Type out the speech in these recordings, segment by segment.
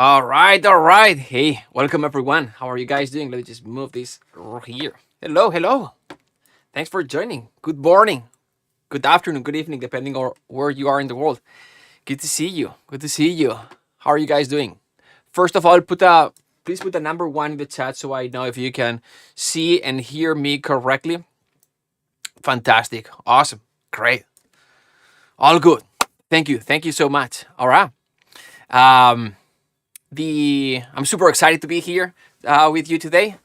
All right, all right. Hey, welcome everyone. How are you guys doing? Let me just move this here. Hello, hello. Thanks for joining. Good morning, good afternoon, good evening, depending on where you are in the world. Good to see you. Good to see you. How are you guys doing? First of all, please put the number one in the chat so I know if you can see and hear me correctly. Fantastic. Awesome. Great. All good. Thank you. Thank you so much. All right. Um, I'm super excited to be here with you today.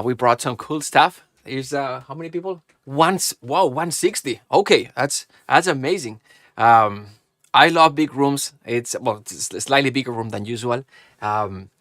We brought some cool stuff. There's how many people? Once, wow, 160. Okay, that's amazing. Um, I love big rooms. It's a slightly bigger room than usual.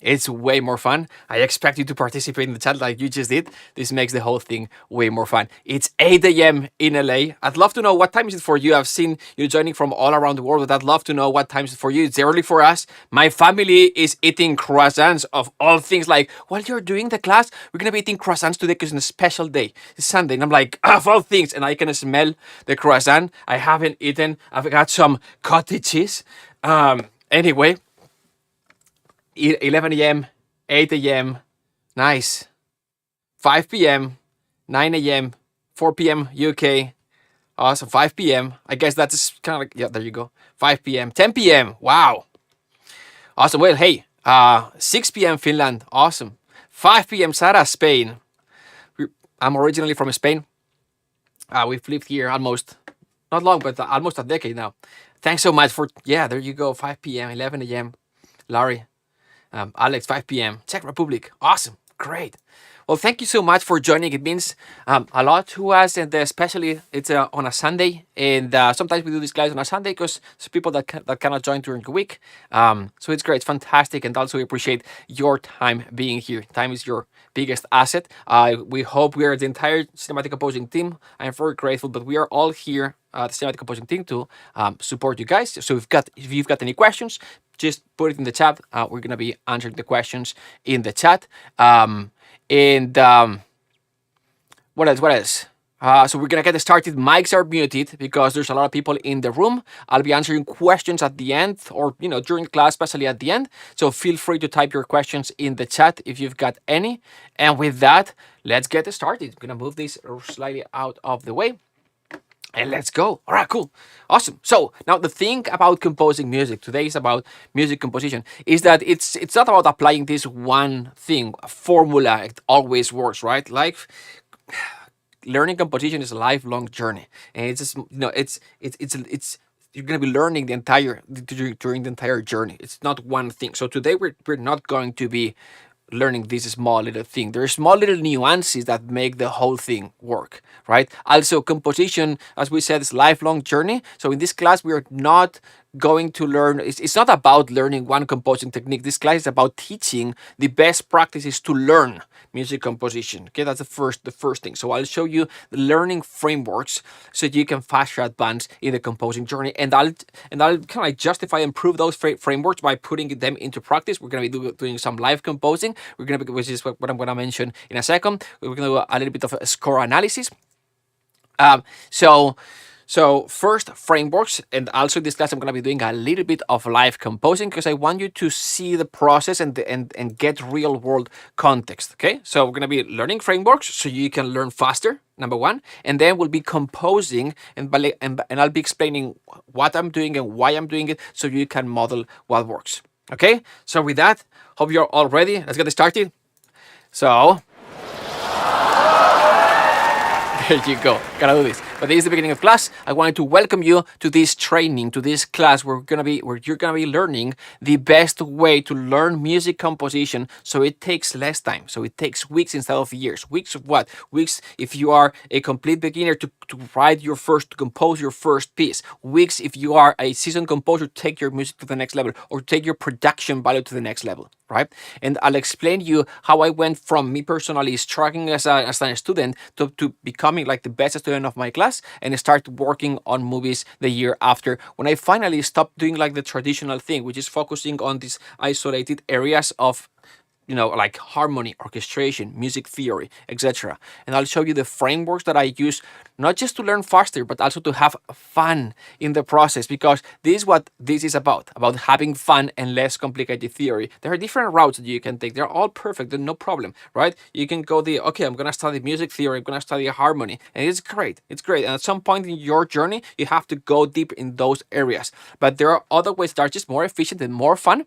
It's way more fun. I expect you to participate in the chat like you just did. This makes the whole thing way more fun. It's 8 a.m. in LA. I'd love to know what time is it for you. I've seen you joining from all around the world, but I'd love to know what time is it for you. It's early for us. My family is eating croissants of all things. Like, while you're doing the class, we're gonna be eating croissants today because it's a special day. It's Sunday, and I'm like, of all things, and I can smell the croissant. I haven't eaten. I've got some cottage cheese. Anyway, 11 a.m., 8 a.m., nice. 5 p.m., 9 a.m., 4 p.m. UK. Awesome. 5 p.m. I guess that's kind of like, yeah, there you go. 5 p.m., 10 p.m. Wow. Awesome. Well, hey, 6 p.m. Finland. Awesome. 5 p.m. Sara, Spain. I'm originally from Spain. We've lived here almost, not long, but almost a decade now. Thanks so much for, yeah, there you go. 5 p.m., 11 a.m. Larry. Alex, 5 p.m. Czech Republic. Awesome. Great. Well, thank you so much for joining. It means a lot to us, and especially it's on a Sunday. And sometimes we do these guys on a Sunday because there's people that cannot join during the week. So it's great. It's fantastic. And also we appreciate your time being here. Time is your biggest asset. We hope we are the entire cinematic composing team. I am very grateful, but we are all here, the cinematic composing team, to support you guys. So if you've got any questions, just put it in the chat. We're going to be answering the questions in the chat. And what else? So we're going to get started. Mics are muted because there's a lot of people in the room. I'll be answering questions at the end, or, during class, especially at the end. So feel free to type your questions in the chat if you've got any. And with that, let's get started. I'm going to move this slightly out of the way. And let's go. All right, cool. Awesome. So now the thing about composing music, today is about music composition, is that it's not about applying this one thing, a formula. It always works, right? Like, learning composition is a lifelong journey. And it's just, it's you're going to be learning during the entire journey. It's not one thing. So today we're not going to be learning this small little thing. There are small little nuances that make the whole thing work, right? Also, composition, as we said, is a lifelong journey. So in this class, we are not going to learn, it's not about learning one composing technique. This class is about teaching the best practices to learn music composition. Okay, that's the first thing. So I'll show you the learning frameworks so you can faster advance in the composing journey, and I'll kind of justify and prove those frameworks by putting them into practice. We're going to be doing some live composing. We're going to be, which is what I'm going to mention in a second. We're going to do a little bit of a score analysis. So first, frameworks, and also in this class I'm going to be doing a little bit of live composing because I want you to see the process and get real world context. Okay, so we're going to be learning frameworks so you can learn faster, number one, and then we'll be composing and I'll be explaining what I'm doing and why I'm doing it so you can model what works. Okay, so with that, hope you're all ready. Let's get started. So there you go. Gotta do this. But this is the beginning of class. I wanted to welcome you to this training, to this class where you're gonna be learning the best way to learn music composition so it takes less time. So it takes weeks instead of years. Weeks of what? Weeks if you are a complete beginner to compose your first piece. Weeks if you are a seasoned composer to take your music to the next level or take your production value to the next level, right? And I'll explain to you how I went from me personally struggling as a student to becoming like the best student of my class and start working on movies the year after, when I finally stopped doing like the traditional thing, which is focusing on these isolated areas of like harmony, orchestration, music theory, etc. And I'll show you the frameworks that I use, not just to learn faster, but also to have fun in the process, because this is what this is about having fun and less complicated theory. There are different routes that you can take. They're all perfect, no problem, right? You can go okay, I'm going to study music theory, I'm going to study harmony, and it's great. It's great. And at some point in your journey, you have to go deep in those areas. But there are other ways that are just more efficient and more fun,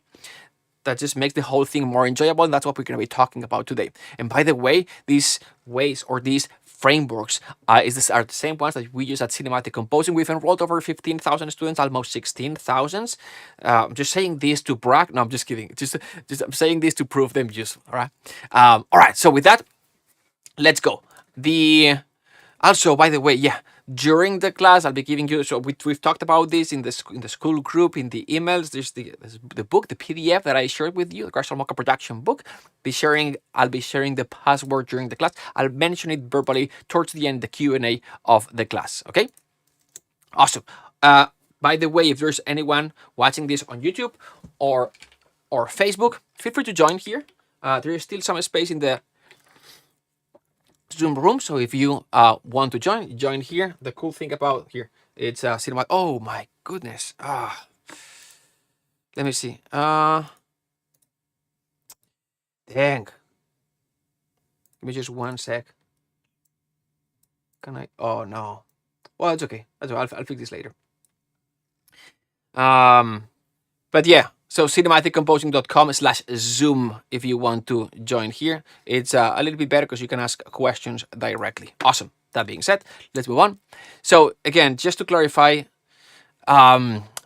that just makes the whole thing more enjoyable. And that's what we're going to be talking about today. And by the way, these ways or these frameworks are the same ones that we use at Cinematic Composing. We've enrolled over 15,000 students, almost 16,000. I'm just saying this to brag. No, I'm just kidding. Just I'm saying this to prove them useful. All right. So with that, let's go. Also, by the way, yeah, during the class, I'll be giving you. So we've talked about this in the school group, in the emails. There's the book, the PDF that I shared with you, the Crash Mocha production book. I'll be sharing the password during the class. I'll mention it verbally towards the end, the Q&A of the class. Okay, awesome. By the way, if there's anyone watching this on YouTube or Facebook, feel free to join here. There is still some space in the Zoom room, so if you want to join here. The cool thing about here, it's cinema. Oh my goodness. Let me see. Dang. Give me just one sec. Can I? Oh no. Well, it's okay. I'll fix this later. But yeah. So cinematicComposing.com/Zoom if you want to join here. It's a little bit better because you can ask questions directly. Awesome. That being said, let's move on. So again, just to clarify,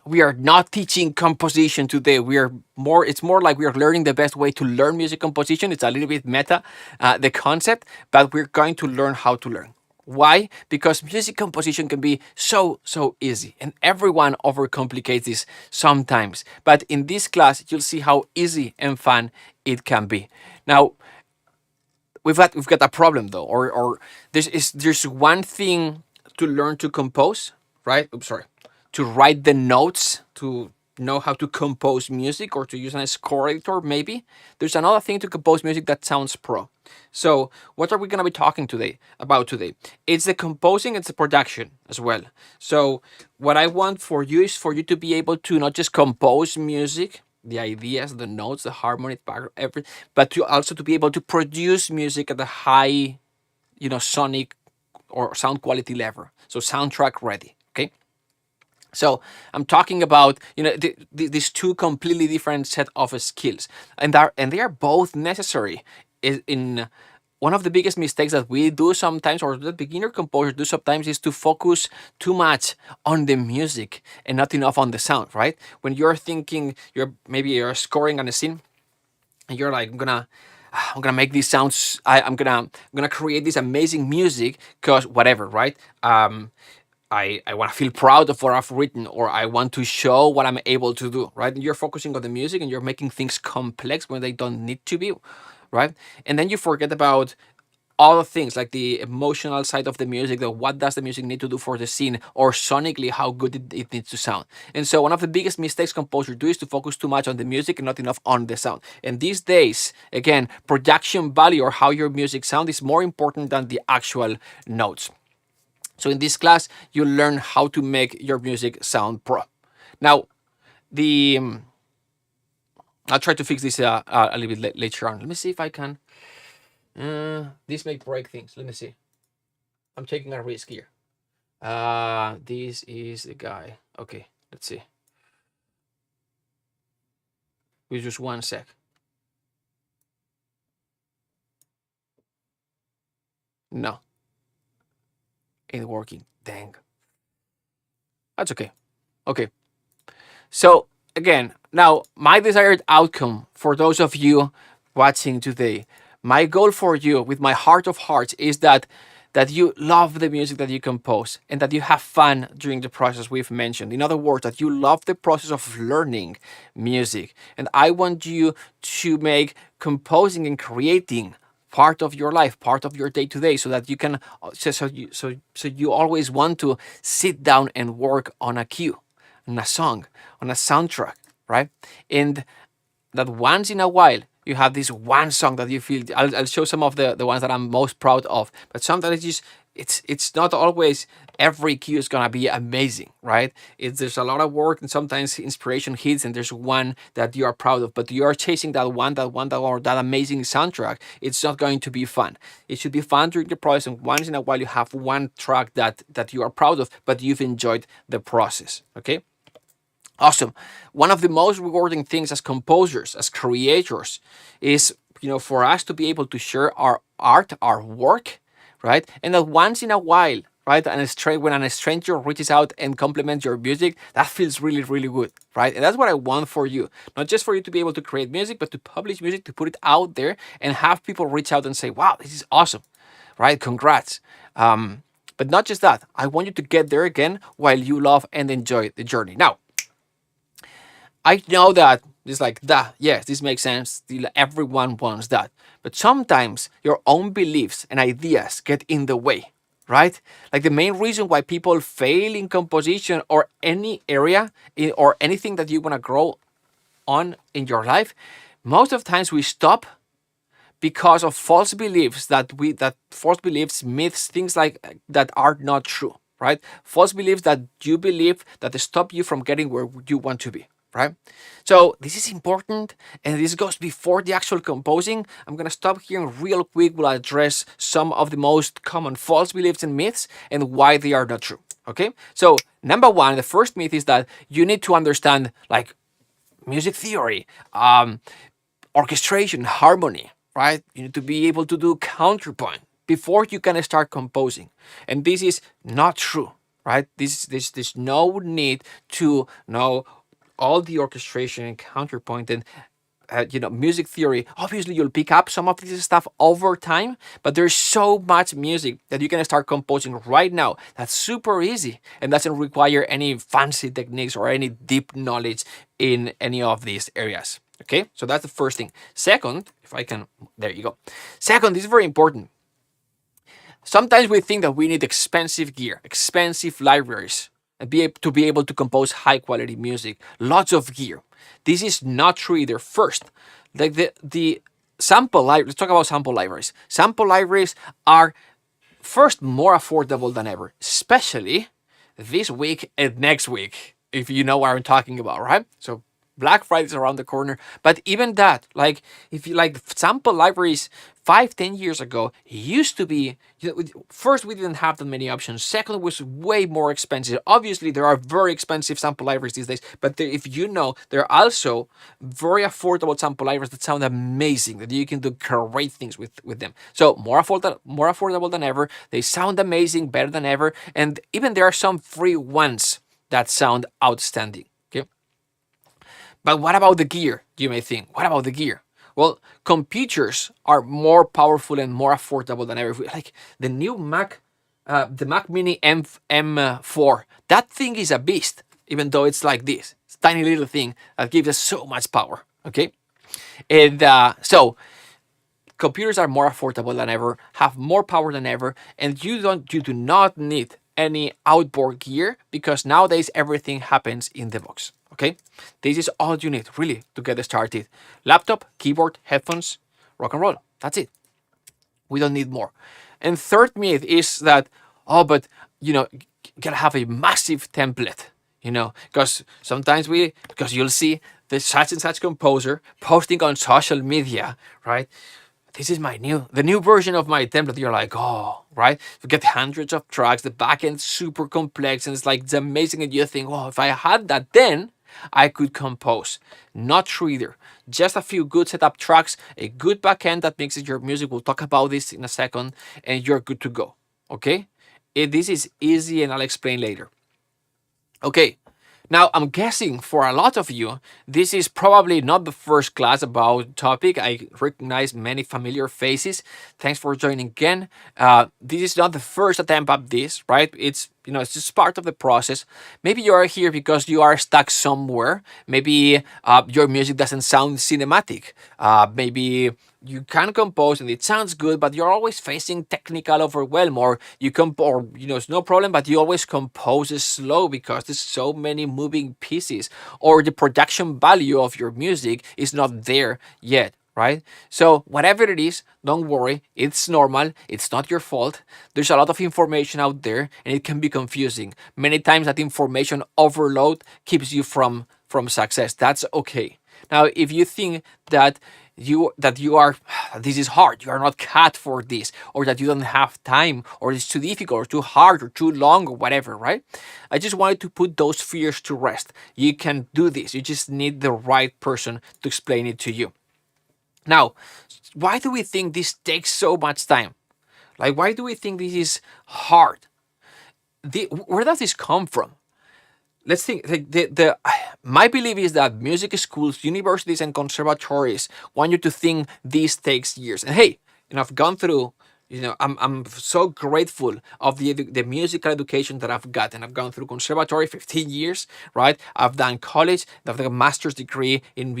we are not teaching composition today. It's more like we are learning the best way to learn music composition. It's a little bit meta, the concept, but we're going to learn how to learn. Why? Because music composition can be so easy, and everyone overcomplicates this sometimes. But in this class, you'll see how easy and fun it can be. Now, we've got a problem though, or there's one thing to learn to compose, right? Oops, sorry, to write the notes, to know how to compose music, or to use a score editor maybe. There's another thing to compose music that sounds pro. So what are we going to be talking about today? It's the composing, it's the production as well. So what I want for you is for you to be able to not just compose music, the ideas, the notes, the harmony, everything, but to also to be able to produce music at a high, sonic or sound quality level. So soundtrack ready, okay? So I'm talking about these two completely different set of skills, and they are both necessary. In one of the biggest mistakes that we do sometimes, or the beginner composers do sometimes, is to focus too much on the music and not enough on the sound. Right? When you're thinking, you're scoring on a scene, and you're like, I'm gonna make these sounds. I'm gonna create this amazing music because whatever, right? I want to feel proud of what I've written, or I want to show what I'm able to do, right? And you're focusing on the music and you're making things complex when they don't need to be, right? And then you forget about all the things like the emotional side of the music, what does the music need to do for the scene, or sonically how good it needs to sound. And so one of the biggest mistakes composers do is to focus too much on the music and not enough on the sound. And these days, again, production value, or how your music sounds, is more important than the actual notes. So in this class, you learn how to make your music sound pro. Now, I'll try to fix this a little bit later on. Let me see if I can. This may break things. Let me see. I'm taking a risk here. This is the guy. Okay, let's see. With just one sec. No. Ain't working. Dang. That's okay. Okay. So again, now my desired outcome for those of you watching today, my goal for you with my heart of hearts is that you love the music that you compose and that you have fun during the process we've mentioned. In other words, that you love the process of learning music. And I want you to make composing and creating part of your life, part of your day-to-day, so that you can so you always want to sit down and work on a cue, on a song, on a soundtrack, right? And that once in a while you have this one song that you feel. I'll show some of the ones that I'm most proud of, but sometimes it's not always every cue is gonna be amazing, right? There's a lot of work, and sometimes inspiration hits and there's one that you are proud of, but you are chasing or that amazing soundtrack. It's not going to be fun. It should be fun during the process, and once in a while you have one track that you are proud of, but you've enjoyed the process. Okay. Awesome. One of the most rewarding things as composers, as creators, is for us to be able to share our art, our work, right? And that once in a while, right, when a stranger reaches out and compliments your music, that feels really, really good, right? And that's what I want for you. Not just for you to be able to create music, but to publish music, to put it out there, and have people reach out and say, "Wow, this is awesome," right? Congrats. But not just that. I want you to get there again while you love and enjoy the journey. Now, I know that it's like that. Yes, this makes sense. Everyone wants that. But sometimes your own beliefs and ideas get in the way, right? Like the main reason why people fail in composition or any area or anything that you want to grow on in your life, most of the times we stop because of false beliefs that false beliefs, myths, things like that are not true, right? False beliefs that you believe that stop you from getting where you want to be, right? So this is important, and this goes before the actual composing. I'm gonna stop here and real quick will address some of the most common false beliefs and myths and why they are not true. Okay, so number one, the first myth is that you need to understand like music theory, orchestration, harmony, right? You need to be able to do counterpoint before you can start composing. And this is not true, right? There's no need to know all the orchestration and counterpoint and music theory. Obviously you'll pick up some of this stuff over time, but there's so much music that you can start composing right now that's super easy and doesn't require any fancy techniques or any deep knowledge in any of these areas. Okay, so that's the first thing. Second, if I can, there you go. Second, this is very important. Sometimes we think that we need expensive gear, expensive libraries, and to be able to compose high quality music. Lots of gear. This is not true either. First, like the sample library. Let's talk about sample libraries. Sample libraries are first more affordable than ever, especially this week and next week, if you know what I'm talking about, right? So Black Friday is around the corner, but even that, like if you like sample libraries 5-10 years ago, it used to be, first we didn't have that many options. Second, it was way more expensive. Obviously, there are very expensive sample libraries these days, but if you know, there are also very affordable sample libraries that sound amazing, that you can do great things with them. So more affordable than ever. They sound amazing, better than ever, and even there are some free ones that sound outstanding. Okay. But what about the gear, you may think? What about the gear? Well, computers are more powerful and more affordable than ever. Like the new Mac, the Mac Mini M4, that thing is a beast, even though it's like this. It's a tiny little thing that gives us so much power, okay? And so computers are more affordable than ever, have more power than ever, and you do not need any outboard gear because nowadays everything happens in the box. Okay, this is all you need really to get started. Laptop, keyboard, headphones, rock and roll. That's it. We don't need more. And third myth is that, oh, but you gotta have a massive template, because sometimes because you'll see the such and such composer posting on social media, right? This is the new version of my template. You're like, oh, right? You get hundreds of tracks, the backend super complex, and it's amazing. And you think, oh, if I had that, then I could compose. Not true either. Just a few good setup tracks, a good backend that mixes your music. We'll talk about this in a second, and you're good to go. Okay? This is easy, and I'll explain later. Okay. Now, I'm guessing for a lot of you, this is probably not the first class about topic. I recognize many familiar faces. Thanks for joining again. This is not the first attempt at this, right? It's just part of the process. Maybe you are here because you are stuck somewhere. Maybe your music doesn't sound cinematic. Maybe you can compose and it sounds good, but you're always facing technical overwhelm, or it's no problem, but you always compose slow because there's so many moving pieces, or the production value of your music is not there yet. right? So whatever it is, don't worry. It's normal. It's not your fault. There's a lot of information out there, and it can be confusing. Many times that information overload keeps you from success. That's okay. Now, if you think that you are this is hard, you are not cut for this, or that you don't have time, or it's too difficult, or too hard, or too long, or whatever, right? I just wanted to put those fears to rest. You can do this. You just need the right person to explain it to you. Now, why do we think this takes so much time? Like, why do we think this is hard? Where does this come from? Let's think. The my belief is that music schools, universities, and conservatories want you to think this takes years. And hey, I've gone through. I'm so grateful of the musical education that I've gotten. I've gone through conservatory 15 years, right? I've done college. I've got a master's degree in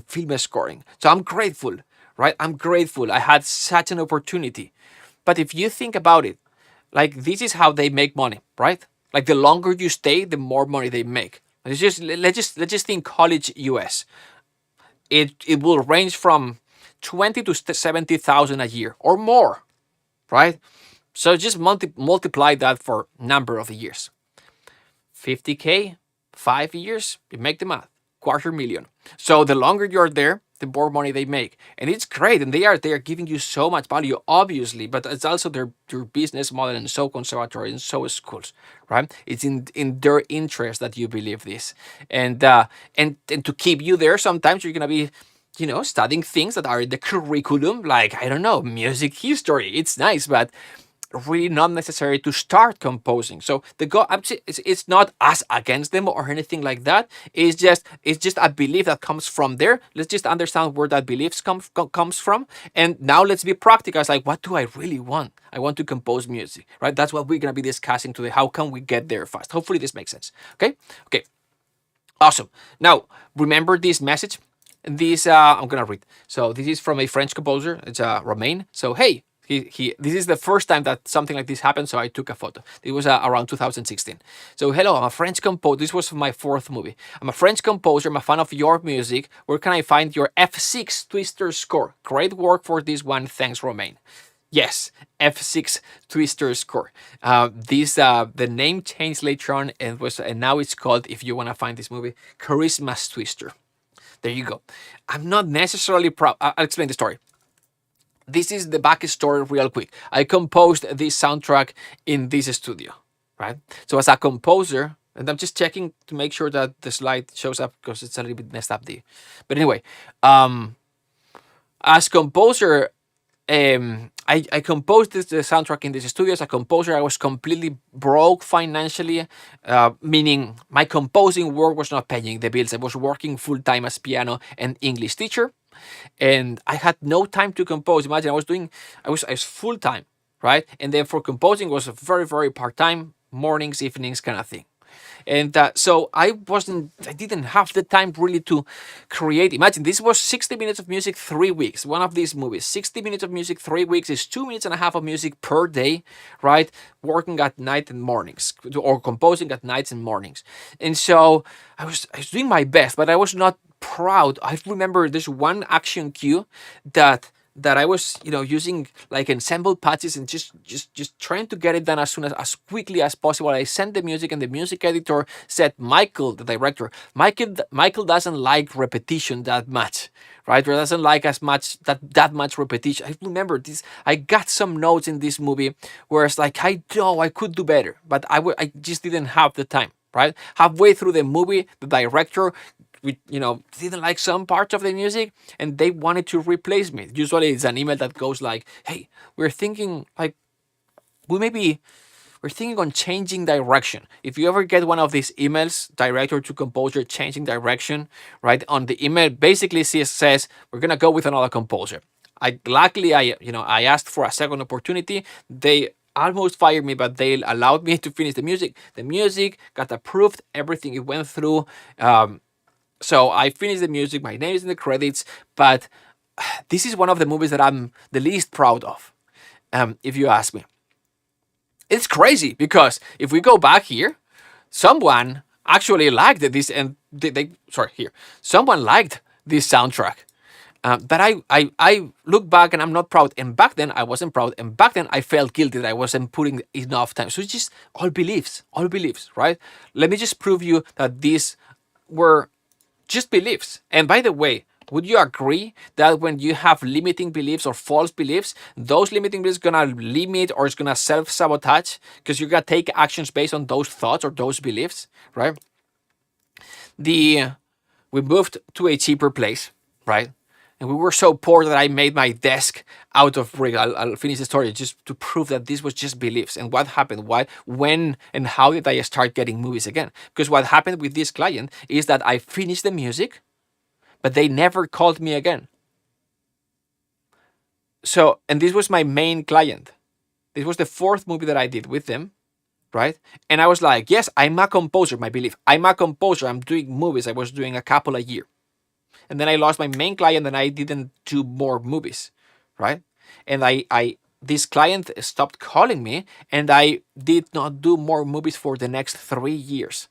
film scoring. So I'm grateful, right? I'm grateful. I had such an opportunity. But if you think about it, like, this is how they make money, right? Like, the longer you stay, the more money they make. Let's just think college US. It will range from 20 to 70,000 a year or more, right? So just multiply that for number of years. 50K, 5 years, you make the math, quarter million. So the longer you're there, the more money they make, and it's great. And they are giving you so much value, obviously, but it's also their business model, and so conservatories and so schools, right? It's in their interest that you believe this, and to keep you there, sometimes you're gonna be, studying things that are in the curriculum, like, I don't know, music history. It's nice, but really not necessary to start composing. So it's not us against them or anything like that. It's just a belief that comes from there. Let's just understand where that belief comes from, and now let's be practical. It's like, what do I really want? I want to compose music, right? That's what we're gonna be discussing today. How can we get there fast? Hopefully this makes sense. Okay, awesome. Now remember this message. This I'm gonna read. So this is from a French composer. It's Romain. So hey, he this is the first time that something like this happened, so I took a photo. It was around 2016. So hello, I'm a French composer. This was my fourth movie. I'm a French composer. I'm a fan of your music. Where can I find your F6 Twister score? Great work for this one. Thanks, Romain. Yes, F6 Twister score. This the name changed later on, and now it's called, if you want to find this movie, Christmas Twister. There you go. I'm not necessarily proud. I'll explain the story. This is the backstory real quick. I composed this soundtrack in this studio, right? So as a composer, and I'm just checking to make sure that the slide shows up because it's a little bit messed up. But anyway, as composer, I composed the soundtrack in this studio. As a composer, I was completely broke financially, meaning my composing work was not paying the bills. I was working full time as piano and English teacher, and I had no time to compose. Imagine I was full time, right? And then for composing was a very, very part time, mornings, evenings kind of thing. And so I didn't have the time really to create. Imagine, this was 60 minutes of music, 3 weeks. One of these movies, 60 minutes of music, 3 weeks is 2 minutes and a half of music per day, right? Working at night and mornings, or composing at nights and mornings. And so I was doing my best, but I was not proud. I remember this one action cue that I was, using like ensemble patches, and just trying to get it done as quickly as possible. I sent the music, and the music editor said, Michael, the director, Michael doesn't like repetition that much, right? Or doesn't like as much that much repetition. I remember this. I got some notes in this movie where it's like, I know I could do better, but I just didn't have the time. Right, halfway through the movie, the director, didn't like some parts of the music, and they wanted to replace me. Usually, it's an email that goes like, "Hey, we're thinking like we're thinking on changing direction." If you ever get one of these emails, director to composer changing direction, right? On the email, basically says we're gonna go with another composer. I asked for a second opportunity. They almost fired me, but they allowed me to finish the music. The music got approved. Everything it went through. So I finished the music. My name is in the credits. But this is one of the movies that I'm the least proud of, if you ask me. It's crazy because if we go back here, someone actually liked this, and someone liked this soundtrack. But I look back and I'm not proud. And back then I wasn't proud. And back then I felt guilty that I wasn't putting enough time. So it's just all beliefs, right? Let me just prove you that these were just beliefs. And by the way, would you agree that when you have limiting beliefs or false beliefs, those limiting beliefs gonna limit or it's gonna self-sabotage because you're gonna take actions based on those thoughts or those beliefs, right? The We moved to a cheaper place, right? And we were so poor that I made my desk out of brick. I'll finish the story just to prove that this was just beliefs. And what happened? Why, when, and how did I start getting movies again? Because what happened with this client is that I finished the music, but they never called me again. So, and this was my main client. This was the fourth movie that I did with them, right? And I was like, yes, I'm a composer, my belief. I'm a composer. I'm doing movies. I was doing a couple a year. And then I lost my main client and I didn't do more movies, right? And I this client stopped calling me and I did not do more movies for the next 3 years.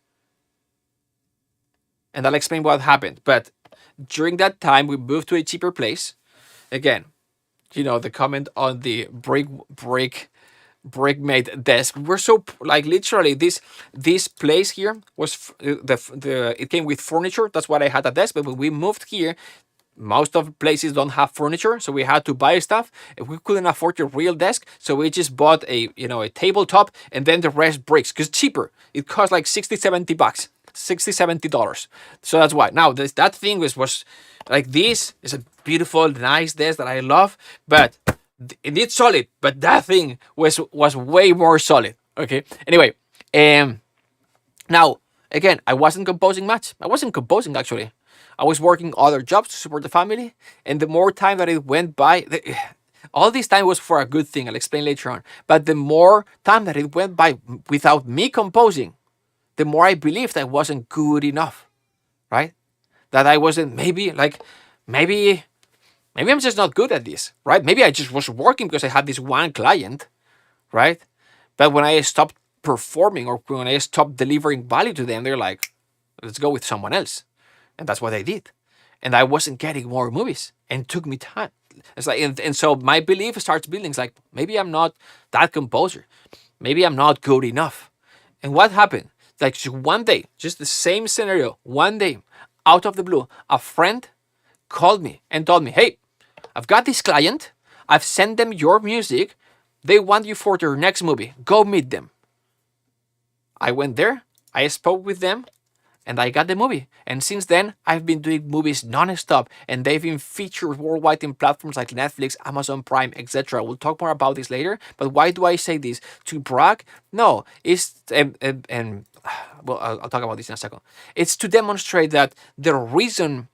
And I'll explain what happened. But during that time, we moved to a cheaper place. Again, the comment on the brick made desk. We're so like literally this place here was the it came with furniture. That's why I had a desk. But when we moved here, most of places don't have furniture, so we had to buy stuff. And we couldn't afford a real desk, so we just bought a tabletop and then the rest bricks because cheaper. It cost like 60-70 bucks. $60-70. So that's why. Now that thing was like this is a beautiful, nice desk that I love, but it's solid. But that thing was way more solid. Okay. Anyway, now again, I wasn't composing much. I wasn't composing actually. I was working other jobs to support the family, and the more time that it went by, all this time was for a good thing. I'll explain later on. But the more time that it went by without me composing, the more I believed I wasn't good enough, right? That I wasn't maybe I'm just not good at this, right? Maybe I just was working because I had this one client, right? But when I stopped performing or when I stopped delivering value to them, they're like, let's go with someone else. And that's what I did. And I wasn't getting more movies and it took me time. It's like, and so my belief starts building. It's like, maybe I'm not that composer. Maybe I'm not good enough. And what happened? Like one day, just the same scenario, one day, out of the blue, a friend called me and told me, hey, I've got this client. I've sent them your music. They want you for their next movie. Go meet them. I went there. I spoke with them. And I got the movie. And since then, I've been doing movies non-stop. And they've been featured worldwide in platforms like Netflix, Amazon Prime, etc. We'll talk more about this later. But why do I say this? To brag? No. It's well, I'll talk about this in a second. It's to demonstrate that the reason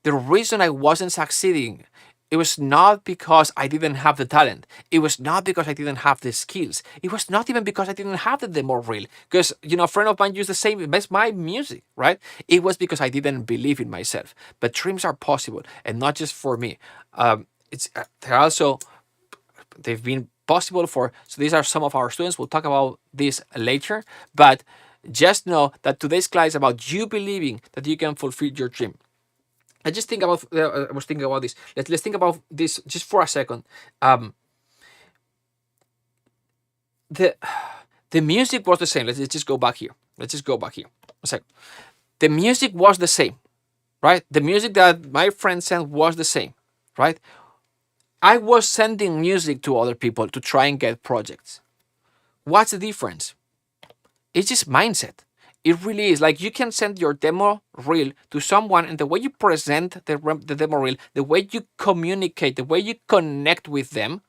I wasn't succeeding, it was not because I didn't have the talent. It was not because I didn't have the skills. It was not even because I didn't have the demo reel. Because, a friend of mine used the same as my music, right? It was because I didn't believe in myself. But dreams are possible, and not just for me. They've been possible for, so these are some of our students. We'll talk about this later. But just know that today's class is about you believing that you can fulfill your dream. I was thinking about this. Let's think about this just for a second. The music was the same. Let's just go back here. A second. The music was the same, right? The music that my friend sent was the same, right? I was sending music to other people to try and get projects. What's the difference? It's just mindset. It really is. Like, you can send your demo reel to someone, and the way you present the demo reel, the way you communicate, the way you connect with them,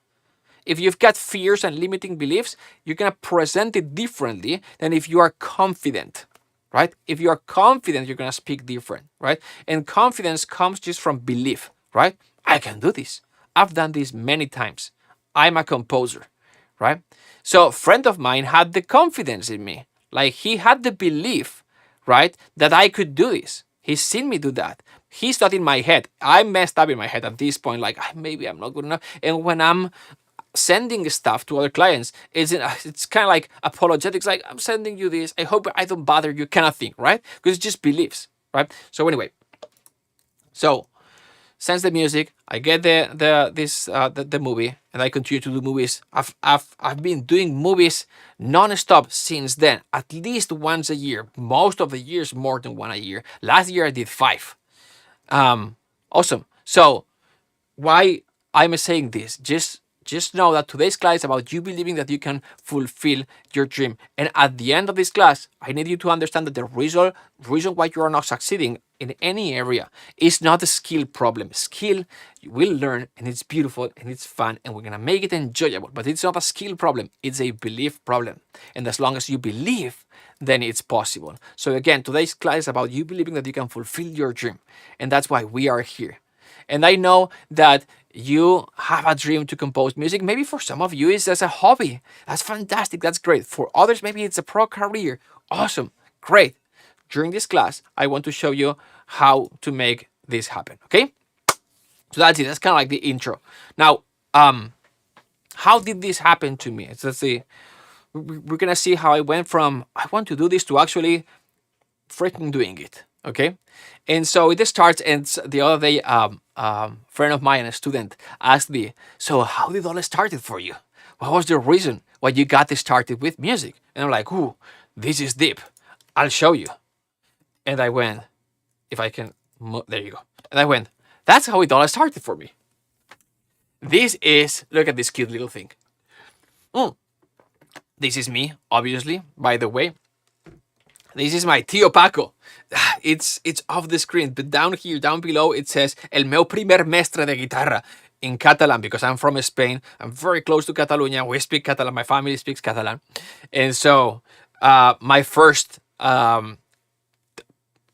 if you've got fears and limiting beliefs, you're going to present it differently than if you are confident, right? If you are confident, you're going to speak different, right? And confidence comes just from belief, right? I can do this. I've done this many times. I'm a composer, right? So a friend of mine had the confidence in me. Like, he had the belief, right, that I could do this. He's seen me do that. He's not in my head. I messed up in my head at this point. Like, maybe I'm not good enough. And when I'm sending stuff to other clients, it's kind of like apologetics. Like, I'm sending you this. I hope I don't bother you kind of thing, right? Because it's just beliefs, right? So anyway, sends the music. I get the movie, and I continue to do movies. I've been doing movies non-stop since then, at least once a year. Most of the years, more than one a year. Last year I did 5. Awesome. So why I'm saying this? Just know that today's class is about you believing that you can fulfill your dream. And at the end of this class, I need you to understand that the reason why you are not succeeding in any area is not a skill problem. Skill you will learn, and it's beautiful and it's fun, and we're gonna make it enjoyable. But it's not a skill problem, it's a belief problem. And as long as you believe, then it's possible. So again, today's class is about you believing that you can fulfill your dream. And that's why we are here. And I know that you have a dream to compose music. Maybe for some of you, it's as a hobby. That's fantastic. That's great. For others, maybe it's a pro career. Awesome. Great. During this class, I want to show you how to make this happen. Okay? So that's it. That's kind of like the intro. Now, how did this happen to me? Let's see. We're going to see how I went from I want to do this to actually freaking doing it. Okay? And so it starts, and the other day, friend of mine, a student, asked me, so how did all started for you? What was the reason why you got started with music? And I'm like, ooh, this is deep. I'll show you. And I went, if I can, there you go. And I went, that's how it all started for me. This is, look at this cute little thing. This is me, obviously, by the way. This is my tío Paco. It's off the screen, but down here, down below, it says El meu primer mestre de guitarra in Catalan, because I'm from Spain. I'm very close to Catalonia. We speak Catalan. My family speaks Catalan. And so my first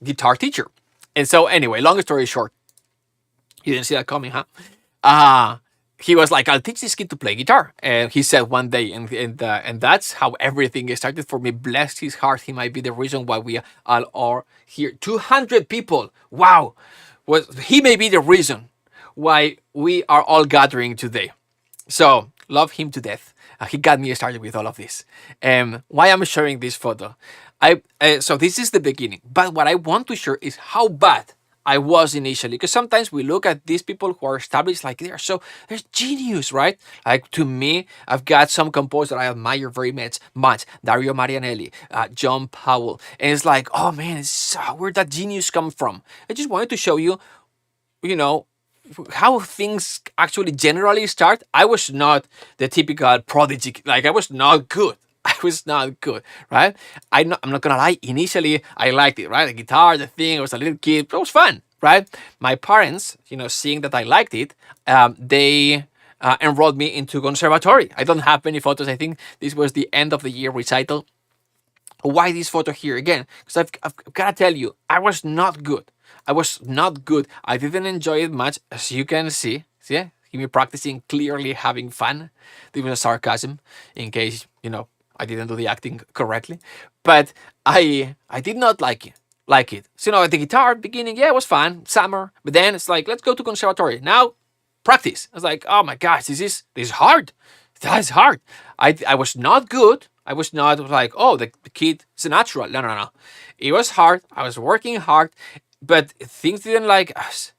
guitar teacher. And so anyway, long story short, you didn't see that coming, huh? He was like, I'll teach this kid to play guitar. And he said one day, and that's how everything started for me. Bless his heart. He might be the reason why we all are here. 200 people. Wow. He may be the reason why we are all gathering today. So love him to death. He got me started with all of this. Why I'm showing this photo. So this is the beginning. But what I want to share is how bad I was initially, because sometimes we look at these people who are established like they're genius, right? Like to me, I've got some composers I admire very much, Dario Marianelli, John Powell, and it's like, oh man, where'd that genius come from? I just wanted to show you, how things actually generally start. I was not the typical prodigy, like I was not good. I was not good, right? I'm not gonna lie. Initially, I liked it, right? The guitar, the thing. I was a little kid, but it was fun, right? My parents, seeing that I liked it, they enrolled me into conservatory. I don't have many photos. I think this was the end of the year recital. Why this photo here again? Because I've got to tell you, I was not good. I was not good. I didn't enjoy it much, as you can see. See, me practicing, clearly having fun. This was a sarcasm, in case I didn't do the acting correctly, but I did not like it. So the guitar beginning, yeah, it was fun, summer, but then it's like, let's go to conservatory now, practice. I was like, oh my gosh, this is hard. That's hard. I was not good. I was not like, oh, the kid is a natural. No. It was hard. I was working hard, but things didn't like us.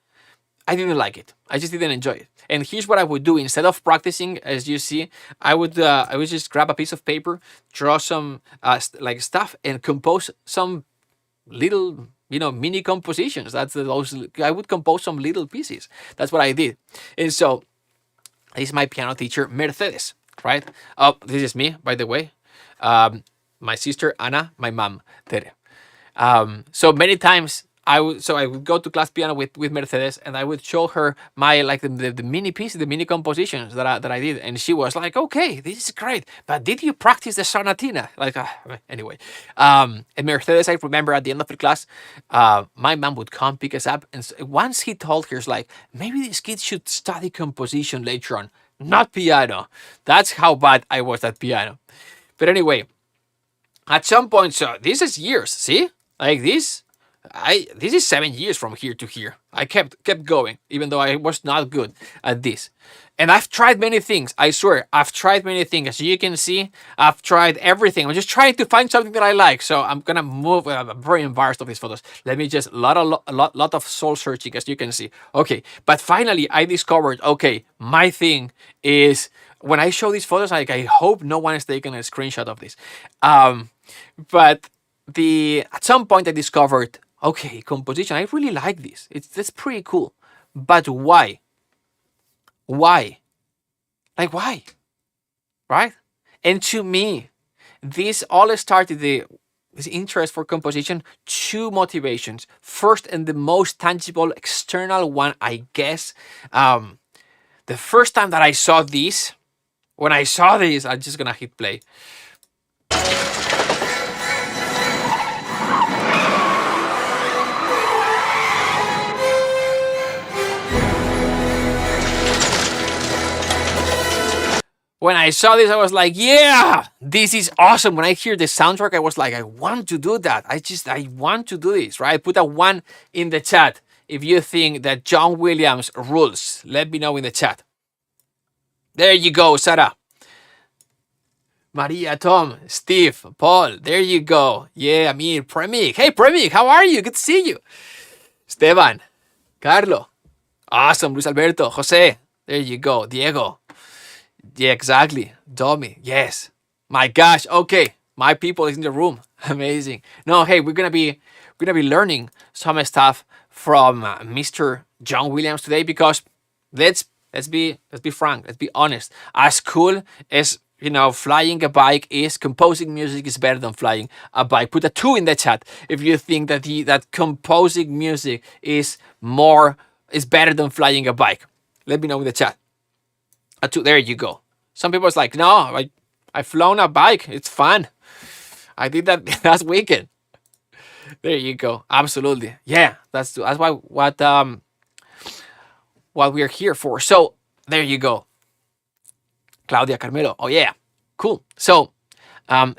I didn't like it. I just didn't enjoy it. And here's what I would do. Instead of practicing, as you see, I would just grab a piece of paper, draw some stuff, and compose some little mini compositions. I would compose some little pieces. That's what I did. And so this is my piano teacher, Mercedes, right? Oh, this is me, by the way. My sister Ana, my mom Tere. So many times I would go to class piano with Mercedes, and I would show her my the mini pieces, the mini compositions that I did, and she was like, "Okay, this is great, but did you practice the sonatina?" Anyway, and Mercedes, I remember at the end of the class, my mom would come pick us up, and once he told her, like, maybe this kid should study composition later on, not piano. That's how bad I was at piano. But anyway, at some point, so this is years. See, like this. This is 7 years from here to here. I kept going, even though I was not good at this. And I've tried many things. I swear, I've tried many things. As you can see, I've tried everything. I'm just trying to find something that I like. So I'm gonna move. I'm very embarrassed of these photos. Let me just lot of soul searching, as you can see. Okay, but finally I discovered. Okay, my thing is when I show these photos, like I hope no one has taken a screenshot of this. But at some point I discovered. Okay, composition. I really like this. That's pretty cool. But why? Why? Like why? Right? And to me, this all started this interest for composition. Two motivations. First, and the most tangible external one, I guess. The first time that I saw this, when I saw this, I'm just gonna hit play. When I saw this, I was like, yeah, this is awesome. When I hear the soundtrack, I was like, I want to do that. I want to do this, right? Put a one in the chat if you think that John Williams rules. Let me know in the chat. There you go, Sarah. Maria, Tom, Steve, Paul, there you go. Yeah, Amir, Premik. Hey, Premik, how are you? Good to see you. Esteban, Carlo. Awesome, Luis Alberto, Jose. There you go. Diego. Yeah, exactly. Domi. Yes. My gosh. Okay. My people is in the room. Amazing. No, hey, we're gonna be learning some stuff from Mr. John Williams today because let's be frank. Let's be honest. As cool as flying a bike is, composing music is better than flying a bike. Put a 2 in the chat if you think that composing music is better than flying a bike. Let me know in the chat. There you go. Some people's like, no, I've flown a bike. It's fun. I did that last weekend. There you go. Absolutely. Yeah, that's why what we're here for. So there you go. Claudia Carmelo. Oh yeah, cool. So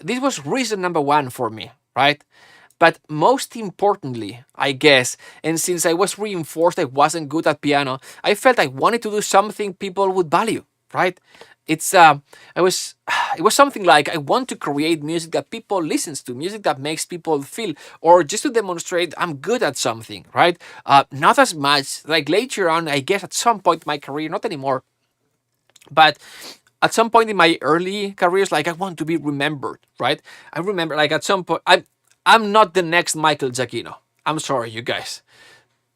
this was reason number one for me, right? But most importantly, I guess, and since I was reinforced I wasn't good at piano, I felt I wanted to do something people would value, right? It was something like I want to create music that people listens to, music that makes people feel, or just to demonstrate I'm good at something, right? Not as much like later on, I guess at some point in my career, not anymore, but at some point in my early careers, like I want to be remembered, right? I remember like at some point, I'm not the next Michael Giacchino. I'm sorry, you guys.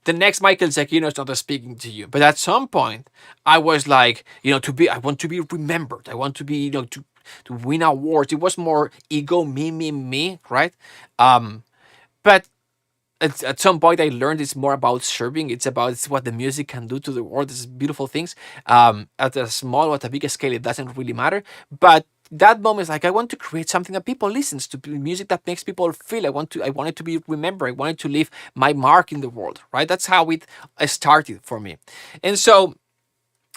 The next Michael Giacchino is not speaking to you. But at some point, I was like, I want to be remembered. I want to be, to win awards. It was more ego, me, right? But at some point, I learned it's more about serving. It's what the music can do to the world. It's beautiful things. At a small or at a bigger scale, it doesn't really matter. But that moment is like I want to create something that people listens to, music that makes people feel. I wanted to be remembered. I wanted to leave my mark in the world, right? That's how it started for me. And so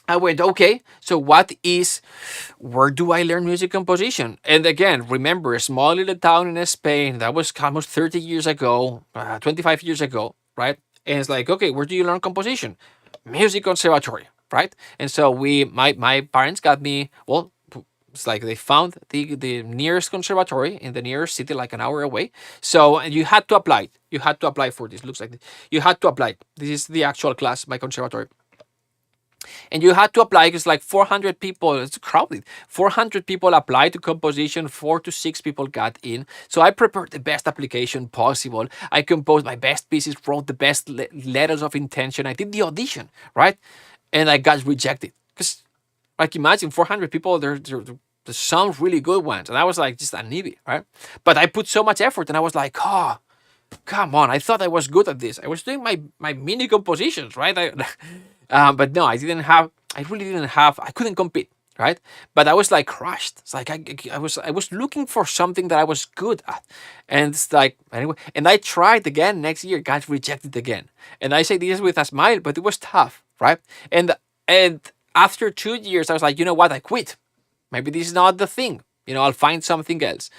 I went, okay, so where do I learn music composition? And again, remember, a small little town in Spain, that was almost 30 years ago, 25 years ago, right? And it's like, okay, where do you learn composition? Music conservatory, right? And so my parents got me, well, it's like they found the nearest conservatory in the nearest city, like an hour away. So you had to apply. You had to apply for this. Looks like this. You had to apply. This is the actual class, my conservatory. And you had to apply because like 400 people, it's crowded. 400 people applied to composition, 4 to 6 people got in. So I prepared the best application possible. I composed my best pieces, wrote the best letters of intention. I did the audition, right? And I got rejected because like imagine 400 people, there's some really good ones. And I was like just a newbie, right? But I put so much effort and I was like, oh, come on. I thought I was good at this. I was doing my mini compositions, right? But no, I really didn't have, I couldn't compete, right? But I was like crushed. It's like I was looking for something that I was good at. And it's like, anyway, and I tried again next year, got rejected again. And I say this with a smile, but it was tough, right? And after 2 years, I was like, you know what? I quit. Maybe this is not the thing. I'll find something else.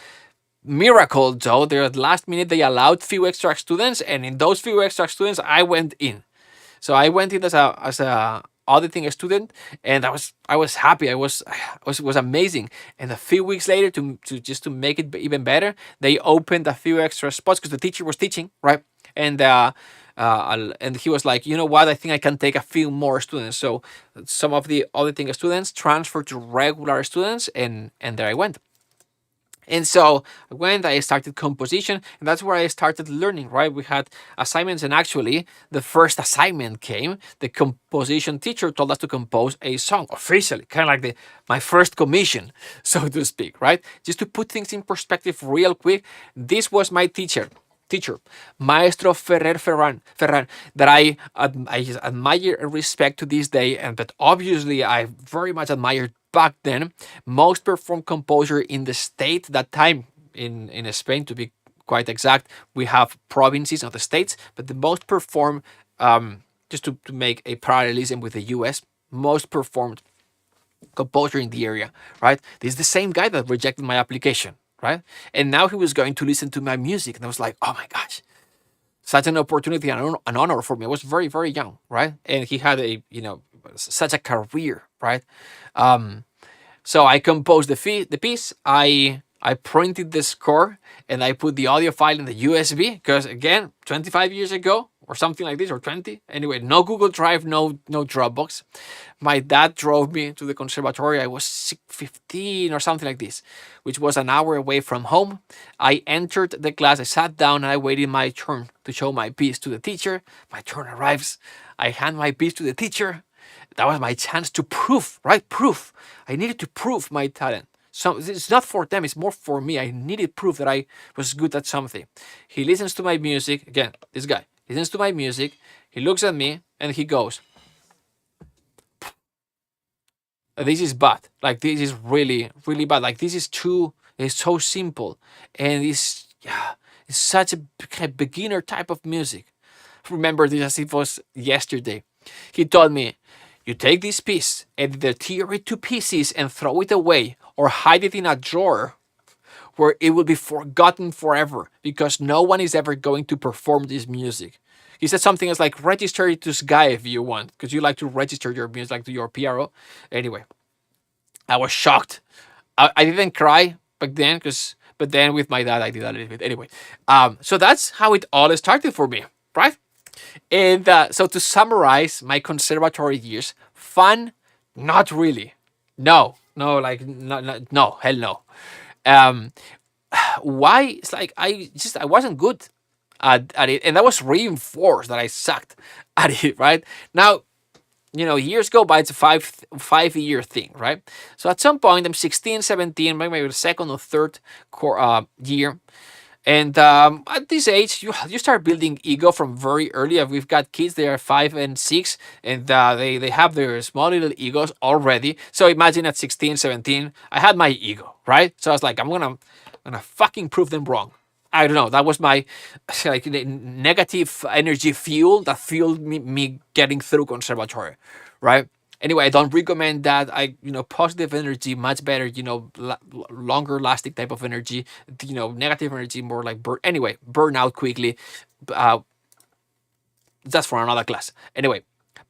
Miracle, though, the last minute they allowed few extra students, and in those few extra students, I went in. So I went in as a auditing a student, and I was happy. It was amazing. And a few weeks later, to just to make it even better, they opened a few extra spots because the teacher was teaching, right? And and he was like, you know what? I think I can take a few more students. So some of the auditing students transferred to regular students, and there I went. And so when I started composition, and that's where I started learning, right? We had assignments, and actually, the first assignment came. The composition teacher told us to compose a song officially, kind of like my first commission, so to speak, right? Just to put things in perspective real quick, this was my teacher, Maestro Ferran, that I admire and respect to this day, and but obviously I very much admired back then. Most performed composer in the state that time, in Spain to be quite exact. We have provinces, not the states, but the most performed, just to make a parallelism with the US, most performed composer in the area, right? This is the same guy that rejected my application, right? And now he was going to listen to my music, and I was like, oh my gosh, such an opportunity and an honor for me. I was very, very young, right? And he had such a career, right? So I composed the piece. I printed the score, and I put the audio file in the USB because, again, 25 years ago or something like this, or 20. Anyway, no Google Drive, no Dropbox. My dad drove me to the conservatory. I was 15 or something like this, which was an hour away from home. I entered the class. I sat down, and I waited my turn to show my piece to the teacher. My turn arrives. I hand my piece to the teacher. That was my chance to prove, right? Proof. I needed to prove my talent. So it's not for them, it's more for me. I needed proof that I was good at something. He listens to my music. Again, this guy listens to my music. He looks at me and he goes, this is bad. Like, this is really, really bad. Like, this is too, it's so simple. And it's such a beginner type of music. Remember this as it was yesterday. He told me, you take this piece, either tear it to pieces and throw it away, or hide it in a drawer where it will be forgotten forever because no one is ever going to perform this music. He said something else like, register it to Sky if you want, because you like to register your music, like to your PRO. Anyway, I was shocked. I didn't cry back then, but then with my dad I did a little bit. Anyway, so that's how it all started for me, right? And so to summarize my conservatory years, fun, not really. No, hell no. Um, why? It's like I wasn't good at it, and that was reinforced that I sucked at it. Right now, years go by. It's a five-year thing, right? So at some point, I'm 16, 17, maybe the second or third year. And at this age, you start building ego from very early. We've got kids; they are 5 and 6, and they have their small little egos already. So imagine at 16, 17, I had my ego, right? So I was like, I'm gonna fucking prove them wrong. I don't know. That was my like negative energy fuel that fueled me getting through conservatory, right? Anyway, I don't recommend that. Positive energy, much better, longer lasting type of energy, negative energy, more like burn out quickly. That's for another class. Anyway,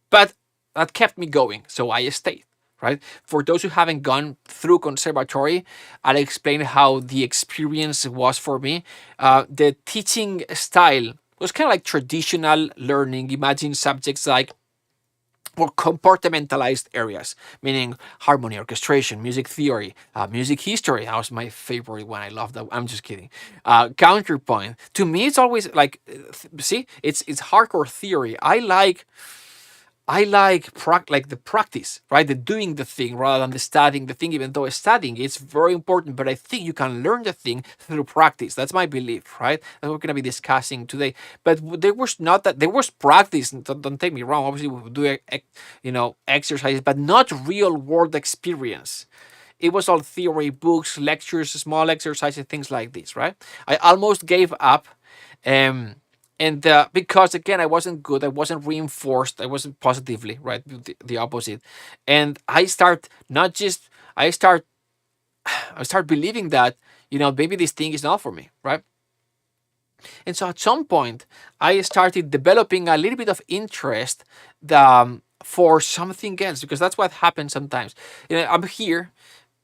but that kept me going. So I stayed, right? For those who haven't gone through conservatory, I'll explain how the experience was for me. The teaching style was kind of like traditional learning. Imagine subjects like or compartmentalized areas, meaning harmony, orchestration, music theory, music history. That was my favorite one. I love that. I'm just kidding. Counterpoint. To me, it's always like, see, it's hardcore theory. I like the practice, right? The doing the thing rather than the studying the thing, even though studying is very important. But I think you can learn the thing through practice. That's my belief, right? That's what we're going to be discussing today. But there was not that, there was practice. Don't take me wrong. Obviously, we do, exercises, but not real world experience. It was all theory, books, lectures, small exercises, things like this, right? I almost gave up. And because again, I wasn't good, I wasn't reinforced, I wasn't positively, right? The opposite. And I start believing that, maybe this thing is not for me, right? And so at some point, I started developing a little bit of interest for something else, because that's what happens sometimes. I'm here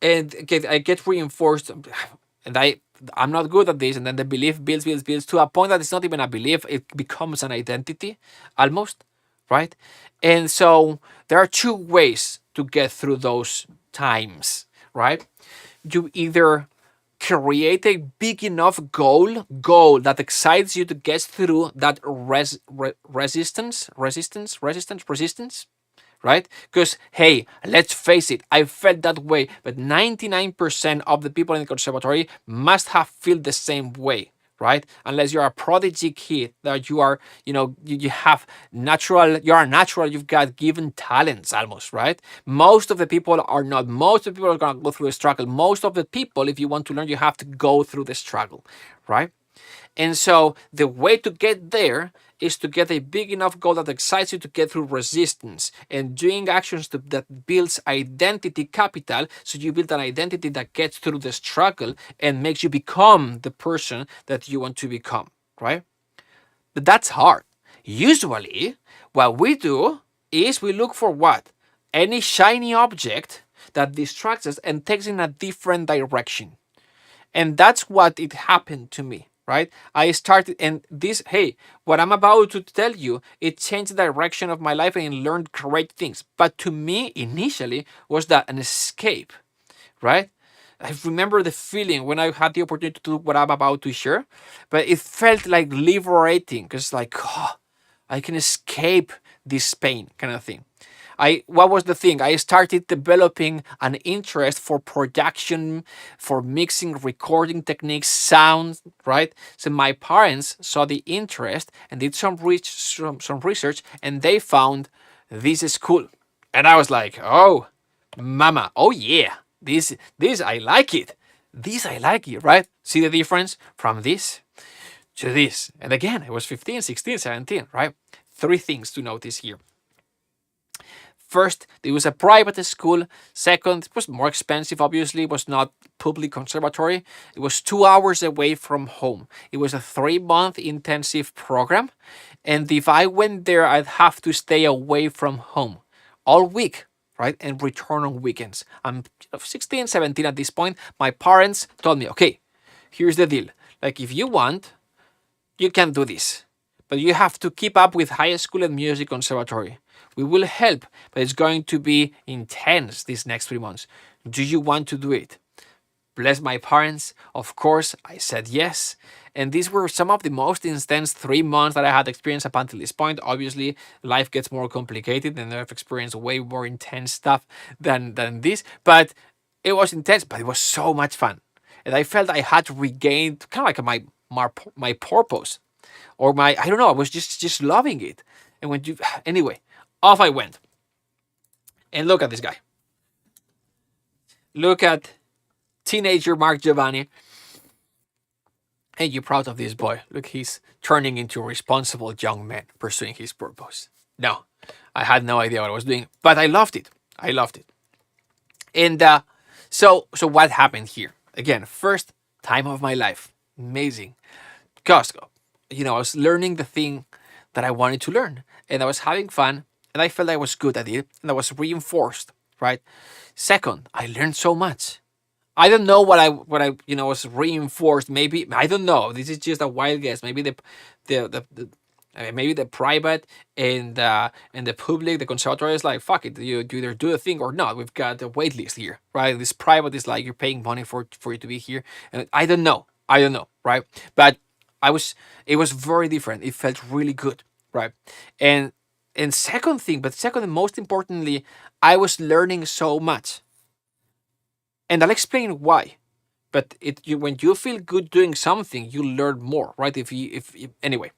and I get reinforced, and I'm not good at this, and then the belief builds to a point that it's not even a belief; it becomes an identity, almost, right? And so there are two ways to get through those times, right? You either create a big enough goal that excites you to get through that resistance, right? Because, hey, let's face it, I felt that way, but 99% of the people in the conservatory must have felt the same way, right? Unless you're a prodigy kid, that you are, you have natural, you are natural, you've got given talents almost, right? Most of the people are not. Most of the people are going to go through a struggle. Most of the people, if you want to learn, you have to go through the struggle, right? And so the way to get there is to get a big enough goal that excites you to get through resistance and doing actions that builds identity capital. So you build an identity that gets through the struggle and makes you become the person that you want to become, right? But that's hard. Usually, what we do is we look for what? Any shiny object that distracts us and takes in a different direction. And that's what it happened to me, right? I started, and this, hey, what I'm about to tell you, it changed the direction of my life and I learned great things. But to me, initially, was that an escape, right? I remember the feeling when I had the opportunity to do what I'm about to share, but it felt like liberating because, like, oh, I can escape this pain, kind of thing. What was the thing? I started developing an interest for production, for mixing, recording techniques, sound, right? So my parents saw the interest and did some research, and they found this school, and I was like, oh, mama, oh yeah, this I like it. This I like it, right? See the difference from this to this. And again, it was 15, 16, 17, right? Three things to notice here. First, it was a private school. Second, it was more expensive, obviously. It was not public conservatory. It was 2 hours away from home. It was a 3-month intensive program. And if I went there, I'd have to stay away from home all week, right? And return on weekends. I'm 16, 17 at this point. My parents told me, okay, here's the deal. Like, if you want, you can do this, but you have to keep up with high school and music conservatory. We will help, but it's going to be intense these next 3 months. Do you want to do it? Bless my parents. Of course, I said yes. And these were some of the most intense 3 months that I had experienced up until this point. Obviously, life gets more complicated and I've experienced way more intense stuff than this. But it was intense, but it was so much fun. And I felt I had regained kind of like my purpose, or I don't know, I was just loving it. And when you anyway, off I went. And look at this guy. Look at teenager Marc Jovani. Hey, you proud of this boy? Look, he's turning into a responsible young man pursuing his purpose. No, I had no idea what I was doing, but I loved it. I loved it. And so what happened here? Again, first time of my life. Amazing. Costco. I was learning the thing that I wanted to learn, and I was having fun, and I felt I was good at it, and I was reinforced, right? Second, I learned so much. I don't know what I was reinforced. Maybe I don't know. This is just a wild guess. Maybe maybe the private and the public, the conservatory is like, fuck it, you either do the thing or not. We've got a wait list here, right? This private is like you're paying money for you to be here, and I don't know, right? But it was very different. It felt really good, right? And second and most importantly, I was learning so much, and I'll explain why. But when you feel good doing something, you learn more, right? Anyway.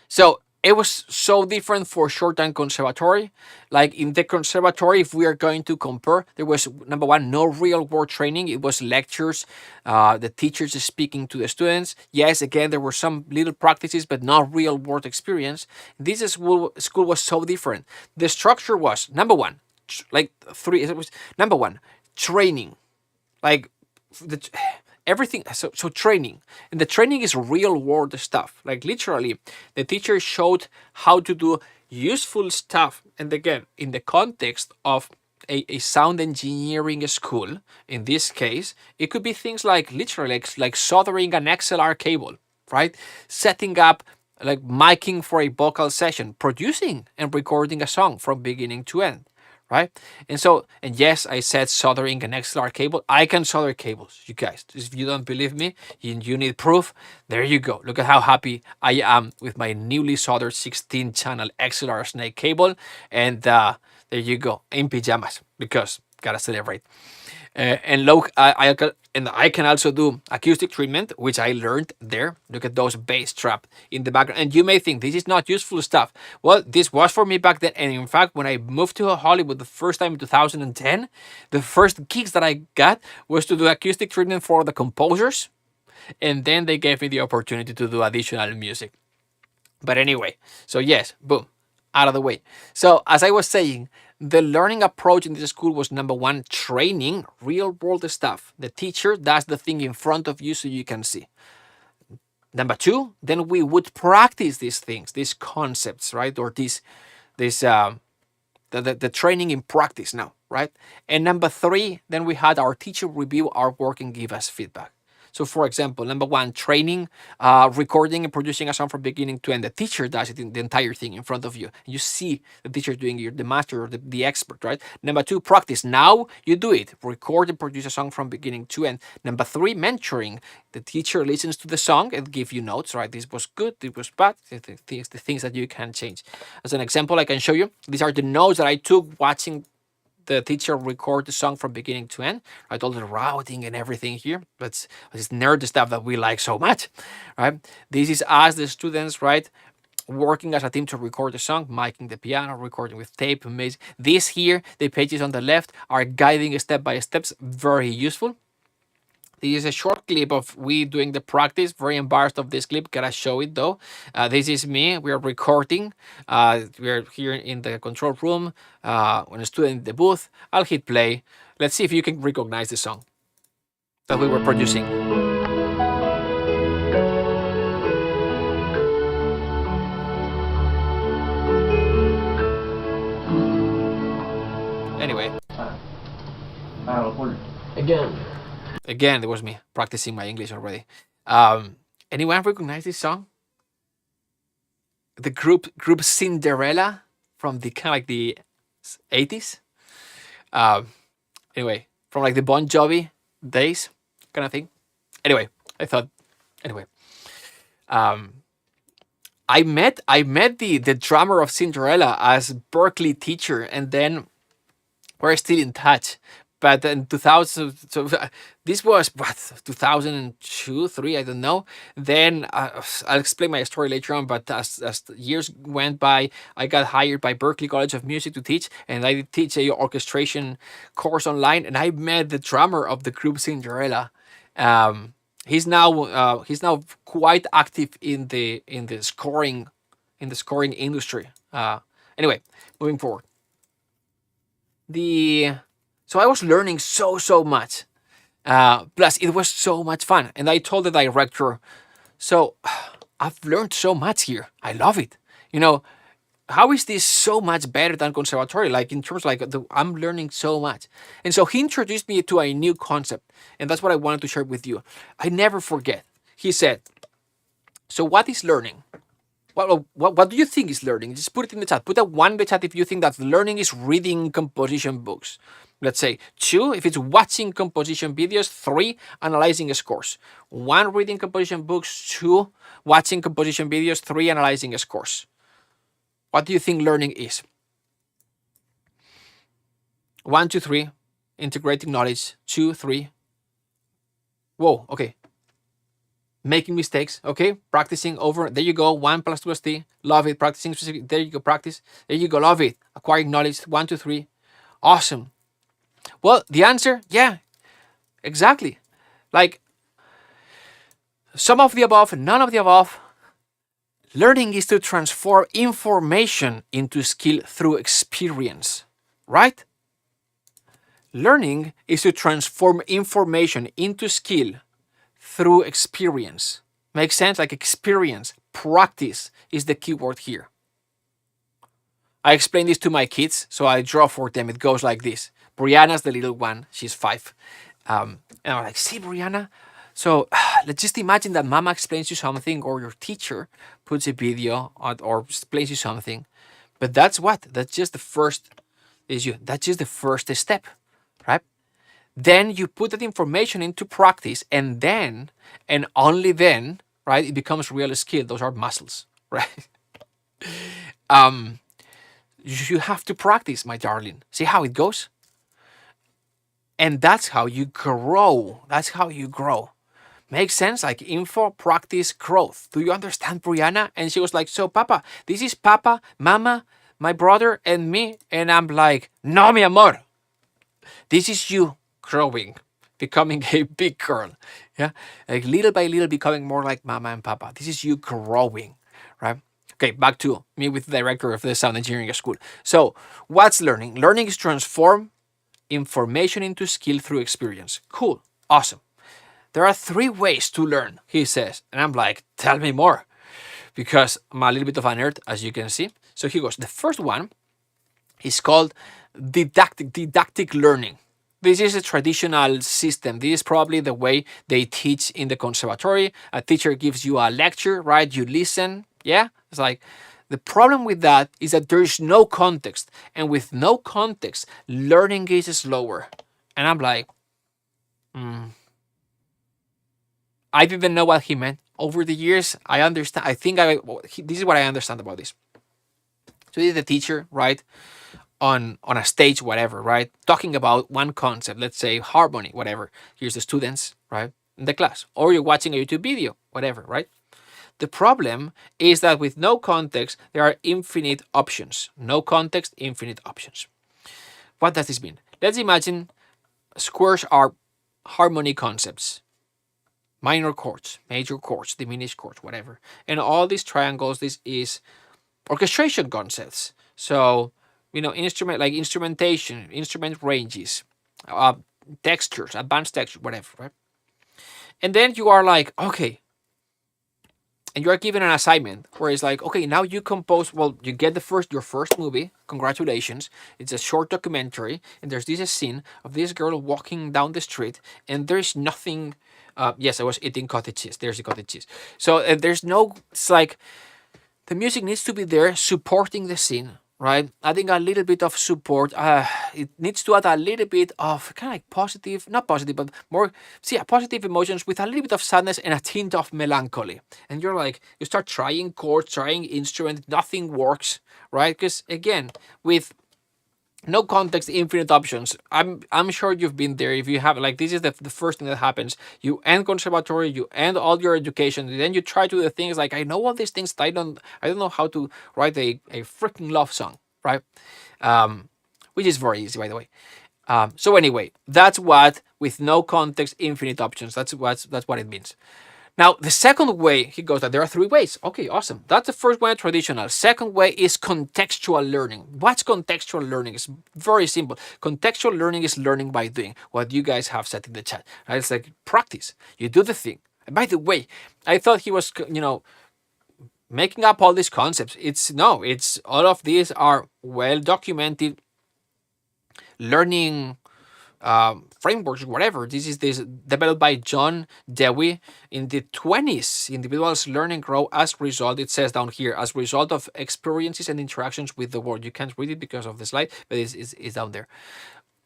So it was so different for short-time conservatory. Like in the conservatory, if we are going to compare, there was, number one, no real-world training. It was lectures, the teachers speaking to the students. Yes, again, there were some little practices, but not real-world experience. This school was so different. The structure was, number one, like three, it was number one, training. Like everything. So training, and the training is real world stuff. Like literally, the teacher showed how to do useful stuff, and again, in the context of a sound engineering school. In this case, it could be things like literally like soldering an XLR cable, right? Setting up like miking for a vocal session, producing and recording a song from beginning to end, right? And yes, I said soldering an XLR cable. I can solder cables, you guys. If you don't believe me, you need proof. There you go. Look at how happy I am with my newly soldered 16-channel XLR snake cable. And there you go, in pajamas, because gotta celebrate. And look, I can also do acoustic treatment, which I learned there. Look at those bass trap in the background. And you may think this is not useful stuff. Well, this was for me back then. And in fact, when I moved to Hollywood the first time in 2010, the first gigs that I got was to do acoustic treatment for the composers. And then they gave me the opportunity to do additional music. But anyway, so yes, boom, out of the way. So as I was saying, the learning approach in this school was number one, training, real world stuff. The teacher does the thing in front of you so you can see. Number two, then we would practice these things, these concepts, right? Or the training in practice now, right? And number three, then we had our teacher review our work and give us feedback. So for example, number one, training, recording and producing a song from beginning to end. The teacher does it in the entire thing in front of you. You see the teacher doing it, you're the master or the expert, right? Number two, practice. Now you do it. Record and produce a song from beginning to end. Number three, mentoring. The teacher listens to the song and give you notes, right? This was good, this was bad, the things that you can change. As an example, I can show you. These are the notes that I took watching the teacher record the song from beginning to end, right? All the routing and everything here. That's this nerd stuff that we like so much, right? This is us, the students, right? Working as a team to record the song, miking the piano, recording with tape, amazing. This here, the pages on the left are guiding step by steps, very useful. This is a short clip of we doing the practice. Very embarrassed of this clip. Gotta show it though. This is me. We are recording. We are here in the control room. When a student in the booth. I'll hit play. Let's see if you can recognize the song that we were producing. Anyway. Again, it was me practicing my English already. Anyone recognize this song? The group Cinderella from the kind of like the 80s. Anyway, from like the Bon Jovi days kind of thing. Anyway, I met the drummer of Cinderella as Berkeley teacher, and then we're still in touch. But in 2000, so this was what, 2002, 3, I don't know. Then I'll explain my story later on. But as years went by, I got hired by Berklee College of Music to teach, and I did teach a orchestration course online. And I met the drummer of the group Cinderella. He's now quite active in the scoring industry. Anyway, moving forward. So I was learning so much. Plus, it was so much fun. And I told the director, so I've learned so much here. I love it. You know, how is this so much better than conservatory? Like in terms like I'm learning so much. And so he introduced me to a new concept. And that's what I wanted to share with you. I never forget. He said, so what is learning? What do you think is learning? Just put it in the chat. Put a 1 in the chat if you think that learning is reading composition books. Let's say 2 if it's watching composition videos. 3 analyzing scores. 1 reading composition books. 2 watching composition videos. 3 analyzing scores. What do you think learning is? 1, 2, 3 integrating knowledge. 2, 3. Whoa, okay. Making mistakes, okay, practicing over, there you go, 1 + 2 = 3, love it, practicing specific, there you go, practice, there you go, love it, acquiring knowledge, 1, 2, 3, awesome. Well, the answer, yeah, exactly. Like, some of the above, none of the above. Learning is to transform information into skill through experience, right? Learning is to transform information into skill through experience. Makes sense? Like experience, practice is the key word here. I explain this to my kids, so I draw for them. It goes like this. Brianna's the little one. She's 5. And I'm like, see, Brianna? So let's just imagine that mama explains you something, or your teacher puts a video or explains you something. But that's what? That's just the first issue. That's just the first step, right? Then you put that information into practice, and then, and only then, right, it becomes real skill. Those are muscles, right? You have to practice, my darling. See how it goes? And that's how you grow. That's how you grow. Makes sense? Like info, practice, growth. Do you understand, Brianna? And she was like, so Papa, this is Papa, Mama, my brother, and me. And I'm like, no, mi amor. This is you growing, becoming a big girl. Yeah. Like little by little becoming more like Mama and Papa. This is you growing, right? Okay, back to me with the director of the sound engineering school. So what's learning? Learning is transform information into skill through experience. Cool. Awesome. There are 3 ways to learn, he says. And I'm like, tell me more. Because I'm a little bit of a nerd, as you can see. So he goes, the first one is called didactic learning. This is a traditional system. This is probably the way they teach in the conservatory. A teacher gives you a lecture, right? You listen. Yeah? It's like, the problem with that is that there is no context. And with no context, learning is slower. And I'm like, I didn't know what he meant. Over the years, I understand. This is what I understand about this. So this is the teacher, right? On a stage, whatever, right? Talking about one concept, let's say harmony, whatever. Here's the students, right? In the class. Or you're watching a YouTube video, whatever, right? The problem is that with no context, there are infinite options. No context, infinite options. What does this mean? Let's imagine squares are harmony concepts. Minor chords, major chords, diminished chords, whatever. And all these triangles, this is orchestration concepts. So, instrumentation, instrument ranges, textures, advanced textures, whatever, right? And then you are like, okay, and you are given an assignment where it's like, okay, now you compose, you get your first movie, congratulations. It's a short documentary, and there's this scene of this girl walking down the street, and there's nothing. Yes, I was eating cottage cheese. There's the cottage cheese. So there's no, it's like, the music needs to be there supporting the scene, right? Adding a little bit of support. It needs to add a little bit of kind of like positive, not positive, but more, positive emotions with a little bit of sadness and a tint of melancholy. And you're like, you start trying chords, trying instrument, nothing works, right? Because again, with no context, infinite options. I'm sure you've been there. If you have, like, this is the first thing that happens. You end conservatory, you end all your education, and then you try to do the things like, I know all these things, but I don't know how to write a freaking love song, right? Which is very easy, by the way. So anyway, that's what, with no context, infinite options. That's what it means. Now, the second way, he goes that there are 3 ways. Okay, awesome. That's the first way, traditional. Second way is contextual learning. What's contextual learning? It's very simple. Contextual learning is learning by doing, what you guys have said in the chat. Right? It's like practice. You do the thing. And by the way, I thought he was, making up all these concepts. It's all of these are well documented learning frameworks, whatever. This is developed by John Dewey in the 20s. Individuals learn and grow as a result, it says down here, as a result of experiences and interactions with the world. You can't read it because of the slide, but it's down there.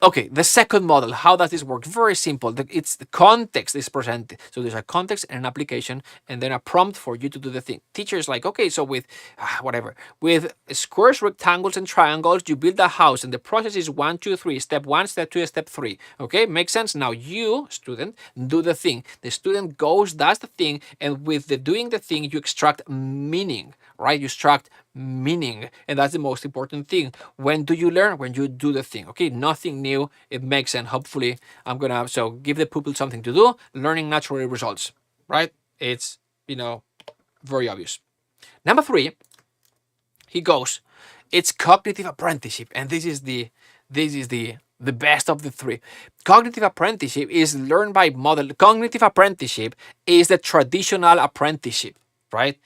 Okay, the second model, how does this work? Very simple. It's the context is presented. So there's a context and an application, and then a prompt for you to do the thing. Teacher is like, okay, so with with squares, rectangles, and triangles, you build a house, and the process is 1, 2, 3. Step 1, step 2, step 3. Okay, makes sense? Now you, student, do the thing. The student does the thing, and with doing the thing, you extract meaning, right? You extract meaning, and that's the most important thing. When do you learn? When you do the thing. Okay, nothing new. It makes sense. Hopefully, I'm gonna give the pupil something to do. Learning naturally results, right? It's very obvious. Number 3, he goes, it's cognitive apprenticeship, and this is the the best of the three. Cognitive apprenticeship is learned by model. Cognitive apprenticeship is the traditional apprenticeship, right?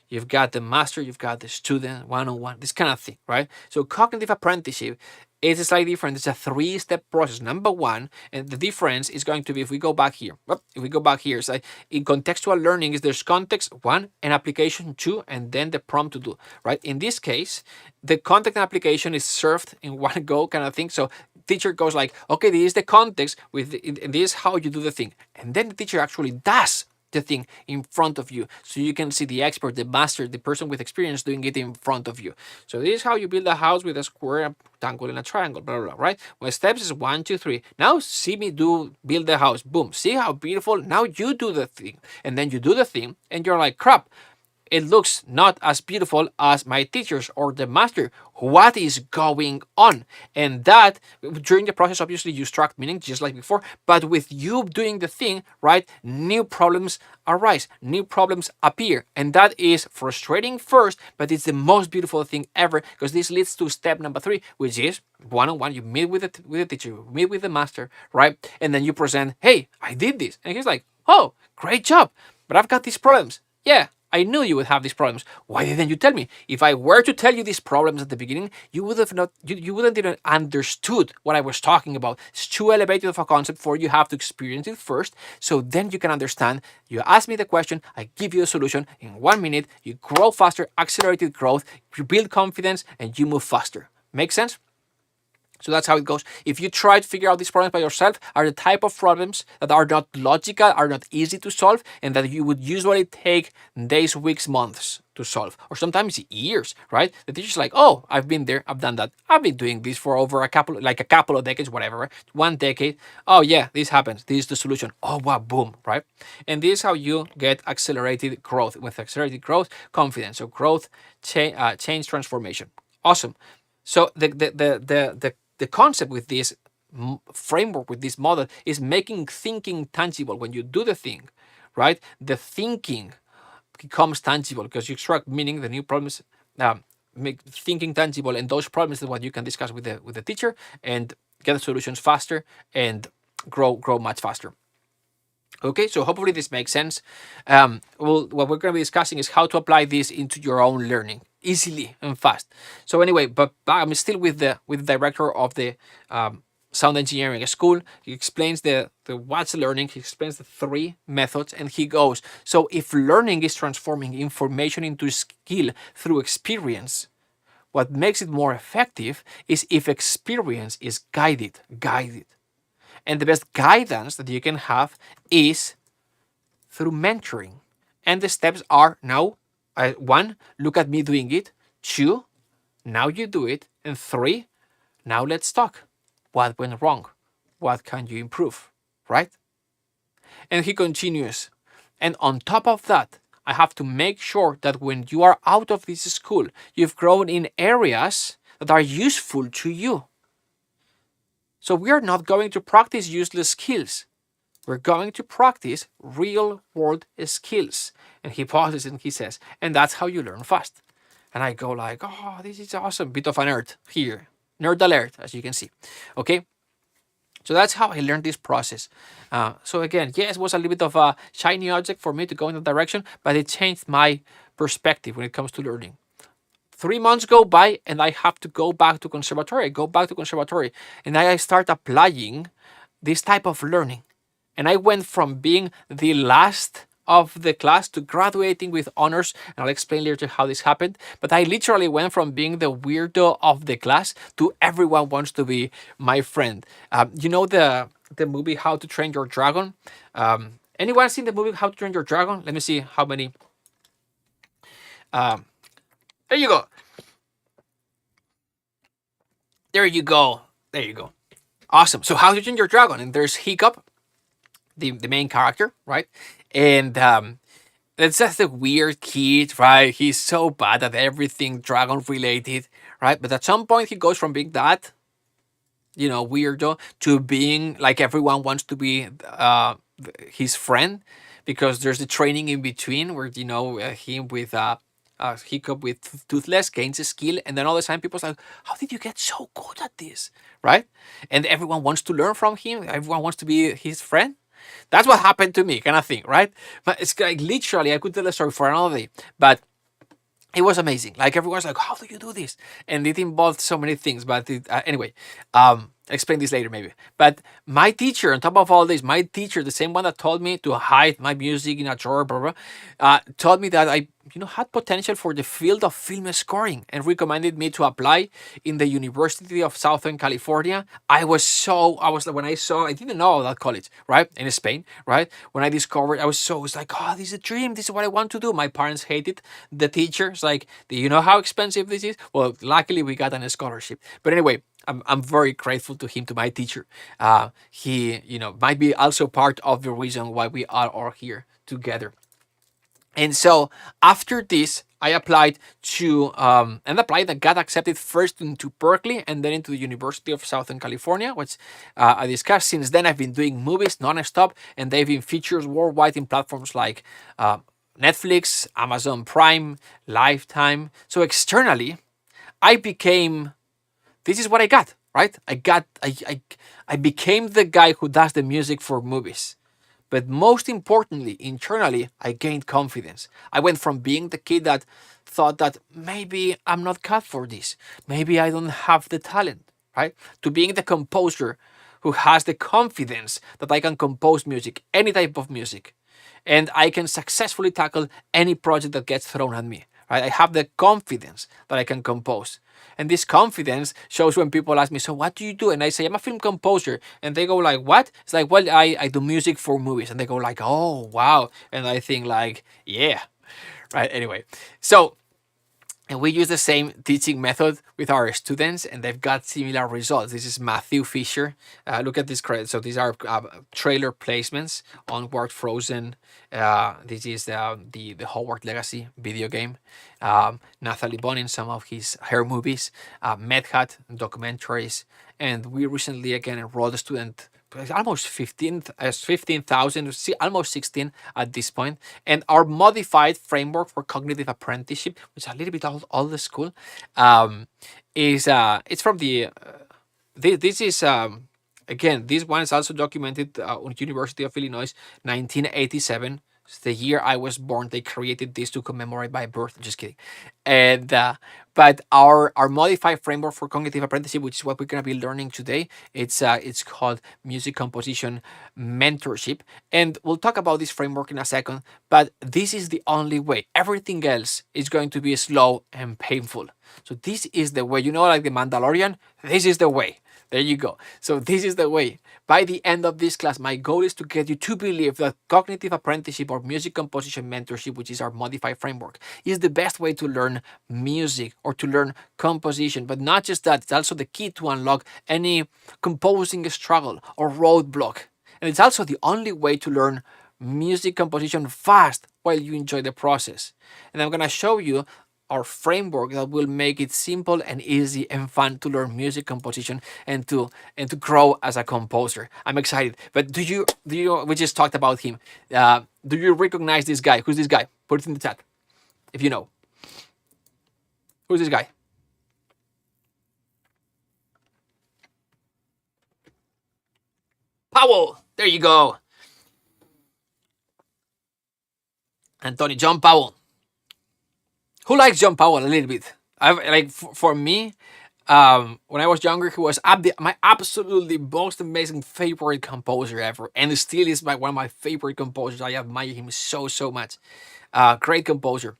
You've got the master, you've got the student, one-on-one, this kind of thing, right? So cognitive apprenticeship is slightly different. It's a three-step process. Number one, and the difference is going to be if we go back here. If we go back here, it's like in contextual learning is there's context one and application two, and then the prompt to do, right? In this case, the context and application is served in one go kind of thing. So teacher goes like, okay, this is the context with and this is how you do the thing. And then the teacher actually does the thing in front of you, so you can see the expert, the master, the person with experience doing it in front of you. So this is how you build a house with a square, a rectangle, and a triangle, blah, blah, blah, right? Well, steps is 1, 2, 3. Now see me build the house. Boom. See how beautiful? Now you do the thing. And then you do the thing and you're like, crap, it looks not as beautiful as my teachers or the master. What is going on? And that during the process, obviously you extract meaning just like before, but with you doing the thing, right, new problems arise, new problems appear. And that is frustrating first, but it's the most beautiful thing ever, because this leads to step number 3, which is one-on-one. You meet with the teacher, you meet with the master, right? And then you present, hey, I did this. And he's like, oh, great job, but I've got these problems. Yeah, I knew you would have these problems. Why didn't you tell me? If I were to tell you these problems at the beginning, you would have not. You wouldn't even understood what I was talking about. It's too elevated of a concept for you have to experience it first, so then you can understand. You ask me the question, I give you a solution in 1 minute. You grow faster, accelerated growth. You build confidence, and you move faster. Make sense? So that's how it goes. If you try to figure out these problems by yourself, are the type of problems that are not logical, are not easy to solve, and that you would usually take days, weeks, months to solve, or sometimes years, right? The teacher's like, oh, I've been there, I've done that, I've been doing this for over a couple of decades, whatever, right? 1 decade. Oh yeah, this happens. This is the solution. Oh wow, boom, right? And this is how you get accelerated growth. With accelerated growth, confidence. So growth, change, transformation. Awesome. So the concept with this framework, with this model, is making thinking tangible. When you do the thing, right, the thinking becomes tangible because you extract meaning, the new problems, make thinking tangible, and those problems is what you can discuss with the teacher and get the solutions faster and grow much faster. Okay, so hopefully this makes sense. What we're going to be discussing is how to apply this into your own learning easily and fast. So anyway, but I'm still with the director of the sound engineering school. He explains the what's learning. He explains the 3 methods, and he goes, so if learning is transforming information into skill through experience, what makes it more effective is if experience is guided. And the best guidance that you can have is through mentoring. And the steps are now, 1, look at me doing it. 2, now you do it. And 3, now let's talk. What went wrong? What can you improve? Right? And he continues. And on top of that, I have to make sure that when you are out of this school, you've grown in areas that are useful to you. So we are not going to practice useless skills. We're going to practice real world skills. And he pauses and he says, and that's how you learn fast. And I go like, oh, this is awesome. Bit of a nerd here. Nerd alert, as you can see. Okay. So that's how I learned this process. So again, yes, it was a little bit of a shiny object for me to go in that direction, but it changed my perspective when it comes to learning. 3 months go by and I have to go back to conservatory. I go back to conservatory and I start applying this type of learning. And I went from being the last of the class to graduating with honors. And I'll explain later how this happened. But I literally went from being the weirdo of the class to everyone wants to be my friend. You know the movie How to Train Your Dragon? Anyone seen the movie How to Train Your Dragon? Let me see how many. There you go. There you go. There you go. Awesome. So How to Train Your Dragon. And there's Hiccup, the main character, right? And it's just a weird kid, right? He's so bad at everything dragon related, right? But at some point he goes from being that, weirdo, to being like everyone wants to be his friend, because there's the training in between where him with hiccup with Toothless, gains a skill, and then all the time people's like, how did you get so good at this, right? And everyone wants to learn from him. Everyone wants to be his friend. That's what happened to me, kind of thing, right? But it's like literally, I could tell a story for another day, but it was amazing. Like everyone's like, how do you do this? And it involved so many things. But anyway, I'll explain this later maybe. But my teacher, on top of all this, my teacher, the same one that told me to hide my music in a drawer, blah, blah, told me that I, had potential for the field of film scoring and recommended me to apply in the University of Southern California. When I saw, I didn't know that college, right? In Spain, right? When I discovered, it's like, oh, this is a dream. This is what I want to do. My parents hated the teacher. It's like, do you know how expensive this is? Well, luckily we got a scholarship. But anyway, I'm very grateful to him, to my teacher. He, might be also part of the reason why we are all here together. And so after this, I applied to and got accepted first into Berkeley and then into the University of Southern California, which I discussed. Since then, I've been doing movies non-stop, and they've been featured worldwide in platforms like Netflix, Amazon Prime, Lifetime. So externally, I became. This is what I got, right? I became the guy who does the music for movies. But most importantly, internally, I gained confidence. I went from being the kid that thought that maybe I'm not cut for this, maybe I don't have the talent, right? To being the composer who has the confidence that I can compose music, any type of music, and I can successfully tackle any project that gets thrown at me, right? I have the confidence that I can compose. And this confidence shows when people ask me, so what do you do? And I say, I'm a film composer. And they go like, what? It's like, well, I do music for movies. And they go like, oh, wow. And I think like, yeah, right? Anyway, so and we use the same teaching method with our students, and they've got similar results. This is Matthew Fisher. Look at this credit. So these are trailer placements on Word Frozen. This is the Hogwarts Legacy video game. Nathalie Bonin, some of her movies. Medhat documentaries. And we recently again enrolled a student, almost 15,000, almost 16 at this point. And our modified framework for cognitive apprenticeship, which is a little bit older school, is it's from the this is again, this one is also documented on University of Illinois, 1987. It's the year I was born. They created this to commemorate my birth. Just kidding. And but our modified framework for cognitive apprenticeship, which is what we're gonna be learning today, it's called music composition mentorship, and we'll talk about this framework in a second. But this is the only way. Everything else is going to be slow and painful. So this is the way. Like the Mandalorian. This is the way. There you go. So this is the way. By the end of this class, my goal is to get you to believe that cognitive apprenticeship or music composition mentorship, which is our modified framework, is the best way to learn music or to learn composition. But not just that, it's also the key to unlock any composing struggle or roadblock. And it's also the only way to learn music composition fast while you enjoy the process. And I'm going to show you our framework that will make it simple and easy and fun to learn music composition and to grow as a composer. I'm excited. But do you we just talked about him. Do you recognize this guy? Who's this guy? Put it in the chat if you know. Who's this guy? Powell. There you go. Anthony John Powell. Who likes John Powell a little bit? For me, when I was younger, he was my absolutely most amazing favorite composer ever, and still is one of my favorite composers. I admire him so much. Great composer.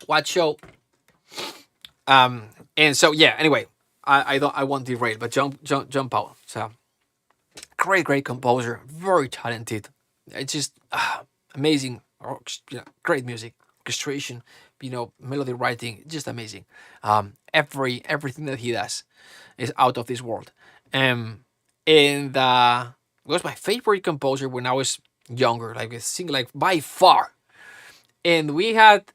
What show? And so yeah. Anyway, I won't derail, but John Powell. So great composer, very talented. It's just amazing. Great music, orchestration, melody writing, just amazing. Everything that he does is out of this world. And was my favorite composer when I was younger, by far. And we had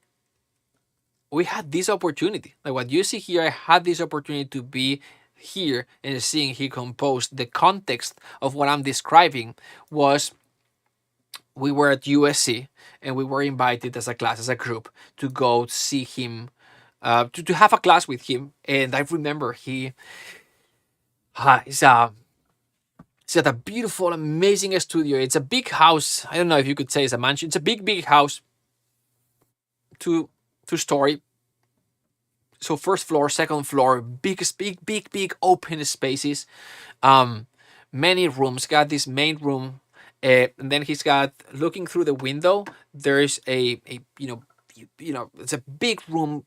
this opportunity, like what you see here. I had this opportunity to be here and seeing he composed. The context of what I'm describing was we were at USC and we were invited as a class, as a group, to go see him, to have a class with him. And I remember he's at a beautiful, amazing studio. It's a big house. I don't know if you could say it's a mansion. It's a big, big house, two story. So first floor, second floor, big open spaces. Um, Many rooms. Got this main room, and then he's got, looking through the window. There's a it's a big room,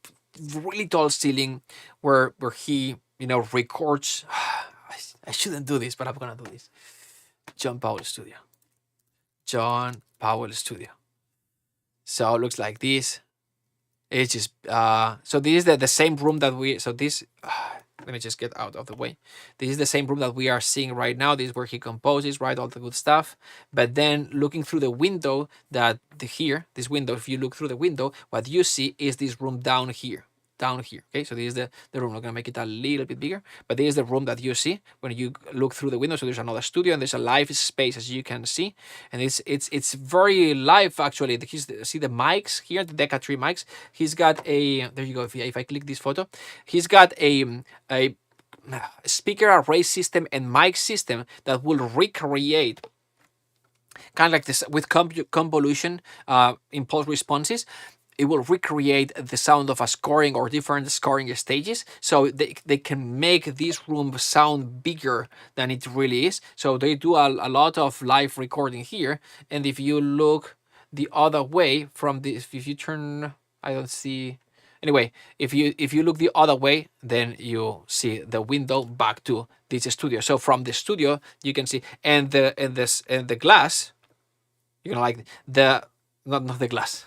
really tall ceiling, where he records. I shouldn't do this, but I'm gonna do this. John Powell Studio. John Powell Studio. So it looks like this. It's just so this is the same room that we so this let me just get out of the way. This is the same room that we are seeing right now. This is where he composes, right? All the good stuff. But then looking through the window, this window, if you look through the window, what you see is this room down here. Down here. Okay, so this is the room. I'm gonna make it a little bit bigger, but this is the room that you see when you look through the window. So there's another studio and there's a live space, as you can see, and it's very live actually. See the mics here, the Deca 3 mics. He's got a, there you go. If I click this photo, he's got a speaker array system and mic system that will recreate, kind of like this with convolution impulse responses. It will recreate the sound of a scoring or different scoring stages, so they can make this room sound bigger than it really is. So they do a lot of live recording here. And if you look the other way from this, if you turn, I don't see, anyway, if you look the other way, then you see the window back to this studio. So from the studio you can see, and the glass, like the, not the glass,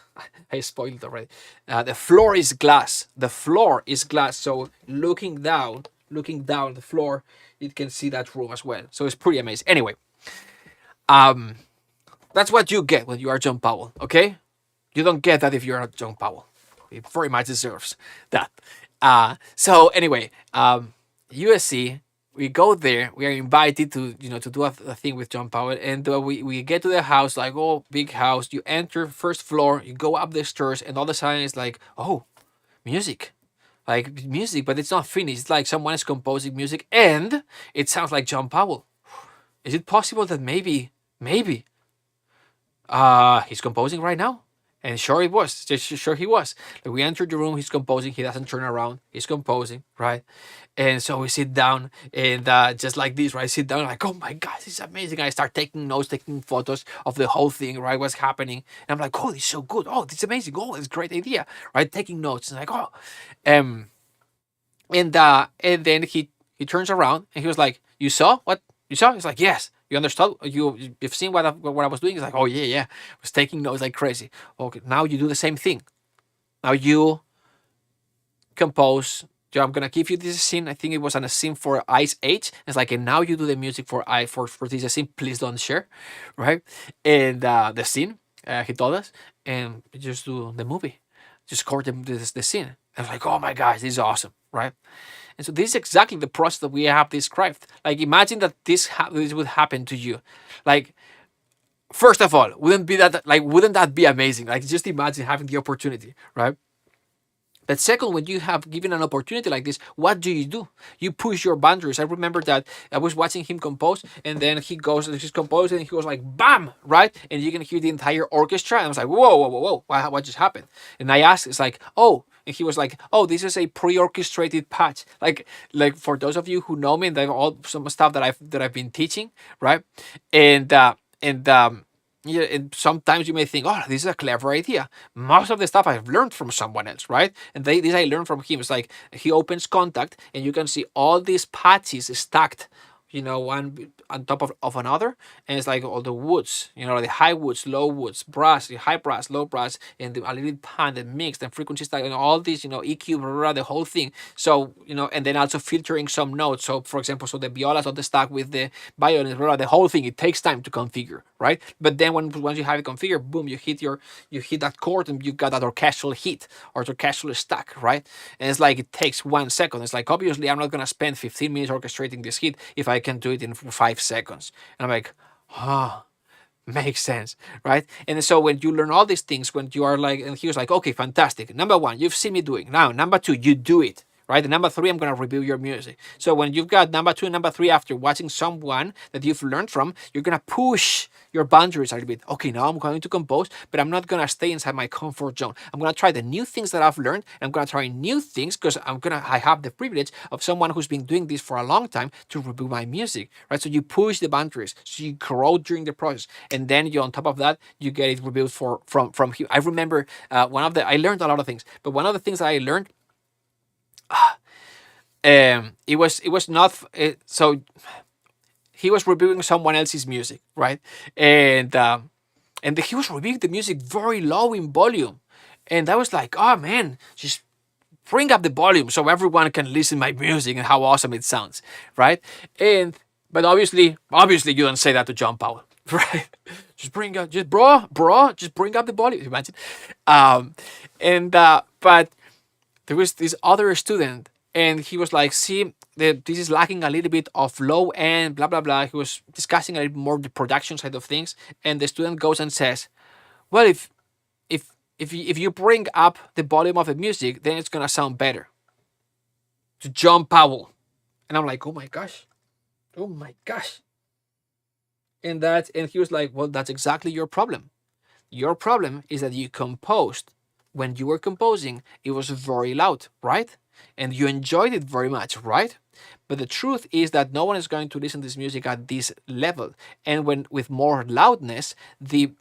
I spoiled it already. The floor is glass. The floor is glass. So looking down the floor, you can see that room as well. So it's pretty amazing. Anyway, that's what you get when you are John Powell. Okay, you don't get that if you're not John Powell. He very much deserves that. So anyway, USC. We go there. We are invited to do a thing with John Powell, and we get to the house, like, oh, big house. You enter first floor, you go up the stairs, and all of a sudden it's like, oh, music, like music, but it's not finished. It's like someone is composing music, and it sounds like John Powell. Is it possible that maybe he's composing right now? And sure it was. Sure he was. Like, we entered the room, he's composing, he doesn't turn around, he's composing, right? And so we sit down, and just like this, right? I sit down, like, oh my God, this is amazing. I start taking notes, taking photos of the whole thing, right? What's happening. And I'm like, oh, this is so good. Oh, this is amazing. Oh, it's a great idea, right? Taking notes, and like, oh. And then he turns around, and he was like, you saw what you saw? He's like, yes. You understood? You've seen what I was doing? He's like, oh yeah. I was taking notes like crazy. Okay, now you do the same thing. Now you compose. I'm gonna give you this scene. I think it was on a scene for Ice Age. It's like, and now you do the music for this scene. Please don't share, right? And the scene he told us, and we just do the movie, just score the scene. I was like, oh my gosh, this is awesome, right? And so this is exactly the process that we have described. Like, imagine that this would happen to you. Like, first of all, wouldn't that be amazing? Like, just imagine having the opportunity, right? But second, when you have given an opportunity like this, what do? You push your boundaries. I remember that I was watching him compose, and then he's composing, and he was like, bam, right? And you can hear the entire orchestra. And I was like, whoa, what just happened? And I asked, it's like, oh, and he was like, oh, this is a pre-orchestrated patch. Like for those of you who know me, and all some stuff that I've been teaching, right? And yeah, and sometimes you may think, oh, this is a clever idea. Most of the stuff I've learned from someone else, right? And this I learned from him. It's like he opens Contact, and you can see all these patches stacked, one on top of another, and it's like all the woods, the high woods, low woods, brass, high brass, low brass, and a little pan, the mix, and frequency stack, and all these, EQ, blah, blah, blah, the whole thing. So, and then also filtering some notes. So, for example, the violas on the stack with the violins, blah, blah, the whole thing. It takes time to configure, right? But then once you have it configured, boom, you hit that chord, and you got that orchestral hit or orchestral stack, right? And it's like it takes 1 second. It's like, obviously, I'm not gonna spend 15 minutes orchestrating this hit if I can do it in 5 seconds. And I'm like, Makes sense, right? And so when you learn all these things, when you are like, and he was like, okay, fantastic. Number one, you've seen me doing. Now, number two, you do it, right? And number three, I'm going to review your music. So when you've got number two and number three after watching someone that you've learned from, you're going to push your boundaries a little bit. Okay, now I'm going to compose, but I'm not going to stay inside my comfort zone. I'm going to try the new things that I've learned. And I'm going to try new things because I have the privilege of someone who's been doing this for a long time to review my music, right? So you push the boundaries, so you grow during the process, and then you, on top of that, you get it reviewed from him. I remember I learned a lot of things, but one of the things that I learned, it was not so he was reviewing someone else's music, right? And he was reviewing the music very low in volume, and I was like, oh man, just bring up the volume so everyone can listen my music and how awesome it sounds, right? And but obviously you don't say that to John Powell, right? Just bring up, just bro, just bring up the volume. Imagine, and but there was this other student, and he was like, see, this is lacking a little bit of low end, blah blah blah. He was discussing a little more the production side of things, and the student goes and says, well, if you bring up the volume of the music, then it's gonna sound better. To John Powell. And I'm like, oh my gosh. Oh my gosh. And he was like, well, that's exactly your problem. Your problem is that you composed. When you were composing, it was very loud, right? And you enjoyed it very much, right? But the truth is that no one is going to listen to this music at this level. And when with more loudness, the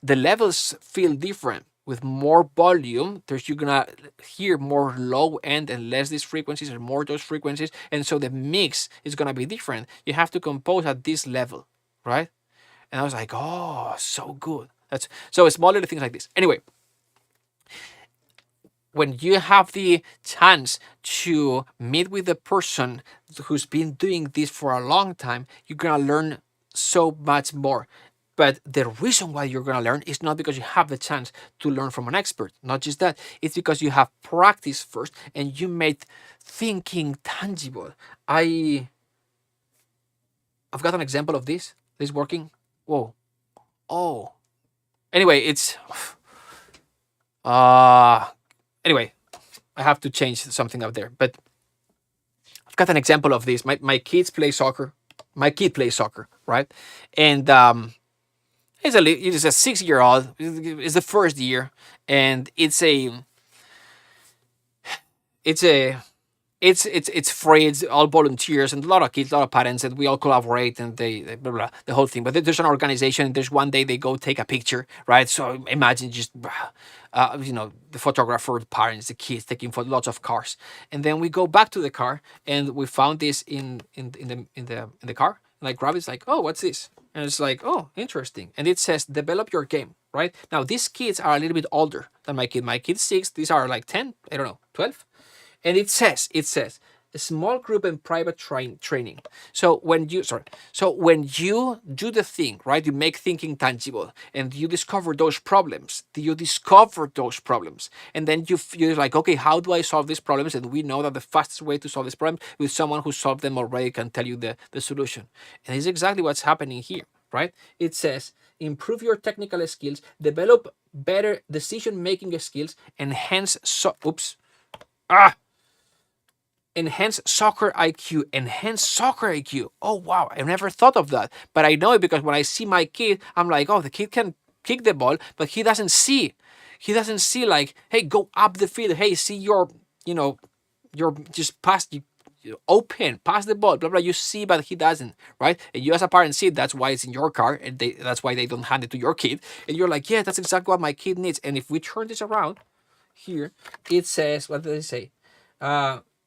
levels feel different. With more volume, you're gonna hear more low end and less these frequencies or more those frequencies, and so the mix is gonna be different. You have to compose at this level, right? And I was like, oh, so good. That's so small little things like this. Anyway, when you have the chance to meet with a person who's been doing this for a long time, you're gonna learn so much more. But the reason why you're going to learn is not because you have the chance to learn from an expert. Not just that. It's because you have practiced first and you made thinking tangible. I've got an example of this. This working. Whoa. Oh. Anyway, it's anyway, I have to change something up there. But I've got an example of this. My kids play soccer. My kid plays soccer, right? And it is a 6-year-old. It's the first year, and it's free. It's all volunteers and a lot of kids, a lot of parents, and we all collaborate and they blah, blah, the whole thing. But there's an organization. There's one day they go take a picture, right? So imagine just the photographer, the parents, the kids taking lots of cars, and then we go back to the car and we found this in the car. And I grab it, it's like, oh, what's this? And it's like, oh, interesting. And it says, develop your game, right? Now, these kids are a little bit older than my kid. My kid's 6. These are like 10, I don't know, 12. And it says, a small group and private training. So when you do the thing, right, you make thinking tangible and you discover those problems. And then you're like, okay, how do I solve these problems? And we know that the fastest way to solve this problem with someone who solved them already can tell you the solution. And it's exactly what's happening here, right? It says, improve your technical skills, develop better decision-making skills, enhance soccer IQ. Oh, wow. I never thought of that. But I know it because when I see my kid, I'm like, oh, the kid can kick the ball, but he doesn't see. He doesn't see like, hey, go up the field. Hey, see your just pass, open, pass the ball, blah, blah. You see, but he doesn't, right? And you as a parent see, that's why it's in your car, and that's why they don't hand it to your kid. And you're like, yeah, that's exactly what my kid needs. And if we turn this around, here, it says, what does it say?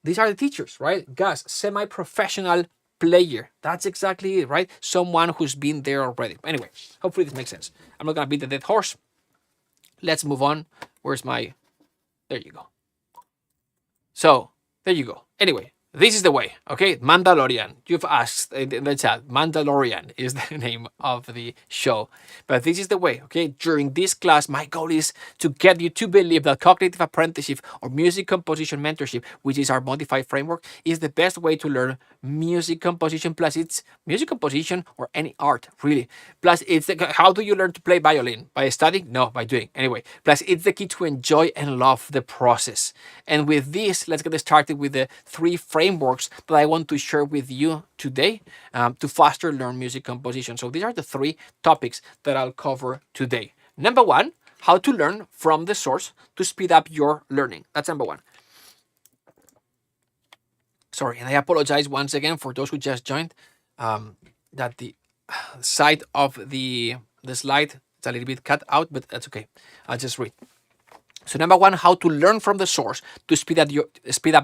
These are the teachers, right? Gus, semi-professional player. That's exactly it, right? Someone who's been there already. Anyway, hopefully this makes sense. I'm not going to beat the dead horse. Let's move on. Where's my... There you go. So, there you go. Anyway, this is the way, okay? Mandalorian. You've asked in the chat. Mandalorian is the name of the show. But this is the way, okay? During this class, my goal is to get you to believe that cognitive apprenticeship or music composition mentorship, which is our modified framework, is the best way to learn music composition. Plus, it's music composition or any art, really. Plus, it's how do you learn to play violin? By studying? No, by doing. Anyway, plus, it's the key to enjoy and love the process. And with this, let's get started with the 3 frameworks that I want to share with you today to faster learn music composition. So these are the 3 topics that I'll cover today. Number 1, how to learn from the source to speed up your learning. That's number 1. Sorry, and I apologize once again for those who just joined, that the side of the slide is a little bit cut out, but that's okay. I'll just read. So number 1, how to learn from the source to speed up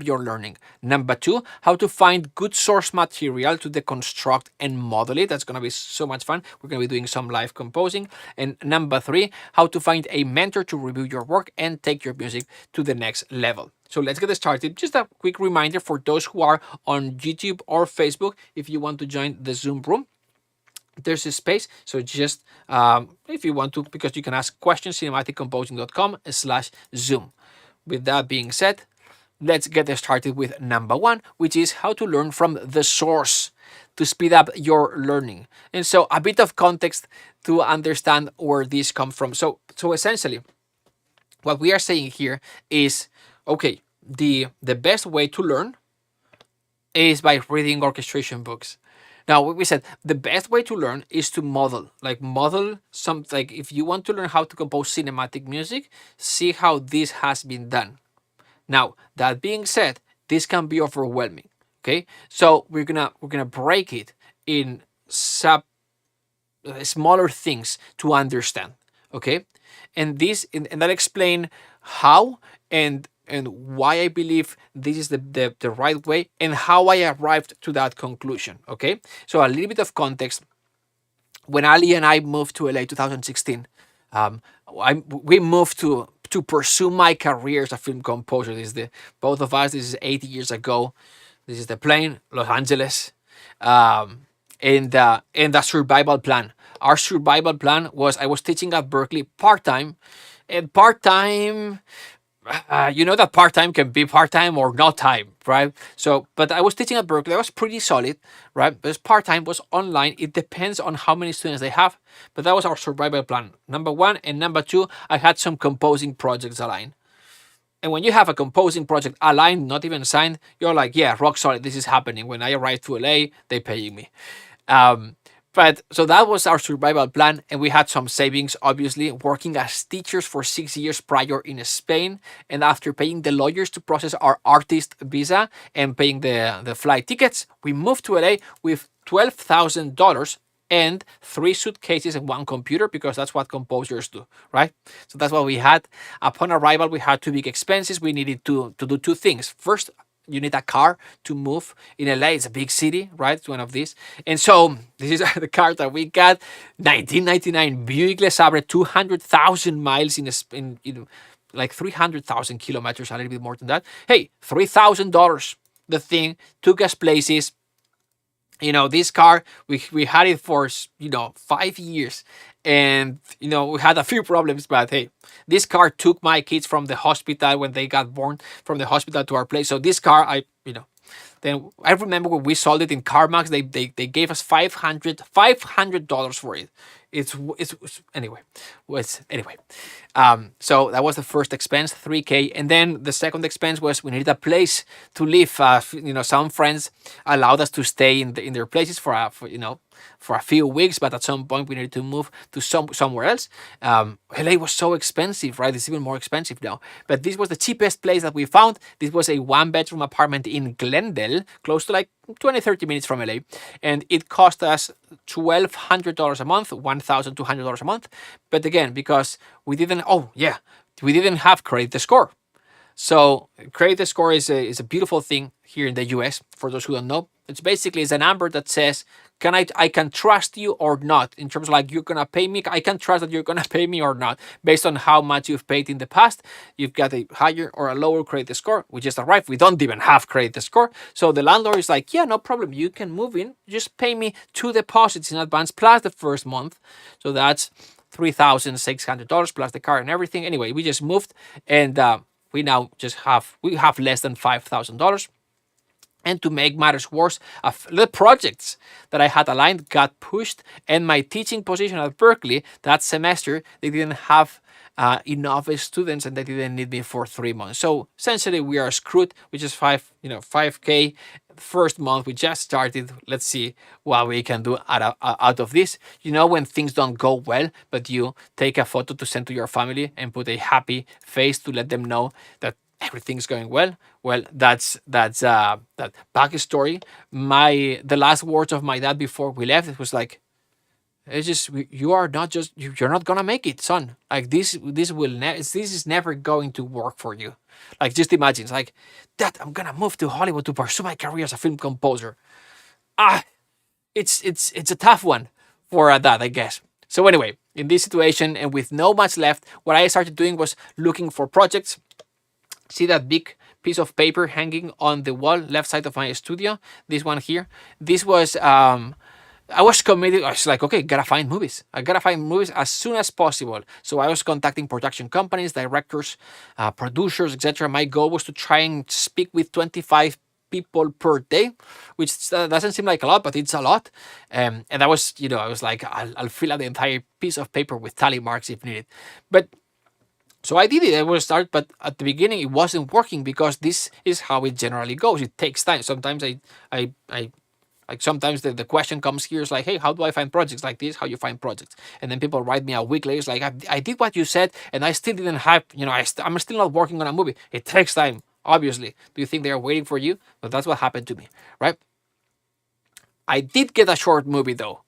your learning. Number 2, how to find good source material to deconstruct and model it. That's going to be so much fun. We're going to be doing some live composing. And number 3, how to find a mentor to review your work and take your music to the next level. So let's get started. Just a quick reminder for those who are on YouTube or Facebook, if you want to join the Zoom room, there's a space. So just if you want to, because you can ask questions, cinematicomposing.com/Zoom. With that being said, let's get started with number 1, which is how to learn from the source to speed up your learning. And so a bit of context to understand where this comes from. So essentially, what we are saying here is, okay, the best way to learn is by reading orchestration books. Now, we said the best way to learn is to model something. Like if you want to learn how to compose cinematic music, see how this has been done. Now, that being said, this can be overwhelming. Okay, so we're gonna break it in smaller things to understand. Okay, and that explain how and why I believe this is the right way and how I arrived to that conclusion. Okay, so a little bit of context. When Ali and I moved to LA 2016, we moved to pursue my career as a film composer. Both of us. This is 8 years ago. This is the plane, Los Angeles, and the survival plan. Our survival plan was I was teaching at Berkeley part-time, and part-time, you know that part-time can be part-time or no time, right? So, but I was teaching at Berkeley. I was pretty solid, right? Because part-time was online. It depends on how many students they have, but that was our survival plan, number 1. And number 2, I had some composing projects aligned. And when you have a composing project aligned, not even signed, you're like, yeah, rock solid, this is happening. When I arrived to LA, they're paying me. But so that was our survival plan, and we had some savings, obviously, working as teachers for 6 years prior in Spain. And after paying the lawyers to process our artist visa and paying the flight tickets, we moved to LA with $12,000 and 3 suitcases and 1 computer, because that's what composers do, right? So that's what we had. Upon arrival, we had 2 big expenses. We needed to do 2 things. First, you need a car to move. In LA, it's a big city, right? It's one of these. And so this is the car that we got. 1999 Buick Le Sabre, 200,000 miles in like 300,000 kilometers, a little bit more than that. Hey, $3,000. The thing took us places. This car, we had it for 5 years, and we had a few problems, but hey, this car took my kids from the hospital when they got born, from the hospital to our place. So this car, then I remember when we sold it in CarMax, they gave us $500 for it. Anyway. So that was the first expense, $3K, and then the second expense was we needed a place to live. Some friends allowed us to stay in their places for a few weeks, but at some point we needed to move to somewhere else. LA was so expensive, right? It's even more expensive now. But this was the cheapest place that we found. This was a 1-bedroom apartment in Glendale, close to like 20-30 minutes from LA, and it cost us $1,200 a month, $1,200 a month. But again, because we didn't have credit score. So credit score is a beautiful thing here in the US. For those who don't know, it's a number that says, I can trust you or not, in terms of like, you're gonna pay me. I can trust that you're gonna pay me or not, based on how much you've paid in the past. You've got a higher or a lower credit score. We just arrived. We don't even have credit score. So the landlord is like, yeah, no problem. You can move in. Just pay me 2 deposits in advance plus the first month. So that's $3,600 plus the car and everything. Anyway, we just moved, and we now just have less than $5,000. And to make matters worse, the projects that I had aligned got pushed, and my teaching position at Berkeley that semester, they didn't have enough students, and they didn't need me for 3 months. So essentially, we are screwed. We just 5K first month. We just started. Let's see what we can do out of this. When things don't go well, but you take a photo to send to your family and put a happy face to let them know that everything's going well. Well, that's that backstory. The last words of my dad before we left, it was like, it's just, you're not gonna make it, son. Like, this is never going to work for you. Like, just imagine, it's like, Dad, I'm gonna move to Hollywood to pursue my career as a film composer. It's a tough one for a dad, I guess. So anyway, in this situation and with no much left, what I started doing was looking for projects. See that big piece of paper hanging on the wall left side of my studio? This one here. This was I was committed. I was like, okay, gotta find movies. I gotta find movies as soon as possible. So I was contacting production companies, directors, producers, etc. My goal was to try and speak with 25 people per day, which doesn't seem like a lot, but it's a lot. And I was, I was like, I'll fill out the entire piece of paper with tally marks if needed. But so I did it. I will start, but at the beginning it wasn't working, because this is how it generally goes. It takes time. Sometimes I like sometimes the question comes here is like, hey, how do I find projects like this? How you find projects? And then people write me a week later, it's like, I did what you said, and I still didn't have, I'm still not working on a movie. It takes time, obviously. Do you think they are waiting for you? But that's what happened to me, right? I did get a short movie though.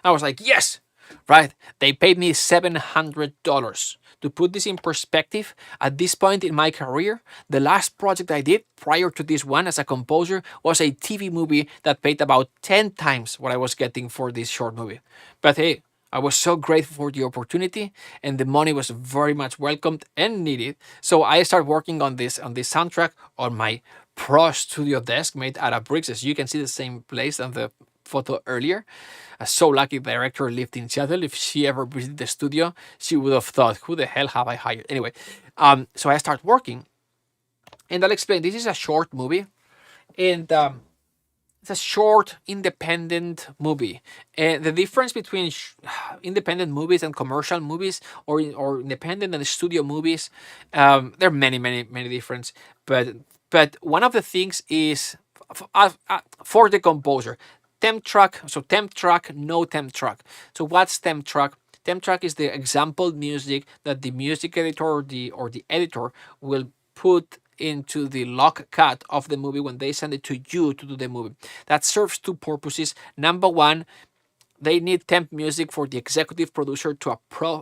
I was like, yes, right? They paid me $700. To put this in perspective, at this point in my career, the last project I did prior to this one as a composer was a TV movie that paid about 10 times what I was getting for this short movie. But hey, I was so grateful for the opportunity, and the money was very much welcomed and needed. So I started working on this soundtrack on my Pro Studio desk made out of bricks. As you can see, the same place on the photo earlier. So lucky the director lived in Seattle. If she ever visited the studio, she would have thought, who the hell have I hired? Anyway, so I start working, and I'll explain. This is a short movie, and it's a short independent movie. And the difference between independent movies and commercial movies, or independent and studio movies, there are many differences. But one of the things is for the composer. Temp track, so temp track, no temp track. So what's temp track? Temp track is the example music that the music editor or the editor will put into the log cut of the movie when they send it to you to do the movie. That serves two purposes. Number one, they need temp music for the executive producer to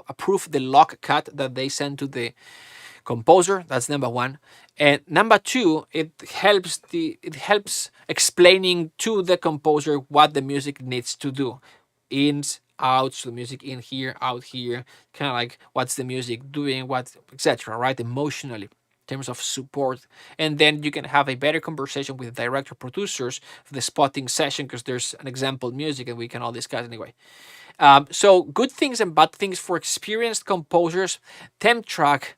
approve the log cut that they send to the composer. That's number one. And number two, it helps explaining to the composer what the music needs to do. Ins, outs, the music in here, out here, kind of like what's the music doing, what, etc. Right? Emotionally, in terms of support. And then you can have a better conversation with the director producers for the spotting session, because there's an example music and we can all discuss anyway. So good things and bad things for experienced composers. Temp track,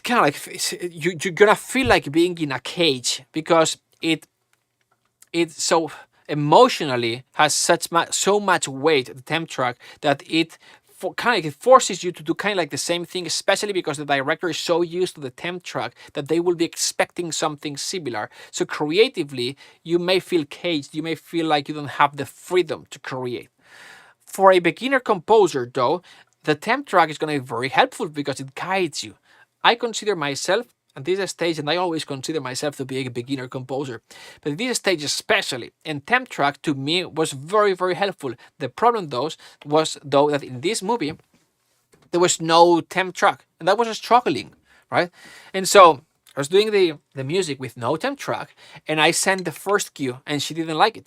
kind of like you're gonna feel like being in a cage, because it so emotionally has so much weight, the temp track, that it forces you to do kind of like the same thing, especially because the director is so used to the temp track that they will be expecting something similar. So creatively, you may feel caged. You may feel like you don't have the freedom to create. For a beginner composer, though, the temp track is going to be very helpful because it guides you. I consider myself at this stage, and I always consider myself to be a beginner composer, but at this stage especially, and temp track to me was very helpful. The problem was that in this movie there was no temp track, and I was struggling, right? And so I was doing the music with no temp track, and I sent the first cue, and she didn't like it.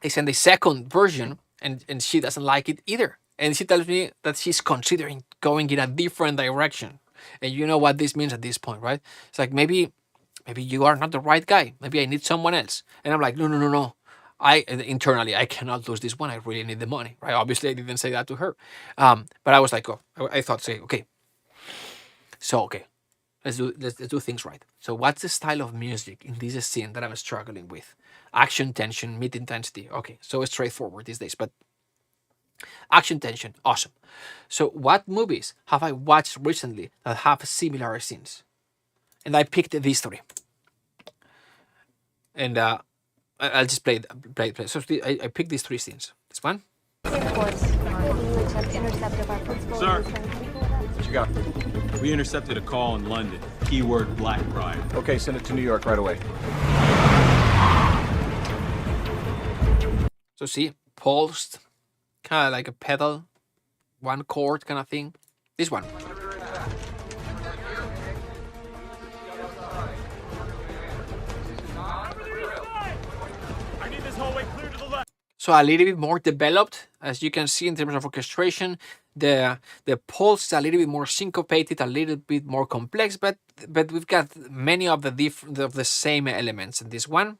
I sent the second version, and she doesn't like it either. And she tells me that she's considering going in a different direction. And you know what this means at this point, right? It's like maybe you are not the right guy. Maybe I need someone else. And I'm like, no, no, no, no. Internally, I cannot lose this one. I really need the money, right? Obviously, I didn't say that to her, but I was like, oh, I thought, say, okay, so okay, let's do things right. So, what's the style of music in this scene that I'm struggling with? Action, tension, mid intensity. Okay, so it's straightforward these days, but action, tension, awesome. So, what movies have I watched recently that have similar scenes? And I picked these three. And I'll just play. So I picked these three scenes. This one. Sir. What you got? We intercepted a call in London. Keyword Black Pride. Okay, send it to New York right away. So see, pulsed, kind of like a pedal, one chord kind of thing. This one. I need this hallway clear to the left. So a little bit more developed, as you can see in terms of orchestration. The pulse is a little bit more syncopated, a little bit more complex, but we've got many of the same elements in this one.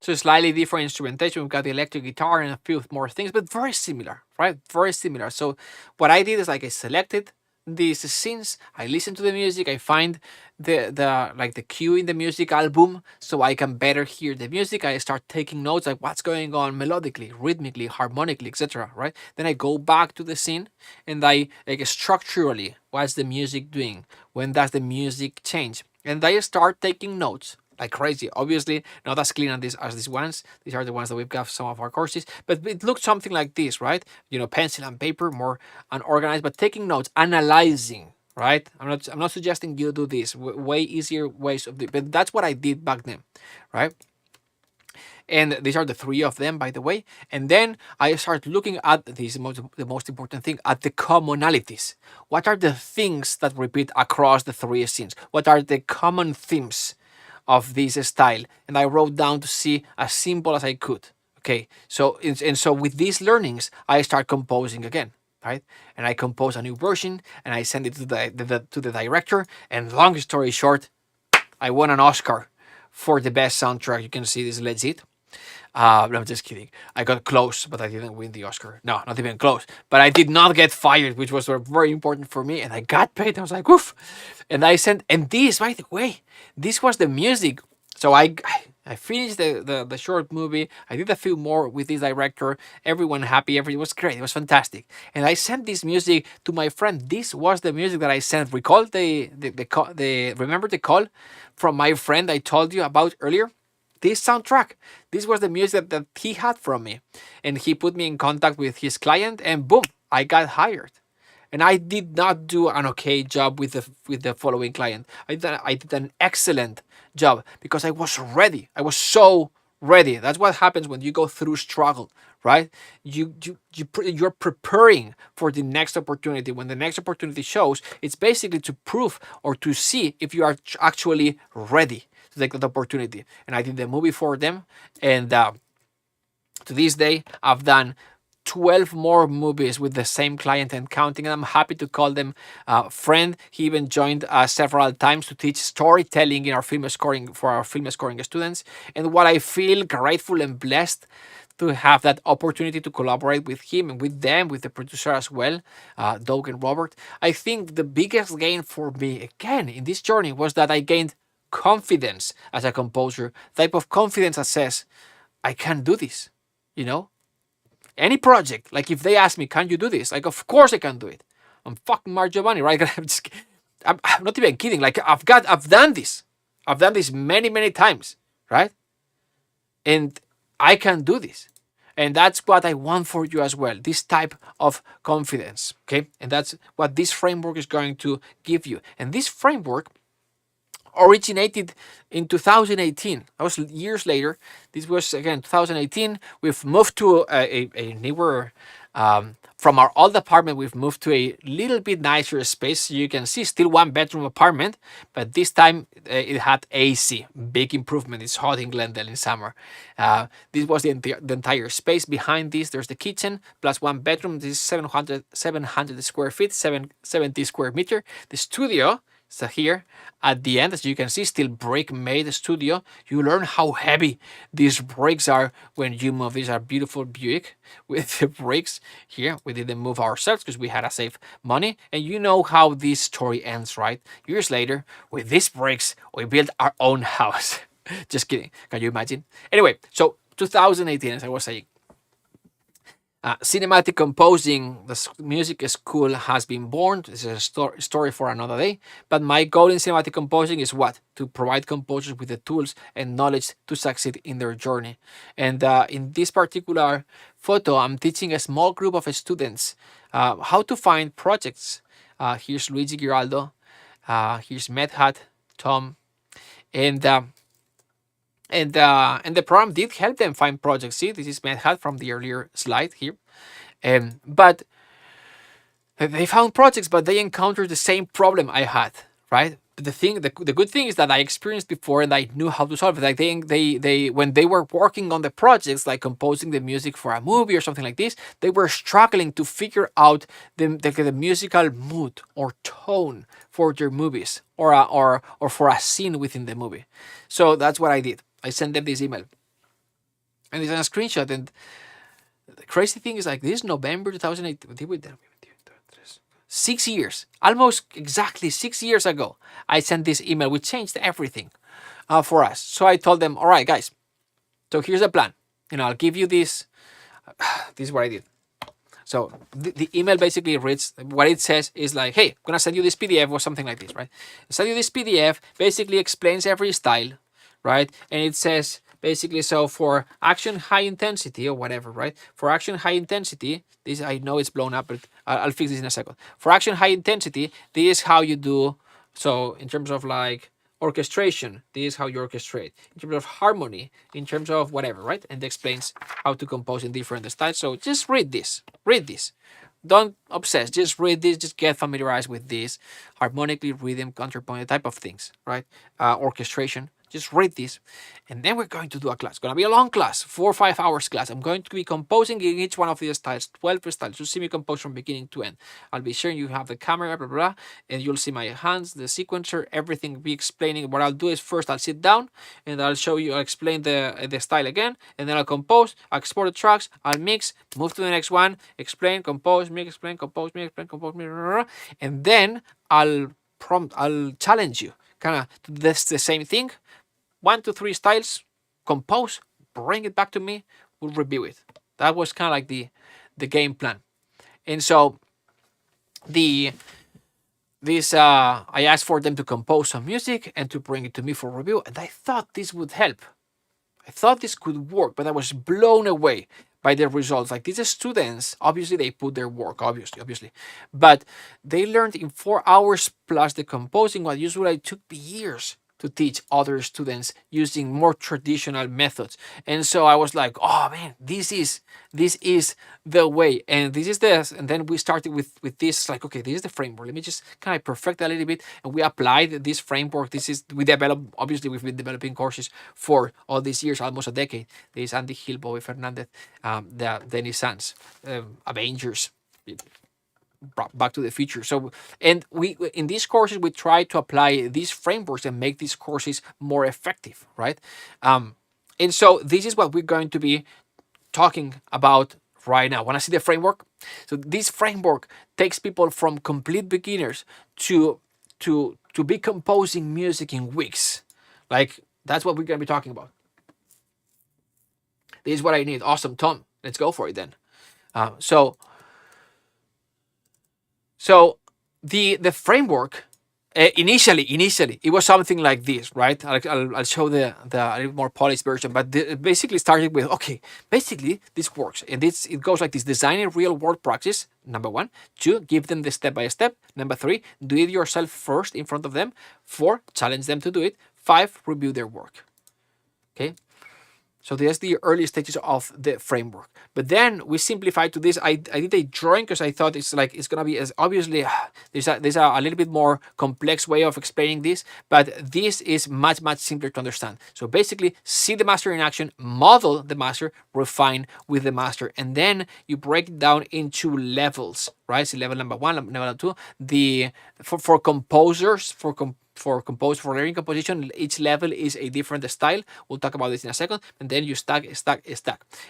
So slightly different instrumentation. We've got the electric guitar and a few more things, but very similar, right? Very similar. So what I did is like I selected these scenes, I listen to the music, I find the cue in the music album so I can better hear the music. I start taking notes like what's going on melodically, rhythmically, harmonically, etc. Right? Then I go back to the scene and I like structurally, what's the music doing? When does the music change? And I start taking notes like crazy. Obviously, not as clean as these ones. These are the ones that we've got some of our courses. But it looks something like this, right? Pencil and paper, more unorganized, but taking notes, analyzing, right? I'm not suggesting you do this. Way easier ways of it. But that's what I did back then, right? And these are the three of them, by the way. And then I start looking at the most important thing, at the commonalities. What are the things that repeat across the three scenes? What are the common themes of this style? And I wrote down to see as simple as I could. Okay, so with these learnings, I start composing again, right? And I compose a new version, and I send it to the director. And long story short, I won an Oscar for the best soundtrack. You can see this legit. I'm just kidding. I got close, but I didn't win the Oscar. No, not even close. But I did not get fired, which was very important for me. And I got paid. I was like, woof. And I sent, and this, by the way, this was the music. So I finished the short movie. I did a few more with this director. Everyone happy. It was great. It was fantastic. And I sent this music to my friend. This was the music that I sent. Recall remember the call from my friend I told you about earlier? This soundtrack. This was the music that he had from me. And he put me in contact with his client, and boom, I got hired. And I did not do an okay job with the following client. I did an excellent job because I was ready. I was so ready. That's what happens when you go through struggle, right? You're preparing for the next opportunity. When the next opportunity shows, it's basically to prove or to see if you are actually ready to take that opportunity. And I did the movie for them, and to this day I've done 12 more movies with the same client and counting, and I'm happy to call them friend. He even joined several times to teach storytelling in our film scoring for our film scoring students. And what I feel grateful and blessed to have that opportunity to collaborate with him and with them, with the producer as well, Doug and Robert. I think the biggest gain for me again in this journey was that I gained confidence as a composer, type of confidence that says I can do this, any project. Like if they ask me, can you do this? Like, of course I can do it. I'm fucking Marc Jovani, right? I'm not even kidding. Like I've done this. I've done this many, many times, right? And I can do this. And that's what I want for you as well. This type of confidence, okay? And that's what this framework is going to give you. And this framework originated in 2018. That was years later. This was again 2018. We've moved to a newer, from our old apartment, we've moved to a little bit nicer space. So you can see still 1 bedroom apartment, but this time it had AC. Big improvement. It's hot in Glendale in summer. This was the entire space. Behind this, there's the kitchen plus 1 bedroom. This is 700 square feet, 70 square meter. The studio. So here at the end, as you can see, still brick made studio. You learn how heavy these bricks are when you move. These are beautiful Buick with the bricks here. We didn't move ourselves because we had to save money. And you know how this story ends, right? Years later, with these bricks, we built our own house. Just kidding. Can you imagine? Anyway, so 2018, as I was saying. Cinematic composing, the music school has been born. This is a story for another day. But my goal in cinematic composing is what? To provide composers with the tools and knowledge to succeed in their journey. And in this particular photo, I'm teaching a small group of students how to find projects. Here's Luigi Giraldo. Here's Medhat, Tom, and the program did help them find projects. See, this is Medhat from the earlier slide here. But they found projects, but they encountered the same problem I had, right? But the good thing is that I experienced before and I knew how to solve it. Like they when they were working on the projects, like composing the music for a movie or something like this, they were struggling to figure out the musical mood or tone for their movies or for a scene within the movie. So that's what I did. I sent them this email. And it's a screenshot. And the crazy thing is, like, this is November 2008. 6 years. Almost exactly 6 years ago, I sent this email. We changed everything for us. So I told them, all right, guys. So here's the plan. I'll give you this. This is what I did. So the email basically reads, what it says is like, hey, I'm going to send you this PDF or something like this, right? Send you this PDF, basically explains every style, right? And it says basically, so for action high intensity or whatever, right? For action high intensity, this, I know it's blown up, but I'll fix this in a second. For action high intensity, this is how you do. So in terms of like orchestration, this is how you orchestrate. In terms of harmony, in terms of whatever, right? And it explains how to compose in different styles. So just read this. Read this. Don't obsess. Just read this. Just get familiarized with this. Harmonically, rhythm, counterpoint, type of things, right? Orchestration. Just read this. And then we're going to do a class. It's going to be a long class, 4 or 5 hours class. I'm going to be composing in each one of these styles, 12 styles. You'll see me compose from beginning to end. I'll be sharing, you have the camera, blah, blah, blah, and you'll see my hands, the sequencer, everything be explaining. What I'll do is first I'll sit down and I'll show you, I'll explain the style again, and then I'll compose, I'll export the tracks, I'll mix, move to the next one, explain, compose, mix, explain, compose, mix, explain, compose, mix, blah, blah, blah, and then I'll challenge you, kind of this the same thing. 1 to 3 styles, compose, bring it back to me, we'll review it. That was kind of like the game plan. And so I asked for them to compose some music and to bring it to me for review, and I thought this would help. I thought this could work, but I was blown away by the results. Like, these students, obviously they put their work, obviously, but they learned in 4 hours plus the composing, what usually took me years to teach other students using more traditional methods. And so I was like, oh man, this is the way. And this is this. And then we started with this, like, okay, this is the framework. Let me just kind of perfect a little bit. And we applied this framework. We've been developing courses for all these years, almost a decade. There's Andy Hill, Bobby Fernandez, the Nissans, Avengers, Back to the Future. So, and we in these courses we try to apply these frameworks and make these courses more effective, right? And so this is what we're going to be talking about right now. Want to see the framework? So this framework takes people from complete beginners to be composing music in weeks. Like, that's what we're going to be talking about. This is what I need. Awesome, Tom. Let's go for it then. So the framework Initially, it was something like this, right? I'll show the a little more polished version, but basically started with, okay, basically this works, and it goes like this: design a real world practice. Number 1, 2, give them the step by step. Number 3, do it yourself first in front of them. 4, challenge them to do it. 5, review their work. Okay. So there's the early stages of the framework. But then we simplified to this. I did a drawing because I thought it's gonna be as obviously there's a little bit more complex way of explaining this, but this is much simpler to understand. So basically, see the master in action, model the master, refine with the master, and then you break it down into levels, right? So level number 1, level 2. For composers, for learning composition, each level is a different style. We'll talk about this in a second. And then you stack.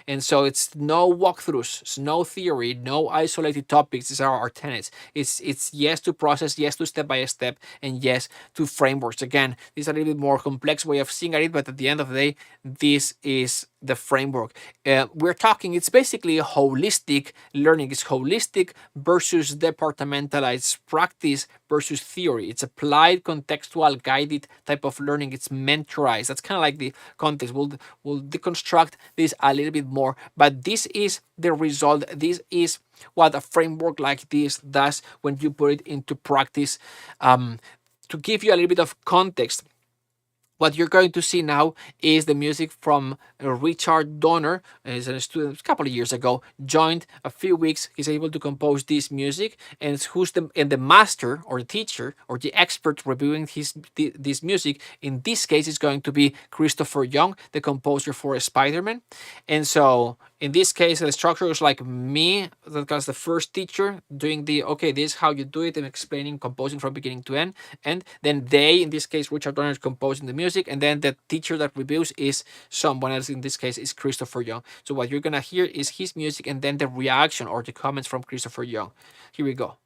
And so it's no walkthroughs, it's no theory, no isolated topics. These are our tenets. It's yes to process, yes to step by step, and yes to frameworks. Again, this is a little bit more complex way of seeing at it, but at the end of the day, this is the framework. We're talking, it's basically holistic learning. It's holistic versus departmentalized practice versus theory. It's applied, contextual, guided type of learning. It's mentorized. That's kind of like the context. We'll deconstruct this a little bit more, but this is the result. This is what a framework like this does when you put it into practice. To give you a little bit of context, what you're going to see now is the music from Richard Donner. He's a student a couple of years ago, joined a few weeks. He's able to compose this music, and the master or the teacher or the expert reviewing this music. In this case, is going to be Christopher Young, the composer for Spider-Man. And so in this case, the structure is like me, that was the first teacher, doing this is how you do it, and explaining composing from beginning to end. And then in this case, Richard Donner is composing the music, and then the teacher that reviews is someone else. In this case, is Christopher Young. So what you're gonna hear is his music, and then the reaction or the comments from Christopher Young. Here we go.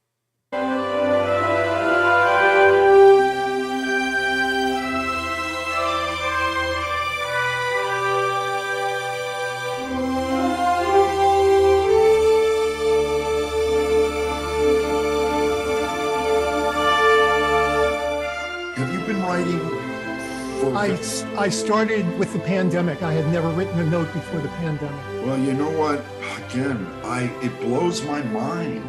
I started with the pandemic. I had never written a note before the pandemic. Well, you know what? Again, it blows my mind.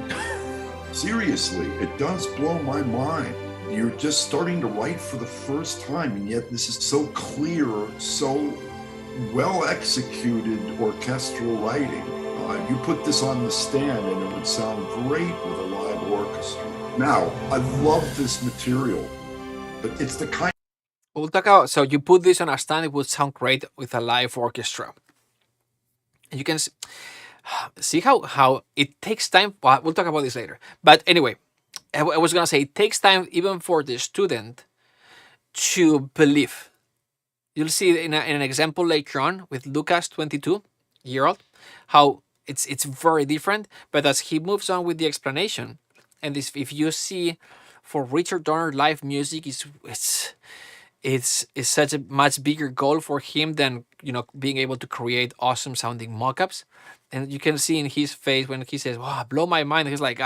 Seriously, it does blow my mind. You're just starting to write for the first time, and yet this is so clear, so well executed orchestral writing. You put this on the stand and it would sound great with a live orchestra. Now, I love this material, but it's the kind. We'll talk about, so you put this on a stand, it would sound great with a live orchestra. And you can see how it takes time. Well, we'll talk about this later. But anyway, I was going to say, it takes time even for the student to believe. You'll see in an example later on with Lucas, 22-year-old, how it's very different. But as he moves on with the explanation, and this, if you see for Richard Donner, live music it's such a much bigger goal for him than being able to create awesome sounding mock-ups. And you can see in his face when he says, "Wow, blow my mind," he's like,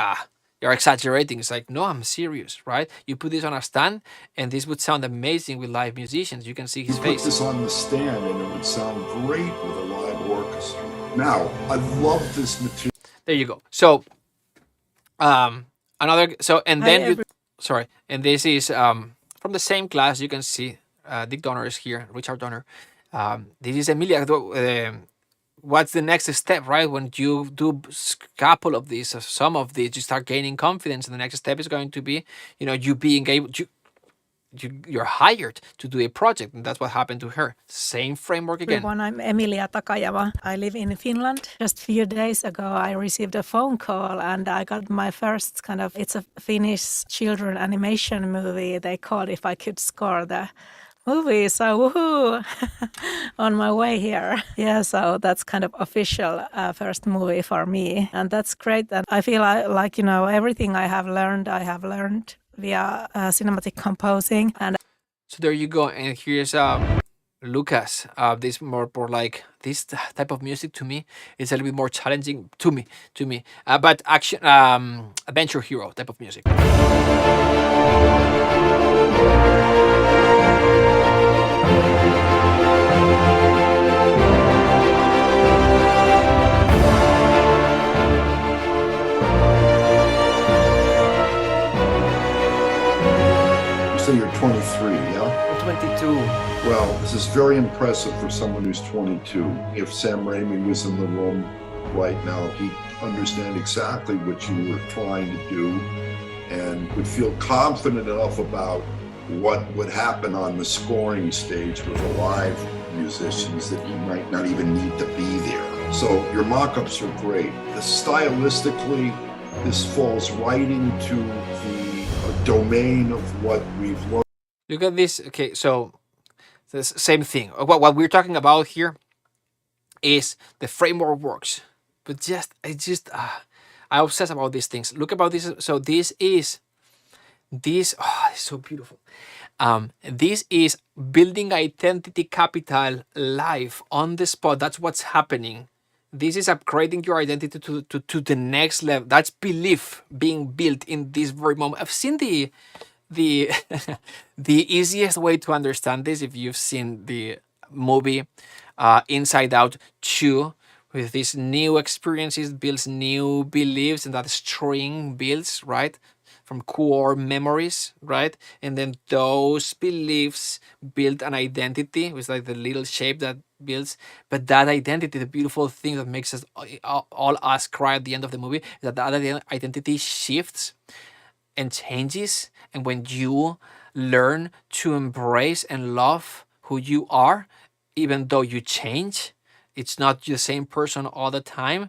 you're exaggerating. It's like, no, I'm serious, right? You put this on a stand and this would sound amazing with live musicians. You can see his face. Put this on the stand and it would sound great with a live orchestra. Now, I love this material. There you go. So and this is from the same class. You can see Dick Donner is here, Richard Donner. This is Emilia. What's the next step, right? When you do a couple of these, or some of these, you start gaining confidence, and the next step is going to be, you being able to. You're hired to do a project, and that's what happened to her. Same framework again. Everyone, I'm Emilia Takajava. I live in Finland. Just a few days ago, I received a phone call, and I got my first it's a Finnish children animation movie. They called if I could score the movie, so woohoo, on my way here. Yeah, so that's kind of official first movie for me, and that's great. And I feel like everything I have learned via cinematic composing. And so there you go. And here's Lucas. This more like this type of music to me is a little bit more challenging to me. But action, adventure hero type of music. You say you're 23, yeah? 22. Well, this is very impressive for someone who's 22. If Sam Raimi was in the room right now, he'd understand exactly what you were trying to do and would feel confident enough about what would happen on the scoring stage with the live musicians that he might not even need to be there. So your mock-ups are great. Stylistically, this falls right into the domain of what we've learned. Look at this. Okay, so the same thing. What we're talking about here is the framework works, but I obsess about these things. Look about this. So this is this. Oh, it's so beautiful. This is building identity capital live on the spot. That's what's happening. This is upgrading your identity to the next level. That's belief being built in this very moment. I've seen the the easiest way to understand this, if you've seen the movie Inside Out 2, with these new experiences builds new beliefs, and that string builds, right, from core memories, right? And then those beliefs build an identity with like the little shape that builds. But that identity, the beautiful thing that makes us all us cry at the end of the movie, is that the identity shifts and changes. And when you learn to embrace and love who you are, even though you change, it's not the same person all the time.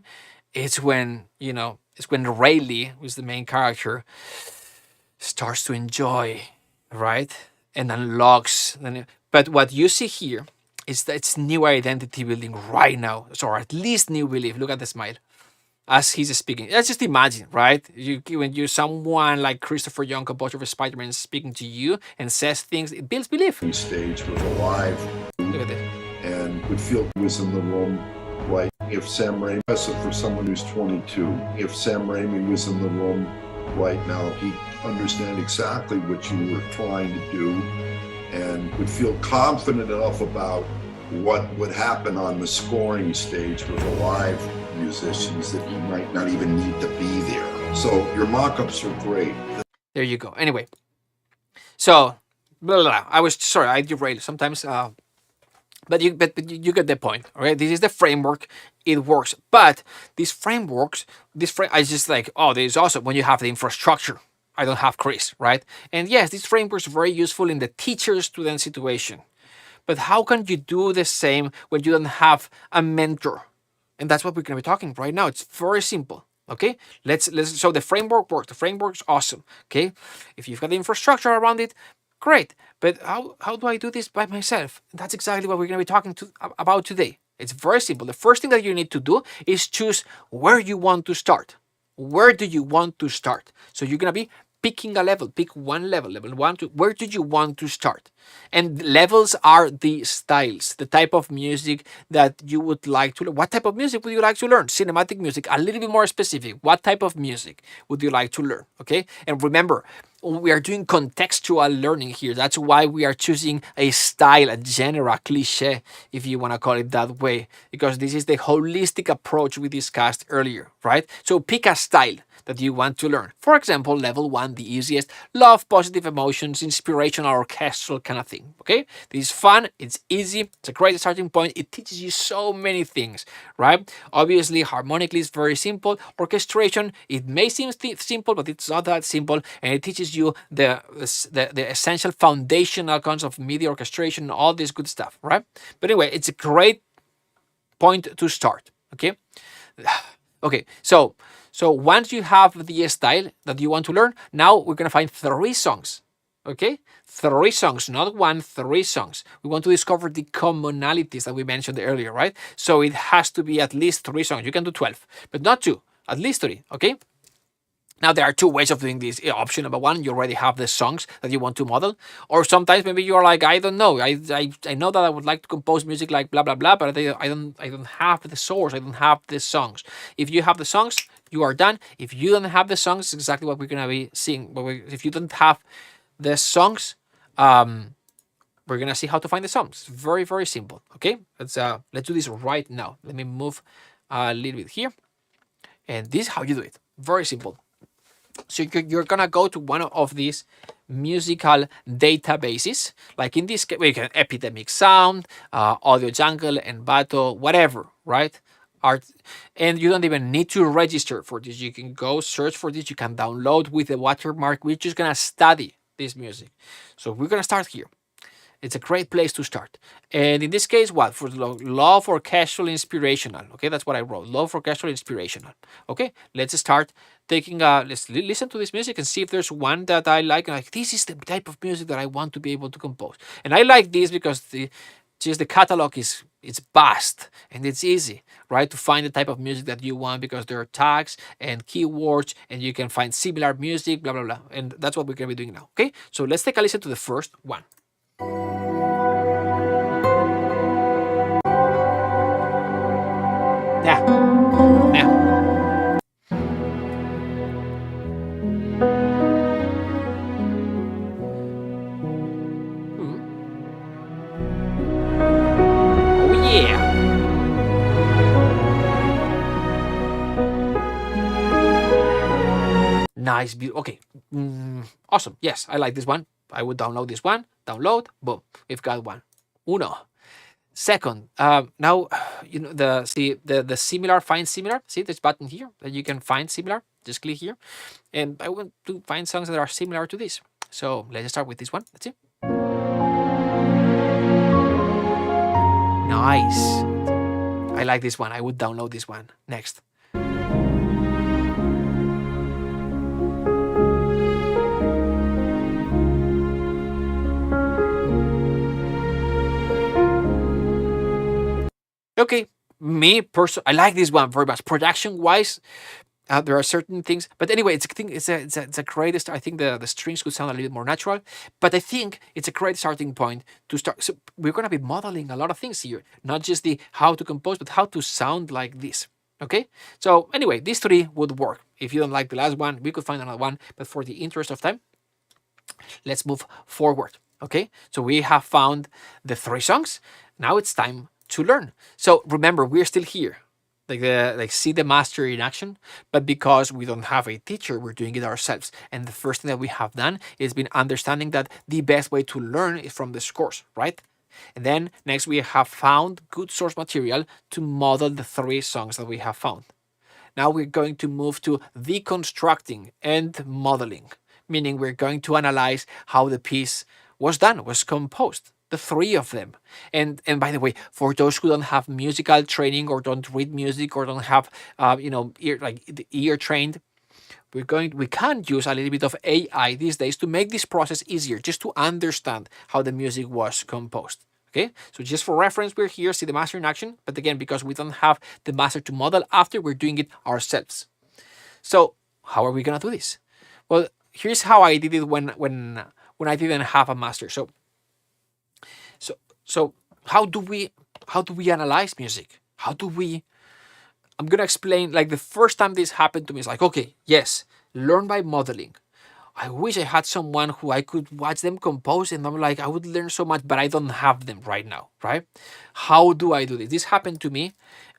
It's when, it's when Rayleigh, who's the main character, starts to enjoy, right? And unlocks. But what you see here is that it's new identity building right now. Or at least new belief. Look at the smile as he's speaking. Let's just imagine, right? When you're someone like Christopher Young, composer of Spider-Man, speaking to you and says things, it builds belief. Stage with a live, Look at this. and would feel he was in the room right. If Sam Raimi, for someone who's 22, if Sam Raimi was in the room right now, he'd understand exactly what you were trying to do and would feel confident enough about what would happen on the scoring stage with the live musicians that he might not even need to be there. So your mock-ups are great. There you go. Anyway, so blah, blah, blah. I was sorry, I derailed sometimes. But you get the point. Okay, this is the framework. It works. But these frameworks, I just like, oh, this is awesome when you have the infrastructure. I don't have Chris, right? And yes, this framework is very useful in the teacher-student situation. But how can you do the same when you don't have a mentor? And that's what we're going to be talking right now. It's very simple. Okay, let's so the framework works. The framework's awesome. Okay, if you've got the infrastructure around it, great. But how do I do this by myself? That's exactly what we're going to be talking about today. It's very simple. The first thing that you need to do is choose where you want to start. Where do you want to start? So you're going to be picking a level. Pick one level, level 1, 2. Where do you want to start? And levels are the styles, the type of music that you would like to learn. What type of music would you like to learn? Cinematic music, a little bit more specific. What type of music would you like to learn? Okay. And remember, we are doing contextual learning here. That's why we are choosing a style, a genre, cliche, if you want to call it that way, because this is the holistic approach we discussed earlier, right? So pick a style that you want to learn. For example, level 1, the easiest, love, positive emotions, inspirational, orchestral kind of thing, okay? This is fun, it's easy, it's a great starting point, it teaches you so many things, right? Obviously, harmonically is very simple. Orchestration, it may seem simple, but it's not that simple, and it teaches you the essential foundational concepts of MIDI orchestration and all this good stuff, right? But anyway, it's a great point to start, okay? Okay, so once you have the style that you want to learn, now we're going to find 3 songs, okay? 3 songs, not 1, 3 songs. We want to discover the commonalities that we mentioned earlier, right? So it has to be at least 3 songs. You can do 12, but not 2, at least 3, okay? Now, there are two ways of doing this. Option number one, you already have the songs that you want to model. Or sometimes maybe you're like, I don't know. I know that I would like to compose music like blah, blah, blah, but I don't have the source. I don't have the songs. If you have the songs, you are done. If you don't have the songs, it's exactly what we're going to be seeing. If you don't have the songs, we're going to see how to find the songs. Very, very simple. Okay, let's do this right now. Let me move a little bit here. And this is how you do it. Very simple. So you're gonna go to one of these musical databases, like in this case, we can Epidemic Sound, Audio Jungle, Envato, whatever, right? Art, and you don't even need to register for this. You can go search for this. You can download with the watermark. We're just gonna study this music. So we're gonna start here. It's a great place to start. And in this case, what? For love for casual inspirational. Okay, that's what I wrote. Love for casual inspirational. Okay, let's start taking let's listen to this music and see if there's one that I like. And like, this is the type of music that I want to be able to compose. And I like this because the catalog is it's vast and it's easy, right, to find the type of music that you want because there are tags and keywords and you can find similar music, blah, blah, blah. And that's what we're going to be doing now. Okay, so let's take a listen to the first one. Yeah. Oh yeah. Nice. Okay. Awesome. Yes, I like this one. I would download this one. Download. Boom. We've got one. Uno. Second, now the similar, find similar. See this button here that you can find similar. Just click here, and I want to find songs that are similar to this. So let's start with this one. Let's see. Nice. I like this one. I would download this one. Next. Okay, I like this one very much. Production-wise, there are certain things, but anyway, it's a great start. I think the strings could sound a little bit more natural, but I think it's a great starting point to start. So we're gonna be modeling a lot of things here, not just the how to compose, but how to sound like this. Okay, so anyway, these three would work. If you don't like the last one, we could find another one, but for the interest of time, let's move forward. Okay, so we have found the three songs. Now it's time to learn. So remember, we're still here, like see the master in action, but because we don't have a teacher, we're doing it ourselves. And the first thing that we have done is been understanding that the best way to learn is from the scores, right? And then next we have found good source material to model the three songs that we have found. Now we're going to move to deconstructing and modeling, meaning we're going to analyze how the piece was done, was composed. The three of them. And by the way, for those who don't have musical training or don't read music or don't have ear trained, we can use a little bit of AI these days to make this process easier, just to understand how the music was composed. Okay, so just for reference, we're here, see the master in action, but again, because we don't have the master to model after, we're doing it ourselves. So how are we gonna do this? Well, here's how I did it when I didn't have a master. So how do we analyze music? I'm gonna explain, like the first time this happened to me, it's like, okay, yes, learn by modeling. I wish I had someone who I could watch them compose and I'm like, I would learn so much, but I don't have them right now, right? How do I do this? This happened to me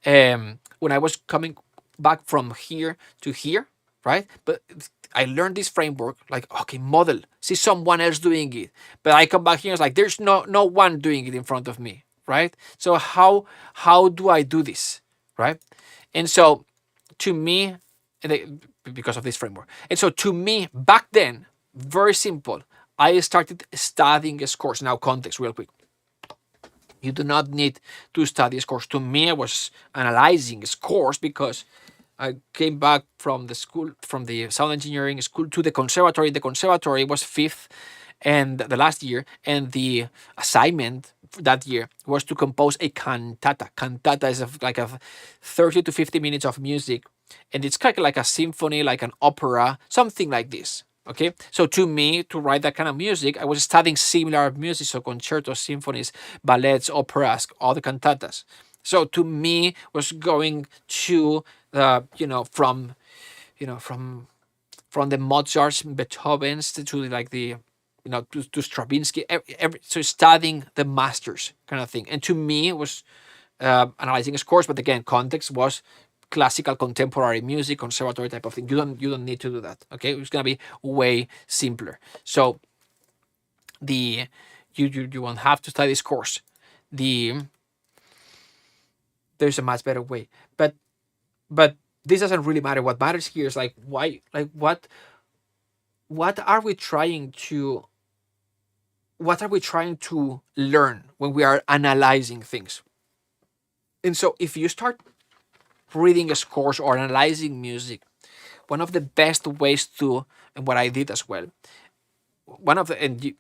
when I was coming back from here to here, right? But I learned this framework, like, okay, model, see someone else doing it. But I come back here, it's like, there's no one doing it in front of me, right? So how do I do this, right? And so to me, because of this framework, and so to me, back then, very simple, I started studying scores. Now context real quick. You do not need to study scores. To me, I was analyzing scores because I came back from the school, from the sound engineering school to the conservatory. The conservatory was fifth and the last year, and the assignment that year was to compose a cantata. Cantata is like a 30 to 50 minutes of music and it's kind of like a symphony, like an opera, something like this. Okay, so to me, to write that kind of music, I was studying similar music, so concertos, symphonies, ballets, operas, all the cantatas. So to me, was going to from from the Mozarts, Beethovens to like the to Stravinsky, so studying the masters kind of thing. And to me, it was analyzing scores, but again, context was classical contemporary music, conservatory type of thing. You don't need to do that. Okay, it's gonna be way simpler. So you won't have to study this course. There's a much better way, but this doesn't really matter. What matters here is like why, like what are we trying to learn when we are analyzing things? And so if you start reading scores or analyzing music, one of the best ways to, and what I did as well, one of the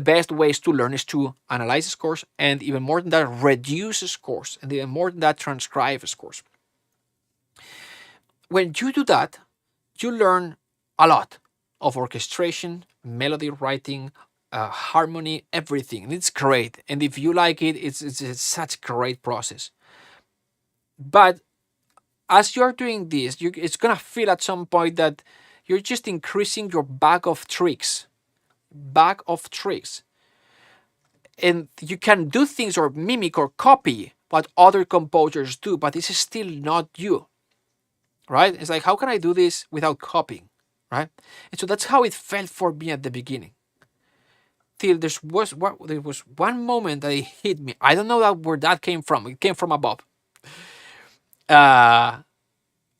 best ways to learn is to analyze scores, and even more than that, reduce scores, and even more than that, transcribe scores. When you do that, you learn a lot of orchestration, melody writing, harmony, everything. And it's great. And if you like it, it's such a great process. But as you're doing this, it's going to feel at some point that you're just increasing your bag of tricks. And you can do things or mimic or copy what other composers do, but this is still not you. Right? It's like, how can I do this without copying? Right? And so that's how it felt for me at the beginning. Till there was one moment that it hit me. I don't know where that came from. It came from above. I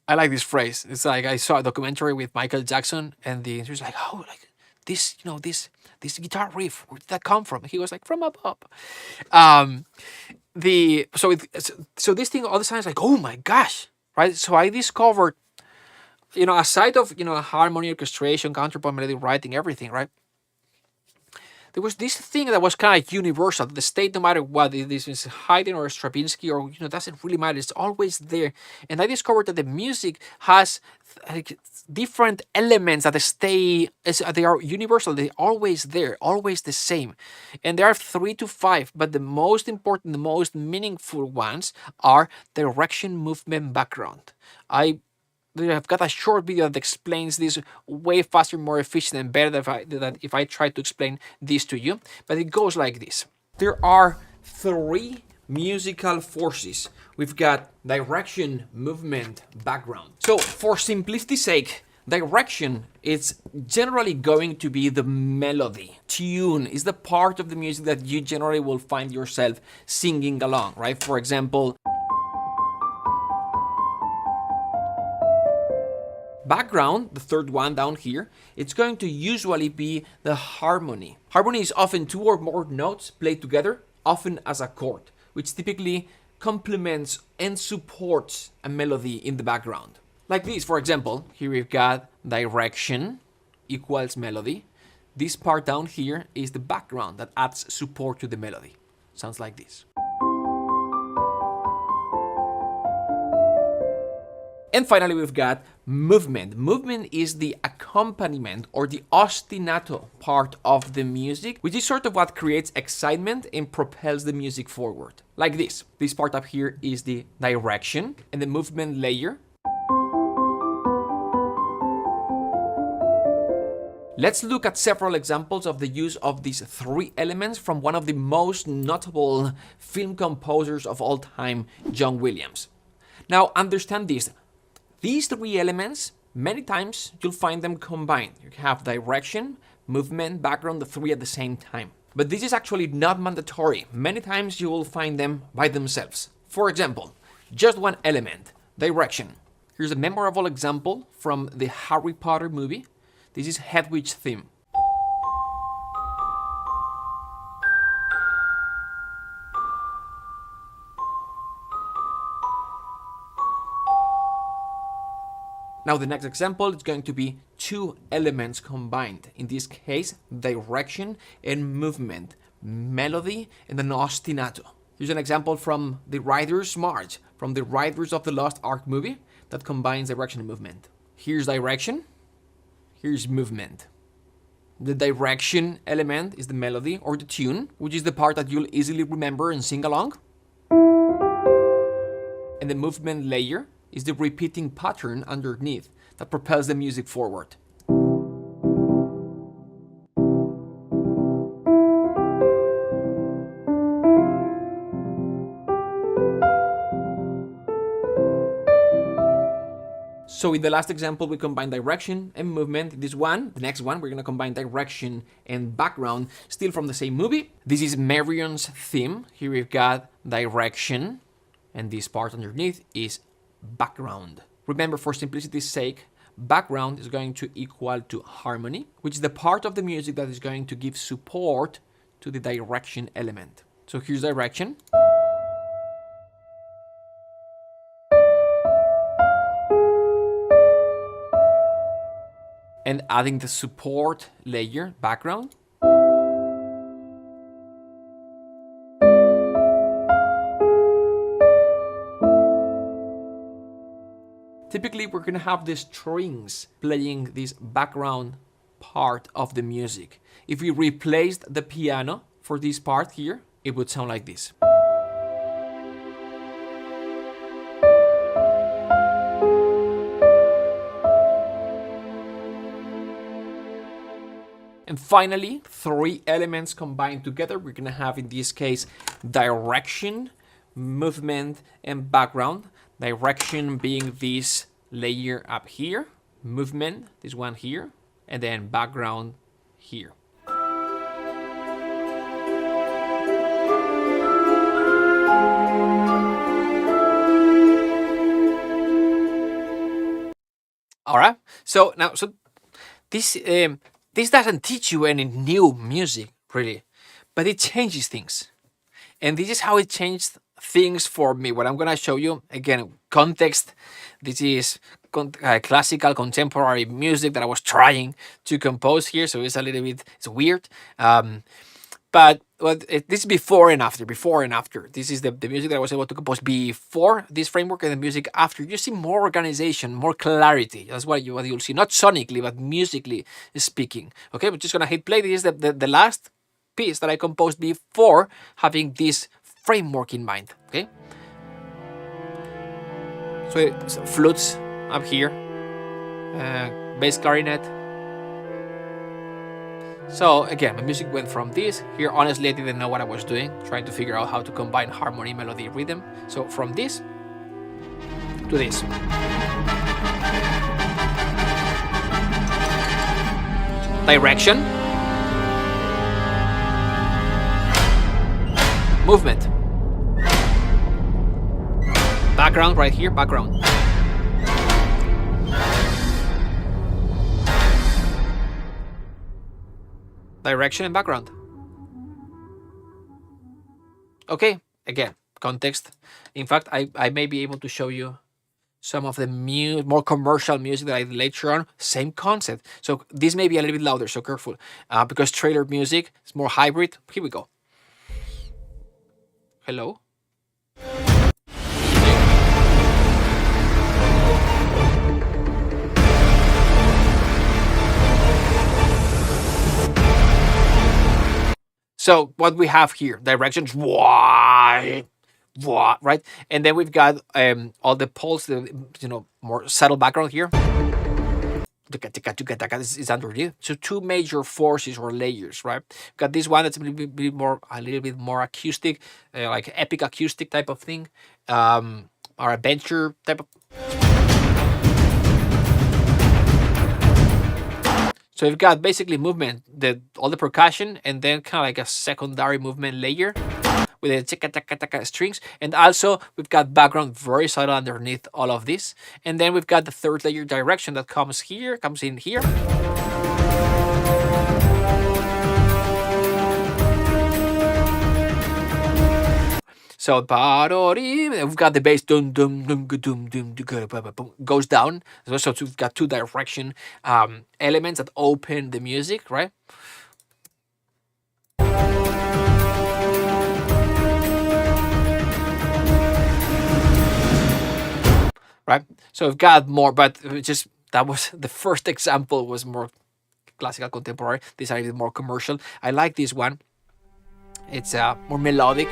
like this phrase. It's like I saw a documentary with Michael Jackson, and he was like, "Oh, like this, this guitar riff. Where did that come from?" He was like, "From above." So this thing all the time is like, "Oh my gosh!" Right? So I discovered, aside of harmony, orchestration, counterpoint, melody writing, everything, right? There was this thing that was kind of universal. The state, no matter what, this is Haydn or Stravinsky or doesn't really matter. It's always there. And I discovered that the music has like different elements that they are universal. They're always there, always the same. And there are 3 to 5, but the most important, the most meaningful ones are direction, movement, background. I've got a short video that explains this way faster, more efficient, and better than if I try to explain this to you. But it goes like this. There are 3 musical forces. We've got direction, movement, background. So for simplicity's sake, direction is generally going to be the melody. Tune is the part of the music that you generally will find yourself singing along, right? For example, background, the third one down here, it's going to usually be the harmony. Harmony is often 2 or more notes played together, often as a chord, which typically complements and supports a melody in the background. Like this, for example, here we've got direction equals melody. This part down here is the background that adds support to the melody. Sounds like this. And finally, we've got movement. Movement is the accompaniment or the ostinato part of the music, which is sort of what creates excitement and propels the music forward. Like this. This part up here is the direction and the movement layer. Let's look at several examples of the use of these 3 elements from one of the most notable film composers of all time, John Williams. Now, understand this. These 3 elements, many times you'll find them combined. You have direction, movement, background, the 3 at the same time. But this is actually not mandatory. Many times you will find them by themselves. For example, just one element, direction. Here's a memorable example from the Harry Potter movie. This is Hedwig's theme. Now the next example is going to be 2 elements combined. In this case, direction and movement, melody and an ostinato. Here's an example from the Writer's March, from the Riders of the Lost Ark movie that combines direction and movement. Here's direction, here's movement. The direction element is the melody or the tune, which is the part that you'll easily remember and sing along. And the movement layer is the repeating pattern underneath that propels the music forward. So in the last example, we combine direction and movement. This one, the next one, we're gonna combine direction and background, still from the same movie. This is Marion's theme. Here we've got direction, and this part underneath is background. Remember, for simplicity's sake, background is going to equal to harmony, which is the part of the music that is going to give support to the direction element. So here's direction. And adding the support layer, background. Typically, we're gonna have the strings playing this background part of the music. If we replaced the piano for this part here, it would sound like this. And finally, three elements combined together. We're gonna have, in this case, direction, movement, and background. Direction being this layer up here, movement, this one here, and then background here. All right. So now, this doesn't teach you any new music, really, but it changes things. And this is how it changed things for me. What I'm going to show you, again, context. This is classical contemporary music that I was trying to compose here, so it's a little bit, it's weird. But this is before and after. This is the music that I was able to compose before this framework, and the music after. You see more organization, more clarity. That's what you'll see, not sonically, but musically speaking. Okay, we're just gonna hit play. This is the last piece that I composed before having this framework in mind. Okay, so it's flutes up here, bass clarinet. So again, my music went from this. Here, honestly, I didn't know what I was doing, trying to figure out how to combine harmony, melody, rhythm. So from this to this. Direction. Movement. Background right here, background. Direction and background. Okay, again, context. In fact, I may be able to show you some of the more commercial music that I did later on. Same concept. So this may be a little bit louder, so careful. Because trailer music is more hybrid. Here we go. Hello? So what we have here, directions, right? And then we've got all the pulse, more subtle background here. This is underneath. So two major forces or layers, right? We've got this one that's a little bit more acoustic, like epic acoustic type of thing, or adventure type of. So you've got basically movement, all the percussion, and then kind of like a secondary movement layer with the tika strings. And also we've got background very subtle underneath all of this. And then we've got the third layer, direction, that comes in here. So we've got the bass goes down. So we've got two direction elements that open the music, right? So we've got more, but just that was the first example was more classical contemporary. These are a bit more commercial. I like this one. It's more melodic,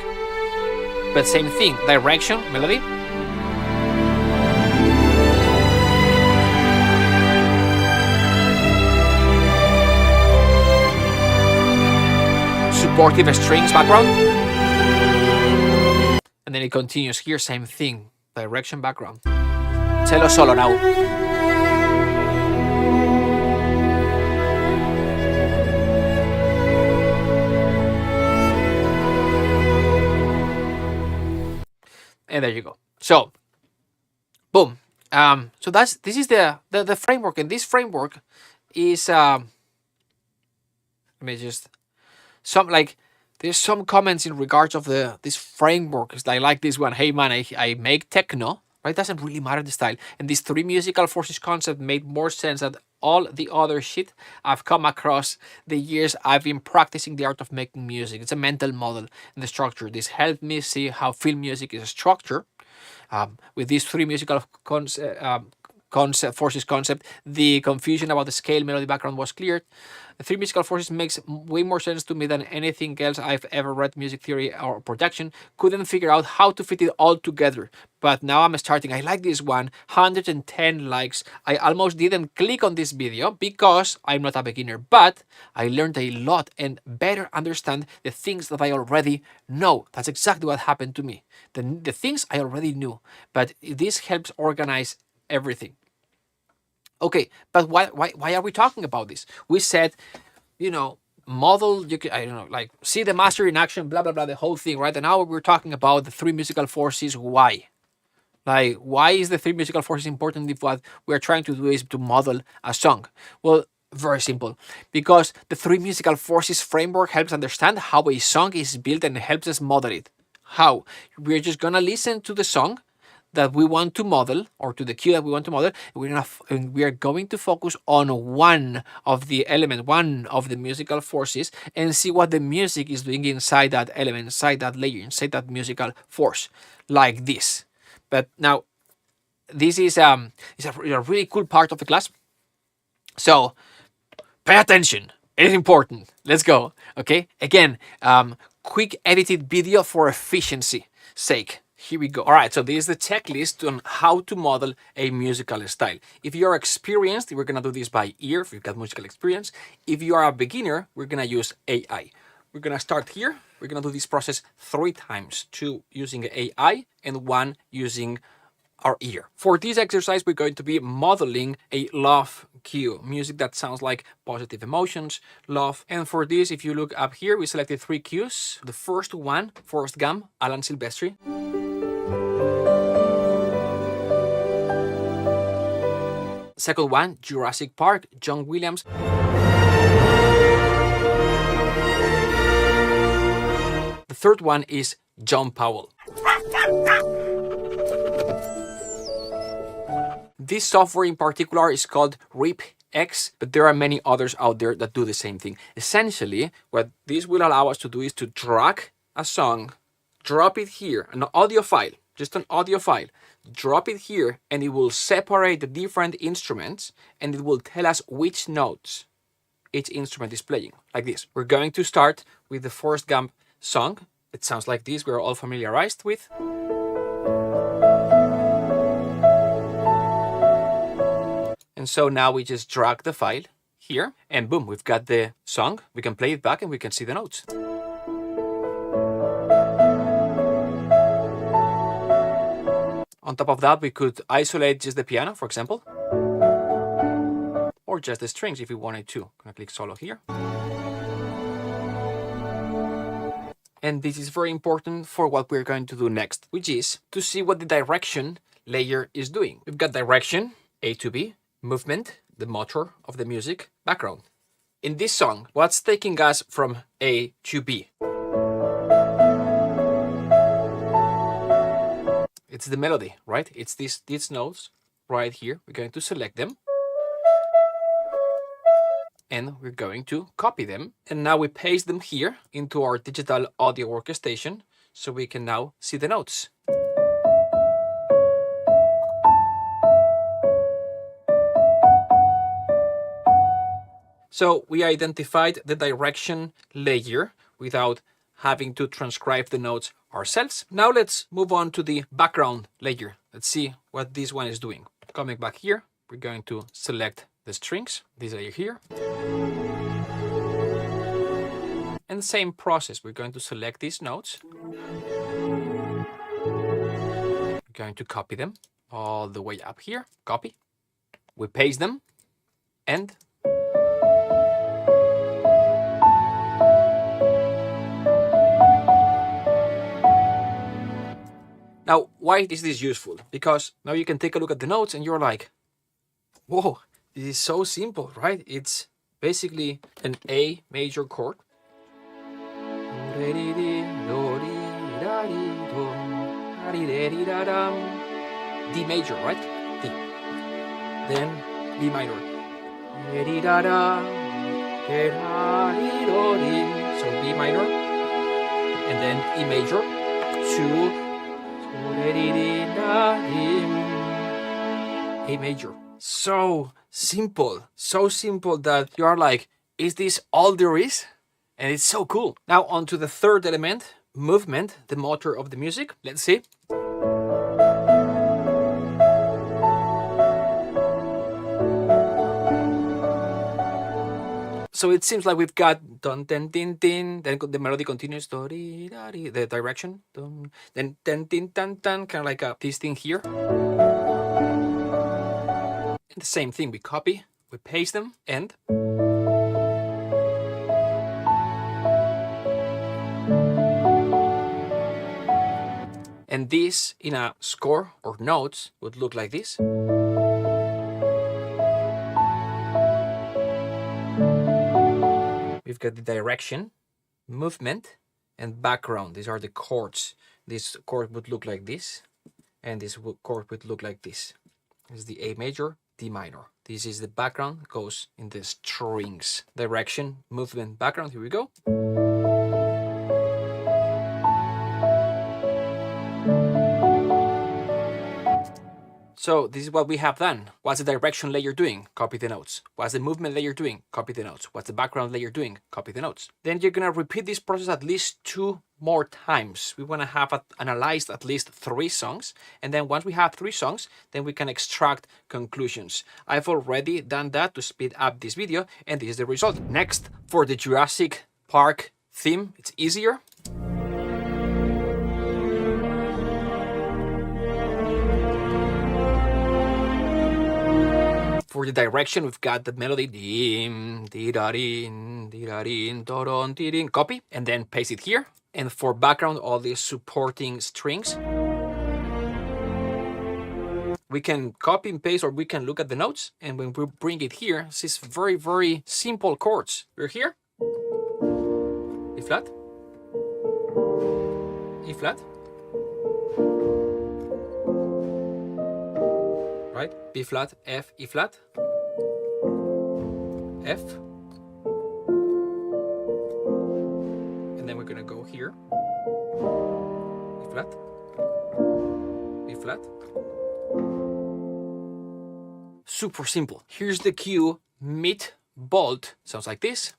but same thing, direction, melody. Supportive strings background. And then it continues here, same thing, direction, background. Cello solo now. And there you go. So, boom. So this is the framework, and this framework is let me just there's some comments in regards of this framework. It's like this one. Hey man, I make techno. Right? It doesn't really matter the style. And this three musical forces concept made more sense than all the other shit I've come across the years I've been practicing the art of making music. It's a mental model and the structure. This helped me see how film music is a structure. With these three musical forces concept, the confusion about the scale, melody, background was cleared. The three musical forces makes way more sense to me than anything else I've ever read. Music theory or production couldn't figure out how to fit it all together. But now I'm starting. I like this one. 110 likes. I almost didn't click on this video because I'm not a beginner, but I learned a lot and better understand the things that I already know. That's exactly what happened to me. The things I already knew, but this helps organize everything. Okay, but why are we talking about this? We said, model, you can, I don't know, like see the master in action, blah, blah, blah, the whole thing, right? And now we're talking about the three musical forces. Why? Like, why is the three musical forces important if what we're trying to do is to model a song? Well, very simple. Because the three musical forces framework helps understand how a song is built and helps us model it. How? We're just gonna listen to the song that we want to model, or to the cue that we want to model, and we are going to focus on one of the musical forces, and see what the music is doing inside that element, inside that layer, inside that musical force, like this. But now, this is a really cool part of the class. So, pay attention. It is important. Let's go. Okay. Again, quick edited video for efficiency sake. Here we go. All right, so this is the checklist on how to model a musical style. If you're experienced, we're going to do this by ear, if you've got musical experience. If you are a beginner, we're going to use AI. We're going to start here. We're going to do this process 3 times, 2 using AI and 1 using our ear. For this exercise, we're going to be modeling a love cue, music that sounds like positive emotions, love. And for this, if you look up here, we selected 3 cues. The first one, Forrest Gump, Alan Silvestri. Second one, Jurassic Park, John Williams. The third one is John Powell. This software in particular is called RipX, but there are many others out there that do the same thing. Essentially, what this will allow us to do is to drag a song, drop it here, an audio file, just an audio file, drop it here, and it will separate the different instruments, and it will tell us which notes each instrument is playing, like this. We're going to start with the Forrest Gump song. It sounds like this, we're all familiarized with. And so now we just drag the file here, and boom, we've got the song. We can play it back and we can see the notes. On top of that, we could isolate just the piano, for example, or just the strings if we wanted to. I'm gonna click solo here. And this is very important for what we're going to do next, which is to see what the direction layer is doing. We've got direction, A to B, movement, the motor of the music, background. In this song, what's taking us from A to B? It's the melody, right? It's these notes right here. We're going to select them. And we're going to copy them. And now we paste them here into our digital audio workstation so we can now see the notes. So we identified the direction layer without having to transcribe the notes ourselves. Now let's move on to the background layer. Let's see what this one is doing. Coming back here, we're going to select the strings, this layer here. And same process, we're going to select these notes. We're going to copy them all the way up here, copy. We paste them, and now, why is this useful? Because now you can take a look at the notes and you're like, whoa, this is so simple, right? It's basically an A major chord. D major, right? D. Then B minor. So B minor. And then E major to A major. So simple that you are like, is this all there is? And it's so cool. Now on to the third element, movement, the motor of the music. Let's see. So it seems like we've got dun ten tin tin, then the melody continues, the direction, dun, then ten tin tan tan, kind of like this thing here. And the same thing, we copy, we paste them, and this in a score or notes would look like this. We've got the direction, movement, and background. These are the chords. This chord would look like this, and this chord would look like this. This is the A major, D minor. This is the background, goes in the strings. Direction, movement, background. Here we go. So this is what we have done. What's the direction layer doing? Copy the notes. What's the movement layer doing? Copy the notes. What's the background layer doing? Copy the notes. Then you're gonna repeat this process at least 2 more times. We wanna have analyzed at least 3 songs. And then once we have 3 songs, then we can extract conclusions. I've already done that to speed up this video, and this is the result. Next, for the Jurassic Park theme, it's easier. For the direction, we've got the melody, copy, and then paste it here. And for background, all these supporting strings. We can copy and paste, or we can look at the notes, and when we bring it here, this is very, very simple chords. We're here, E flat, E flat, right? B flat, F, E flat, F, and then we're gonna go here, E flat, B flat. Super simple. Here's the cue, mid bolt, sounds like this.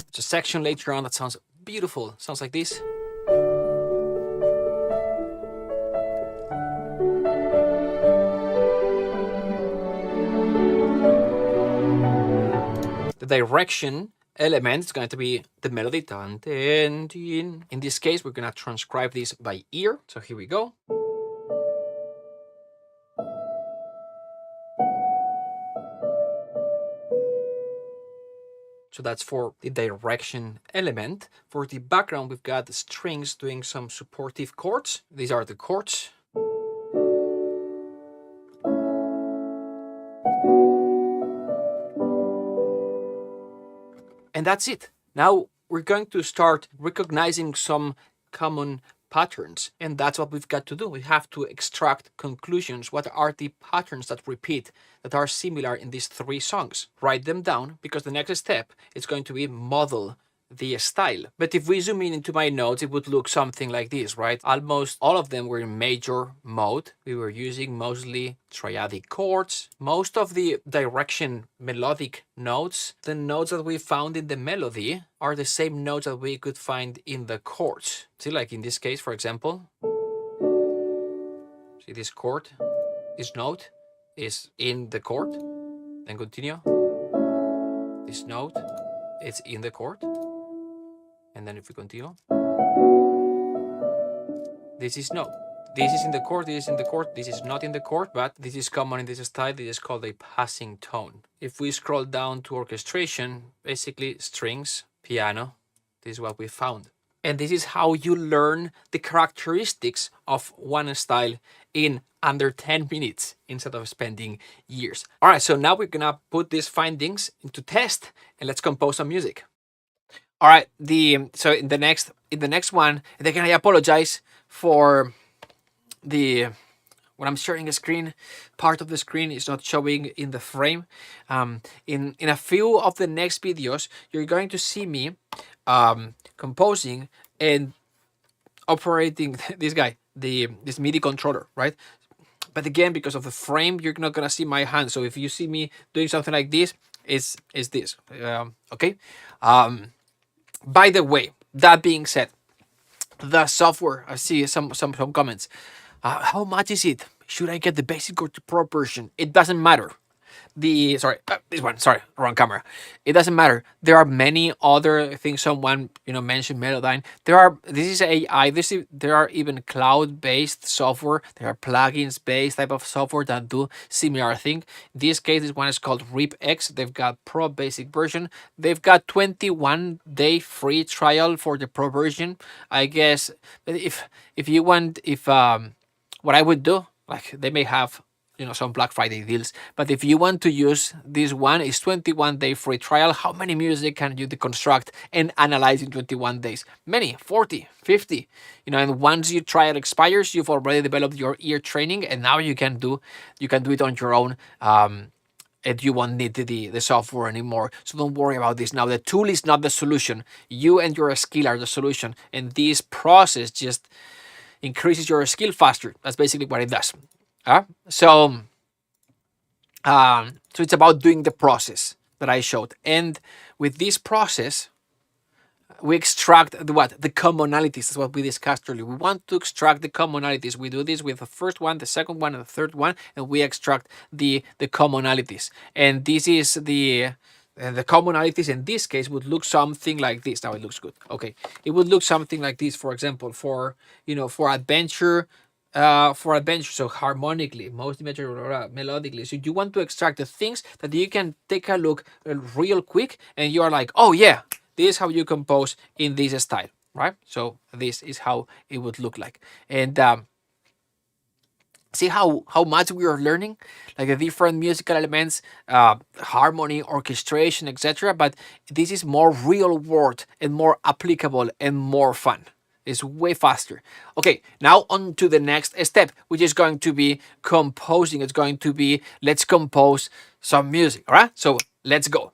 It's a section later on that sounds beautiful, sounds like this. The direction element is going to be the melody. Dun, dun, dun. In this case, we're going to transcribe this by ear. So here we go. So that's for the direction element. For the background, we've got the strings doing some supportive chords. These are the chords. And that's it. Now we're going to start recognizing some common patterns, and that's what we've got to do. We have to extract conclusions. What are the patterns that repeat, that are similar in these 3 songs? Write them down, because the next step is going to be model the style. But if we zoom in into my notes, it would look something like this, right? Almost all of them were in major mode. We were using mostly triadic chords. Most of the direction melodic notes, the notes that we found in the melody, are the same notes that we could find in the chords. See, like in this case, for example, see this chord, this note is in the chord. Then continue. This note is in the chord. And then if we continue, this is no. This is in the chord, this is in the chord, this is not in the chord, but this is common in this style. This is called a passing tone. If we scroll down to orchestration, basically strings, piano, this is what we found. And this is how you learn the characteristics of one style in under 10 minutes instead of spending years. All right, so now we're gonna put these findings into test and let's compose some music. All right, so in the next one, and again, I apologize for when I'm sharing a screen, part of the screen is not showing in the frame. In a few of the next videos, you're going to see me composing and operating this guy, this MIDI controller, right? But again, because of the frame, you're not gonna see my hand. So if you see me doing something like this, it's this, okay? By the way, that being said, the software, I see some comments. How much is it? Should I get the basic or the pro version? It doesn't matter. This one, sorry, wrong camera. It doesn't matter. There are many other things. Someone mentioned Melodyne. This is AI. There are even cloud-based software. There are plugins-based type of software that do similar thing. In this case, this one is called RipX. They've got Pro basic version. They've got 21-day free trial for the Pro version. I guess if you want, what I would do, like they may have some Black Friday deals, but if you want to use this one, it's 21-day free trial. How many music can you deconstruct and analyze in 21 days? Many, 40, 50. And once your trial expires, you've already developed your ear training, and now you can do it on your own. And you won't need the software anymore. So don't worry about this. Now, the tool is not the solution. You and your skill are the solution, and this process just increases your skill faster. That's basically what it does. So it's about doing the process that I showed. And with this process, we extract the commonalities. That's what we discussed earlier. We want to extract the commonalities. We do this with the first one, the second one, and the third one, and we extract the commonalities. And this is the commonalities in this case would look something like this. Now it looks good. Okay, it would look something like this. For example, for adventure. So harmonically, mostly melodically. So you want to extract the things that you can take a look real quick, and you are like, oh yeah, this is how you compose in this style, right? So this is how it would look like. And see how much we are learning, like the different musical elements, harmony, orchestration, etc. But this is more real world and more applicable and more fun. It's way faster. Okay, now on to the next step, which is going to be composing. It's going to be, let's compose some music, all right? So let's go.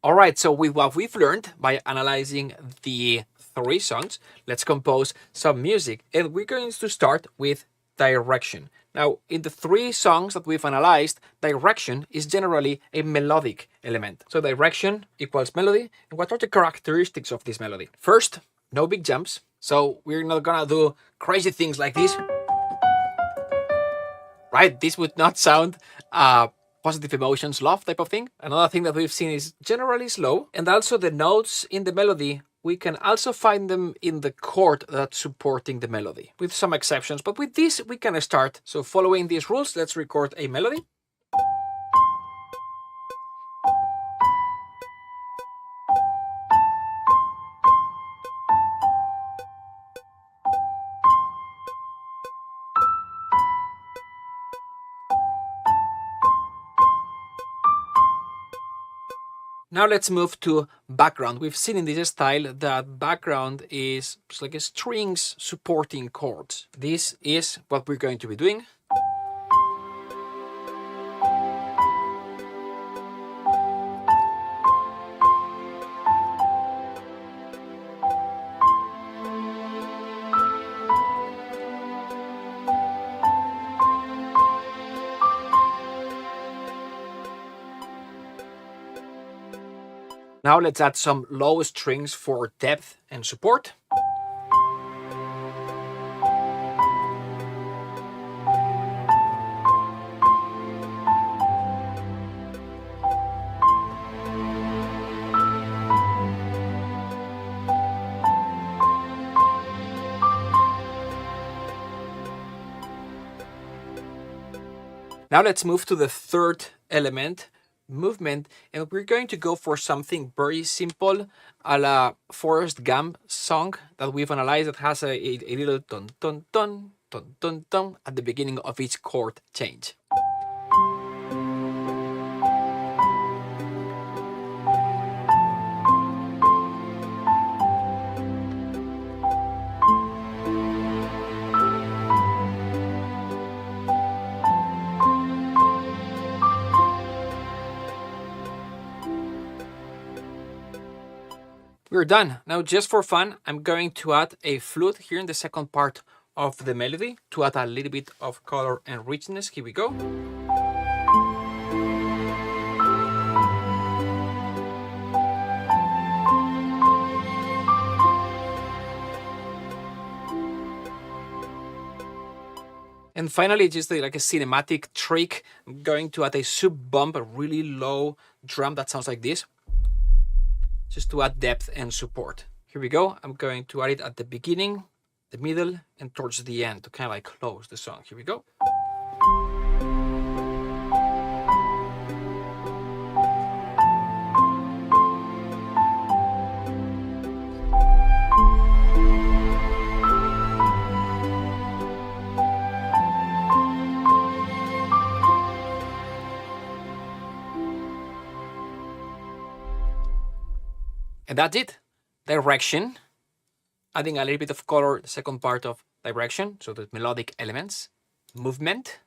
All right, so with what we've learned by analyzing the 3 songs, let's compose some music. And we're going to start with direction. Now, in the 3 songs that we've analyzed, direction is generally a melodic element. So direction equals melody. And what are the characteristics of this melody? First, no big jumps. So we're not gonna do crazy things like this. Right? This would not sound positive emotions, love type of thing. Another thing that we've seen is generally slow. And also the notes in the melody, we can also find them in the chord that's supporting the melody, with some exceptions. But with this, we can start. So following these rules, let's record a melody. Now let's move to background. We've seen in this style that background is like a strings supporting chords. This is what we're going to be doing. Now let's add some low strings for depth and support. Now let's move to the third element, movement, and we're going to go for something very simple, a la Forrest Gump song that we've analyzed, that has a little dun dun dun dun dun dun at the beginning of each chord change. We're done. Now, just for fun, I'm going to add a flute here in the second part of the melody to add a little bit of color and richness. Here we go. And finally, just like a cinematic trick, I'm going to add a sub bump, a really low drum that sounds like this, just to add depth and support. Here we go. I'm going to add it at the beginning, the middle, and towards the end to kind of like close the song. Here we go. And that's it. Direction, adding a little bit of color, the second part of direction, so the melodic elements, movement,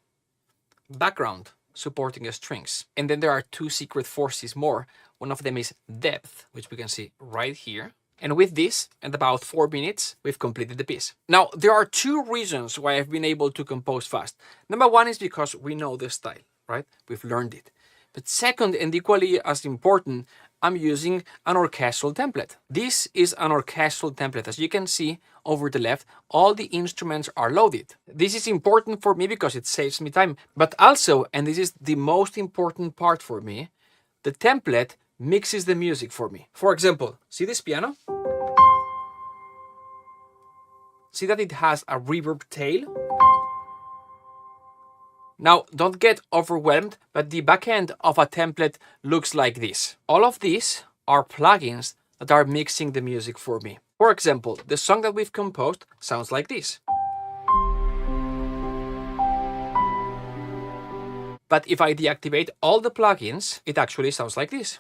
background, supporting the strings. And then there are two secret forces more. One of them is depth, which we can see right here. And with this, in about 4 minutes, we've completed the piece. Now, there are two reasons why I've been able to compose fast. Number one is because we know the style, right? We've learned it. But second, and equally as important, I'm using an orchestral template. This is an orchestral template. As you can see over the left, all the instruments are loaded. This is important for me because it saves me time. But also, and this is the most important part for me, the template mixes the music for me. For example, see this piano? See that it has a reverb tail? Now, don't get overwhelmed, but the back end of a template looks like this. All of these are plugins that are mixing the music for me. For example, the song that we've composed sounds like this. But if I deactivate all the plugins, it actually sounds like this.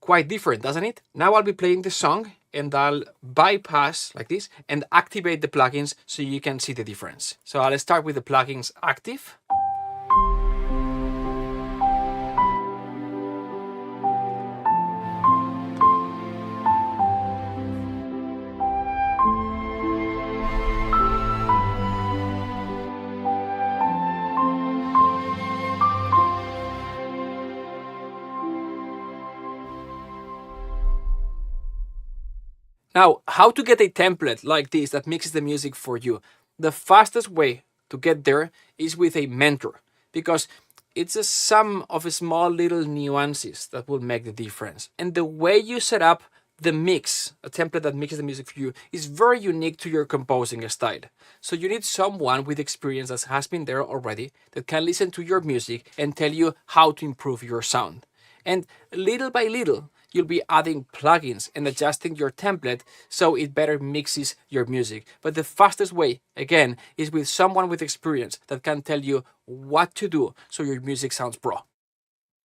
Quite different, doesn't it? Now I'll be playing the song and I'll bypass like this and activate the plugins so you can see the difference. So I'll start with the plugins active. Now, how to get a template like this that mixes the music for you? The fastest way to get there is with a mentor, because it's a sum of small little nuances that will make the difference. And the way you set up the mix, a template that mixes the music for you, is very unique to your composing style. So you need someone with experience that has been there already, that can listen to your music and tell you how to improve your sound. And little by little, you'll be adding plugins and adjusting your template so it better mixes your music. But the fastest way, again, is with someone with experience that can tell you what to do so your music sounds pro.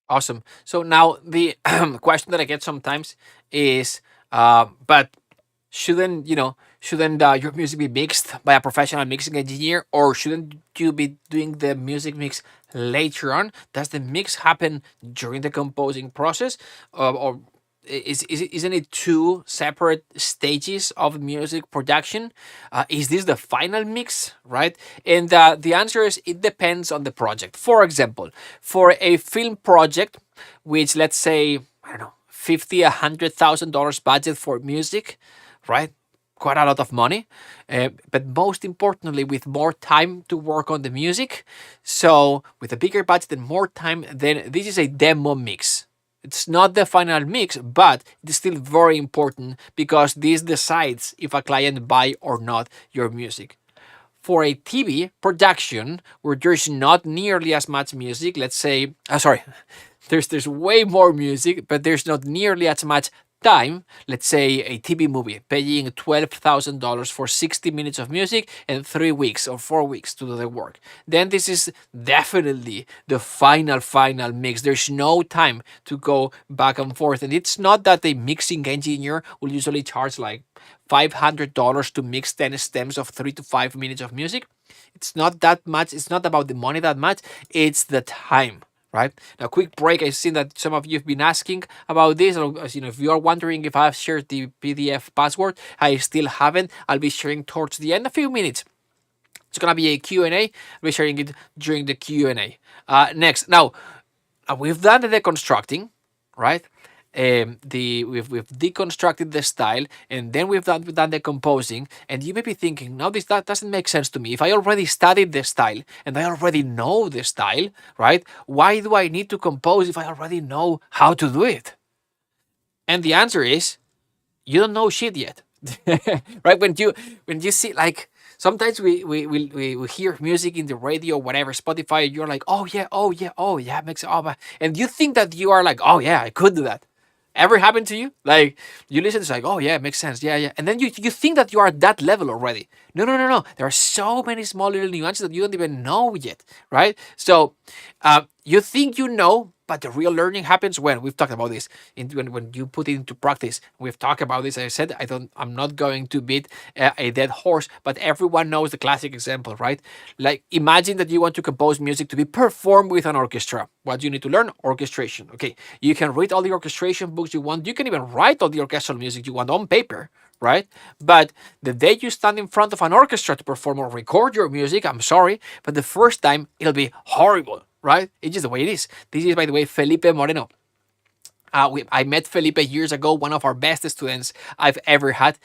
Awesome. So now the question that I get sometimes is, but shouldn't your music be mixed by a professional mixing engineer, or shouldn't you be doing the music mix later on? Does the mix happen during the composing process, or isn't it two separate stages of music production? Is this the final mix, right? And the answer is it depends on the project. For example, for a film project, which let's say, I don't know, $50,000-$100,000 budget for music, right? Quite a lot of money, but most importantly, with more time to work on the music. So with a bigger budget and more time, then this is a demo mix. It's not the final mix, but it's still very important because this decides if a client buy or not your music. For a TV production where there's not nearly as much music, let's say, there's way more music, but there's not nearly as much time, let's say a TV movie, paying $12,000 for 60 minutes of music and 3 weeks or 4 weeks to do the work. Then this is definitely the final mix. There's no time to go back and forth. And it's not that a mixing engineer will usually charge like $500 to mix 10 stems of 3 to 5 minutes of music. It's not that much. It's not about the money that much. It's the time. Right now, quick break. I've seen that some of you have been asking about this. If you are wondering if I've shared the PDF password, I still haven't. I'll be sharing towards the end, a few minutes. It's gonna be a Q&A. I'll be sharing it during the Q&A. Next, now we've done the deconstructing, right? We've deconstructed the style, and then we've done the composing. And you may be thinking, now that doesn't make sense to me. If I already studied the style and I already know the style, right? Why do I need to compose if I already know how to do it? And the answer is, you don't know shit yet, right? When you see, like, sometimes we hear music in the radio, whatever, Spotify. You're like, oh yeah, makes it. And you think that you are like, oh yeah, I could do that. Ever happened to you? Like, you listen, it's like, oh yeah, it makes sense, yeah. And then you think that you are at that level already. No. There are so many small little nuances that you don't even know yet, right? So you think you know, but the real learning happens when we've talked about this. When you put it into practice. We've talked about this. I said I'm not going to beat a dead horse, but everyone knows the classic example, right? Like, imagine that you want to compose music to be performed with an orchestra. What do you need to learn? Orchestration. Okay, you can read all the orchestration books you want. You can even write all the orchestral music you want on paper, right? But the day you stand in front of an orchestra to perform or record your music, I'm sorry, but the first time it'll be horrible, right? It's just the way it is. This is, by the way, Felipe Moreno. I met Felipe years ago, one of our best students I've ever had.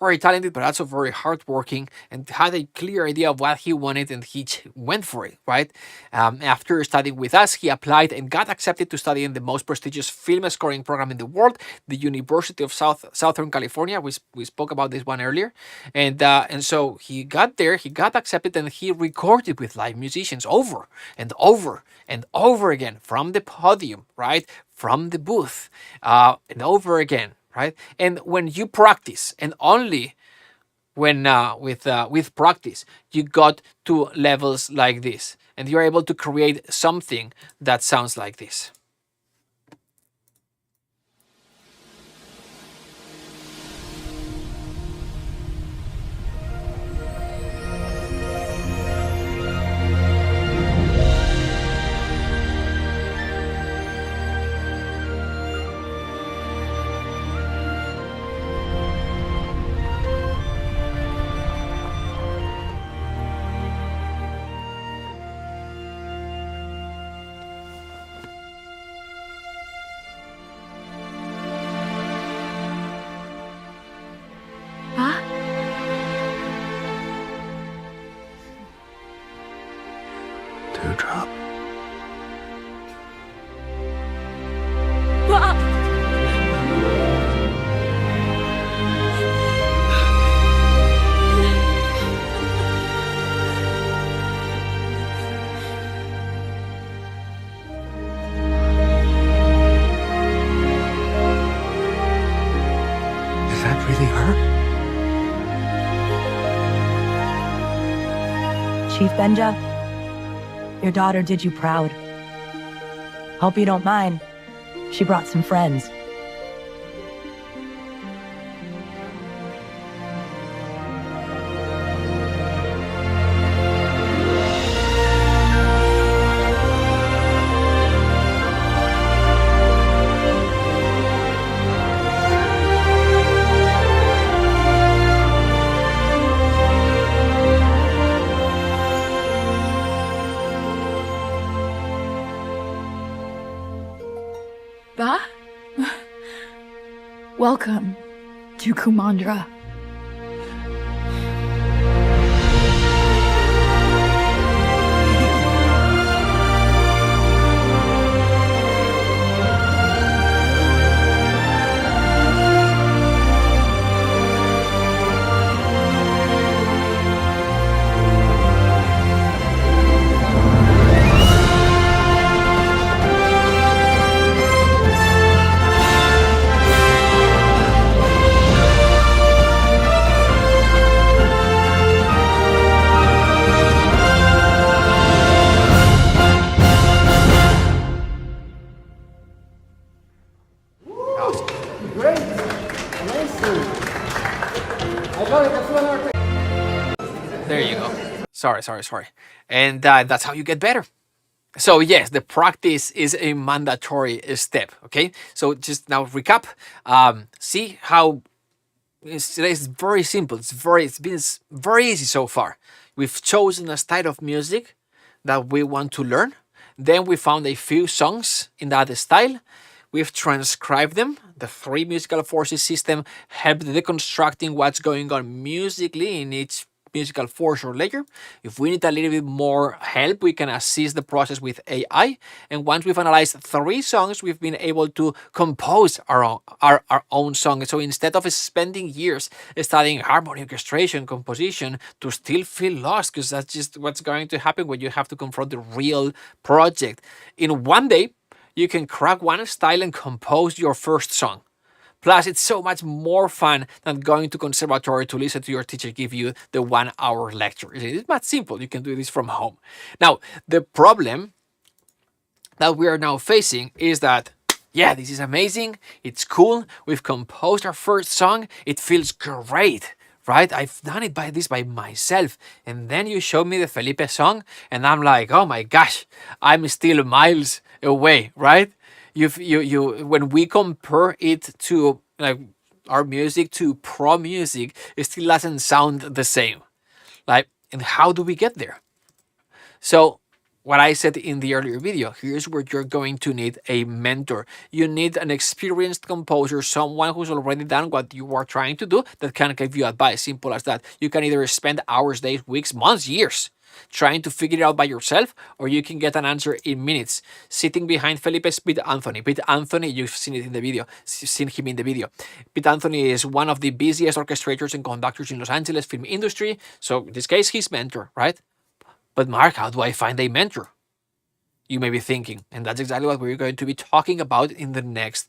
Very talented, but also very hardworking, and had a clear idea of what he wanted, and he went for it, right? After studying with us, he applied and got accepted to study in the most prestigious film scoring program in the world, the University of Southern California. We spoke about this one earlier. And so he got there, he got accepted, and he recorded with live musicians over and over and over again, from the podium, right? From the booth, and over again. Right, and when you practice, and only when with practice, you got to levels like this, and you're able to create something that sounds like this. Dewdrop. Is that really her? Chief Benja, your daughter did you proud. Hope you don't mind. She brought some friends. Ba? Welcome to Kumandra. There you go. Sorry. And that's how you get better. So yes, the practice is a mandatory step. Okay. So just now recap. See how today is very simple. It's been very easy so far. We've chosen a style of music that we want to learn. Then we found a few songs in that style. We've transcribed them. The three musical forces system helped deconstructing what's going on musically in each musical force or layer. If we need a little bit more help, we can assist the process with AI. And once we've analyzed three songs, we've been able to compose our own song. So instead of spending years studying harmony, orchestration, composition, to still feel lost, because that's just what's going to happen when you have to confront the real project. In one day, you can crack one style and compose your first song. Plus, it's so much more fun than going to conservatory to listen to your teacher give you the 1 hour lecture. It's much simple. You can do this from home. Now, the problem that we are now facing is that, yeah, this is amazing. It's cool. We've composed our first song. It feels great, right? I've done it by myself. And then you show me the Felipe song, and I'm like, oh my gosh, I'm still miles away, right? When we compare it to like our music to pro music, it still doesn't sound the same. Like, and how do we get there? So what I said in the earlier video, here's where you're going to need a mentor. You need an experienced composer, someone who's already done what you are trying to do that can give you advice. Simple as that. You can either spend hours, days, weeks, months, years trying to figure it out by yourself, or you can get an answer in minutes. Sitting behind Felipe is Pete Anthony. Pete Anthony, you've seen it in the video, seen him in the video. Pete Anthony is one of the busiest orchestrators and conductors in Los Angeles film industry. So in this case, he's mentor, right? But Mark, how do I find a mentor? You may be thinking, and that's exactly what we're going to be talking about in the next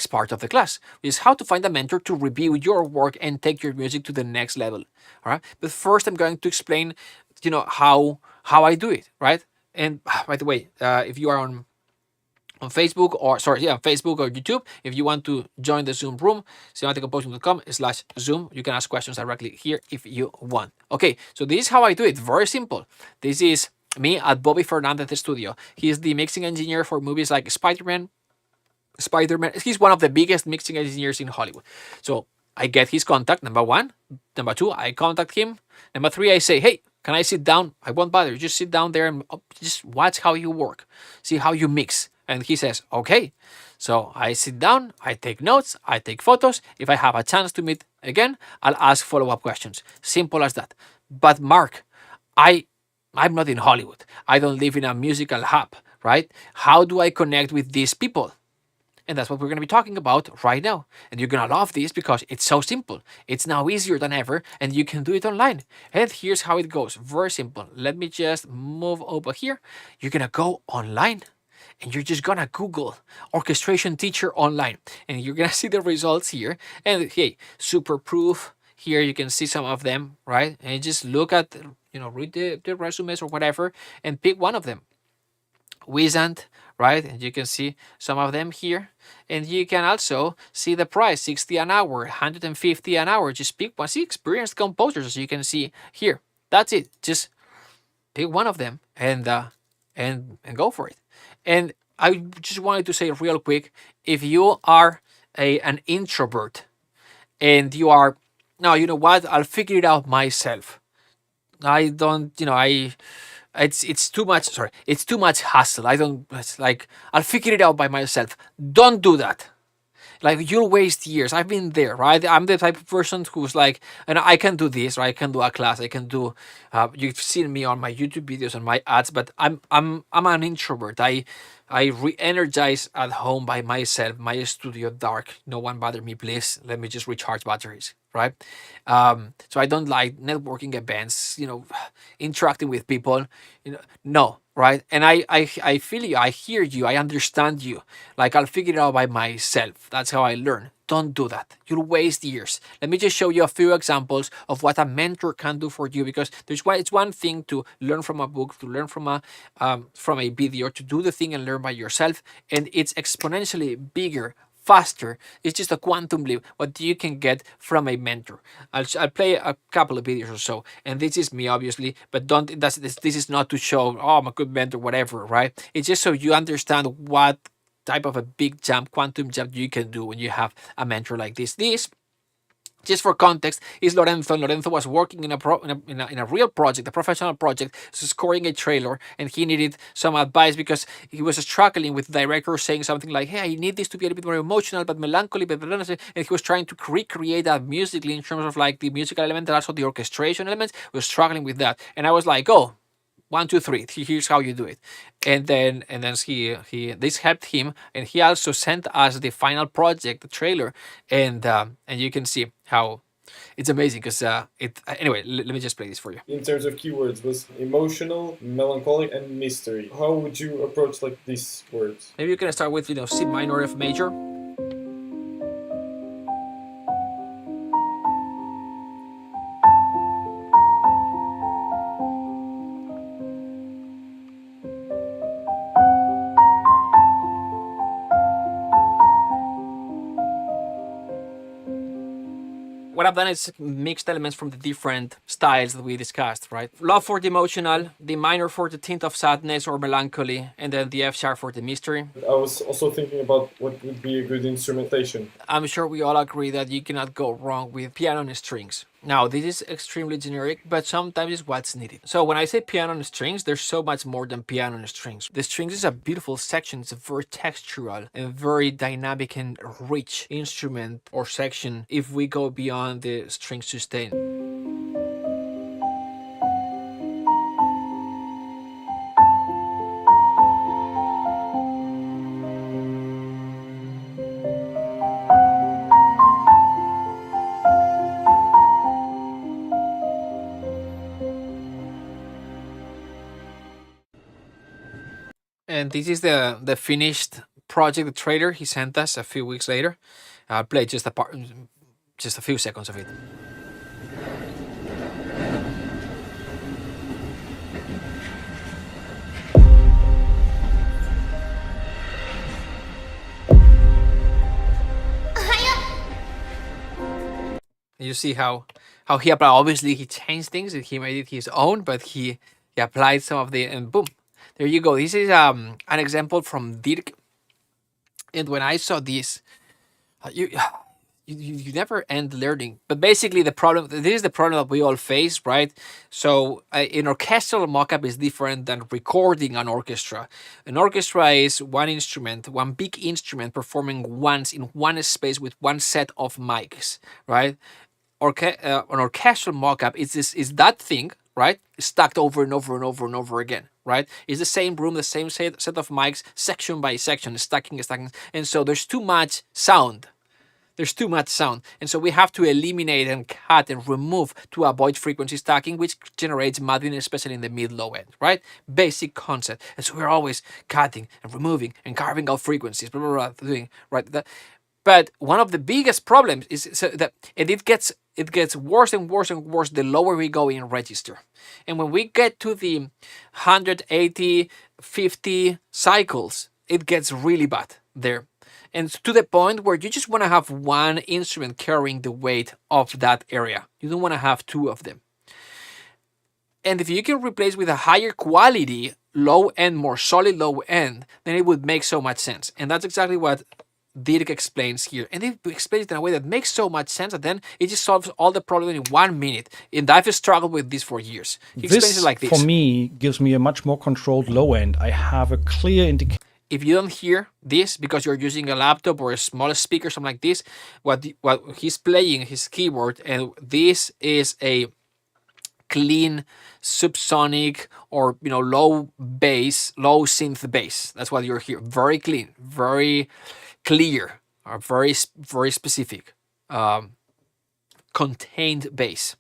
part of the class, is how to find a mentor to review your work and take your music to the next level. All right. But first, I'm going to explain, how I do it, right? And by the way, if you are on Facebook or Facebook or YouTube, if you want to join the Zoom room, cinematiccomposing.com/Zoom, you can ask questions directly here if you want. Okay, so this is how I do it. Very simple. This is me at Bobby Fernandez's studio. He is the mixing engineer for movies like Spider-Man. He's one of the biggest mixing engineers in Hollywood. So I get his contact, number one. Number two, I contact him. Number three, I say, hey, can I sit down? I won't bother you. Just sit down there and just watch how you work. See how you mix. And he says, okay. So I sit down, I take notes, I take photos. If I have a chance to meet again, I'll ask follow-up questions. Simple as that. But Mark, I'm not in Hollywood. I don't live in a musical hub, right? How do I connect with these people? And that's what we're going to be talking about right now. And you're going to love this because it's so simple. It's now easier than ever, and you can do it online. And here's how it goes. Very simple. Let me just move over here. You're going to go online, and you're just going to Google orchestration teacher online. And you're going to see the results here. And hey, super proof. Here you can see some of them, right? And just look at, read the resumes or whatever, and pick one of them. Wizant, right? And you can see some of them here. And you can also see the price, 60 an hour, 150 an hour. Just pick one. See, experienced composers, as you can see here. That's it. Just pick one of them and go for it. And I just wanted to say real quick, if you are an introvert and you are, no, you know what? I'll figure it out myself. I don't, It's too much. Sorry, it's too much hassle. I don't. It's like I'll figure it out by myself. Don't do that. Like you'll waste years. I've been there, right? I'm the type of person who's like, and I can do this, right? I can do a class. I can do. You've seen me on my YouTube videos and my ads, but I'm an introvert. I re-energize at home by myself. My studio dark. No one bother me, please. Let me just recharge batteries, right? So I don't like networking events. Interacting with people. No, right? And I feel you. I hear you. I understand you. Like I'll figure it out by myself. That's how I learn. Don't do that. You'll waste years. Let me just show you a few examples of what a mentor can do for you. Because it's one thing to learn from a book, to learn from a video, to do the thing and learn by yourself, and it's exponentially bigger, faster. It's just a quantum leap what you can get from a mentor. I'll play a couple of videos or so, and this is me obviously, but don't this is not to show, oh, I'm a good mentor, whatever, right? It's just so you understand what type of a big jump, quantum jump you can do when you have a mentor like this. Just for context, is Lorenzo. Lorenzo was working in a real project, a professional project, scoring a trailer, and he needed some advice because he was struggling with the director saying something like, "Hey, I need this to be a little bit more emotional, but melancholy, but," and he was trying to recreate that musically in terms of like the musical element and also the orchestration elements. He was struggling with that, and I was like, "Oh, 1, 2, 3. Here's how you do it," and then he this helped him, and he also sent us the final project, the trailer, and you can see how it's amazing because anyway. Let me just play this for you. In terms of keywords, was emotional, melancholic, and mystery. How would you approach like these words? Maybe you can start with C minor, F major. What I've done is mixed elements from the different styles that we discussed, right? Love for the emotional, the minor for the tint of sadness or melancholy, and then the F sharp for the mystery. I was also thinking about what would be a good instrumentation. I'm sure we all agree that you cannot go wrong with piano and strings. Now, this is extremely generic, but sometimes it's what's needed. So when I say piano and strings, there's so much more than piano and strings. The strings is a beautiful section. It's a very textural and very dynamic and rich instrument or section if we go beyond the string sustain. And this is the finished project, the trailer he sent us a few weeks later. I'll play just a few seconds of it. You see how he applied. Obviously, he changed things and he made it his own, but he applied some of the, and boom, there you go. This is an example from Dirk. And when I saw this, you never end learning. But basically, this is the problem that we all face, right? So an orchestral mockup is different than recording an orchestra. An orchestra is one instrument, one big instrument performing once in one space with one set of mics, right? An orchestral mockup is that thing, right? Stacked over and over and over and over again, right? It's the same room, the same set of mics, section by section, stacking. And so there's too much sound. And so we have to eliminate and cut and remove to avoid frequency stacking, which generates muddiness, especially in the mid-low end, right? Basic concept. And so we're always cutting and removing and carving out frequencies, blah, blah, blah, doing, right? But one of the biggest problems is that it gets worse and worse and worse the lower we go in register. And when we get to the 180, 50 cycles, it gets really bad there. And to the point where you just want to have one instrument carrying the weight of that area. You don't want to have two of them. And if you can replace with a higher quality low end, more solid low end, then it would make so much sense. And that's exactly what Dirk explains here, and he explains it in a way that makes so much sense, and then it just solves all the problem in 1 minute. And I've struggled with this for years. He explains it like this. For me, gives me a much more controlled low end. I have a clear indication. If you don't hear this because you're using a laptop or a small speaker, something like this, what he's playing, his keyboard, and this is a clean subsonic or low bass, low synth bass. That's what you're hearing. Very clean, very clear, or very specific, contained bass.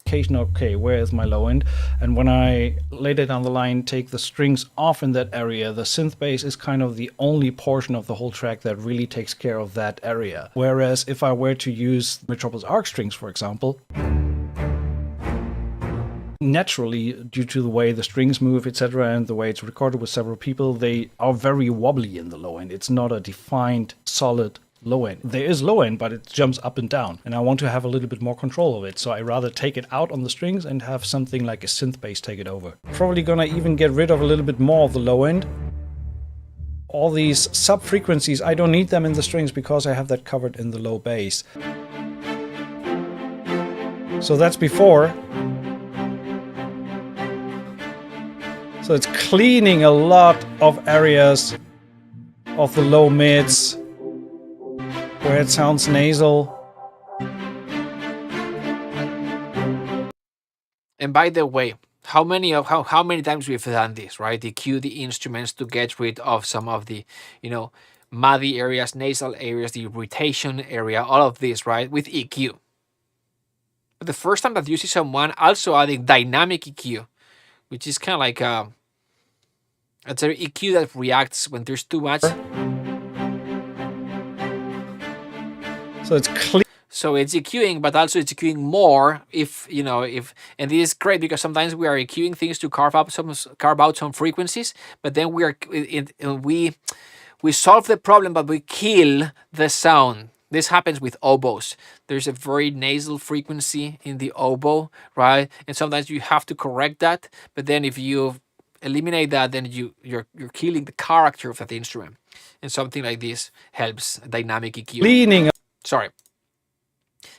Okay, where is my low end? And when I later down the line take the strings off in that area, the synth bass is kind of the only portion of the whole track that really takes care of that area. Whereas if I were to use Metropolis Arc strings, for example, naturally, due to the way the strings move, etc., and the way it's recorded with several people, they are very wobbly in the low end. It's not a defined, solid low end. There is low end, but it jumps up and down, and I want to have a little bit more control of it, so I rather take it out on the strings and have something like a synth bass take it over. Probably gonna even get rid of a little bit more of the low end. All these sub frequencies, I don't need them in the strings because I have that covered in the low bass. So that's before. So it's cleaning a lot of areas of the low mids where it sounds nasal. And by the way, how many times we've done this, right? EQ the instruments to get rid of some of the, muddy areas, nasal areas, the irritation area, all of this, right? With EQ. But the first time that you see someone also adding dynamic EQ, which is kind of like it's an EQ that reacts when there's too much. So it's clean. So it's EQing, but also it's EQing more if, and this is great because sometimes we are EQing things to carve out some frequencies, but then we solve the problem, but we kill the sound. This happens with oboes. There's a very nasal frequency in the oboe, right? And sometimes you have to correct that, but then if you eliminate that, then you're killing the character of that instrument. And something like this helps dynamic EQ. Cleaning. Sorry.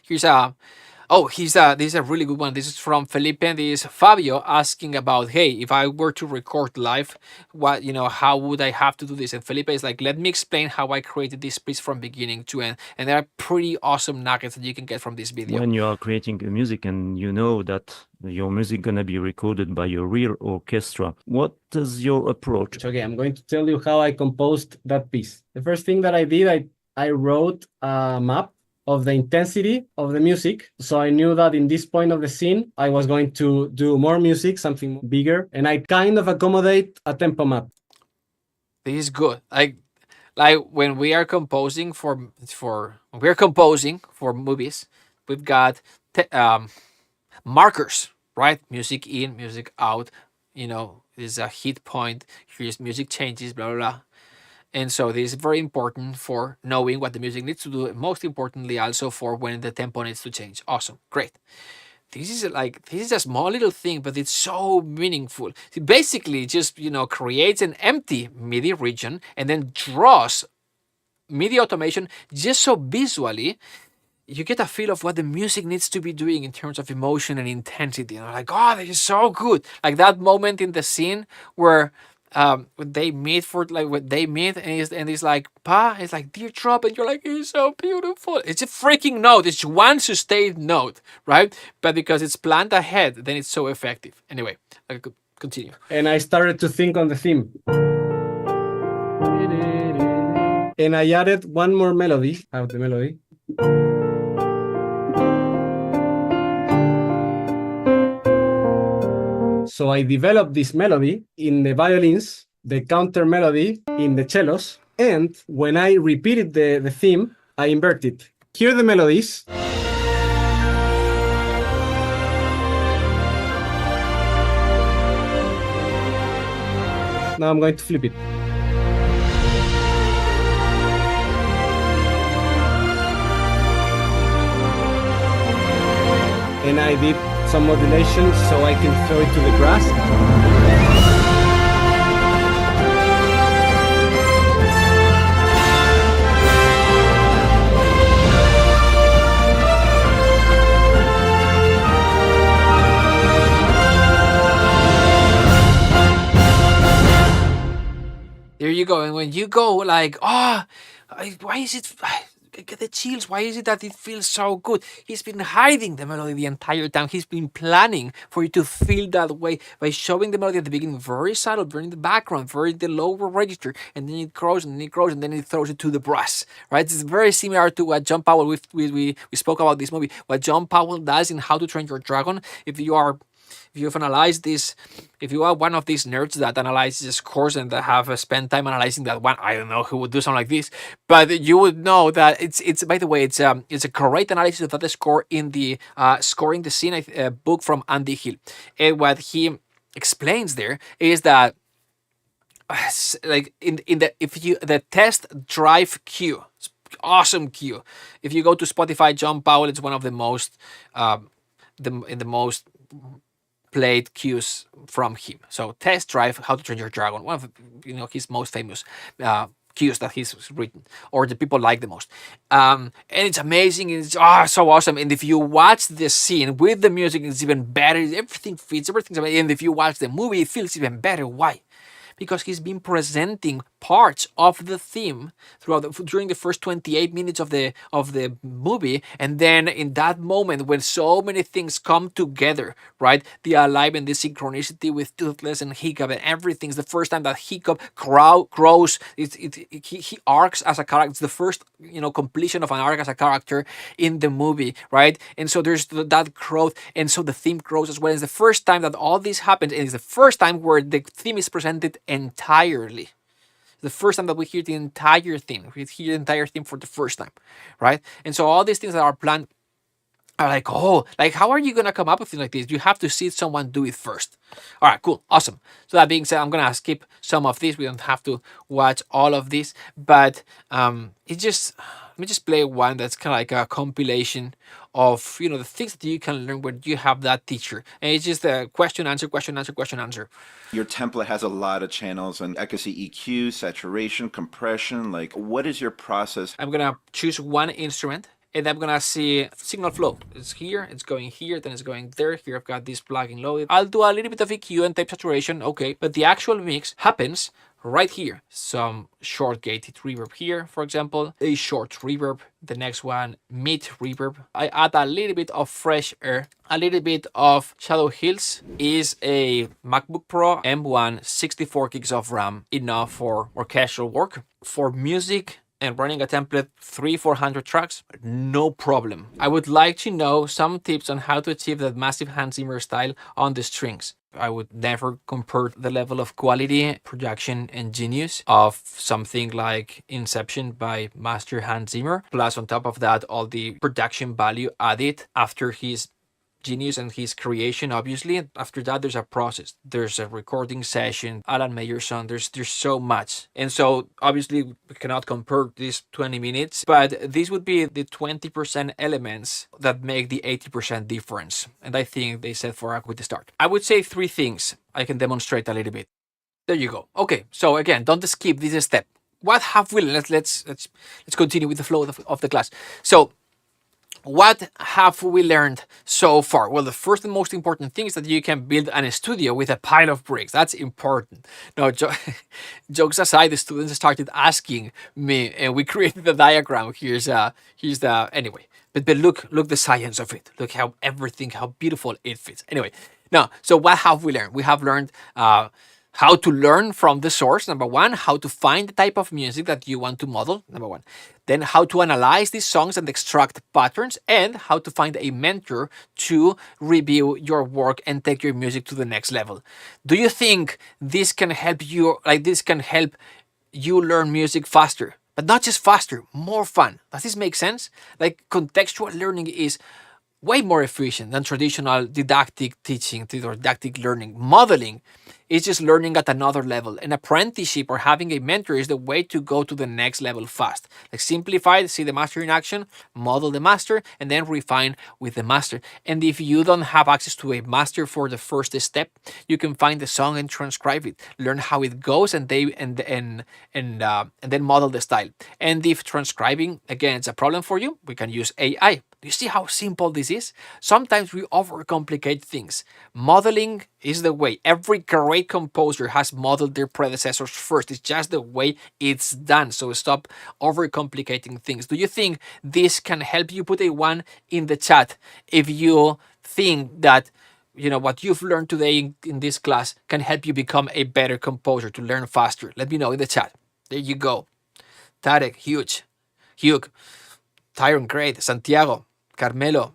Here's this is a really good one. This is from Felipe, and this is Fabio asking about, hey, if I were to record live, how would I have to do this? And Felipe is like, let me explain how I created this piece from beginning to end. And there are pretty awesome nuggets that you can get from this video. When you are creating music and you know that your music gonna be recorded by your real orchestra, what is your approach? Okay, I'm going to tell you how I composed that piece. The first thing that I did, I wrote a map of the intensity of the music. So I knew that in this point of the scene, I was going to do more music, something bigger, and I kind of accommodate a tempo map. This is good. Like when we are composing for movies, we've got markers, right? Music in, music out. This is a hit point. Here's music changes, blah blah blah. And so this is very important for knowing what the music needs to do, and most importantly also for when the tempo needs to change. Awesome, great. This is a small little thing, but it's so meaningful. It basically just creates an empty MIDI region and then draws MIDI automation just so visually you get a feel of what the music needs to be doing in terms of emotion and intensity. Like, oh, this is so good. Like that moment in the scene where when they meet and it's like, Pa, it's like dear drop, and you're like, it's so beautiful. It's a freaking note. It's one sustained note, right? But because it's planned ahead, then it's so effective. Anyway, I could continue. And I started to think on the theme. And I added one more melody. I have the melody. So I developed this melody in the violins, the counter melody in the cellos, and when I repeated the theme, I inverted. Here are the melodies. Now I'm going to flip it. And I did some modulation so I can throw it to the grass. There you go. And when you go like, oh, why is it? I get the chills. Why is it that it feels so good? He's been hiding the melody the entire time. He's been planning for you to feel that way by showing the melody at the beginning, very subtle, very in the background, very in the lower register, and then it grows and then it grows and then it throws it to the brass. Right? It's very similar to what John Powell. We spoke about this movie. What John Powell does in How to Train Your Dragon. If you've analyzed this, if you are one of these nerds that analyzes this course and that have spent time analyzing that one, I don't know who would do something like this, but you would know that it's by the way, it's a great analysis of that score in the Scoring the Scene book from Andy Hill. And what he explains there is that like in the test drive cue, awesome cue. If you go to Spotify, John Powell, it's one of the most the most played cues from him. So Test Drive, How to Train Your Dragon, one of his most famous cues that he's written, or the people like the most. And it's amazing. It's so awesome. And if you watch the scene with the music, it's even better. Everything fits. Everything's amazing. And if you watch the movie, it feels even better. Why? Because he's been presenting parts of the theme during the first 28 minutes of the movie, and then in that moment when so many things come together, right? The alignment, the synchronicity with Toothless and Hiccup, and everything's the first time that Hiccup grows. He arcs as a character. It's the first completion of an arc as a character in the movie, right? And so there's that growth, and so the theme grows as well. It's the first time that all this happens, and it's the first time where the theme is presented entirely. The first time that we hear the entire theme. We hear the entire theme for the first time, right? And so all these things that are planned are like, how are you going to come up with things like this? You have to see someone do it first. All right, cool, awesome. So that being said, I'm going to skip some of this. We don't have to watch all of this, but let me just play one that's kind of like a compilation of the things that you can learn when you have that teacher, and it's just a question answer. Your template has a lot of channels, and I can see EQ, saturation, compression. Like, what is your process? I'm gonna choose one instrument, and I'm gonna see signal flow. It's here, it's going here, then it's going there. Here I've got this plugin loaded. I'll do a little bit of EQ and tape saturation, okay, but the actual mix happens right here. Some short gated reverb here, for example, a short reverb, the next one mid reverb. I add a little bit of fresh air, a little bit of Shadow Hills. Is a MacBook Pro M1, 64 gigs of RAM, enough for orchestral work. For music and running a template 300-400 tracks, no problem. I would like to know some tips on how to achieve that massive Hans Zimmer style on the strings. I would never compare the level of quality, production, and genius of something like Inception by Master Hans Zimmer. Plus, on top of that, all the production value added after his genius and his creation. Obviously, after that, there's a process. There's a recording session, Alan Meyerson. There's so much, and so obviously we cannot compare these 20 minutes. But these would be the 20% elements that make the 80% difference. And I think they set for a good start. I would say 3 things I can demonstrate a little bit. There you go. Okay, so again, don't skip this step. What have we learned? Let's continue with the flow of the class. So, what have we learned so far? Well, the first and most important thing is that you can build a studio with a pile of bricks. That's important. Now, jokes aside, the students started asking me, and we created the diagram. Here's the anyway. But look the science of it. Look how beautiful it fits. Anyway, now, so what have we learned? We have learned how to learn from the source, number 1, how to find the type of music that you want to model, number 1. Then how to analyze these songs and extract patterns, and how to find a mentor to review your work and take your music to the next level. Do you think this can help you, learn music faster? But not just faster, more fun. Does this make sense? Like, contextual learning is way more efficient than traditional didactic teaching or didactic learning. Modeling is just learning at another level. An apprenticeship or having a mentor is the way to go to the next level fast. Like, simplify, see the master in action, model the master, and then refine with the master. And if you don't have access to a master for the first step, you can find the song and transcribe it, learn how it goes, and then model the style. And if transcribing again is a problem for you, we can use AI. Do you see how simple this is? Sometimes we overcomplicate things. Modeling is the way. Every great composer has modeled their predecessors first. It's just the way it's done. So stop overcomplicating things. Do you think this can help you? Put a 1 in the chat if you think that what you've learned today in this class can help you become a better composer, to learn faster. Let me know in the chat. There you go. Tarek, huge. Hugh, Tyron, great. Santiago, Carmelo,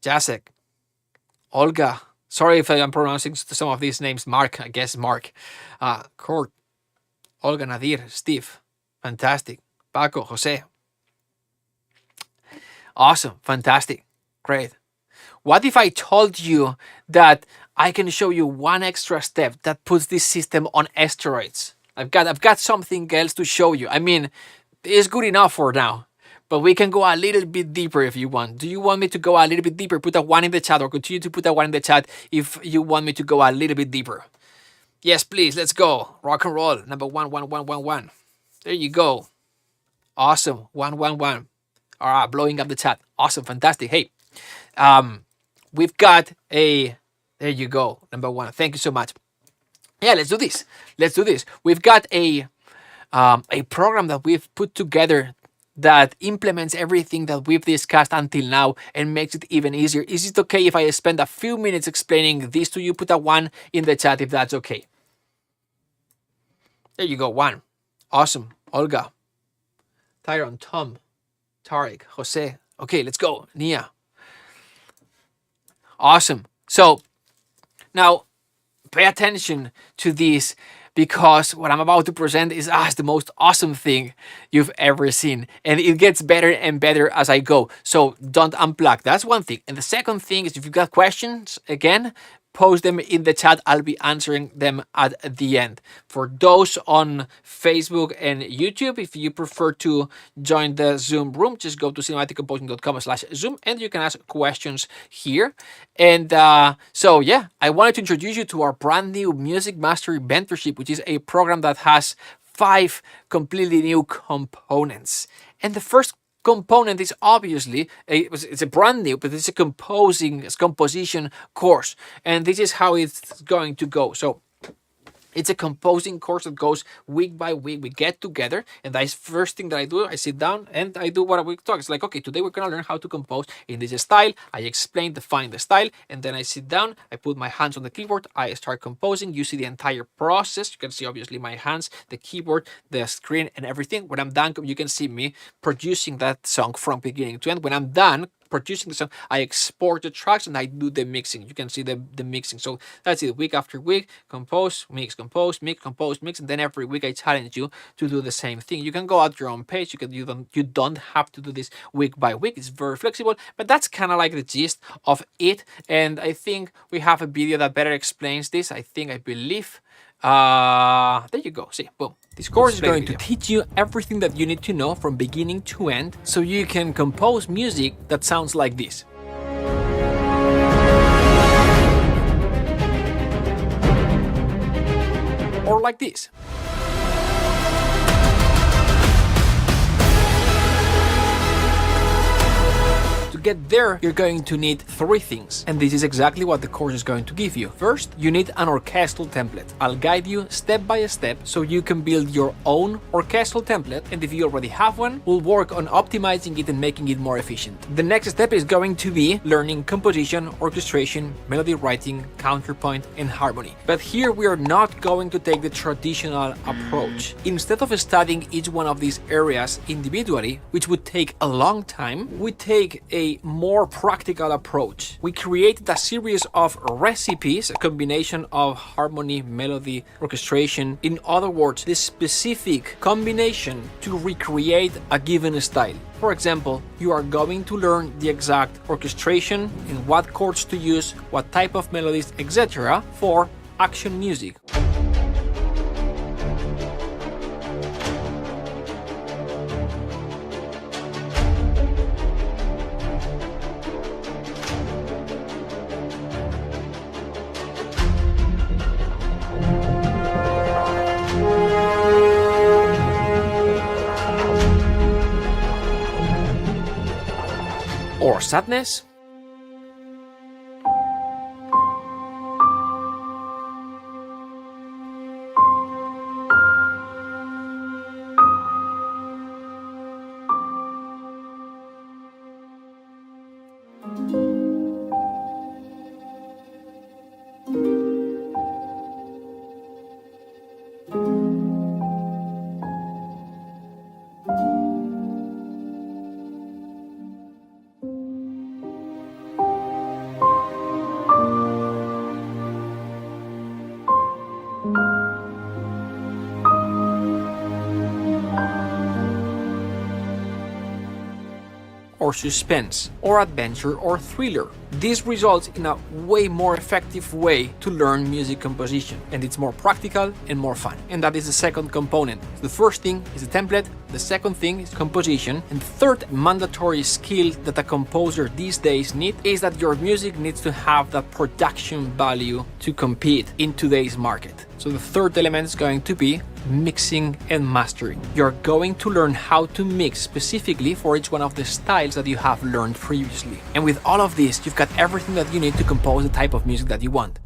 Jacek, Olga. Sorry if I'm pronouncing some of these names. Mark, I guess Mark. Kurt, Olga, Nadir, Steve. Fantastic. Paco, Jose. Awesome. Fantastic. Great. What if I told you that I can show you one extra step that puts this system on steroids? I've got something else to show you. I mean, it's good enough for now, but we can go a little bit deeper if you want. Do you want me to go a little bit deeper? Put a 1 in the chat, or continue to put a 1 in the chat if you want me to go a little bit deeper. Yes, please. Let's go. Rock and roll. Number 1, 1, 1, 1, 1. There you go. Awesome. 1, 1, 1. All right, blowing up the chat. Awesome. Fantastic. Hey, we've got a, there you go, number 1. Thank you so much. Yeah, let's do this. Let's do this. We've got a program that we've put together that implements everything that we've discussed until now and makes it even easier. Is it okay if I spend a few minutes explaining this to you? Put a 1 in the chat if that's okay. There you go, 1. Awesome. Olga, Tyron, Tom, Tarek, Jose. Okay, let's go. Nia. Awesome. So now pay attention to this, because what I'm about to present is the most awesome thing you've ever seen. And it gets better and better as I go. So don't unplug. That's one thing. And the second thing is, if you've got questions, again, post them in the chat. I'll be answering them at the end. For those on Facebook and YouTube, if you prefer to join the Zoom room, just go to cinematicomposing.com/Zoom and you can ask questions here. And so yeah, I wanted to introduce you to our brand new Music Mastery Mentorship, which is a program that has 5 completely new components. And the first component is obviously it's a brand new, but it's a composition course, and this is how it's going to go. So it's a composing course that goes week by week. We get together, and that's the first thing that I do. I sit down and I do what we talk. It's like, okay, today we're gonna learn how to compose in this style. I explain, define the style, and then I sit down, I put my hands on the keyboard, I start composing. You see the entire process. You can see obviously my hands, the keyboard, the screen, and everything. When I'm done, you can see me producing that song from beginning to end. When I'm done producing the song, I export the tracks and I do the mixing. You can see the mixing. So that's it. Week after week, compose, mix, compose, mix, compose, mix, and then every week I challenge you to do the same thing. You can go at your own pace. You don't have to do this week by week. It's very flexible, but that's kind of like the gist of it. And I think we have a video that better explains this. I believe. There you go. See, boom. This course is going to teach you everything that you need to know from beginning to end, so you can compose music that sounds like this. Or like this. To get there, you're going to need 3 things, and this is exactly what the course is going to give you. First, you need an orchestral template. I'll guide you step by step so you can build your own orchestral template, and if you already have one, we'll work on optimizing it and making it more efficient. The next step is going to be learning composition, orchestration, melody writing, counterpoint, and harmony. But here we are not going to take the traditional approach. Instead of studying each one of these areas individually, which would take a long time, we take a more practical approach. We created a series of recipes, a combination of harmony, melody, orchestration. In other words, the specific combination to recreate a given style. For example, you are going to learn the exact orchestration and what chords to use, what type of melodies, etc. for action music. sadness, or suspense, or adventure, or thriller. This results in a way more effective way to learn music composition, and it's more practical and more fun. And that is the second component. The first thing is the template, the second thing is composition, and the third mandatory skill that a composer these days needs is that your music needs to have that production value to compete in today's market. So the third element is going to be mixing and mastering. You're going to learn how to mix specifically for each one of the styles that you have learned previously. And with all of this, you've got everything that you need to compose the type of music that you want.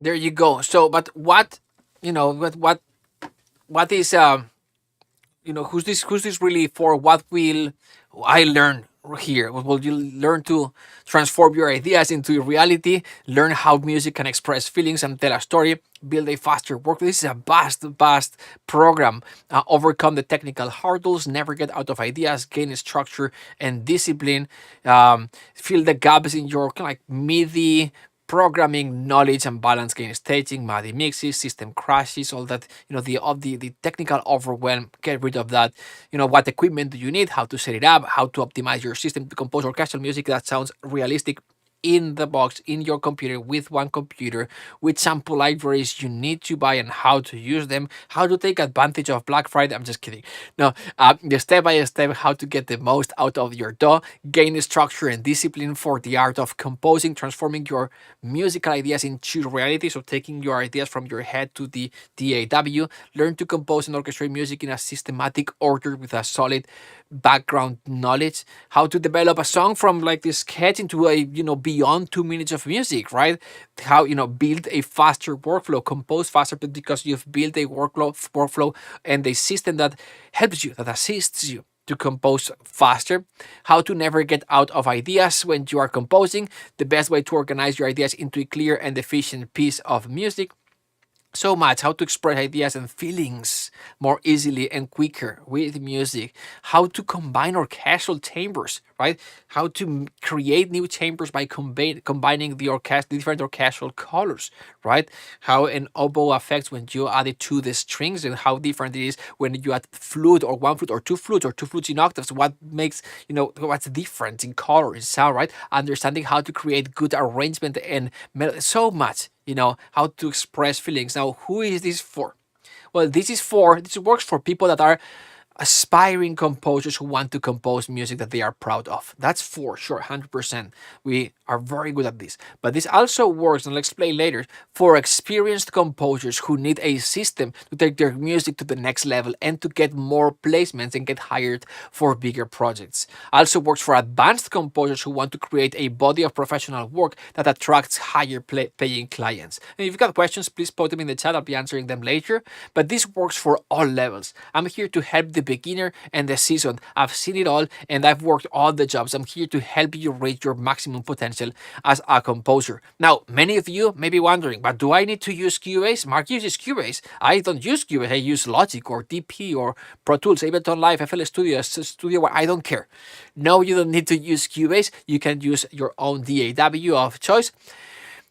There you go. So, but what, what is, who's this really for? What will I learn here? Will you learn to transform your ideas into reality, learn how music can express feelings and tell a story, build a faster work. This is a vast program. Overcome the technical hurdles, never get out of ideas, gain structure and discipline, fill the gaps in your kind of like MIDI programming knowledge and balance, gain staging, MIDI mixes, system crashes, all that, the technical overwhelm, get rid of that. What equipment do you need, how to set it up, how to optimize your system to compose orchestral music that sounds realistic in the box, in your computer, with one computer, with sample libraries you need to buy and how to use them, how to take advantage of Black Friday. I'm just kidding. No, the step-by-step how to get the most out of your DAW, gain structure and discipline for the art of composing, transforming your musical ideas into reality. So taking your ideas from your head to the DAW, learn to compose and orchestrate music in a systematic order with a solid background knowledge, how to develop a song from like this sketch into a beyond 2 minutes of music, right? How build a faster workflow, compose faster because you've built a workflow and a system that helps you, that assists you to compose faster, how to never get out of ideas when you are composing, the best way to organize your ideas into a clear and efficient piece of music. So much, how to express ideas and feelings more easily and quicker with music, how to combine orchestral chambers, right? How to create new chambers by combining the different orchestral colors, right? How an oboe affects when you add it to the strings, and how different it is when you add flute or one flute or two flutes in octaves. What makes, what's different in color, in sound, right? Understanding how to create good arrangement and so much. How to express feelings. Now, who is this for? Well, this works for people that are aspiring composers who want to compose music that they are proud of. That's for sure, 100%. We are very good at this. But this also works, and I'll explain later, for experienced composers who need a system to take their music to the next level and to get more placements and get hired for bigger projects. Also works for advanced composers who want to create a body of professional work that attracts higher paying clients. And if you've got questions, please put them in the chat. I'll be answering them later. But this works for all levels. I'm here to help the beginner and the seasoned. I've seen it all and I've worked all the jobs. I'm here to help you reach your maximum potential as a composer. Now, many of you may be wondering, but do I need to use Cubase? Mark uses Cubase. I don't use Cubase. I use Logic or DP or Pro Tools, Ableton Live, FL Studio. I don't care. No, you don't need to use Cubase. You can use your own DAW of choice.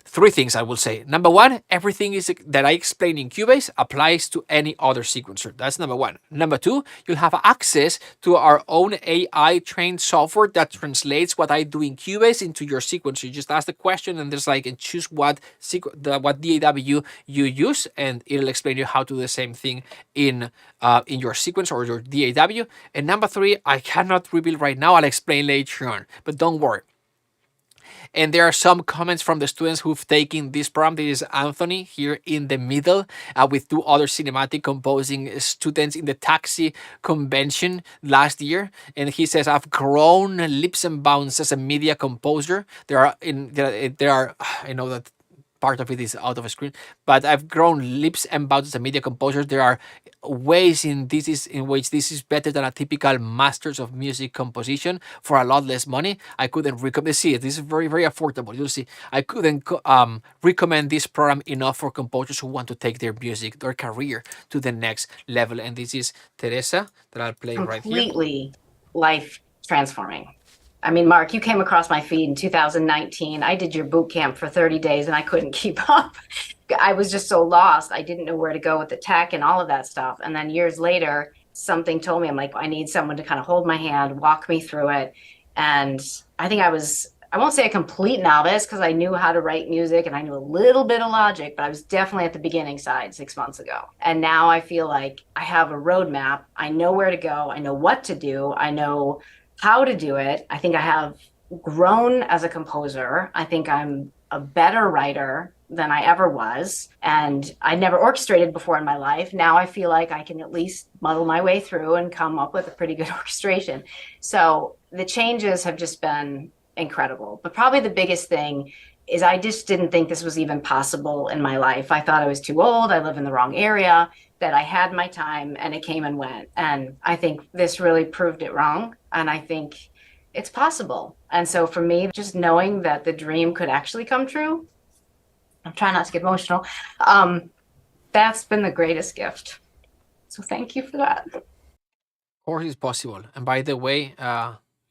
Three things I will say. Number one, everything that I explain in Cubase applies to any other sequencer. That's number one. Number two, you'll have access to our own AI trained software that translates what I do in Cubase into your sequencer. You just ask the question and there's and choose what DAW you use, and it'll explain you how to do the same thing in your sequencer or your DAW. And number three, I cannot reveal right now. I'll explain later on, but don't worry. And there are some comments from the students who've taken this program. This is Anthony here in the middle with 2 other cinematic composing students in the Taxi convention last year. And he says, I've grown leaps and bounds as a media composer. I know that part of it is out of a screen, but I've grown leaps and bounds as a media composer. There are ways in which this is better than a typical masters of music composition for a lot less money. I couldn't recommend. See it. This is very, very affordable. You'll see. I couldn't recommend this program enough for composers who want to take their music, their career to the next level. And this is Teresa that I'll play right here. Completely life transforming. I mean, Mark, you came across my feed in 2019. I did your boot camp for 30 days and I couldn't keep up. I was just so lost. I didn't know where to go with the tech and all of that stuff. And then years later, something told me, I'm like, I need someone to kind of hold my hand, walk me through it. And I think I won't say a complete novice because I knew how to write music and I knew a little bit of Logic, but I was definitely at the beginning side 6 months ago. And now I feel like I have a roadmap. I know where to go. I know what to do. I know how to do it. I think I have grown as a composer. I think I'm a better writer than I ever was. And I never orchestrated before in my life. Now I feel like I can at least muddle my way through and come up with a pretty good orchestration. So the changes have just been incredible. But probably the biggest thing is I just didn't think this was even possible in my life. I thought I was too old. I live in the wrong area, that I had my time and it came and went. And I think this really proved it wrong. And I think it's possible. And so for me, just knowing that the dream could actually come true, I'm trying not to get emotional, that's been the greatest gift. So thank you for that. Of course it's possible. And by the way,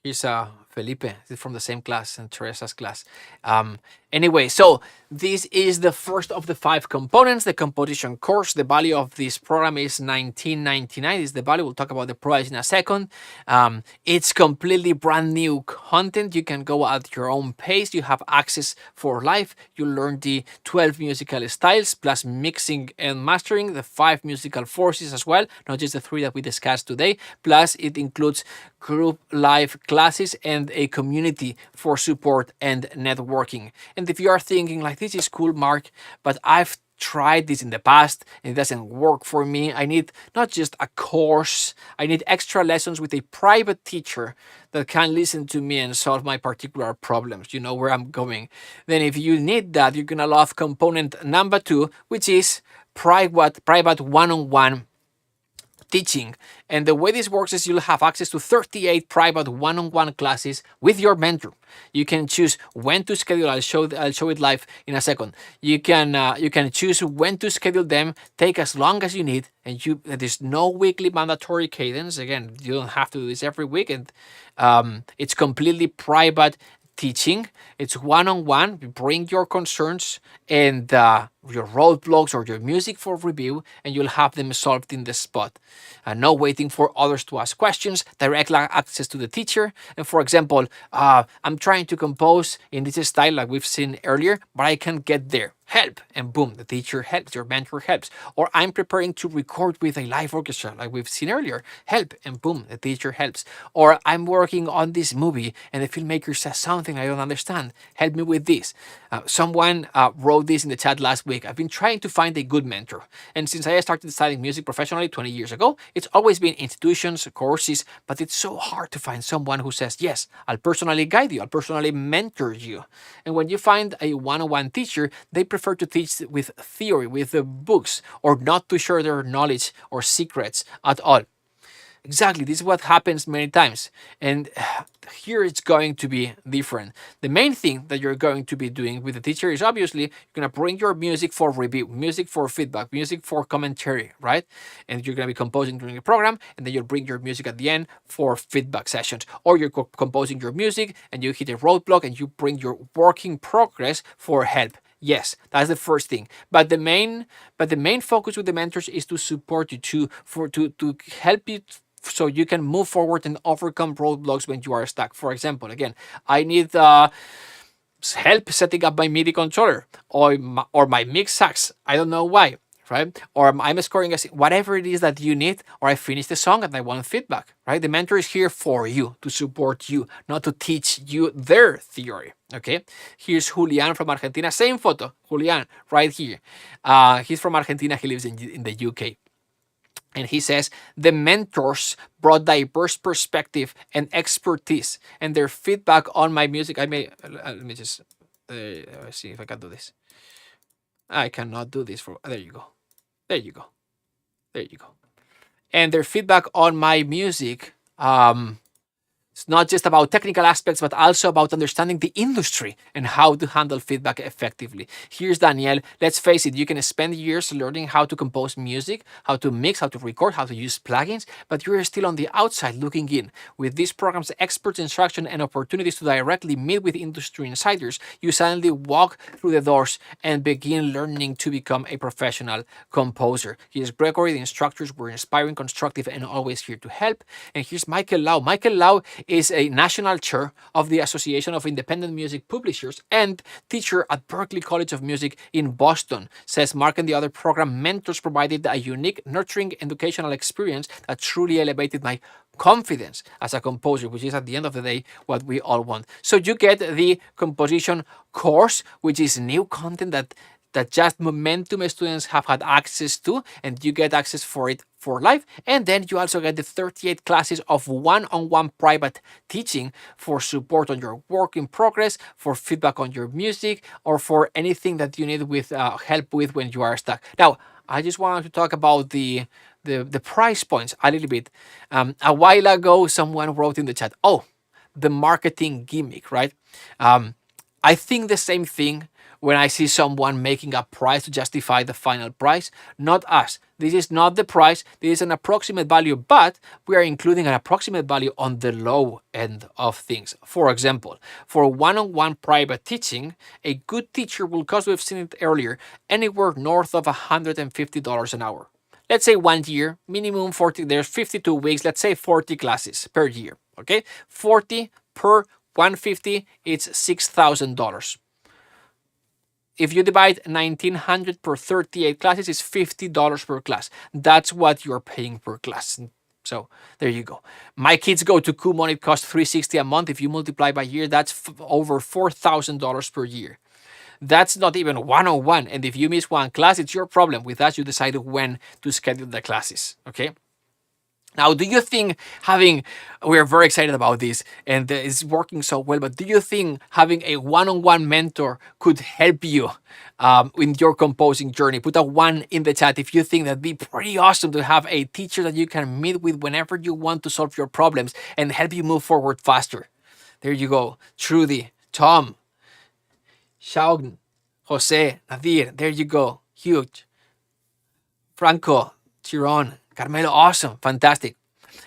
here's Felipe from the same class and Teresa's class. Anyway, so this is the first of the 5 components, the composition course. The value of this program is $19.99. Is the value. We'll talk about the price in a second. It's completely brand new content. You can go at your own pace. You have access for life. You learn the 12 musical styles plus mixing and mastering, the 5 musical forces as well, not just the 3 that we discussed today. Plus it includes group live classes and a community for support and networking. And if you are thinking like, this is cool, Mark, but I've tried this in the past and it doesn't work for me. I need not just a course, I need extra lessons with a private teacher that can listen to me and solve my particular problems. You know where I'm going. Then if you need that, you're gonna love component number 2, which is private one-on-one teaching. And the way this works is you'll have access to 38 private one-on-one classes with your mentor. You can choose when to schedule. I'll show it live in a second. You can choose when to schedule them. Take as long as you need, and there's no weekly mandatory cadence. Again, you don't have to do this every week, and it's completely private teaching. It's one-on-one. You bring your concerns and your roadblocks or your music for review, and you'll have them solved in the spot. No waiting for others to ask questions, direct access to the teacher. And for example, I'm trying to compose in this style like we've seen earlier, but I can't get there. Help, and boom, the teacher helps, your mentor helps. Or I'm preparing to record with a live orchestra like we've seen earlier. Help, and boom, the teacher helps. Or I'm working on this movie and the filmmaker says something I don't understand. Help me with this. Someone wrote this in the chat last week. I've been trying to find a good mentor. And since I started studying music professionally 20 years ago, it's always been institutions, courses, but it's so hard to find someone who says, yes, I'll personally guide you, I'll personally mentor you. And when you find a one-on-one teacher, they prefer to teach with theory, with the books, or not to share their knowledge or secrets at all. Exactly, this is what happens many times. And here it's going to be different. The main thing that you're going to be doing with the teacher is obviously you're going to bring your music for review, music for feedback, music for commentary, right? And you're going to be composing during the program, and then you'll bring your music at the end for feedback sessions. Or you're composing your music and you hit a roadblock and you bring your work in progress for help. Yes, that's the first thing. But the main focus with the mentors is to support you, to help you so you can move forward and overcome roadblocks when you are stuck. For example, again, I need help setting up my MIDI controller or my mix sucks. I don't know why. right? Or I'm scoring whatever it is that you need, or I finish the song and I want feedback, right? The mentor is here for you, to support you, not to teach you their theory, okay? Here's Julian from Argentina, same photo, Julian, right here. He's from Argentina, he lives in the UK. And he says, the mentors brought diverse perspective and expertise, and their feedback on my music. Let me just see if I can do this. I cannot do this. There you go. There you go. There you go. And their feedback on my music, it's not just about technical aspects, but also about understanding the industry and how to handle feedback effectively. Here's Danielle. Let's face it, you can spend years learning how to compose music, how to mix, how to record, how to use plugins, but you're still on the outside looking in. With these programs, experts, instruction, and opportunities to directly meet with industry insiders, you suddenly walk through the doors and begin learning to become a professional composer. Here's Gregory. The instructors were inspiring, constructive, and always here to help. And here's Michael Lau. Michael Lau is a national chair of the Association of Independent Music Publishers and teacher at Berklee College of Music in Boston. Says Mark and the other program mentors provided a unique, nurturing educational experience that truly elevated my confidence as a composer, which is at the end of the day what we all want. So you get the composition course, which is new content that just Momentum students have had access to, and you get access for it for life. And then you also get the 38 classes of one-on-one private teaching for support on your work in progress, for feedback on your music, or for anything that you need with help with when you are stuck. Now, I just wanted to talk about the price points a little bit. A while ago, someone wrote in the chat, oh, the marketing gimmick, right? I think the same thing when I see someone making a price to justify the final price. Not us. This is not the price. This is an approximate value, but we are including an approximate value on the low end of things. For example, for one-on-one private teaching, a good teacher will cost, we've seen it earlier, anywhere north of $150 an hour. Let's say 1 year, minimum 40, there's 52 weeks, let's say 40 classes per year, okay? 40 per 150, it's $6,000. If you divide 1,900 per 38 classes, it's $50 per class. That's what you're paying per class. So there you go. My kids go to Kumon. It costs $360 a month. If you multiply by year, that's over $4,000 per year. That's not even one-on-one. And if you miss one class, it's your problem. With that, you decide when to schedule the classes, okay? Now, do you think we're very excited about this and it's working so well, but do you think having a one-on-one mentor could help you in your composing journey? Put a 1 in the chat if you think that'd be pretty awesome to have a teacher that you can meet with whenever you want to solve your problems and help you move forward faster. There you go. Trudy, Tom, Shaun, Jose, Nadir, there you go. Huge. Franco, Chiron, Carmelo, awesome, fantastic.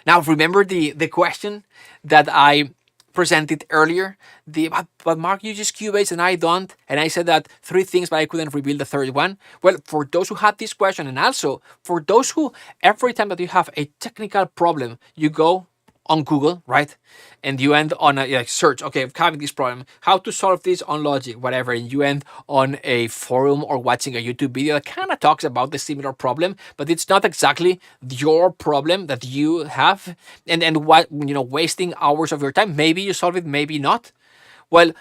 Now, remember the question that I presented earlier? But Mark uses Cubase and I don't. And I said that 3 things, but I couldn't reveal the third one. Well, for those who had this question, and also for those who, every time that you have a technical problem, you go on Google, right? And you end on a search, okay, I'm having this problem, how to solve this on Logic, whatever, and you end on a forum or watching a YouTube video that kind of talks about the similar problem, but it's not exactly your problem that you have, and what, wasting hours of your time. Maybe you solve it, maybe not. Well,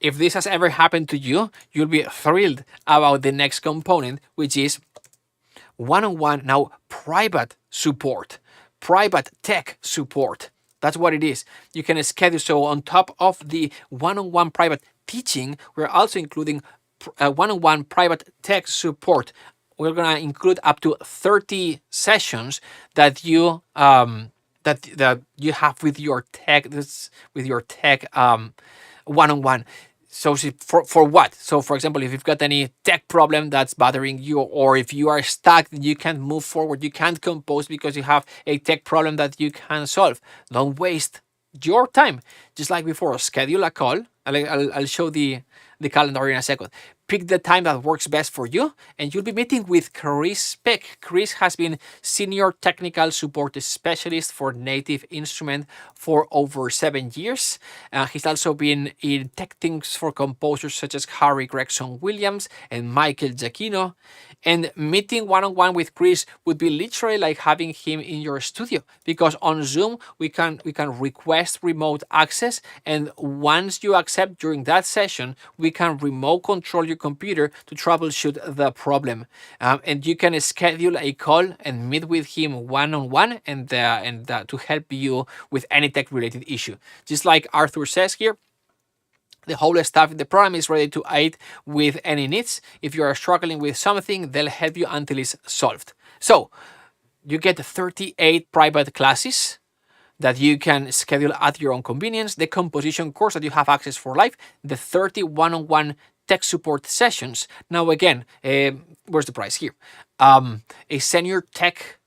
if this has ever happened to you, you'll be thrilled about the next component, which is one-on-one, now private support. Private tech support. That's what it is. You can schedule. So on top of the one-on-one private teaching, we're also including one-on-one private tech support. We're gonna include up to 30 sessions that you that you have with your tech. One-on-one. So for what? So for example, if you've got any tech problem that's bothering you, or if you are stuck, you can't move forward, you can't compose because you have a tech problem that you can't solve. Don't waste your time. Just like before, schedule a call. I'll show the calendar in a second. pick the time that works best for you, and you'll be meeting with Chris Peck. Chris has been Senior Technical Support Specialist for Native Instrument for over 7 years. He's also been in tech things for composers such as Harry Gregson Williams and Michael Giacchino. And meeting one-on-one with Chris would be literally like having him in your studio, because on Zoom we can request remote access, and once you accept during that session, we can remote control your computer to troubleshoot the problem. And you can schedule a call and meet with him one-on-one and to help you with any tech-related issue. Just like Arthur says here, the whole staff in the program is ready to aid with any needs. If you are struggling with something, they'll help you until it's solved. So you get 38 private classes that you can schedule at your own convenience, the composition course that you have access for life, the 30 one-on-one tech support sessions. Now again, where's the price here? A senior tech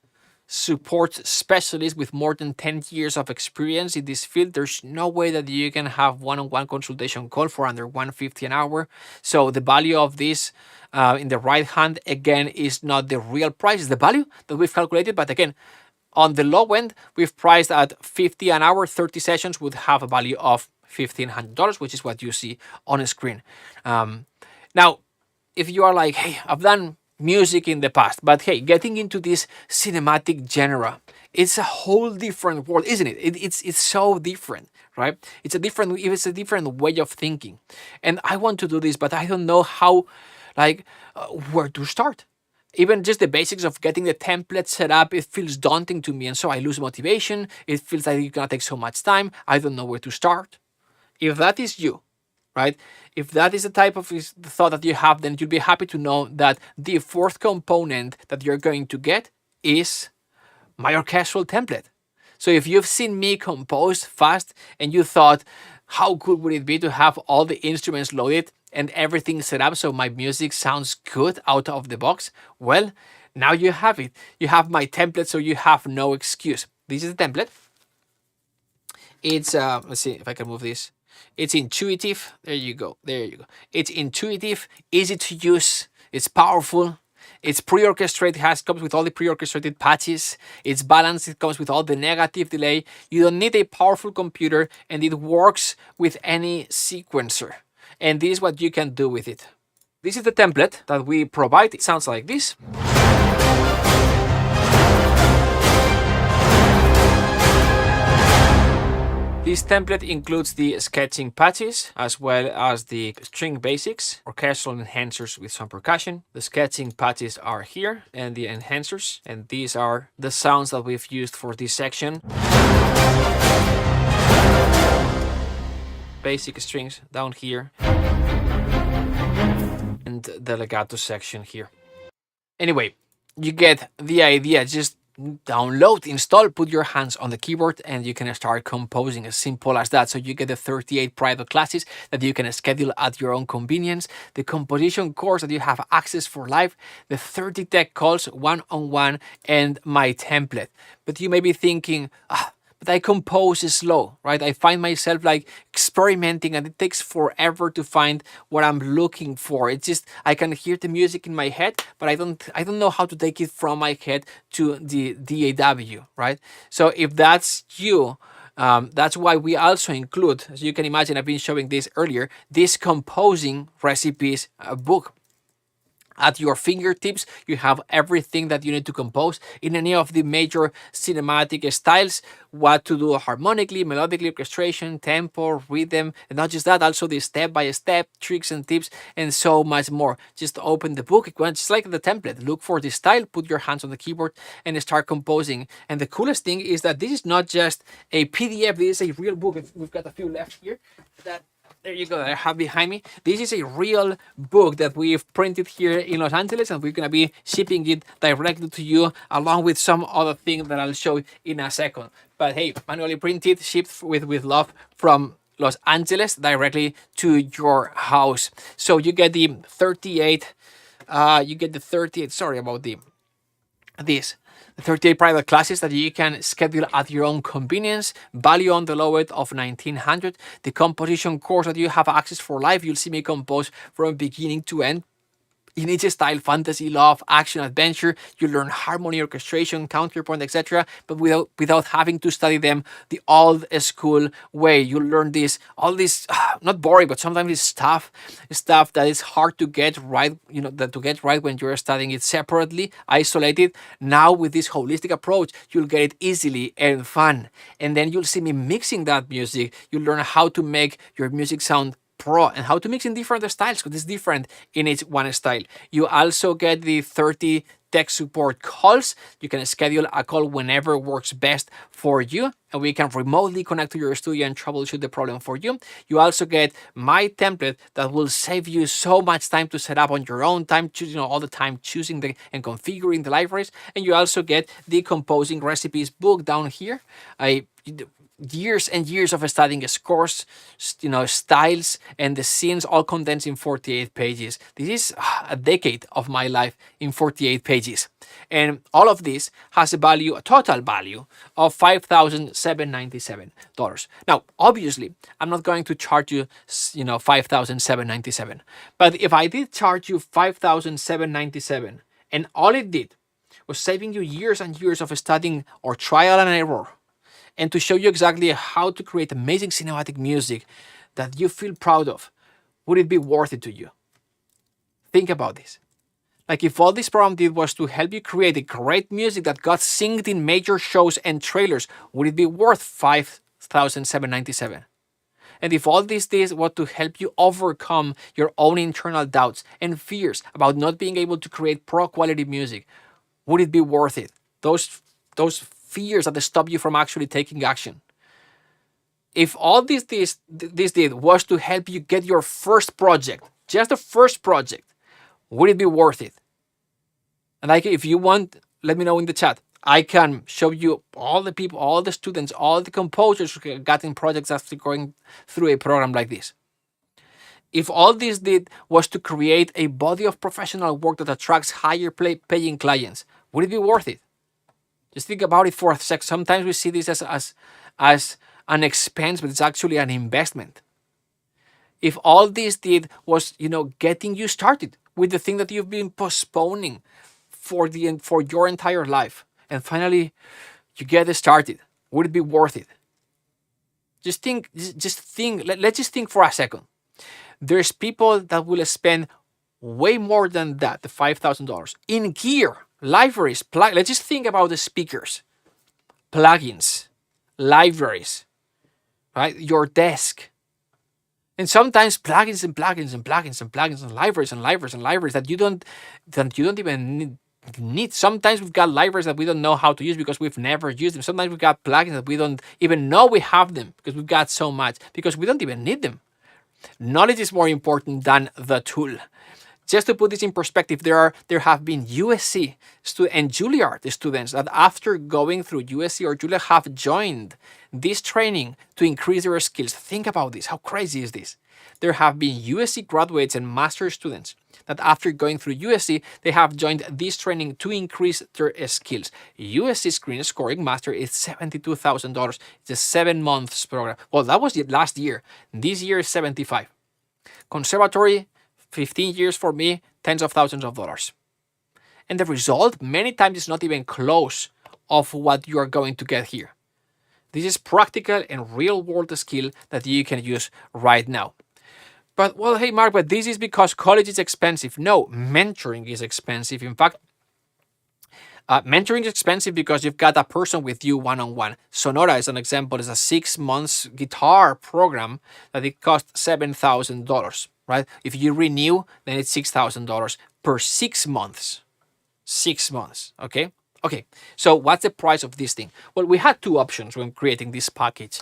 support specialist with more than 10 years of experience in this field. There's no way that you can have one-on-one consultation call for under $150 an hour. So the value of this in the right hand, again, is not the real price. It's the value that we've calculated. But again, on the low end, we've priced at $50 an hour. 30 sessions would have a value of $1,500, which is what you see on a screen. Now, if you are like, hey, I've done music in the past, but hey, getting into this cinematic genre, it's a whole different world, isn't it? It's so different, right? It's a different way of thinking, and I want to do this, but I don't know how, where to start. Even just the basics of getting the template set up, it feels daunting to me, and so I lose motivation. It feels like it's gonna take so much time. I don't know where to start. If that is you, right? If that is the type of thought that you have, then you'll be happy to know that the fourth component that you're going to get is my orchestral template. So if you've seen me compose fast and you thought, how good would it be to have all the instruments loaded and everything set up so my music sounds good out of the box? Well, now you have it. You have my template, so you have no excuse. This is the template. It's, let's see if I can move this. It's intuitive. There you go. There you go. It's intuitive, easy to use. It's powerful. It's pre-orchestrated. Comes with all the pre-orchestrated patches. It's balanced. It comes with all the negative delay. You don't need a powerful computer, and it works with any sequencer. And this is what you can do with it. This is the template that we provide. It sounds like this. This template includes the sketching patches as well as the string basics, orchestral enhancers with some percussion. The sketching patches are here and the enhancers, and these are the sounds that we've used for this section. Basic strings down here and the legato section here. Anyway, you get the idea. Just download, install, put your hands on the keyboard, and you can start composing, as simple as that. So you get the 38 private classes that you can schedule at your own convenience, the composition course that you have access for life, the 30 tech calls one-on-one, and my template. But you may be thinking, but I compose slow, right? I find myself like experimenting, and it takes forever to find what I'm looking for. It's just, I can hear the music in my head, but I don't know how to take it from my head to the DAW, right? So if that's you, that's why we also include, as you can imagine, I've been showing this earlier, this composing recipes book. At your fingertips, you have everything that you need to compose in any of the major cinematic styles, what to do harmonically, melodically, orchestration, tempo, rhythm, and not just that, also the step-by-step tricks and tips, and so much more. Just open the book, just like the template, look for the style, put your hands on the keyboard, and start composing. And the coolest thing is that this is not just a PDF, this is a real book. We've got a few left here. There you go, I have behind me. This is a real book that we've printed here in Los Angeles, and we're going to be shipping it directly to you along with some other thing that I'll show in a second. But hey, manually printed, shipped with love from Los Angeles directly to your house. So you get the 38, sorry about the this. 38 private classes that you can schedule at your own convenience. Value on the low end of 1900. The composition course that you have access for life. You'll see me compose from beginning to end. In each style, fantasy, love, action, adventure, you learn harmony, orchestration, counterpoint, etc. But without having to study them the old school way. You learn all this, not boring, but sometimes it's stuff that is hard to get right. To get right when you're studying it separately, isolated. Now with this holistic approach, you'll get it easily and fun. And then you'll see me mixing that music. You'll learn how to make your music sound pro and how to mix in different styles because it's different in each one style. You also get the 30 tech support calls. You can schedule a call whenever works best for you, and we can remotely connect to your studio and troubleshoot the problem for you. You also get my template that will save you so much time to set up on your own time, choosing all the time, choosing and configuring the libraries. And you also get the composing recipes book down here. Years and years of studying scores, styles, and the scenes all condensed in 48 pages. This is a decade of my life in 48 pages. And all of this has a total value of $5,797. Now, obviously, I'm not going to charge you, $5,797. But if I did charge you $5,797 and all it did was saving you years and years of studying or trial and error, and to show you exactly how to create amazing cinematic music that you feel proud of, would it be worth it to you? Think about this. Like if all this program did was to help you create a great music that got synced in major shows and trailers, would it be worth $5,797? And if all this did was to help you overcome your own internal doubts and fears about not being able to create pro quality music, would it be worth it? Those fears that stop you from actually taking action. If all this did was to help you get your first project, just the first project, would it be worth it? And if you want, let me know in the chat. I can show you all the people, all the students, all the composers who got in projects after going through a program like this. If all this did was to create a body of professional work that attracts higher paying clients, would it be worth it? Just think about it for a sec. Sometimes we see this as an expense, but it's actually an investment. If all this did was, getting you started with the thing that you've been postponing for your entire life, and finally you get it started, would it be worth it? Just think. Let's just think for a second. There's people that will spend way more than that, the $5,000, in gear. Libraries, let's just think about the speakers, plugins, libraries, right? Your desk. And sometimes plugins and plugins and plugins and plugins and libraries and libraries and libraries that you don't even need. Sometimes we've got libraries that we don't know how to use because we've never used them. Sometimes we've got plugins that we don't even know we have them because we've got so much, because we don't even need them. Knowledge is more important than the tool. Just to put this in perspective, there have been USC and Juilliard students that after going through USC or Juilliard have joined this training to increase their skills. Think about this. How crazy is this? There have been USC graduates and master's students that after going through USC, they have joined this training to increase their skills. USC Screen Scoring Master is $72,000. It's a 7 months program. Well, that was last year. This year is $75,000. Conservatory, 15 years for me, tens of thousands of dollars. And the result many times is not even close of what you are going to get here. This is practical and real world skill that you can use right now. But well, hey Mark, but this is because college is expensive. No, mentoring is expensive. In fact, mentoring is expensive because you've got a person with you one-on-one. Sonora, as an example, is a 6 months guitar program that it costs $7,000. Right? If you renew, then it's $6,000 per 6 months. 6 months, okay? Okay, so what's the price of this thing? Well, we had two options when creating this package.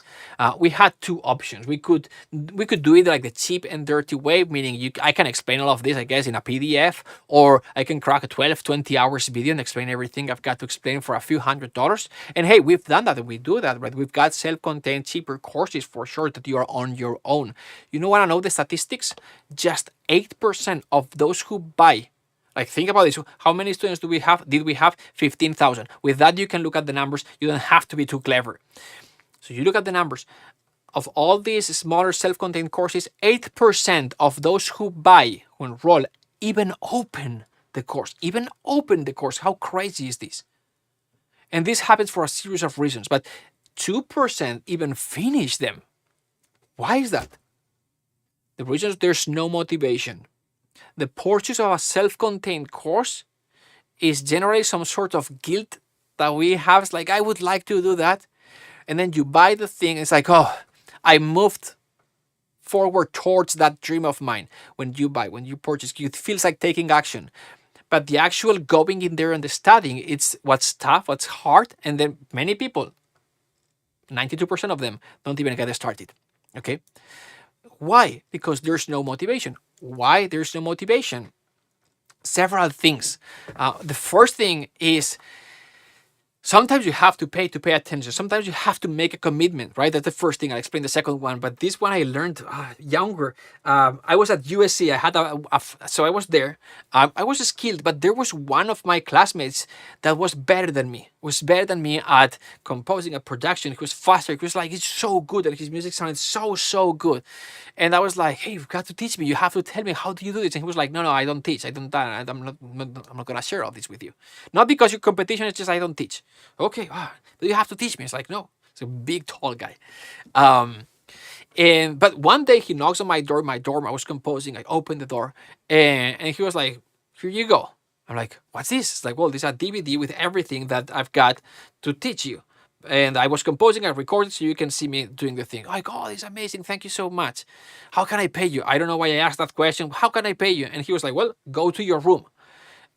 We had two options. We could do it like the cheap and dirty way, meaning I can explain all of this, I guess, in a PDF, or I can crack a 12, 20 hours video and explain everything I've got to explain for a few $100s. And hey, we've done that and we do that, right? We've got self-contained, cheaper courses for sure that you are on your own. You know what I know the statistics? Just 8% of those who buy Like, think about this. How many students do we have? Did we have? 15,000. With that, you can look at the numbers. You don't have to be too clever. So you look at the numbers. Of all these smaller self-contained courses, 8% of those who buy, who enroll, even open the course. Even open the course. How crazy is this? And this happens for a series of reasons. But 2% even finish them. Why is that? The reason is there's no motivation. The purchase of a self-contained course is generally some sort of guilt that we have. It's like, I would like to do that. And then you buy the thing. It's like, oh, I moved forward towards that dream of mine. When you purchase, it feels like taking action. But the actual going in there and the studying, it's what's tough, what's hard. And then many people, 92% of them, don't even get started. Okay? Why? Because there's no motivation. Why there's no motivation? Several things. The first thing is sometimes you have to pay attention. Sometimes you have to make a commitment, right? That's the first thing. I'll explain the second one. But this one I learned younger. I was at USC. I had so I was there. I was skilled, but there was one of my classmates that was better than me. Was better than me at composing a production. He was faster. He was like, it's so good, and his music sounded so good. And I was like, hey, you've got to teach me. You have to tell me, how do you do this? And he was like, no, I don't teach. I'm not gonna share all this with you. Not because your competition, it's just I don't teach. Okay, but you have to teach me. It's like, no. It's a big, tall guy. But one day he knocks on my door. My dorm, I was composing. I opened the door, and he was like, here you go. I'm like, what's this? It's like, well, this is a DVD with everything that I've got to teach you. And I was composing, I recorded, so you can see me doing the thing. Like, oh, this is amazing. Thank you so much. How can I pay you? I don't know why I asked that question. How can I pay you? And he was like, well, go to your room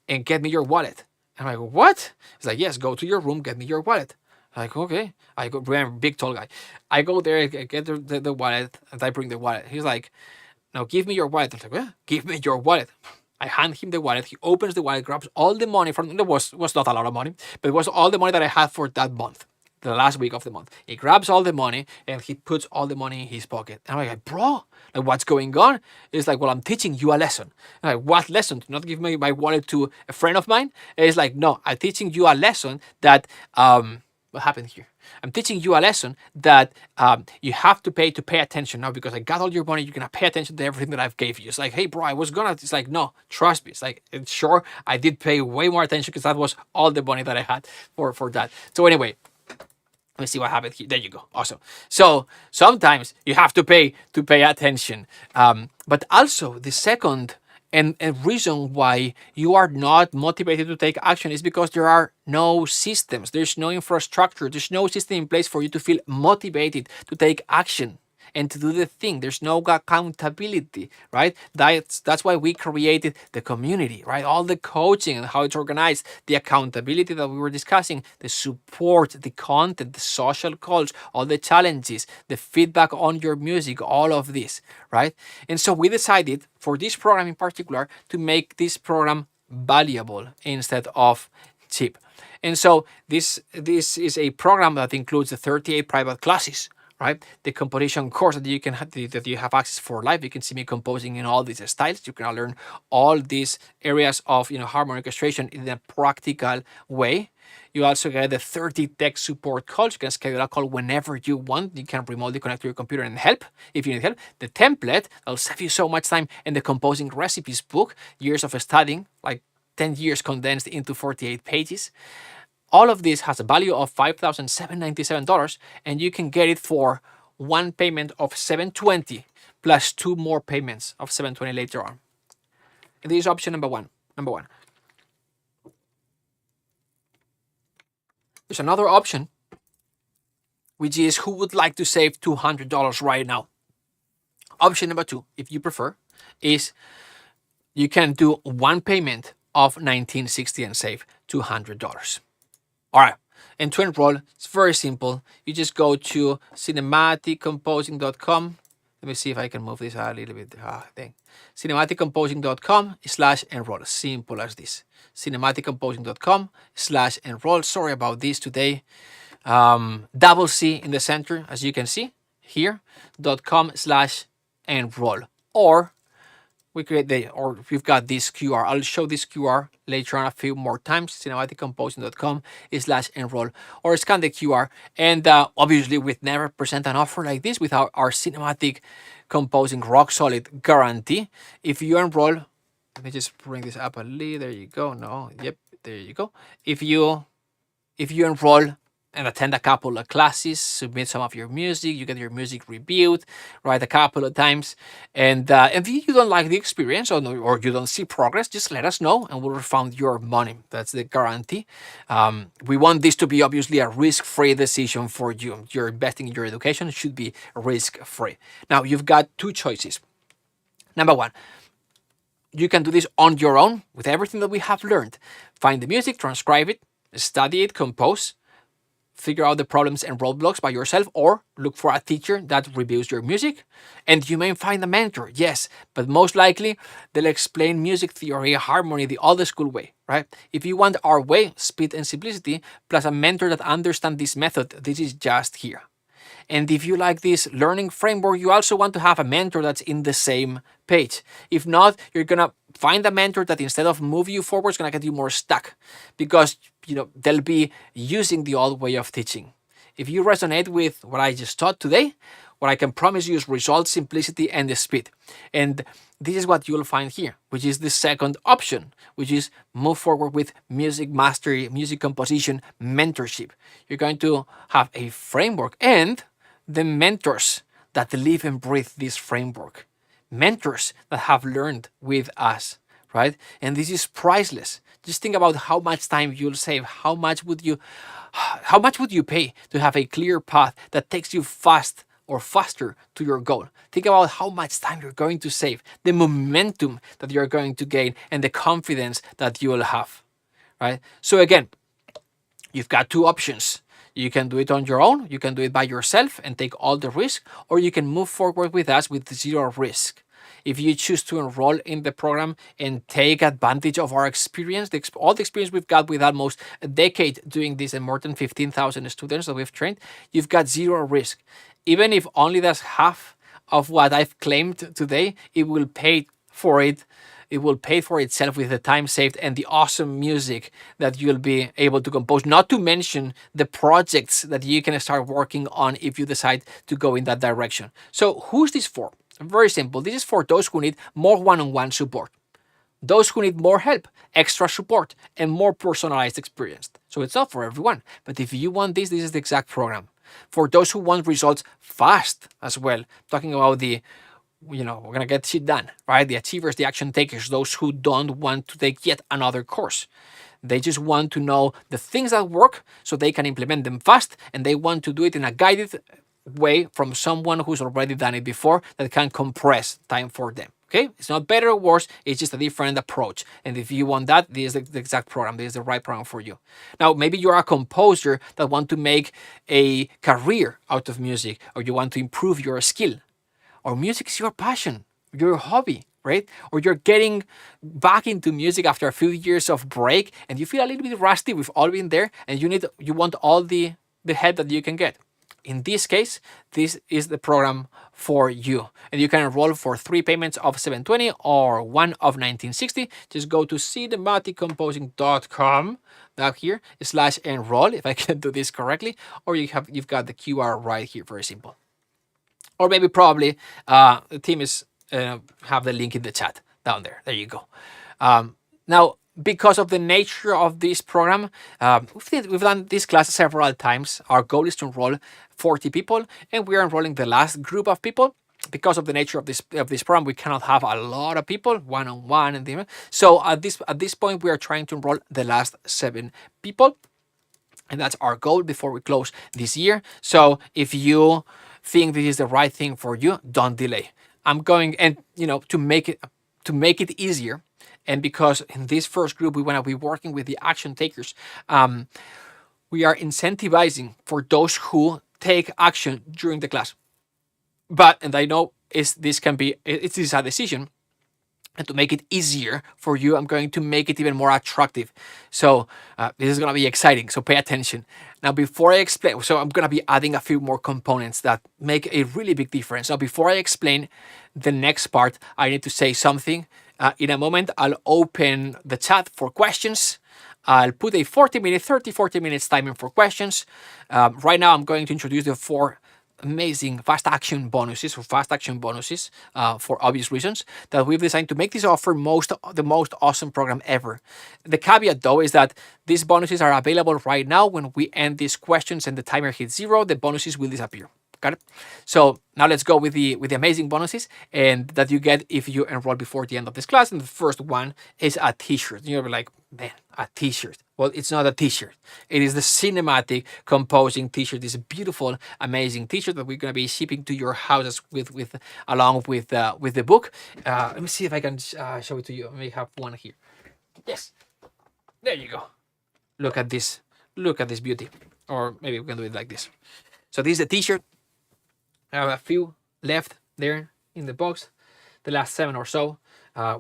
and get me your wallet. I'm like, what? He's like, yes, go to your room, get me your wallet. I'm like, okay. I go, remember, big, tall guy. I go there, I get the wallet, and I bring the wallet. He's like, now give me your wallet. I'm like, well, give me your wallet. I hand him the wallet. He opens the wallet, grabs all the money from, it was not a lot of money, but it was all the money that I had for that month, the last week of the month. He grabs all the money and he puts all the money in his pocket. And I'm like, bro, like, what's going on? It's like, well, I'm teaching you a lesson. I'm like, what lesson? Do not give me my wallet to a friend of mine? And it's like, no, I'm teaching you a lesson that, what happened here? I'm teaching you a lesson that you have to pay attention now, because I got all your money. You're going to pay attention to everything that I've gave you. It's like, hey, bro, I was going to, it's like, no, trust me. It's like, sure, I did pay way more attention because that was all the money that I had for that. So anyway, let me see what happened here. There you go. Awesome. So sometimes you have to pay attention. But also the second and reason why you are not motivated to take action is because there are no systems. There's no infrastructure. There's no system in place for you to feel motivated to take action and to do the thing. There's no accountability, right? That's why we created the community, right? All the coaching and how it's organized, the accountability that we were discussing, the support, the content, the social calls, all the challenges, the feedback on your music, all of this, right? And so we decided for this program in particular to make this program valuable instead of cheap. And so this is a program that includes the 38 private classes, right? The composition course that you can that you have access for live. You can see me composing in all these styles. You can learn all these areas of harmonic orchestration in a practical way. You also get the 30 tech support calls. You can schedule a call whenever you want. You can remotely connect to your computer and help if you need help. The template that'll save you so much time, and the composing recipes book, years of studying, like 10 years condensed into 48 pages. All of this has a value of $5,797, and you can get it for one payment of $720 plus 2 more payments of $720 later on. And this is option number one. There's another option, which is who would like to save $200 right now. Option number 2, if you prefer, is you can do one payment of $1,960 and save $200. All right, and to enroll, it's very simple. You just go to cinematicomposing.com. Let me see if I can move this a little bit. Cinematicomposing.com/enroll. Simple as this. Cinematicomposing.com/enroll. Sorry about this today. Double C in the center, as you can see here. .com/enroll. Or we create or we've got this QR. I'll show this QR later on a few more times. cinematicComposing.com/enroll, or scan the QR. And obviously, we'd never present an offer like this without our cinematic composing rock solid guarantee. If you enroll, let me just bring this up a little. There you go. No, yep, there you go. If you enroll and attend a couple of classes, submit some of your music, you get your music reviewed, right, a couple of times, and if you don't like the experience or you don't see progress, just let us know and we'll refund your money. That's the guarantee. We want this to be obviously a risk-free decision for you. You're investing in your education, it should be risk-free. Now, you've got two choices. Number one, you can do this on your own with everything that we have learned. Find the music, transcribe it, study it, compose, figure out the problems and roadblocks by yourself, or look for a teacher that reviews your music. And you may find a mentor, yes, but most likely they'll explain music theory, harmony, the old school way, right? If you want our way, speed and simplicity, plus a mentor that understands this method, this is just here. And if you like this learning framework, you also want to have a mentor that's in the same page. If not, you're going to find a mentor that instead of move you forward, is going to get you more stuck, because they'll be using the old way of teaching. If you resonate with what I just taught today, what I can promise you is results, simplicity, and the speed. And this is what you'll find here, which is the second option, which is move forward with music mastery, music composition, mentorship. You're going to have a framework and the mentors that live and breathe this framework. Mentors that have learned with us, right? And this is priceless. Just think about how much time you'll save. How much would you pay to have a clear path that takes you faster to your goal? Think about how much time you're going to save, the momentum that you're going to gain, and the confidence that you will have, right? So again, you've got two options. You can do it on your own, you can do it by yourself and take all the risk, or you can move forward with us with zero risk. If you choose to enroll in the program and take advantage of our experience, all the experience we've got with almost a decade doing this and more than 15,000 students that we've trained, you've got zero risk. Even if only that's half of what I've claimed today, it will pay for it. It will pay for itself with the time saved and the awesome music that you'll be able to compose, not to mention the projects that you can start working on if you decide to go in that direction. So who's this for? Very simple. This is for those who need more one-on-one support, those who need more help, extra support, and more personalized experience. So it's not for everyone, but if you want this is the exact program. For those who want results fast as well, talking about we're going to get shit done, right? The achievers, the action takers, those who don't want to take yet another course. They just want to know the things that work so they can implement them fast, and they want to do it in a guided way from someone who's already done it before that can compress time for them. Okay, it's not better or worse, it's just a different approach. And if you want that, this is the exact program, this is the right program for you. Now, maybe you're a composer that want to make a career out of music, or you want to improve your skill, or music is your passion, your hobby, right? Or you're getting back into music after a few years of break and you feel a little bit rusty. We've all been there, and you want all the help that you can get. In this case, this is the program for you. And you can enroll for 3 payments of $720 or 1 of $1960. Just go to cinematicComposing.com down here /enroll, if I can do this correctly, or you've got the QR right here, very simple. Or maybe probably the team is have the link in the chat down there. There you go. Now, because of the nature of this program, we've done this class several times. Our goal is to enroll 40 people, and we are enrolling the last group of people. Because of the nature of this program, we cannot have a lot of people one-on-one, and so at this point, we are trying to enroll the last 7 people, and that's our goal before we close this year. So if you think this is the right thing for you, don't delay. I'm going, and to make it easier, and because in this first group we want to be working with the action takers, we are incentivizing for those who take action during the class. And I know this is a decision. And to make it easier for you, I'm going to make it even more attractive. So this is going to be exciting. So pay attention. Now, before I explain, so I'm going to be adding a few more components that make a really big difference. Now, before I explain the next part, I need to say something. In a moment, I'll open the chat for questions. I'll put a 40 minutes timing for questions. Right now, I'm going to introduce the 4 amazing fast action bonuses for obvious reasons that we've designed to make this offer the most awesome program ever. The caveat though is that these bonuses are available right now. When we end these questions and the timer hits 0, the bonuses will disappear. Got it? So now let's go with the amazing bonuses and that you get if you enroll before the end of this class. And the first one is a t-shirt. You're like, man, a t-shirt. Well, it's not a t-shirt. It is the cinematic composing t-shirt. This beautiful, amazing t-shirt that we're going to be shipping to your houses along with the book. Let me see if I can show it to you. I may have one here. Yes, there you go. Look at this. Look at this beauty. Or maybe we can do it like this. So this is the t-shirt. I have a few left there in the box, the last 7 or so,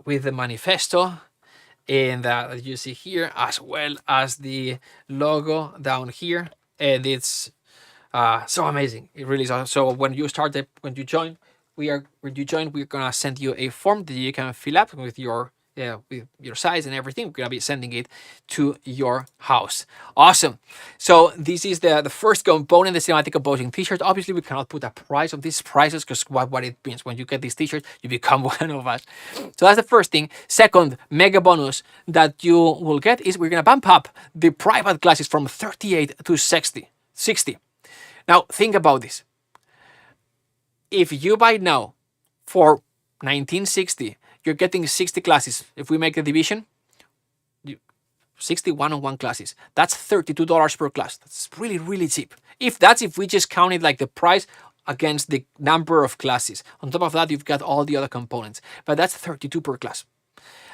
with the manifesto and that you see here, as well as the logo down here. And it's so amazing. It really is awesome. So when you join, we're gonna send you a form that you can fill up with your size and everything. We're gonna be sending it to your house. Awesome. So this is the first component, the cinematic composing t-shirt. Obviously, we cannot put a price on these prices because what it means when you get this t-shirt, you become one of us. So that's the first thing. Second mega bonus that you will get is we're gonna bump up the private classes from 38 to 60. Now think about this. If you buy now for $19.60, you're getting 60 classes. If we make the division, 60 one-on-one classes. That's $32 per class. That's really, really cheap. If we just count it like the price against the number of classes. On top of that, you've got all the other components. But that's $32 per class.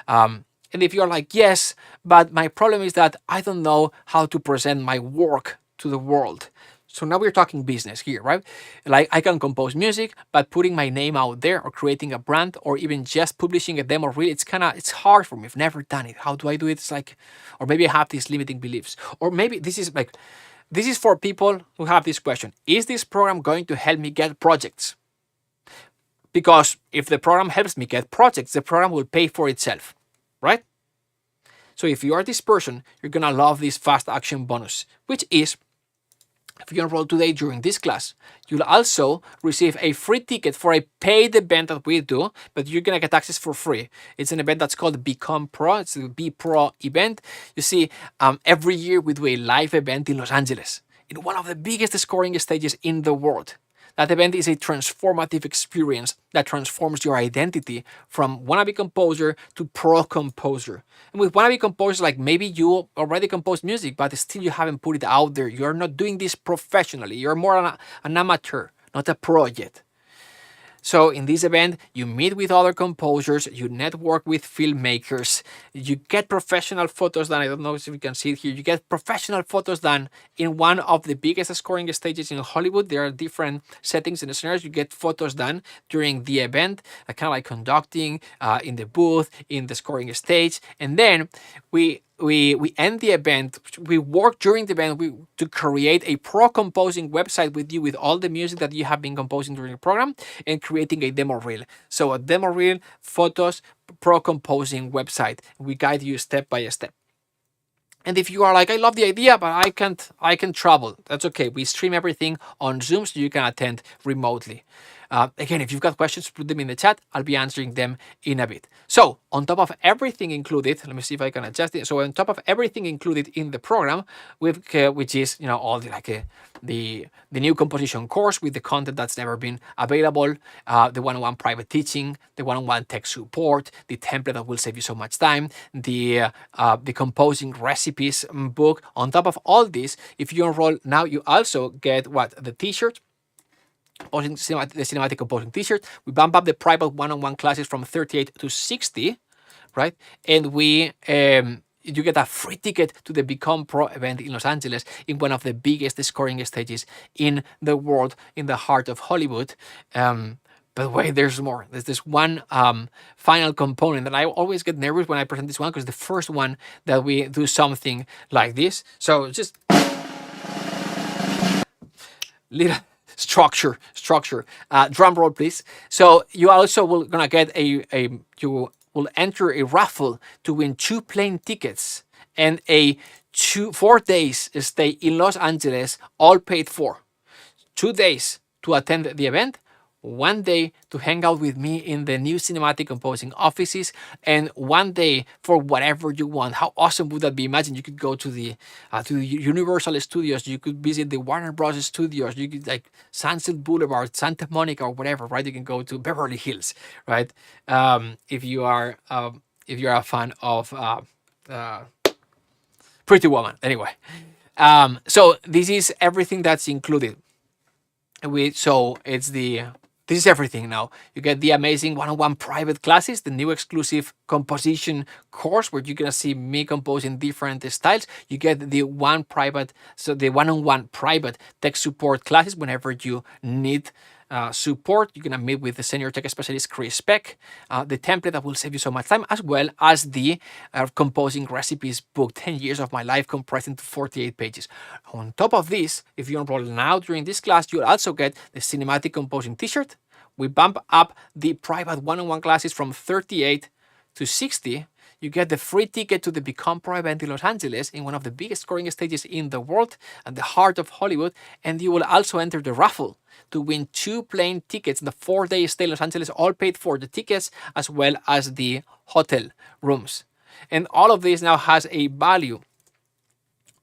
And if you're like, yes, but my problem is that I don't know how to present my work to the world. So now we're talking business here, right? Like I can compose music, but putting my name out there or creating a brand or even just publishing a demo reel, it's hard for me. I've never done it. How do I do it? It's like, or maybe I have these limiting beliefs. Or maybe this is for people who have this question. Is this program going to help me get projects? Because if the program helps me get projects, the program will pay for itself, right? So if you are this person, you're going to love this fast action bonus, which is, if you enroll today during this class, you'll also receive a free ticket for a paid event that we do, but you're going to get access for free. It's an event that's called Become Pro. It's the Be Pro event. You see, every year we do a live event in Los Angeles, in one of the biggest scoring stages in the world. That event is a transformative experience that transforms your identity from wannabe composer to pro composer. And with wannabe composers, like maybe you already compose music, but still you haven't put it out there. You're not doing this professionally. You're more an amateur, not a pro yet. So in this event, you meet with other composers, you network with filmmakers, you get professional photos done. I don't know if you can see it here. You get professional photos done in one of the biggest scoring stages in Hollywood. There are different settings and scenarios. You get photos done during the event, kind of like conducting in the booth, in the scoring stage. And then we end the event. We work during the event to create a pro composing website with you with all the music that you have been composing during the program and creating a demo reel. So a demo reel, photos, pro composing website. We guide you step by step. And if you are like, I love the idea, but I can travel. That's okay. We stream everything on Zoom so you can attend remotely. Again, if you've got questions, put them in the chat. I'll be answering them in a bit. So on top of everything included, let me see if I can adjust it. So on top of everything included in the program, which is all the new composition course with the content that's never been available, the one-on-one private teaching, the one-on-one tech support, the template that will save you so much time, the composing recipes book. On top of all this, if you enroll now, you also get the t-shirt. The cinematic composing t-shirt. We bump up the private one-on-one classes from 38 to 60, right? And you get a free ticket to the Become Pro event in Los Angeles in one of the biggest scoring stages in the world, in the heart of Hollywood. But wait, there's more. There's this one final component that I always get nervous when I present this one, because the first one that we do something like this. So just little structure. Drum roll, please. So you also will gonna get you will enter a raffle to win 2 plane tickets and a 4 days stay in Los Angeles, all paid for. 2 days to attend the event, 1 day to hang out with me in the new cinematic composing offices, and 1 day for whatever you want. How awesome would that be? Imagine you could go to the Universal Studios, you could visit the Warner Bros. Studios, you could like Sunset Boulevard, Santa Monica, or whatever, right? You can go to Beverly Hills, right? If you are a fan of Pretty Woman, anyway. So this is everything that's included. This is everything now. You get the amazing one-on-one private classes, the new exclusive composition course where you're gonna see me composing different styles. You get the one-on-one private tech support classes whenever you need support. You're gonna meet with the senior tech specialist Chris Peck, the template that will save you so much time, as well as the composing recipes book, 10 years of my life compressed into 48 pages. On top of this, if you enroll now during this class, you'll also get the cinematic composing t-shirt. We bump up the private one-on-one classes from 38 to 60. You get the free ticket to the Become Pro event in Los Angeles, in one of the biggest scoring stages in the world, at the heart of Hollywood, and you will also enter the raffle to win 2 plane tickets in the 4-day stay in Los Angeles, all paid for, the tickets as well as the hotel rooms. And all of this now has a value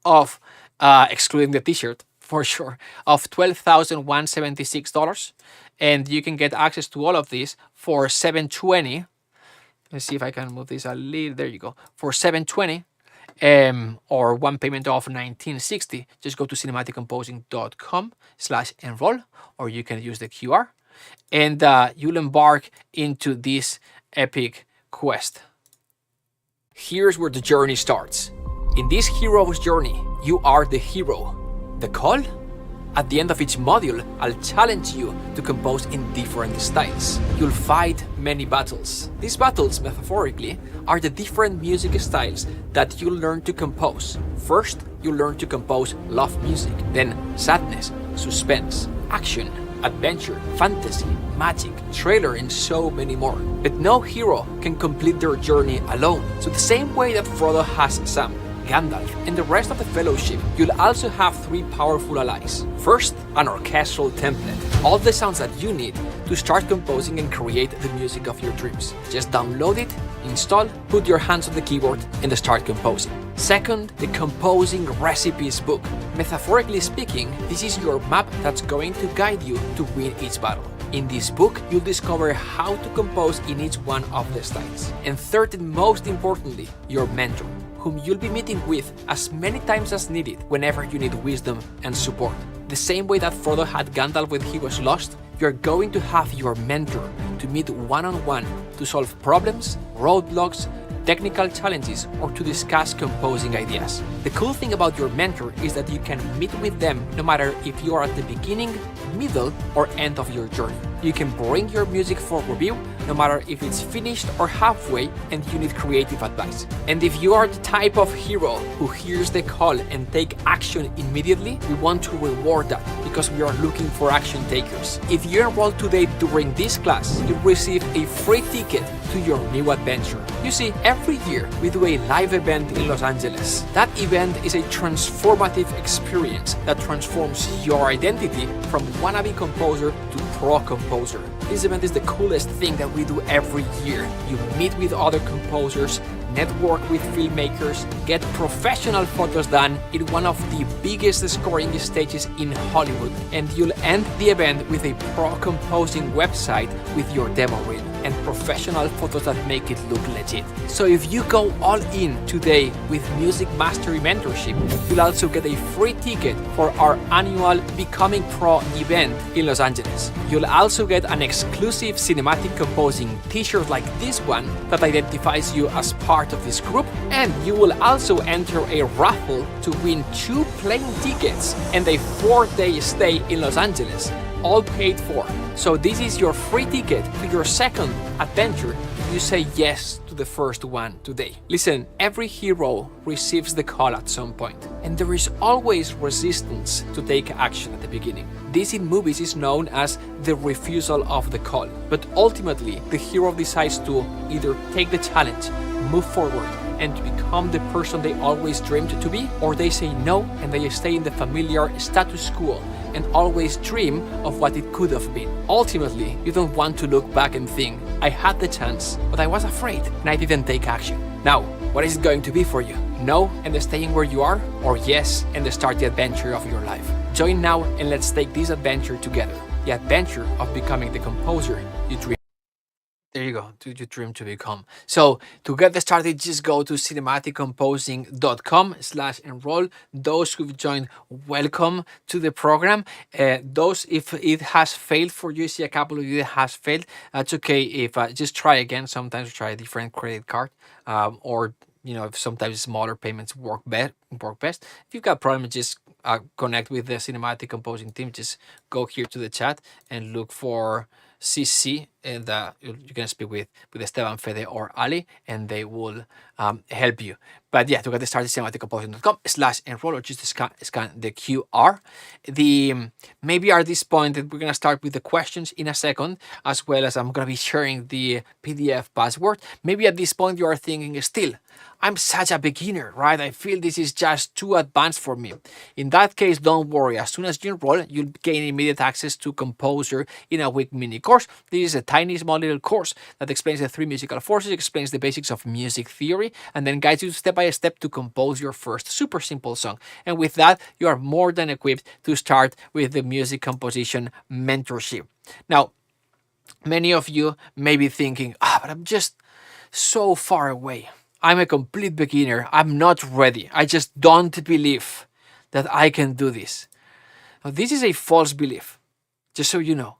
of, excluding the t-shirt for sure, of $12,176, and you can get access to all of this for $720. Let's see if I can move this a little. There you go. For $720, or one payment of $19.60. Just go to cinematicomposing.com/enroll, or you can use the QR, and you'll embark into this epic quest. Here's where the journey starts. In this hero's journey, you are the hero. The call? At the end of each module, I'll challenge you to compose in different styles. You'll fight many battles. These battles, metaphorically, are the different music styles that you'll learn to compose. First, you'll learn to compose love music, then sadness, suspense, action, adventure, fantasy, magic, trailer, and so many more. But no hero can complete their journey alone. So the same way that Frodo has Sam, Gandalf, and the rest of the Fellowship, you'll also have 3 powerful allies. First, an orchestral template. All the sounds that you need to start composing and create the music of your dreams. Just download it, install, put your hands on the keyboard, and start composing. Second, the composing recipes book. Metaphorically speaking, this is your map that's going to guide you to win each battle. In this book, you'll discover how to compose in each one of the styles. And third, and most importantly, your mentor, whom you'll be meeting with as many times as needed whenever you need wisdom and support. The same way that Frodo had Gandalf when he was lost, you're going to have your mentor to meet one-on-one to solve problems, roadblocks, technical challenges, or to discuss composing ideas. The cool thing about your mentor is that you can meet with them no matter if you are at the beginning, middle, or end of your journey. You can bring your music for review no matter if it's finished or halfway and you need creative advice. And if you are the type of hero who hears the call and take action immediately, we want to reward that because we are looking for action takers. If you enroll today during this class, you'll receive a free ticket to your new adventure. You see, every year we do a live event in Los Angeles. That event is a transformative experience that transforms your identity from wannabe composer to pro composer. This event is the coolest thing that we do every year. You meet with other composers, network with filmmakers, get professional photos done in one of the biggest scoring stages in Hollywood, and you'll end the event with a pro composing website with your demo reel and professional photos that make it look legit. So if you go all in today with Music Mastery Mentorship, you'll also get a free ticket for our annual Becoming Pro event in Los Angeles. You'll also get an exclusive cinematic composing t-shirt like this one that identifies you as part of this group, and you will also enter a raffle to win 2 plane tickets and a 4-day stay in Los Angeles, all paid for. So this is your free ticket to your second adventure. You say yes to the first one today. Listen, every hero receives the call at some point, and there is always resistance to take action at the beginning. This in movies is known as the refusal of the call. But ultimately, the hero decides to either take the challenge, move forward, and to become the person they always dreamed to be, or they say no and they stay in the familiar status quo and always dream of what it could have been. Ultimately, you don't want to look back and think, I had the chance, but I was afraid and I didn't take action. Now, what is it going to be for you? No and staying where you are, or yes and start the adventure of your life? Join now and let's take this adventure together. The adventure of becoming the composer you dream. There you go, to your dream to become. So to get started, just go to cinematiccomposing.com/enroll. Those who've joined, welcome to the program. Those, if it has failed for you, see a couple of you that has failed, that's okay. If just try again. Sometimes try a different credit card, or if sometimes smaller payments work best. If you've got problems, just connect with the cinematic composing team. Just go here to the chat and look for CC, and you can speak with Esteban, Fede, or Ali, and they will help you. But yeah, to get started, cinematiccomposing.com/enroll, or just scan the QR. Maybe at this point that we're gonna start with the questions in a second, as well as I'm gonna be sharing the PDF password. Maybe at this point you are thinking, still, I'm such a beginner, right? I feel this is just too advanced for me. In that case, don't worry. As soon as you enroll, you'll gain immediate access to Composer in a week mini course. This is a tiny, small little course that explains the 3 musical forces, explains the basics of music theory, and then guides you step by step to compose your first super simple song. And with that, you are more than equipped to start with the music composition mentorship. Now, many of you may be thinking, but I'm just so far away. I'm a complete beginner. I'm not ready. I just don't believe that I can do this. Now, this is a false belief, just so you know.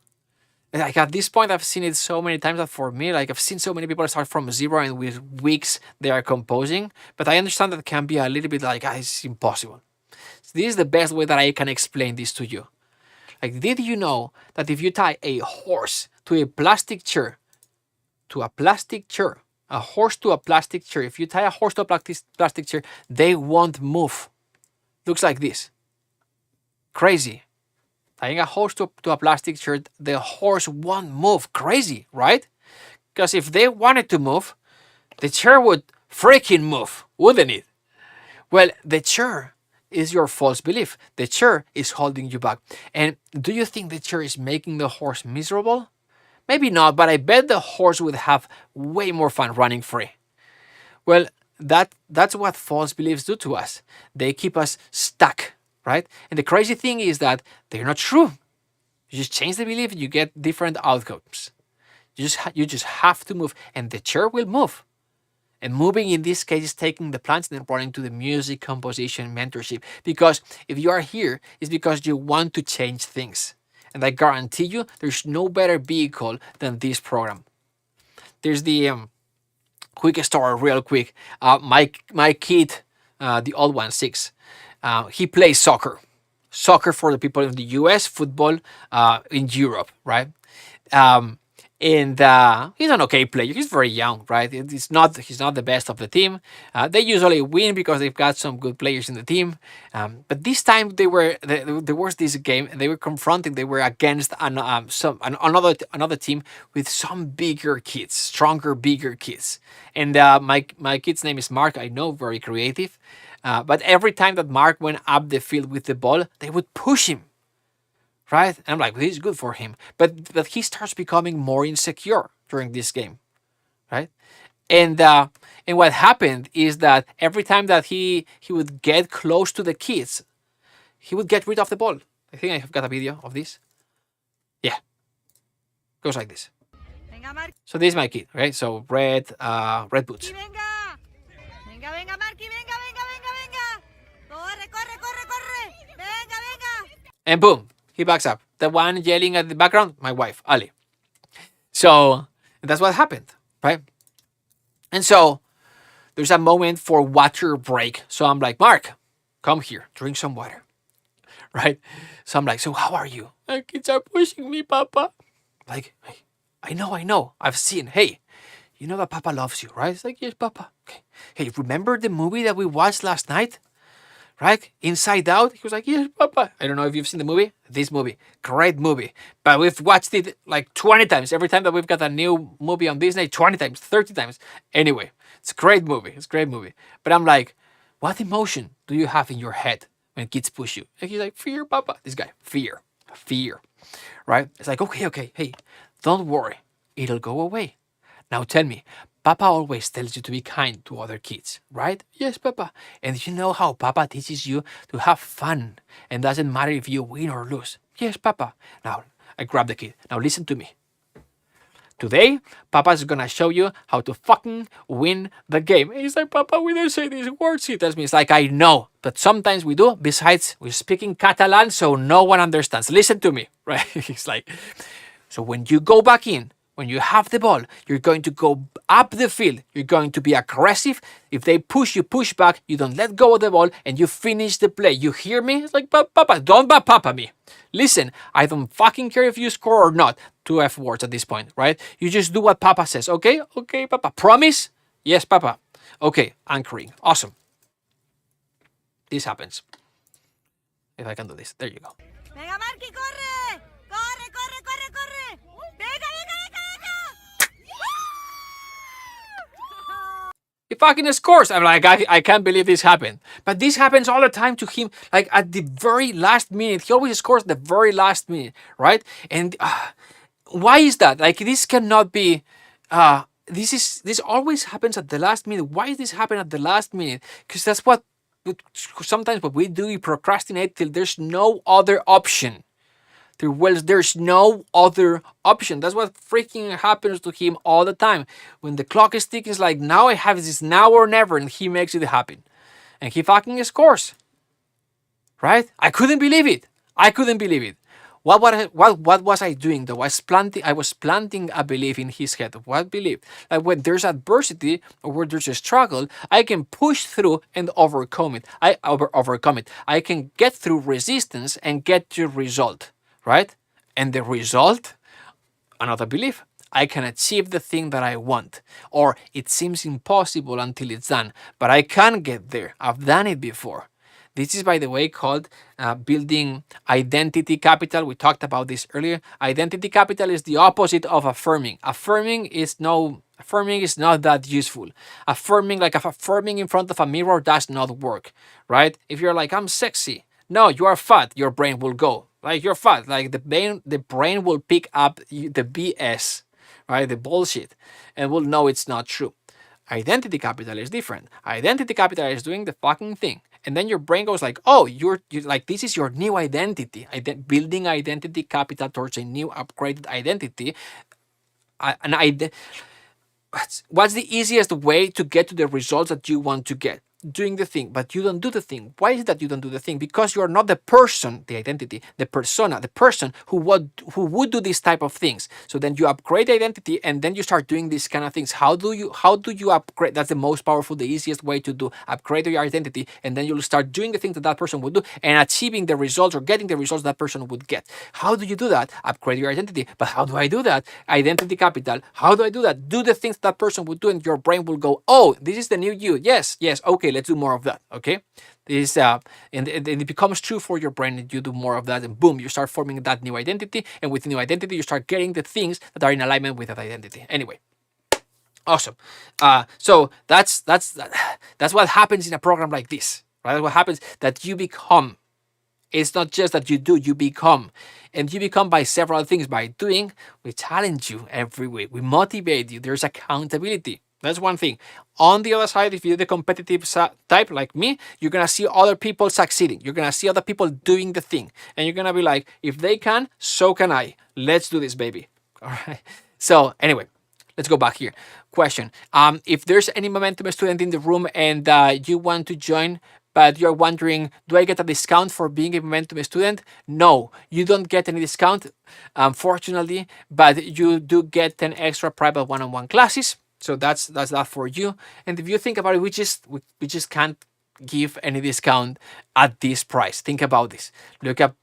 Like at this point, I've seen it so many times that for me, like I've seen so many people start from zero and with weeks they are composing. But I understand that it can be a little bit like, it's impossible. So this is the best way that I can explain this to you. Like, did you know that if you tie a horse to a plastic chair, a horse to a plastic chair, if you tie a horse to a plastic chair, they won't move. Looks like this. Crazy. Tying a horse to a plastic chair, the horse won't move. Crazy, right? Because if they wanted to move, the chair would freaking move, wouldn't it? Well, the chair is your false belief. The chair is holding you back. And do you think the chair is making the horse miserable? Maybe not, but I bet the horse would have way more fun running free. Well, that's what false beliefs do to us. They keep us stuck, right? And the crazy thing is that they're not true. You just change the belief and you get different outcomes. You just have to move, and the chair will move. And moving in this case is taking the plunge and running to the music composition mentorship. Because if you are here, it's because you want to change things. And I guarantee you, there's no better vehicle than this program. There's the quick story, real quick. My kid, the old one, 6, he plays soccer. Soccer for the people in the US, football in Europe, right? And he's an okay player. He's very young, right? He's not the best of the team. They usually win because they've got some good players in the team. But this time there was this game, and they were against another team with some bigger kids, stronger, bigger kids. And my kid's name is Marc. I know, very creative. But every time that Marc went up the field with the ball, they would push him. Right? And I'm like, this is good for him. But he starts becoming more insecure during this game. Right? And what happened is that every time that he would get close to the kids, he would get rid of the ball. I think I've got a video of this. Yeah. Goes like this. So this is my kid, right? So red boots. And boom, he backs up. The one yelling at the background, my wife, Ali. So that's what happened, right? And so there's a moment for water break. So I'm like, Marc, come here, drink some water. right? So I'm like, so how are you? My kids are pushing me, Papa. Like, hey, I know. I've seen. Hey, you know that Papa loves you, right? It's like, yes, Papa. Okay. Hey, remember the movie that we watched last night? Right? Inside Out. He was like, yes, Papa. I don't know if you've seen the movie. This movie. Great movie. But we've watched it like 20 times. Every time that we've got a new movie on Disney, 20 times, 30 times. Anyway, it's a great movie. It's a great movie. But I'm like, what emotion do you have in your head when kids push you? And he's like, fear, Papa. This guy, fear. Right? It's like, okay. Hey, don't worry. It'll go away. Now tell me, Papa always tells you to be kind to other kids, right? Yes, Papa. And you know how Papa teaches you to have fun and doesn't matter if you win or lose. Yes, Papa. Now, I grab the kid. Now listen to me. Today, Papa's gonna show you how to fucking win the game. And he's like, Papa, we don't say these words. He tells me, it's like, I know, but sometimes we do. Besides, we're speaking Catalan, so no one understands. Listen to me, right? He's like, so when you go back in, when you have the ball, you're going to go up the field. You're going to be aggressive. If they push, you push back. You don't let go of the ball, and you finish the play. You hear me? It's like, Papa, don't Papa me. Listen, I don't fucking care if you score or not. 2 F words at this point, right? You just do what Papa says, okay? Okay, Papa. Promise? Yes, Papa. Okay, anchoring. Awesome. This happens. If I can do this. There you go. Venga, Marky, corre! Corre! Venga! He fucking scores. I'm like, I can't believe this happened. But this happens all the time to him, like at the very last minute. He always scores at the very last minute, right? And why is that? Like, this cannot be. This always happens at the last minute. Why does this happen at the last minute? Because that's what sometimes what we do. We procrastinate till there's no other option. There's no other option. That's what freaking happens to him all the time. When the clock is ticking, it's like, now I have this now or never, and he makes it happen. And he fucking scores. Right? I couldn't believe it. What was I doing though? I was planting a belief in his head. What belief? Like, when there's adversity or where there's a struggle, I can push through and overcome it. Overcome it. I can get through resistance and get to result. Right? And the result, another belief, I can achieve the thing that I want. Or it seems impossible until it's done, but I can get there. I've done it before. This is, by the way, called building identity capital. We talked about this earlier. Identity capital is the opposite of affirming. Affirming is not that useful. Affirming in front of a mirror does not work, right? If you're like, I'm sexy. No, you are fat. Your brain will go. Like, you're fat. Like, the brain will pick up the BS, right? The bullshit, and will know it's not true. Identity capital is different. Identity capital is doing the fucking thing. And then your brain goes like, oh, you're like, this is your new identity. Building identity capital towards a new upgraded identity. What's the easiest way to get to the results that you want to get? Doing the thing, but you don't do the thing. Why is it that you don't do the thing? Because you are not the person, the identity, the persona, the person who would do these type of things. So then you upgrade the identity, and then you start doing these kind of things. How do you upgrade? That's the most powerful, the easiest way to do. Upgrade your identity, and then you'll start doing the things that person would do and achieving the results or getting the results that person would get. How do you do that? Upgrade your identity. But how do I do that? Identity capital. How do I do that? Do the things that person would do, and your brain will go, oh, this is the new you. Yes, okay. Let's do more of that. Okay, this and it becomes true for your brain, and you do more of that, and boom, you start forming that new identity. And with the new identity, you start getting the things that are in alignment with that identity. Anyway, awesome. So that's what happens in a program like this, right? What happens that you become. It's not just that you do, you become. And you become by several things. By doing, we challenge you every week. We motivate you. There's accountability. That's one thing. On the other side, if you're the competitive type like me, you're going to see other people succeeding. You're going to see other people doing the thing. And you're going to be like, if they can, so can I. Let's do this, baby. All right. So anyway, let's go back here. Question. If there's any Momentum student in the room and you want to join, but you're wondering, do I get a discount for being a Momentum student? No, you don't get any discount, unfortunately, but you do get 10 extra private one-on-one classes. So that's that for you. And if you think about it, we just can't give any discount at this price. Think about this. Look up,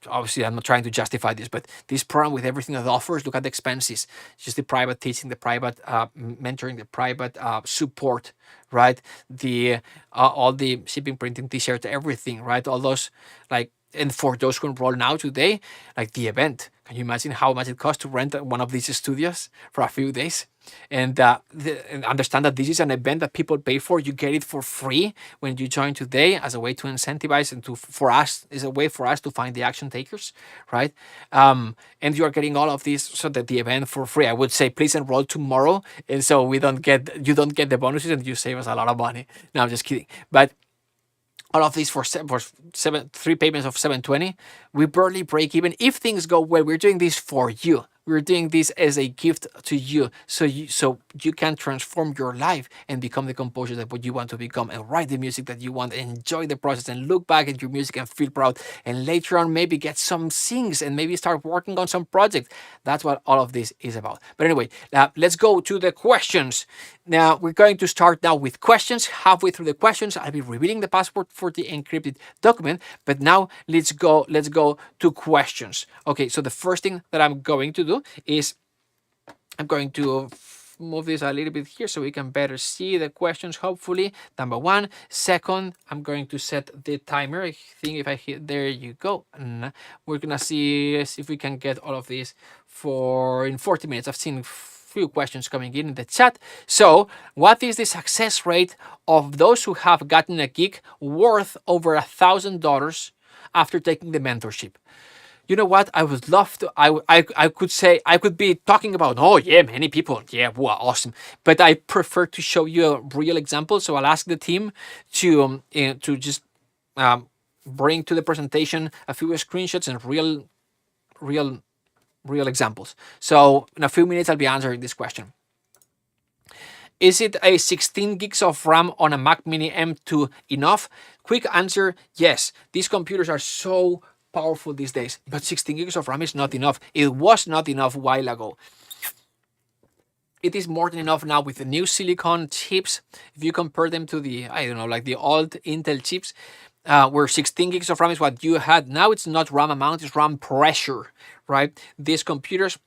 obviously I'm not trying to justify this, but this program with everything that it offers, look at the expenses, just the private teaching, the private mentoring, the private support, right? The all the shipping, printing, t-shirt, everything, right? All those, like, and for those who enroll now today, like the event, can you imagine how much it costs to rent one of these studios for a few days? And understand that this is an event that people pay for. You get it for free when you join today, as a way to incentivize and for us, is a way for us to find the action takers, right? And you are getting all of this so that the event for free. I would say please enroll tomorrow, and so you don't get the bonuses and you save us a lot of money. No, I'm just kidding. But all of these for 3 payments of $720, we barely break even. If things go well, we're doing this for you. We're doing this as a gift to you, so you can transform your life and become the composer that what you want to become, and write the music that you want, and enjoy the process, and look back at your music and feel proud, and later on maybe get some sings and maybe start working on some project. That's what all of this is about. But anyway, let's go to the questions. Now we're going to start now with questions. Halfway through the questions, I'll be revealing the password for the encrypted document. But now let's go to questions. Okay, so the first thing that I'm going to do is I'm going to move this a little bit here so we can better see the questions, hopefully. Number one. Second, I'm going to set the timer. I think if I hit, there you go. And we're gonna see if we can get all of this in 40 minutes. I've seen few questions coming in the chat. So what is the success rate of those who have gotten a gig worth over $1,000 after taking the mentorship? You know what? I would love to. I could say, I could be talking about, oh yeah, many people, yeah, wow, awesome. But I prefer to show you a real example. So I'll ask the team to just bring to the presentation a few screenshots and real examples. So in a few minutes, I'll be answering this question. Is it a 16 gigs of RAM on a Mac Mini M2 enough? Quick answer, yes. These computers are so powerful these days, but 16 gigs of RAM is not enough. It was not enough a while ago. It is more than enough now with the new silicon chips. If you compare them to the, I don't know, like the old Intel chips, where 16 gigs of RAM is what you had. Now it's not RAM amount, it's RAM pressure, right? These computers,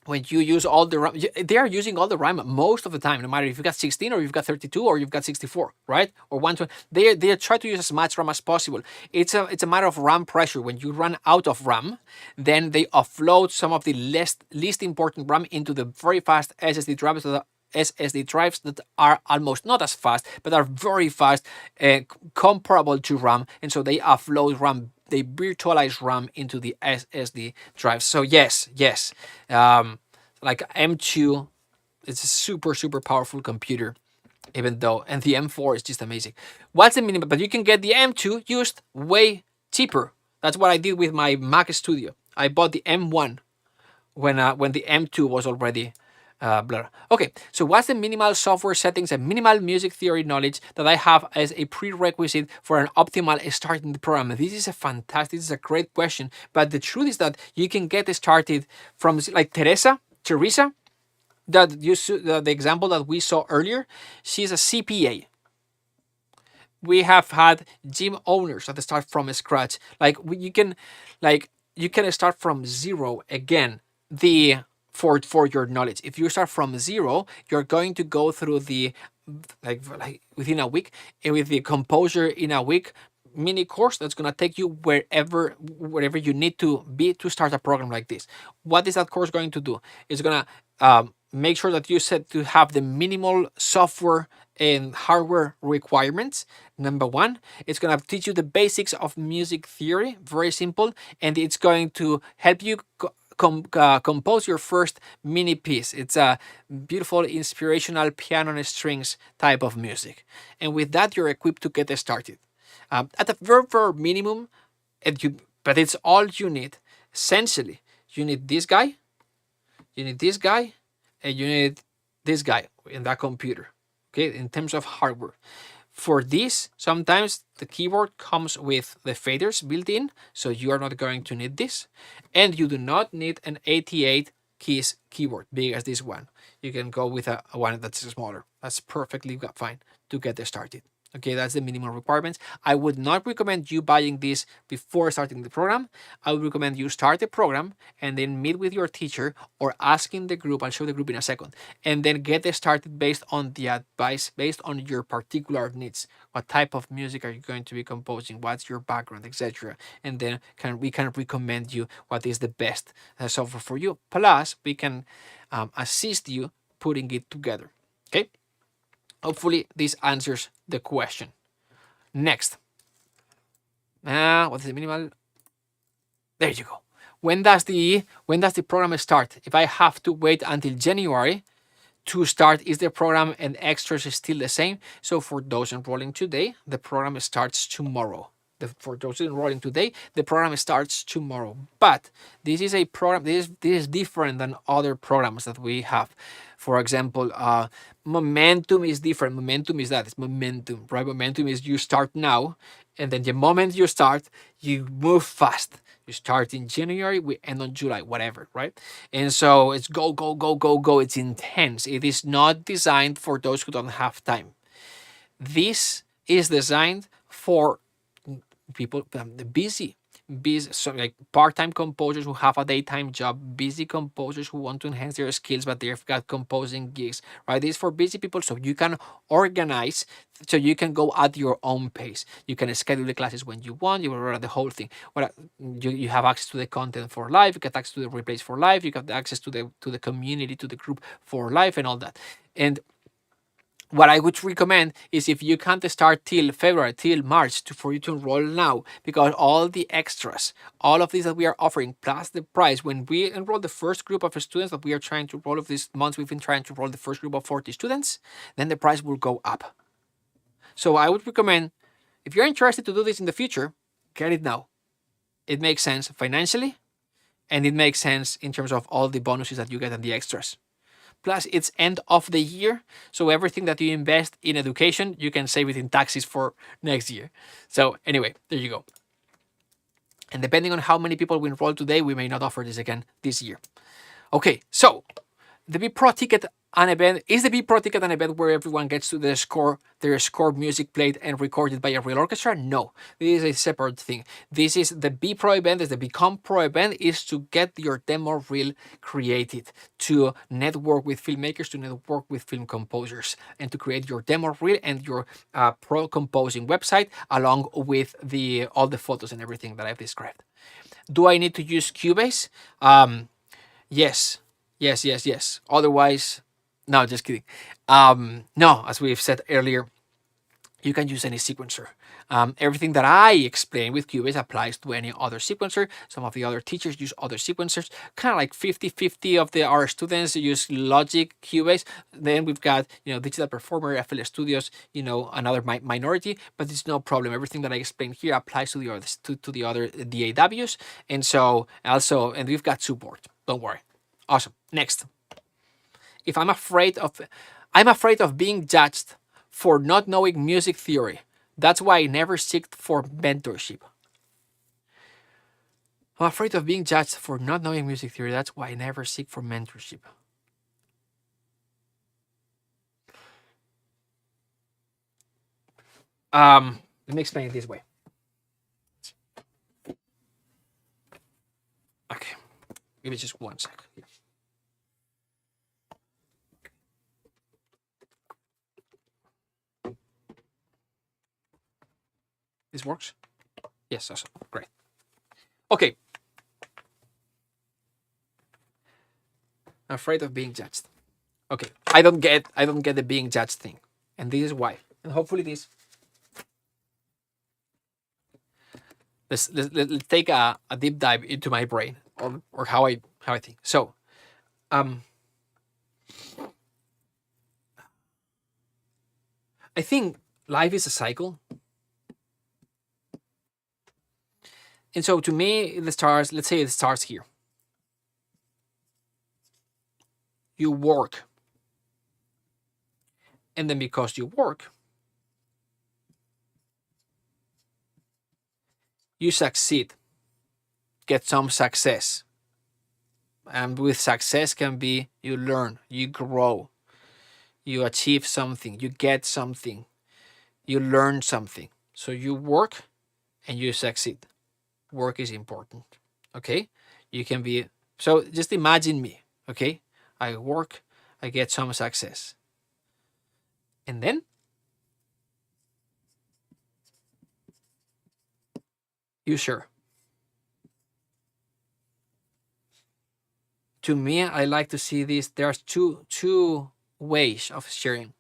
when you use all the RAM, they are using all the RAM most of the time, no matter if you've got 16 or you've got 32 or you've got 64, right? Or 120. They try to use as much RAM as possible. It's a matter of RAM pressure. When you run out of RAM, then they offload some of the least important RAM into the very fast SSD drives that are almost not as fast, but are very fast, comparable to RAM, and so they offload RAM. They virtualize RAM into the SSD drive. So yes, like M2, it's a super powerful computer, even though, and the M4 is just amazing. What's the minimum? But you can get the M2 used way cheaper. That's what I did with my Mac Studio. I bought the M1 when the M2 was already blur. Okay, so what's the minimal software settings and minimal music theory knowledge that I have as a prerequisite for an optimal start in the program? This is a great question, but the truth is that you can get started from, like Teresa, that the example that we saw earlier. She's a CPA. We have had gym owners that start from scratch. You can start from zero again. For your knowledge, if you start from zero, you're going to go through the like within a week, with the Composer in a Week mini course that's going to take you wherever you need to be to start a program like this. What is that course going to do? It's going to make sure that you set to have the minimal software and hardware requirements. Number one, it's going to teach you the basics of music theory, very simple, and it's going to help you compose your first mini piece. It's a beautiful, inspirational piano and strings type of music. And with that, you're equipped to get started. At the very minimum, but it's all you need. Essentially, you need this guy, and you need this guy in that computer, okay, in terms of hardware. For this, sometimes the keyboard comes with the faders built in, so you are not going to need this. And you do not need an 88 keys keyboard, big as this one. You can go with a one that's smaller. That's perfectly fine to get started, Okay, that's the minimum requirements. I would not recommend you buying this before starting the program. I would recommend you start the program and then meet with your teacher or ask in the group. I'll show the group in a second. And then get it started based on the advice, based on your particular needs. What type of music are you going to be composing? What's your background, etc. And then we can recommend you what is the best software for you. Plus, we can assist you putting it together. Okay? Hopefully this answers the question. Next. What is the minimal? There you go. When does the program start? If I have to wait until January to start, is the program and extras still the same? So for those enrolling today, the program starts tomorrow. For those enrolling today, the program starts tomorrow. But this is a program, this is different than other programs that we have. For example, Momentum is different. Momentum is that, it's momentum, right? Momentum is you start now, and then the moment you start, you move fast. You start in January, we end on July, whatever, right? And so it's go, go, go, go, go. It's intense. It is not designed for those who don't have time. This is designed for people, the busy, so like part-time composers who have a daytime job, busy composers who want to enhance their skills, but they've got composing gigs, right? This is for busy people, so you can organize, so you can go at your own pace. You can schedule the classes when you want. You will run the whole thing. You have access to the content for live. You get access to the replays for live. You get access to the community, to the group for live, and all that. And what I would recommend is, if you can't start till February, till March, for you to enroll now, because all the extras, all of these that we are offering, plus the price, when we enroll the first group of students that we are trying to enroll of these months, we've been trying to enroll the first group of 40 students, then the price will go up. So I would recommend, if you're interested to do this in the future, get it now. It makes sense financially, and it makes sense in terms of all the bonuses that you get and the extras. Plus, it's end of the year, so everything that you invest in education, you can save it in taxes for next year. So anyway, there you go. And depending on how many people we enroll today, we may not offer this again this year. Okay, so the Be Pro ticket an event is the Be Pro ticket an event where everyone gets to their score music played and recorded by a real orchestra? No, this is a separate thing. This is the Be Pro event, is the Become Pro event, is to get your demo reel created, to network with filmmakers, to network with film composers, and to create your demo reel and your pro composing website, along with all the photos and everything that I've described. Do I need to use Cubase? Yes. Otherwise, no, just kidding. No, as we've said earlier, you can use any sequencer. Everything that I explain with Cubase applies to any other sequencer. Some of the other teachers use other sequencers. Kind of like 50-50 of our students use Logic, Cubase. Then we've got, Digital Performer, FL Studios, another minority, but it's no problem. Everything that I explained here applies to the other DAWs. And so also, and we've got support. Don't worry. Awesome. Next. If I'm afraid of being judged for not knowing music theory. That's why I never seek for mentorship. I'm afraid of being judged for not knowing music theory. That's why I never seek for mentorship. Let me explain it this way. Okay. Give me just 1 sec. This works? Yes, awesome. Great. Okay. I'm afraid of being judged. Okay. I don't get the being judged thing. And this is why. And hopefully this. Let's take a deep dive into my brain or how I think. So I think life is a cycle. And so to me, let's say it starts here. You work. And then because you work, you succeed, get some success. And with success can be you learn, you grow, you achieve something, you get something. you learn something. So you work and you succeed. Work is important. Okay? You can be, so just imagine me. Okay? I work, I get some success. And then you share. To me, I like to see this. There's two ways of sharing.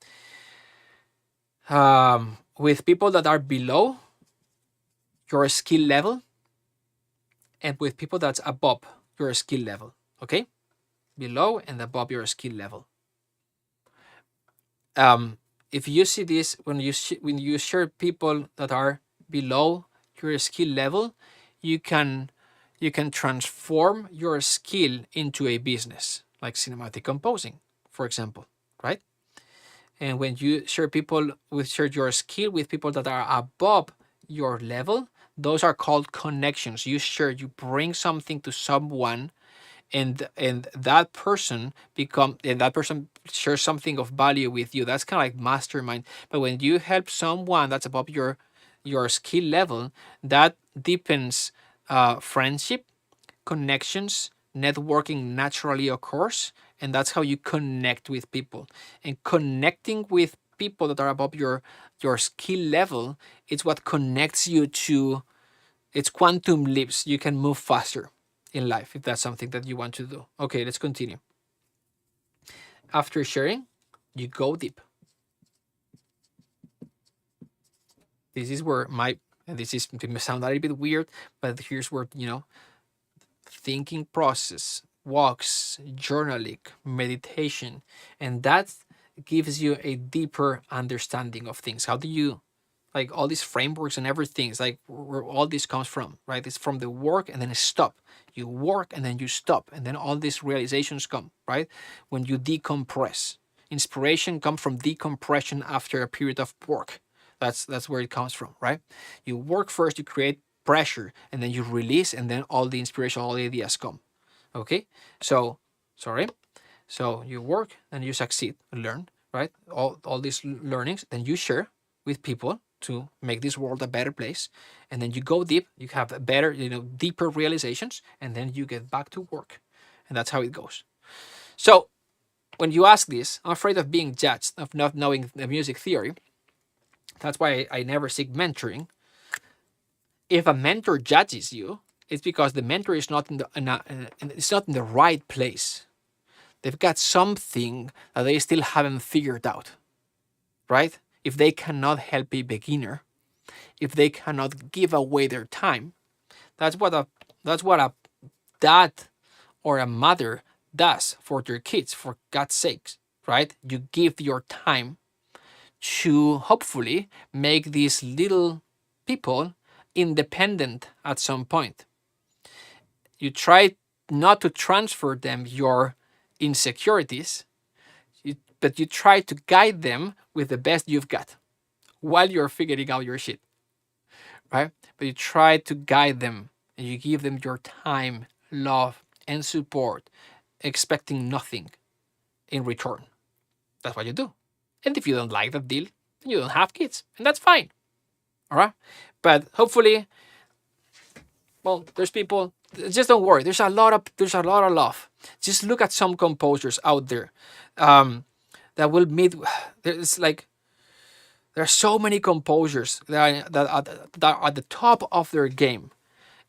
With people that are below your skill level, and with people that's above your skill level. Okay? Below and above your skill level. If you see this, when you share people that are below your skill level, you can transform your skill into a business, like cinematic composing, for example, right? And when you share your skill with people that are above your level, those are called connections. You bring something to someone, and that person shares something of value with you. That's kind of like mastermind. But when you help someone that's above your skill level, that deepens friendship, connections, networking naturally occurs, and that's how you connect with people. And connecting with people that are above your skill level, it's what connects you to, it's quantum leaps. You can move faster in life if that's something that you want to do. Okay, let's continue. After sharing, you go deep. This is where it may sound a little bit weird, but here's where, thinking process, walks, journaling, meditation, and that gives you a deeper understanding of things. How do you, like, all these frameworks and everything, it's like where all this comes from, right? It's from the work and then stop. You work and then you stop, and then all these realizations come, right? When you decompress. Inspiration comes from decompression after a period of work. That's where it comes from, right? You work first, you create pressure, and then you release, and then all the inspiration, all the ideas come. Okay? So you work and you succeed, learn, right? All these learnings, then you share with people to make this world a better place, and then you go deep, you have a better, deeper realizations, and then you get back to work, and that's how it goes. So when you ask this, I'm afraid of being judged, of not knowing the music theory. That's why I never seek mentoring. If a mentor judges you, it's because the mentor is not it's not in the right place. They've got something that they still haven't figured out, right? If they cannot help a beginner, if they cannot give away their time, that's what a dad or a mother does for their kids, for God's sakes, right? You give your time to hopefully make these little people independent at some point. You try not to transfer them your insecurities, but you try to guide them with the best you've got while you're figuring out your shit, right? But you try to guide them, and you give them your time, love, and support, expecting nothing in return. That's what you do. And if you don't like that deal, then you don't have kids, and that's fine. All right? But hopefully, well, there's people. Just don't worry. There's a lot of love. Just look at some composers out there that will meet. There's like there are so many composers that are at the top of their game,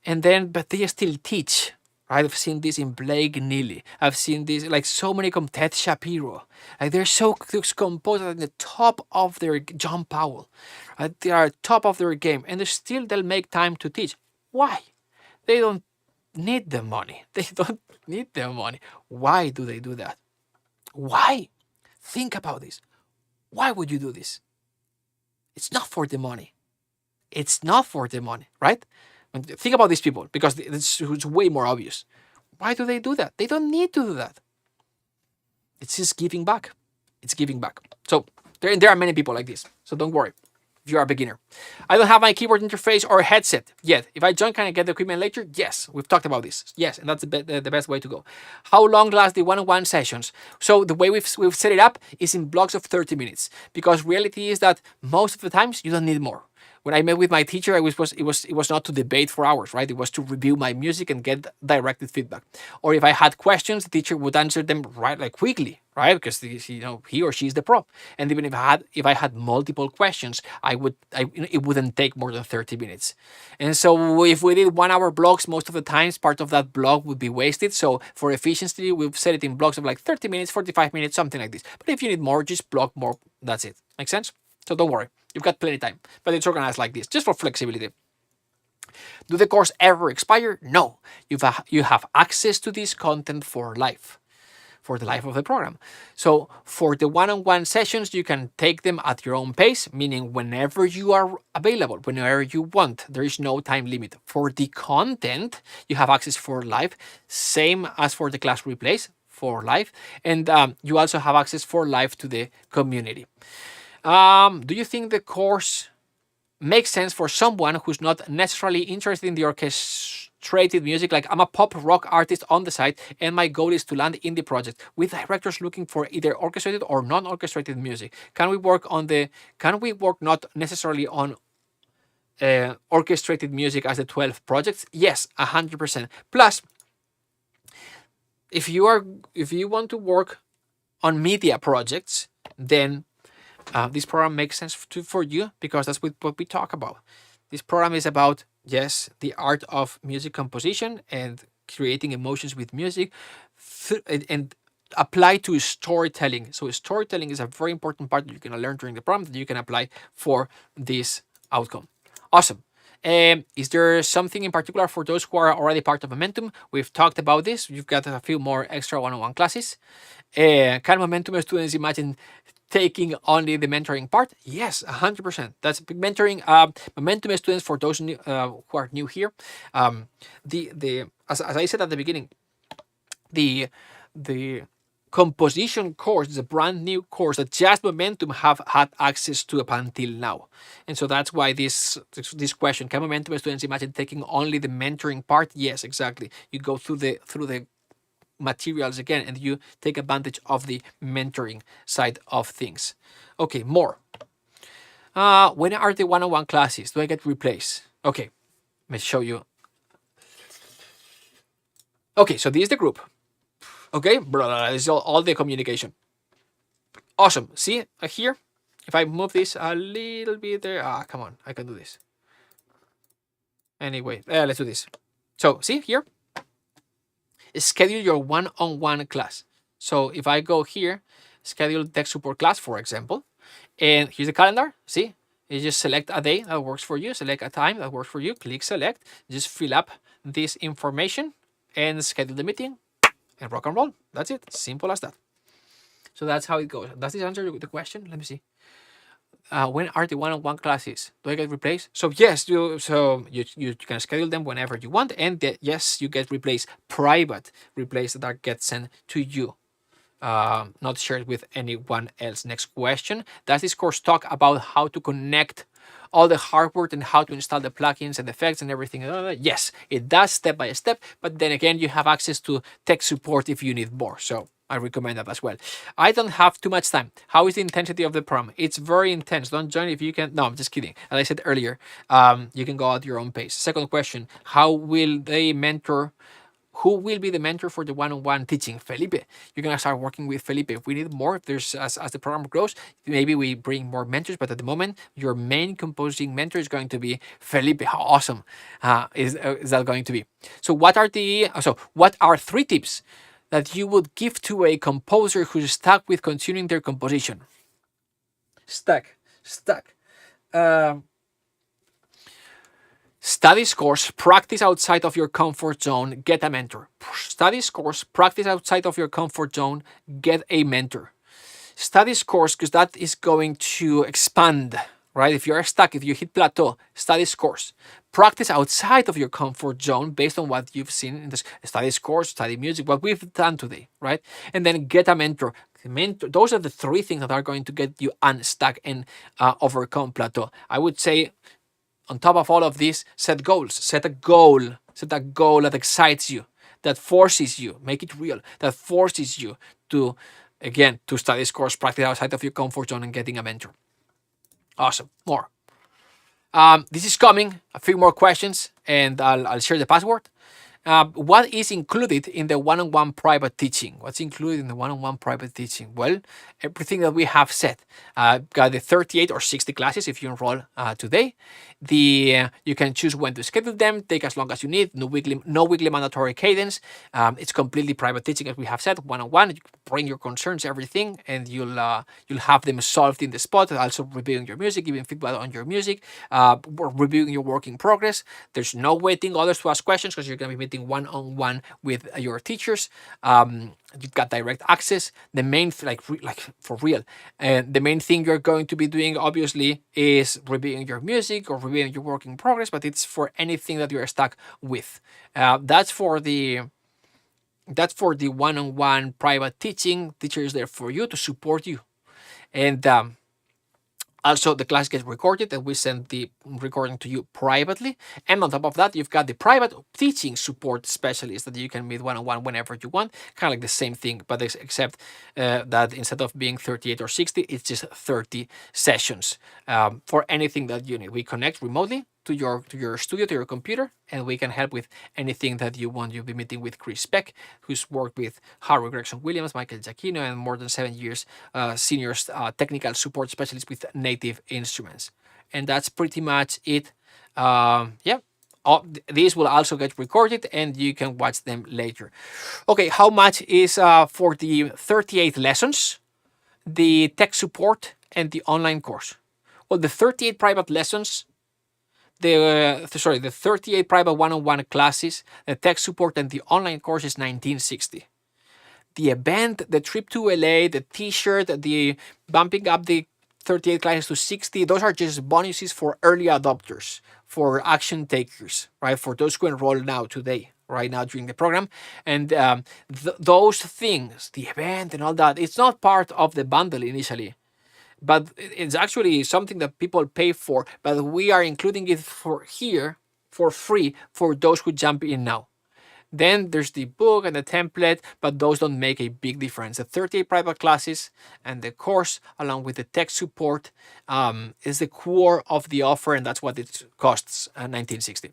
but they still teach. Right? I've seen this in Blake Neely. I've seen this like so many Ted Shapiro. Like they're so composers at the top of their John Powell. Right? They are top of their game, and they'll make time to teach. Why? They don't need the money. They don't need the money. Why do they do that? Why? Think about this. Why would you do this? It's not for the money. It's not for the money, right? Think about these people, because it's way more obvious. Why do they do that? They don't need to do that. It's just giving back. It's giving back. So there are many people like this. So don't worry. if you are a beginner. I don't have my keyboard interface or headset yet. If I join, can I get the equipment later? Yes, we've talked about this. Yes, and that's the best way to go. How long last the one-on-one sessions? So the way we've set it up is in blocks of 30 minutes, because reality is that most of the times you don't need more. When I met with my teacher, it was not to debate for hours, right? It was to review my music and get directed feedback. Or if I had questions, the teacher would answer them quickly, right? Because he or she is the pro. And even if I had multiple questions, it wouldn't take more than 30 minutes. And so if we did 1 hour blocks, most of the times part of that block would be wasted. So for efficiency, we've set it in blocks of like 30 minutes, 45 minutes, something like this. But if you need more, just block more. That's it. Make sense? So don't worry. You've got plenty of time, but it's organized like this, just for flexibility. Do the course ever expire? No. You have access to this content for life, for the life of the program. So for the one-on-one sessions, you can take them at your own pace, meaning whenever you are available, whenever you want. There is no time limit. For the content, you have access for life, same as for the class replays for life, and you also have access for life to the community. Do you think the course makes sense for someone who's not necessarily interested in the orchestrated music? Like, I'm a pop rock artist on the side and my goal is to land indie project with directors looking for either orchestrated or non-orchestrated music. Can we work not necessarily on orchestrated music as the 12 projects? Yes, 100%. Plus, if you want to work on media projects, then this program makes sense for you, because that's what we talk about. This program is about, yes, the art of music composition and creating emotions with music and apply to storytelling. So storytelling is a very important part that you're going to learn during the program that you can apply for this outcome. Awesome. Is there something in particular for those who are already part of Momentum? We've talked about this. You've got a few more extra one-on-one classes. Can Momentum students imagine taking only the mentoring part? Yes, 100%. That's mentoring. Momentum students, for those who are new here, as I said at the beginning, the composition course is a brand new course that just Momentum have had access to up until now. And so that's why this question, can Momentum students imagine taking only the mentoring part? Yes, exactly. You go through the materials again and you take advantage of the mentoring side of things. Okay, more. When are the one-on-one classes? Do I get replaced? Okay, let me show you. Okay, so this is the group. Okay, this is all the communication. Awesome. See here? If I move this a little bit there, come on, I can do this. Anyway, let's do this. So see here? Schedule your one-on-one class. So if I go here, schedule tech support class, for example, and here's the calendar. See, you just select a day that works for you, select a time that works for you, click select, just fill up this information and schedule the meeting and rock and roll. That's it. Simple as that. So that's how it goes. Does this answer the question? Let me see. When are the one-on-one classes? Do I get replaced? So yes, you can schedule them whenever you want, and yes, you get replaced, private replaced that get sent to you, not shared with anyone else. Next question: does this course talk about how to connect all the hardware and how to install the plugins and effects and everything? Yes, it does, step by step. But then again, you have access to tech support if you need more. So I recommend that as well. I don't have too much time. How is the intensity of the program? It's very intense. Don't join if you can. No, I'm just kidding. As I said earlier, you can go at your own pace. Second question: how will they mentor? Who will be the mentor for the one-on-one teaching? Felipe. You're gonna start working with Felipe. If we need more, if there's as the program grows, maybe we bring more mentors. But at the moment, your main composing mentor is going to be Felipe. How awesome is that going to be? So what are 3 tips that you would give to a composer who's stuck with continuing their composition? Stuck. Studies course, practice outside of your comfort zone, get a mentor. Studies course, practice outside of your comfort zone, get a mentor. Studies course, because that is going to expand, right? If you are stuck, if you hit plateau, study scores. Practice outside of your comfort zone based on what you've seen in the study scores, study music, what we've done today, right? And then get a mentor. Those are the three things that are going to get you unstuck and overcome plateau. I would say, on top of all of this, set goals. Set a goal that excites you, that forces you, make it real, that forces you to, again, to study scores, practice outside of your comfort zone, and getting a mentor. Awesome. More. This is coming. A few more questions, and I'll share the password. What is included in the one-on-one private teaching? What's included in the one-on-one private teaching? Well, everything that we have said. Got the 38 or 60 classes if you enroll today. You can choose when to schedule them. Take as long as you need. No weekly mandatory cadence. It's completely private teaching, as we have said. One-on-one. You bring your concerns, everything, and you'll have them solved in the spot. Also reviewing your music, giving feedback on your music, reviewing your work in progress. There's no waiting others to ask questions because you're going to be meeting one-on-one with your teachers. You've got direct access. The main, like for real, the main thing you're going to be doing, obviously, is reviewing your music or reviewing your work in progress, but it's for anything that you're stuck with. That's for the one-on-one private teaching. Teacher is there for you to support you. And also, the class gets recorded and we send the recording to you privately. And on top of that, you've got the private teaching support specialist that you can meet one-on-one whenever you want. Kind of like the same thing, but except that instead of being 38 or 60, it's just 30 sessions for anything that you need. We connect remotely to your studio, to your computer, and we can help with anything that you want. You'll be meeting with Chris Peck, who's worked with Harry Gregson Williams, Michael Giacchino, and more than 7 years senior technical support specialist with Native Instruments. And that's pretty much it. These will also get recorded and you can watch them later. Okay, how much is for the 38 lessons, the tech support, and the online course? Well, the 38 private lessons, the 38 private one-on-one classes, the tech support, and the online course is $19.60. The event, the trip to LA, the t-shirt, the bumping up the 38 classes to 60, those are just bonuses for early adopters, for action takers, right? For those who enroll now today, right now during the program. And those things, the event and all that, it's not part of the bundle initially, but it's actually something that people pay for, but we are including it for free for those who jump in now. Then there's the book and the template, but those don't make a big difference. The 38 private classes and the course, along with the tech support, is the core of the offer, and that's what it costs, $19.60.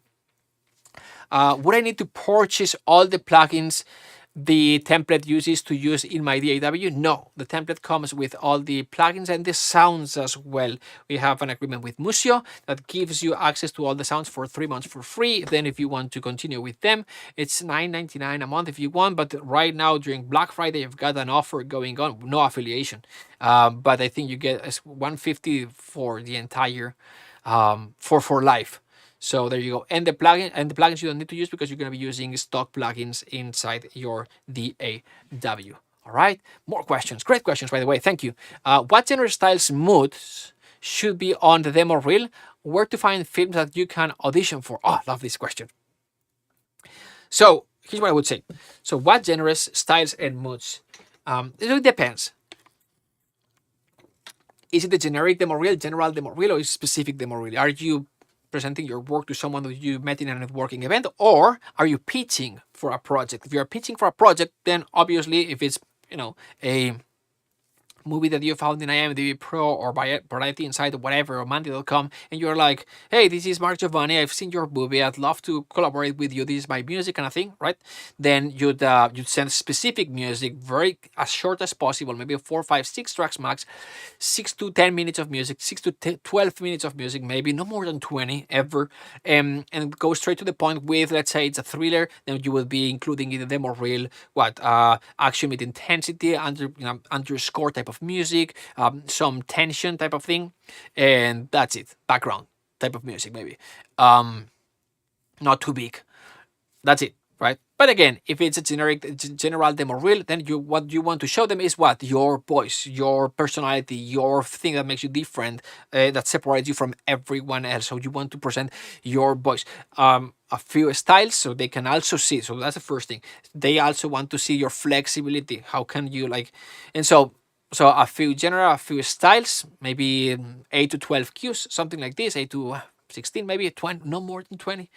Would I need to purchase all the plugins the template uses to use in my DAW? No, the template comes with all the plugins and the sounds as well. We have an agreement with Musio that gives you access to all the sounds for 3 months for free. Then if you want to continue with them, it's $9.99 a month if you want. But right now during Black Friday, you've got an offer going on, no affiliation. But I think you get $150 for the entire, for life. So there you go. And the plugins you don't need to use because you're going to be using stock plugins inside your DAW. All right. More questions. Great questions, by the way. Thank you. What genre styles moods should be on the demo reel? Where to find films that you can audition for? Oh, I love this question. So here's what I would say. So what genres, styles, and moods? It really depends. Is it the generic demo reel, general demo reel, or is it specific demo reel? Are you presenting your work to someone that you met in a networking event, or are you pitching for a project? If you're pitching for a project, then obviously if it's a movie that you found in IMDb Pro or by Variety Insight or whatever, or Mandy.com, and you're like, hey, this is Marc Jovani, I've seen your movie, I'd love to collaborate with you, this is my music kind of thing, right? Then you'd send specific music, very as short as possible, maybe 4, 5, 6 tracks max, 6 to 10 minutes of music, 6 to 12 minutes of music, maybe no more than 20 ever, and go straight to the point with, let's say it's a thriller, then you will be including in the demo reel action with intensity, underscore type of music, some tension type of thing, and that's it. Background type of music, maybe not too big. That's it. right? But again, if it's a general demo reel, then what you want to show them is what? Your voice, your personality, your thing that makes you different, that separates you from everyone else. So you want to present your voice. A few styles so they can also see. So that's the first thing. They also want to see your flexibility. How can you and so a few general, a few styles, maybe 8 to 12 cues, something like this, 8 to 16, maybe 20, no more than 20.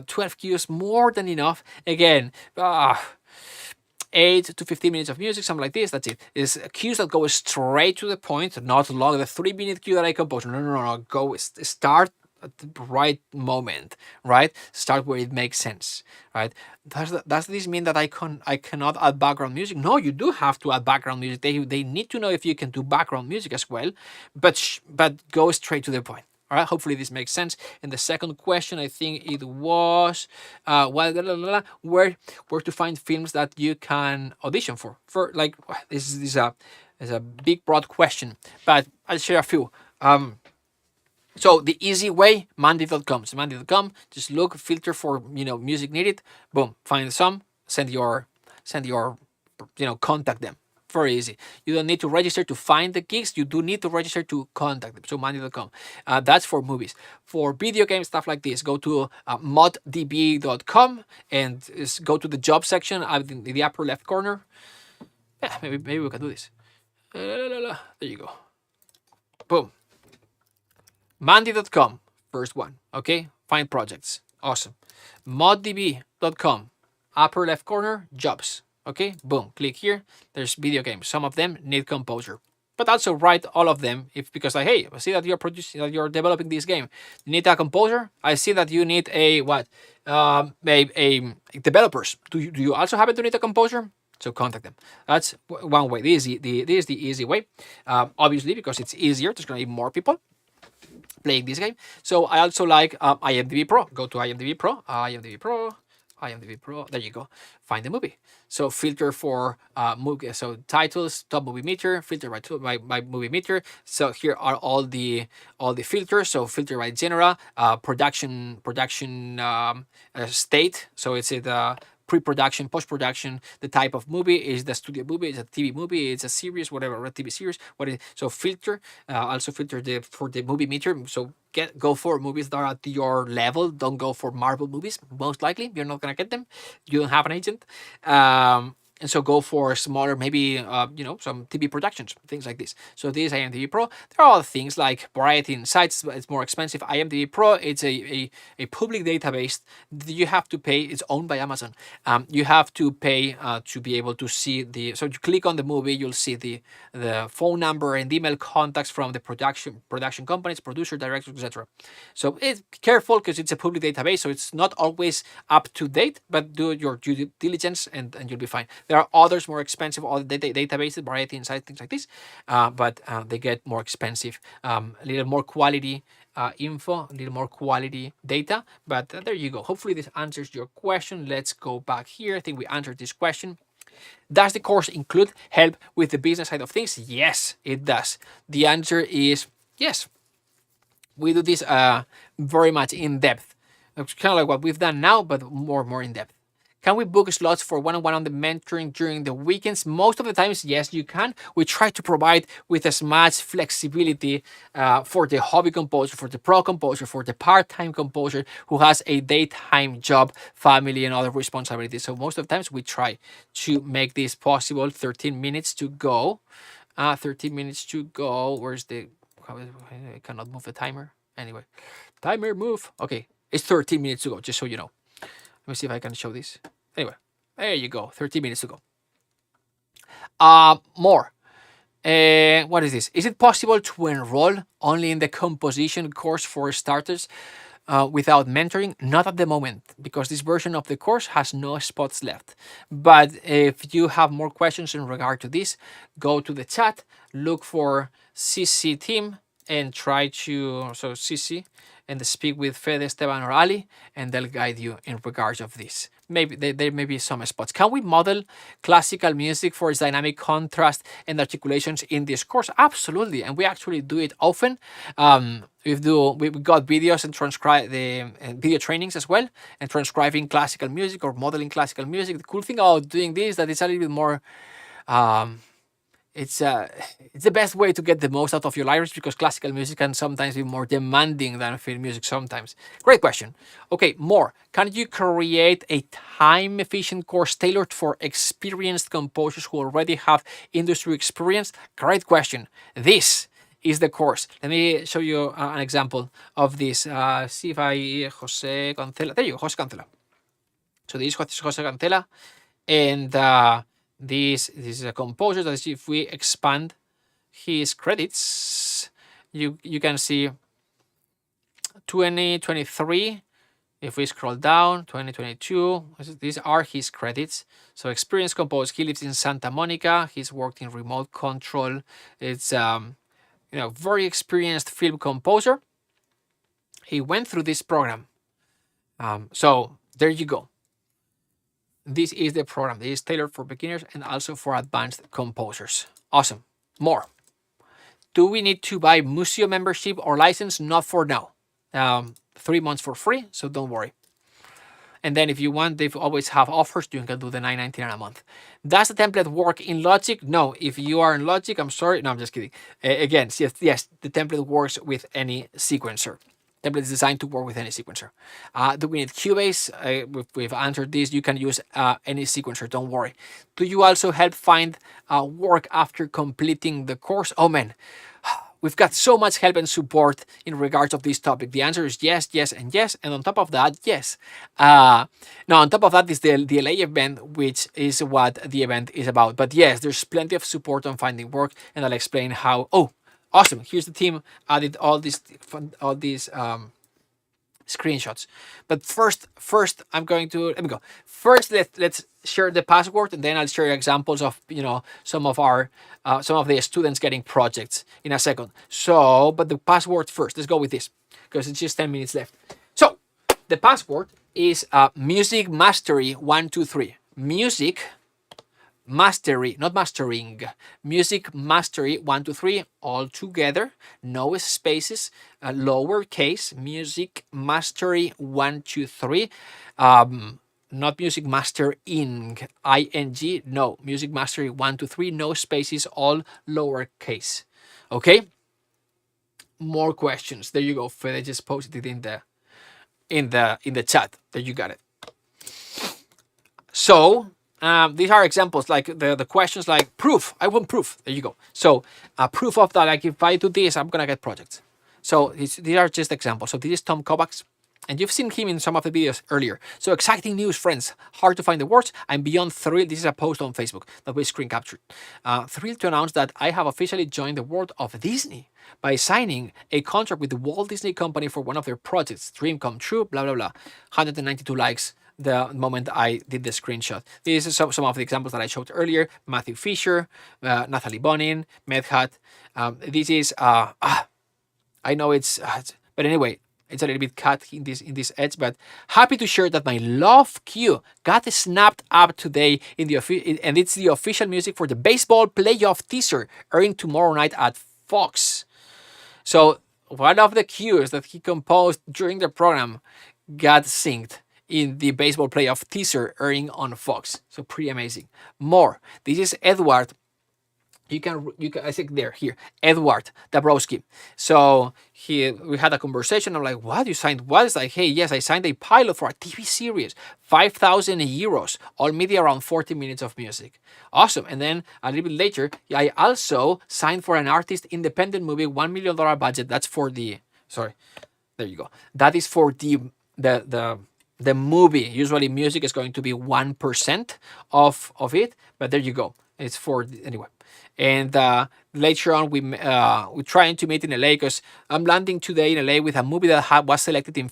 12 cues, more than enough. Again, 8 to 15 minutes of music, something like this. That's it. It's cues that go straight to the point, not long. The 3-minute cue that I composed. No. Go start at the right moment, right? Start where it makes sense, right? Does this mean that I cannot add background music? No, you do have to add background music. They need to know if you can do background music as well, but go straight to the point. All right, hopefully this makes sense. And the second question, I think it was, where to find films that you can audition for? For like, this is a big broad question, but I'll share a few. So the easy way, Mandy.com. So Mandy.com, just look, filter for music needed, boom, find some, send your contact them. Very easy. You don't need to register to find the gigs. You do need to register to contact them. So Mandy.com. That's for movies. For video game stuff like this, go to moddb.com and go to the job section in the upper left corner. Yeah, maybe we can do this. There you go. Boom. Mandy.com, first one. Okay, find projects. Awesome. moddb.com, upper left corner, jobs. Okay, boom, click here. There's video games. Some of them need composer, but also write all of them because hey, I see that you're producing, that you're developing this game. You need a composer. I see that you need a developers. Do you also happen to need a composer? So contact them. That's one way. This is the easy way. Obviously, because it's easier. There's gonna be more people playing this game. So I also like IMDb Pro. Go to IMDb Pro. IMDb Pro. There you go. Find the movie. So filter for movie. So titles, top movie meter. Filter by movie meter. So here are all the filters. So filter by genre, production state. So it's the pre-production, post-production, the type of movie, is the studio movie, it's a TV movie, it's a series, whatever, a TV series, so filter, also filter for the movie meter, so go for movies that are at your level, don't go for Marvel movies, most likely, you're not gonna get them, you don't have an agent, and so go for smaller, maybe, some TV productions, things like this. So this IMDb Pro, there are things like Variety Insights, it's more expensive. IMDb Pro, it's a public database. You have to pay, it's owned by Amazon. You have to pay to be able to see so you click on the movie, you'll see the phone number and email contacts from the production companies, producer, directors, etc. So it's careful because it's a public database, so it's not always up to date, but do your due diligence and you'll be fine. There are others more expensive, other databases, Variety Insights, things like this, but they get more expensive, a little more quality info, a little more quality data, but there you go. Hopefully this answers your question. Let's go back here. I think we answered this question. Does the course include help with the business side of things? Yes, it does. The answer is yes. We do this very much in depth. It's kind of like what we've done now, but more in depth. Can we book slots for one-on-one on the mentoring during the weekends? Most of the times, yes, you can. We try to provide with as much flexibility for the hobby composer, for the pro composer, for the part-time composer who has a daytime job, family, and other responsibilities. So most of the times we try to make this possible. 13 minutes to go. 13 minutes to go. Where's the... I cannot move the timer. Anyway, timer move. Okay, it's 13 minutes to go, just so you know. Let me see if I can show this. Anyway, there you go. 30 minutes to go. More. What is this? Is it possible to enroll only in the composition course for starters without mentoring? Not at the moment, because this version of the course has no spots left. But if you have more questions in regard to this, go to the chat, look for CC team, and try to, CC, and speak with Fede, Esteban, or Ali, and they'll guide you in regards of this. maybe there may be some spots. Can we model classical music for its dynamic contrast and articulations in this course? Absolutely, and we actually do it often. We've got videos and transcribe the video trainings as well, and transcribing classical music or modeling classical music. The cool thing about doing this is that it's a little bit more. It's the best way to get the most out of your libraries, because classical music can sometimes be more demanding than film music sometimes. Great question. Okay, more. Can you create a time-efficient course tailored for experienced composers who already have industry experience? Great question. This is the course. Let me show you an example of this. See if I Jose Cancela. There you go, Jose Cancela. So this is Jose Cancela, and this is a composer that if we expand his credits, you can see 2023. If we scroll down, 2022, these are his credits. So experienced composer. He lives in Santa Monica. He's worked in remote control. It's very experienced film composer. He went through this program. So there you go. This is the program. This is tailored for beginners and also for advanced composers. Awesome. More. Do we need to buy Museo membership or license? Not for now. 3 months for free, so don't worry. And then if you want, they always have offers. You can do the $9.99 a month. Does the template work in Logic? No. If you are in Logic, I'm sorry. No, I'm just kidding. Again, yes, the template works with any sequencer. Template is designed to work with any sequencer. Do we need Cubase? We've answered this. You can use any sequencer. Don't worry. Do you also help find work after completing the course? Oh man, we've got so much help and support in regards of this topic. The answer is yes, yes, and yes. And on top of that, yes. Now, on top of that is the LA event, which is what the event is about. But yes, there's plenty of support on finding work, and I'll explain how. Oh, awesome. Here's the team. Added all these screenshots. But first I'm going to let me go. First, let's share the password, and then I'll share examples of some of the students getting projects in a second. So, but the password first. Let's go with this because it's just 10 minutes left. So the password is music mastery 123. Music mastery, not mastering. Music mastery 123 all together, no spaces, lowercase. Music mastery 123. Not music mastering, ing. No, music mastery 123, no spaces, all lowercase. Okay. More questions. There you go. Fede just posted it in the chat. There you got it. So. These are examples, like the questions like proof. I want proof. There you go. So proof of that, like if I do this, I'm going to get projects. So these are just examples. So this is Tom Kovacs, and you've seen him in some of the videos earlier. So exciting news, friends. Hard to find the words. I'm beyond thrilled. This is a post on Facebook that we screen captured. Thrilled to announce that I have officially joined the world of Disney by signing a contract with the Walt Disney Company for one of their projects. Dream come true, blah, blah, blah. 192 likes the moment I did the screenshot. These are some of the examples that I showed earlier. Matthew Fisher, Nathalie Bonin, Medhat. This is, I know it's but anyway, it's a little bit cut in this edge, but happy to share that my love cue got snapped up today and it's the official music for the baseball playoff teaser airing tomorrow night at Fox. So one of the cues that he composed during the program got synced in the baseball playoff teaser airing on Fox. So pretty amazing. More. This is Edward. You can I think here. Edward Dabrowski. So we had a conversation. I'm like, what? You signed what? It's like, hey, yes, I signed a pilot for a TV series. 5,000 euros. All media around 40 minutes of music. Awesome. And then a little bit later, I also signed for an artist independent movie, $1 million budget. That's for the there you go. That is for the movie. Usually music is going to be 1% of it, but there you go. It's for anyway. And later on, we're trying to meet in LA because I'm landing today in LA with a movie that was selected in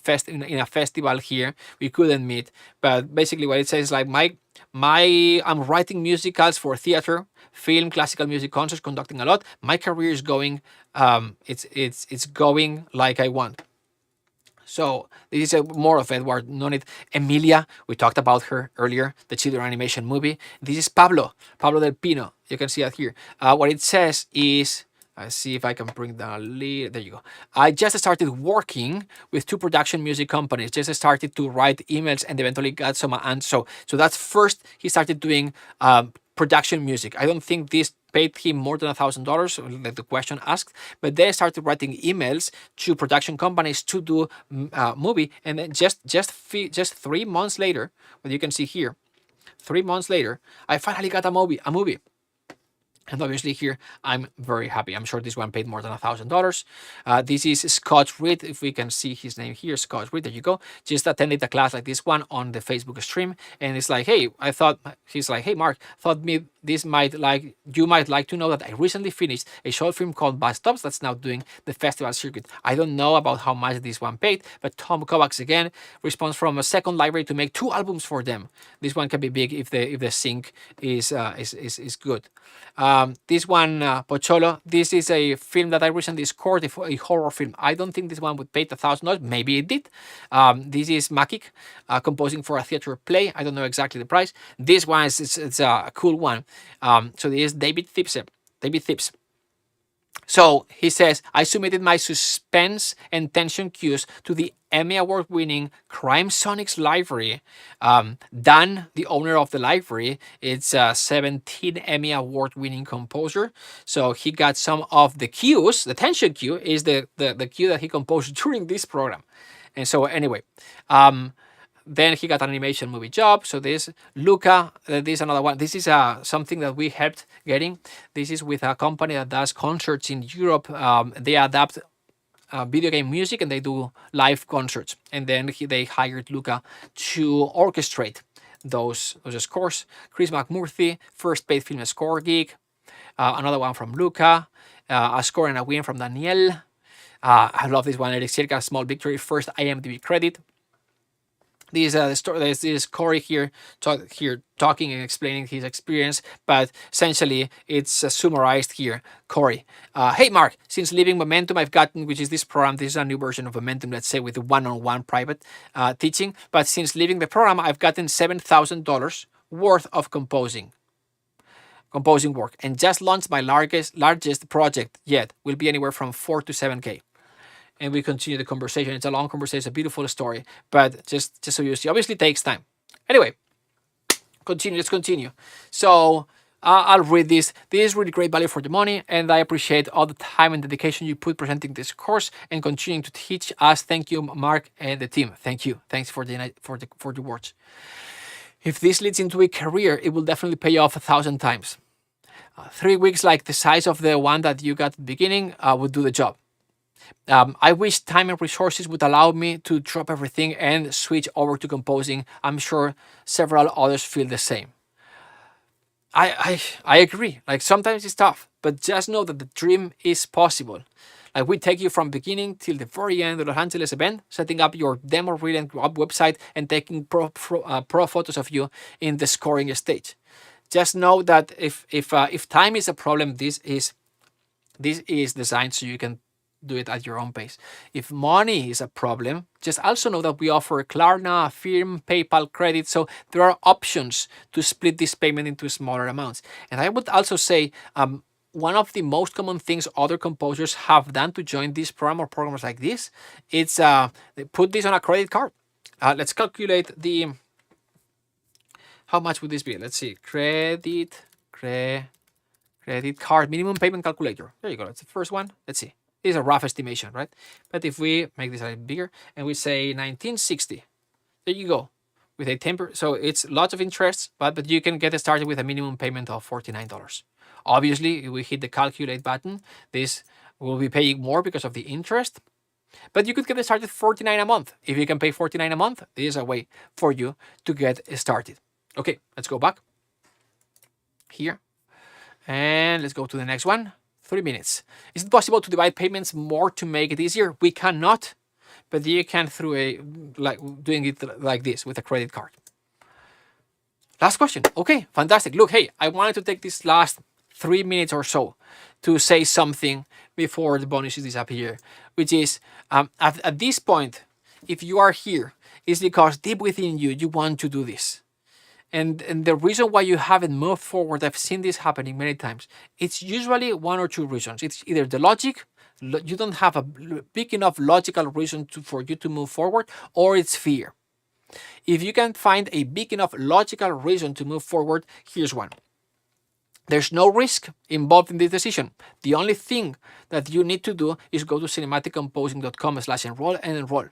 a festival here. We couldn't meet, but basically what it says is like I'm writing musicals for theater, film, classical music, concerts, conducting a lot. My career is going, it's going like I want. So this is more of Edward Nonit. Emilia, we talked about her earlier, the children animation movie. This is Pablo del Pino. You can see that here. What it says is, let's see if I can bring down a little. There you go. I just started working with 2 production music companies. Just started to write emails and eventually got some. And so that's first he started doing production music. I don't think this paid him more than $1,000, like the question asked. But they started writing emails to production companies to do movie, and then just 3 months later, what you can see here, 3 months later, I finally got a movie. And obviously here, I'm very happy. I'm sure this one paid more than $1,000. This is Scott Reed. If we can see his name here, Scott Reed, there you go. Just attended a class like this one on the Facebook stream. And it's like, hey, he's like, hey, Mark, you might like to know that I recently finished a short film called Bus Stops that's now doing the festival circuit. I don't know about how much this one paid, but Tom Kovacs again responds from a second library to make 2 albums for them. This one can be big if the sync is good. This one, Pocholo, this is a film that I recently scored, a horror film. I don't think this one would pay $1,000. Maybe it did. This is Makik, composing for a theater play. I don't know exactly the price. This one it's a cool one. So this is David Thipps. So he says, I submitted my suspense and tension cues to the Emmy Award-winning Crime Sonics library. Dan, the owner of the library, it's a 17 Emmy Award-winning composer. So he got some of the cues. The tension cue is the cue that he composed during this program. And so anyway, then he got an animation movie job. So this Luca, this is another one. This is something that we helped getting. This is with a company that does concerts in Europe. They adapt video game music and they do live concerts. And then they hired Luca to orchestrate those scores. Chris McMurphy, first paid film score gig. Another one from Luca. A score and a win from Daniel. I love this one. Eric Circa, Small Victory, first IMDb credit. This is Corey here talking and explaining his experience, but essentially it's summarized here. Corey, hey Mark, since leaving Momentum, I've gotten, which is this program, this is a new version of Momentum, let's say with one-on-one private teaching, but since leaving the program, I've gotten $7,000 worth of composing work, and just launched my largest project yet. Will be anywhere from 4 to 7K. And we continue the conversation. It's a long conversation. It's a beautiful story. But just so you see, obviously it takes time. Anyway, let's continue. So I'll read this. This is really great value for the money. And I appreciate all the time and dedication you put presenting this course and continuing to teach us. Thank you, Mark and the team. Thank you. Thanks for the words. If this leads into a career, it will definitely pay off 1,000 times. 3 weeks like the size of the one that you got at the beginning would do the job. I wish time and resources would allow me to drop everything and switch over to composing. I'm sure several others feel the same. I agree. Like sometimes it's tough, but just know that the dream is possible. Like we take you from beginning till the very end of the Los Angeles event, setting up your demo reel and website and taking pro photos of you in the scoring stage. Just know that if time is a problem, this is designed so you can do it at your own pace. If money is a problem, just also know that we offer Klarna, Firm, PayPal credit, so there are options to split this payment into smaller amounts. And I would also say one of the most common things other composers have done to join this program or programs like this, it's they put this on a credit card. Let's calculate how much would this be? Let's see, credit card minimum payment calculator. There you go. That's the first one. Let's see. This is a rough estimation, right? But if we make this a little bigger and we say 1960, there you go. With a 10%, so it's lots of interest, but you can get started with a minimum payment of $49. Obviously, if we hit the calculate button, this will be paying more because of the interest. But you could get started $49 a month. If you can pay $49 a month, this is a way for you to get started. Okay, let's go back here. And let's go to the next one. 3 minutes. Is it possible to divide payments more to make it easier? We cannot, but you can through doing it like this with a credit card. Last question. Okay, fantastic. Look, hey, I wanted to take this last 3 minutes or so to say something before the bonuses disappear, which is at this point, if you are here, it's because deep within you, you want to do this. And the reason why you haven't moved forward, I've seen this happening many times. It's usually one or two reasons. It's either the logic, you don't have a big enough logical reason for you to move forward, or it's fear. If you can find a big enough logical reason to move forward, here's one. There's no risk involved in this decision. The only thing that you need to do is go to cinematicComposing.com/enroll and enroll.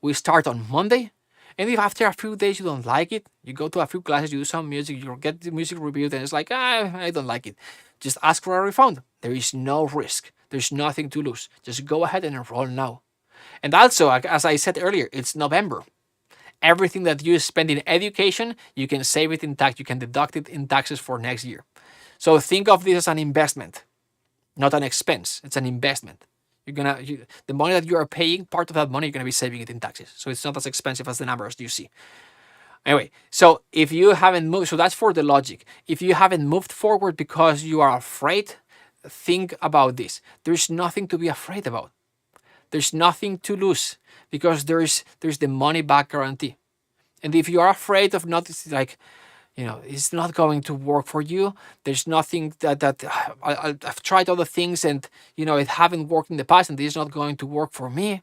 We start on Monday. And if after a few days you don't like it, you go to a few classes, you do some music, you get the music reviewed, and it's like, I don't like it. Just ask for a refund. There is no risk. There's nothing to lose. Just go ahead and enroll now. And also, as I said earlier, it's November. Everything that you spend in education, you can save it in tax. You can deduct it in taxes for next year. So think of this as an investment, not an expense. It's an investment. The money that you are paying, part of that money, you're gonna be saving it in taxes. So it's not as expensive as the numbers you see. Anyway, so if you haven't moved, so that's for the logic. If you haven't moved forward because you are afraid, think about this. There's nothing to be afraid about. There's nothing to lose because there's the money back guarantee. And if you are afraid of not, it's like, it's not going to work for you. There's nothing that I've tried other things and, it haven't worked in the past and this is not going to work for me.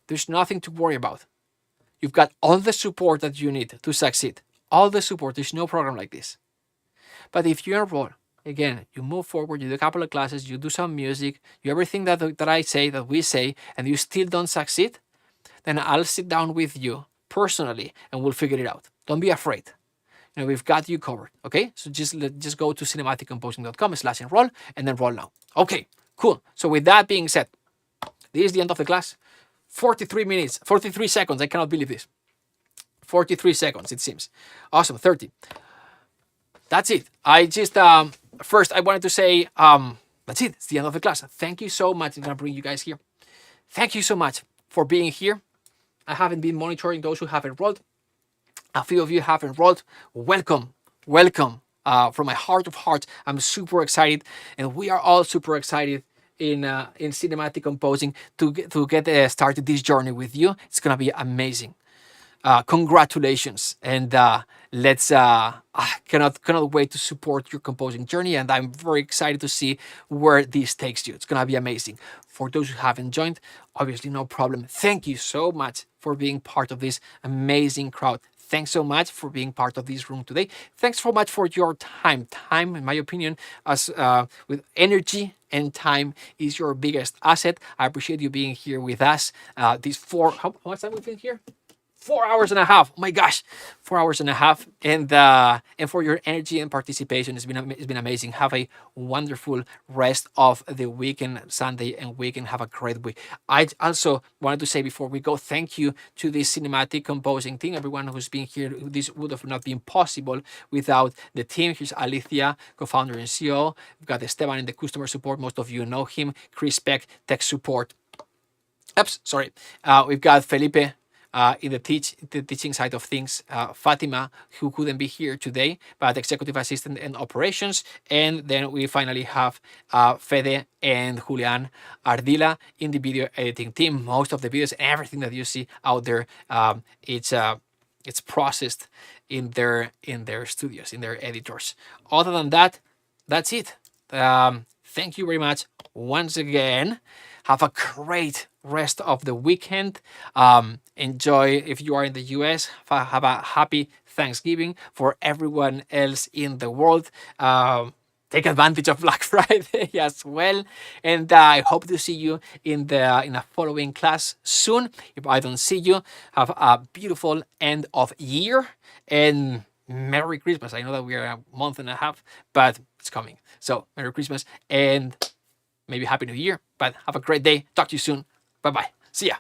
There's nothing to worry about. You've got all the support that you need to succeed. All the support. There's no program like this. But if you enroll, again, you move forward, you do a couple of classes, you do some music, you everything that I say, that we say, and you still don't succeed, then I'll sit down with you personally and we'll figure it out. Don't be afraid. We've got you covered, okay? So just go to cinematicComposing.com/enroll and enroll now. Okay, cool. So with that being said, this is the end of the class. 43 minutes, 43 seconds. I cannot believe this. 43 seconds, it seems. Awesome, 30. That's it. I just, first I wanted to say, that's it. It's the end of the class. Thank you so much. I'm going to bring you guys here. Thank you so much for being here. I haven't been monitoring those who have enrolled. A few of you have enrolled. Welcome, welcome. From my heart of hearts, I'm super excited, and we are all super excited in cinematic composing to get started this journey with you. It's gonna be amazing. Congratulations, and let's. Cannot wait to support your composing journey, and I'm very excited to see where this takes you. It's gonna be amazing. For those who haven't joined, obviously no problem. Thank you so much for being part of this amazing crowd. Thanks so much for being part of this room today. Thanks so much for your time. Time, in my opinion, as with energy and time is your biggest asset. I appreciate you being here with us. How much time we've been here? 4 hours and a half. Oh my gosh, 4 hours and a half. And for your energy and participation, it's been amazing. Have a wonderful rest of the weekend, Sunday and weekend. Have a great week. I also wanted to say before we go, thank you to the cinematic composing team, everyone who's been here. This would have not been possible without the team. Here's Alicia, co-founder and CEO. We've got Esteban in the customer support. Most of you know him. Chris Peck, tech support. We've got Felipe in the teaching side of things, Fatima, who couldn't be here today, but executive assistant and operations. And then we finally have Fede and Julian Ardila in the video editing team. Most of the videos and everything that you see out there, it's processed in their studios, in their editors. Other than that, that's it. Thank you very much once again. Have a great rest of the weekend. Enjoy, if you are in the US, have a happy Thanksgiving. For everyone else in the world, take advantage of Black Friday as well. And I hope to see you in a following class soon. If I don't see you, have a beautiful end of year and Merry Christmas. I know that we are a month and a half, but it's coming. So Merry Christmas and maybe Happy New Year, but have a great day. Talk to you soon. Bye-bye. See ya.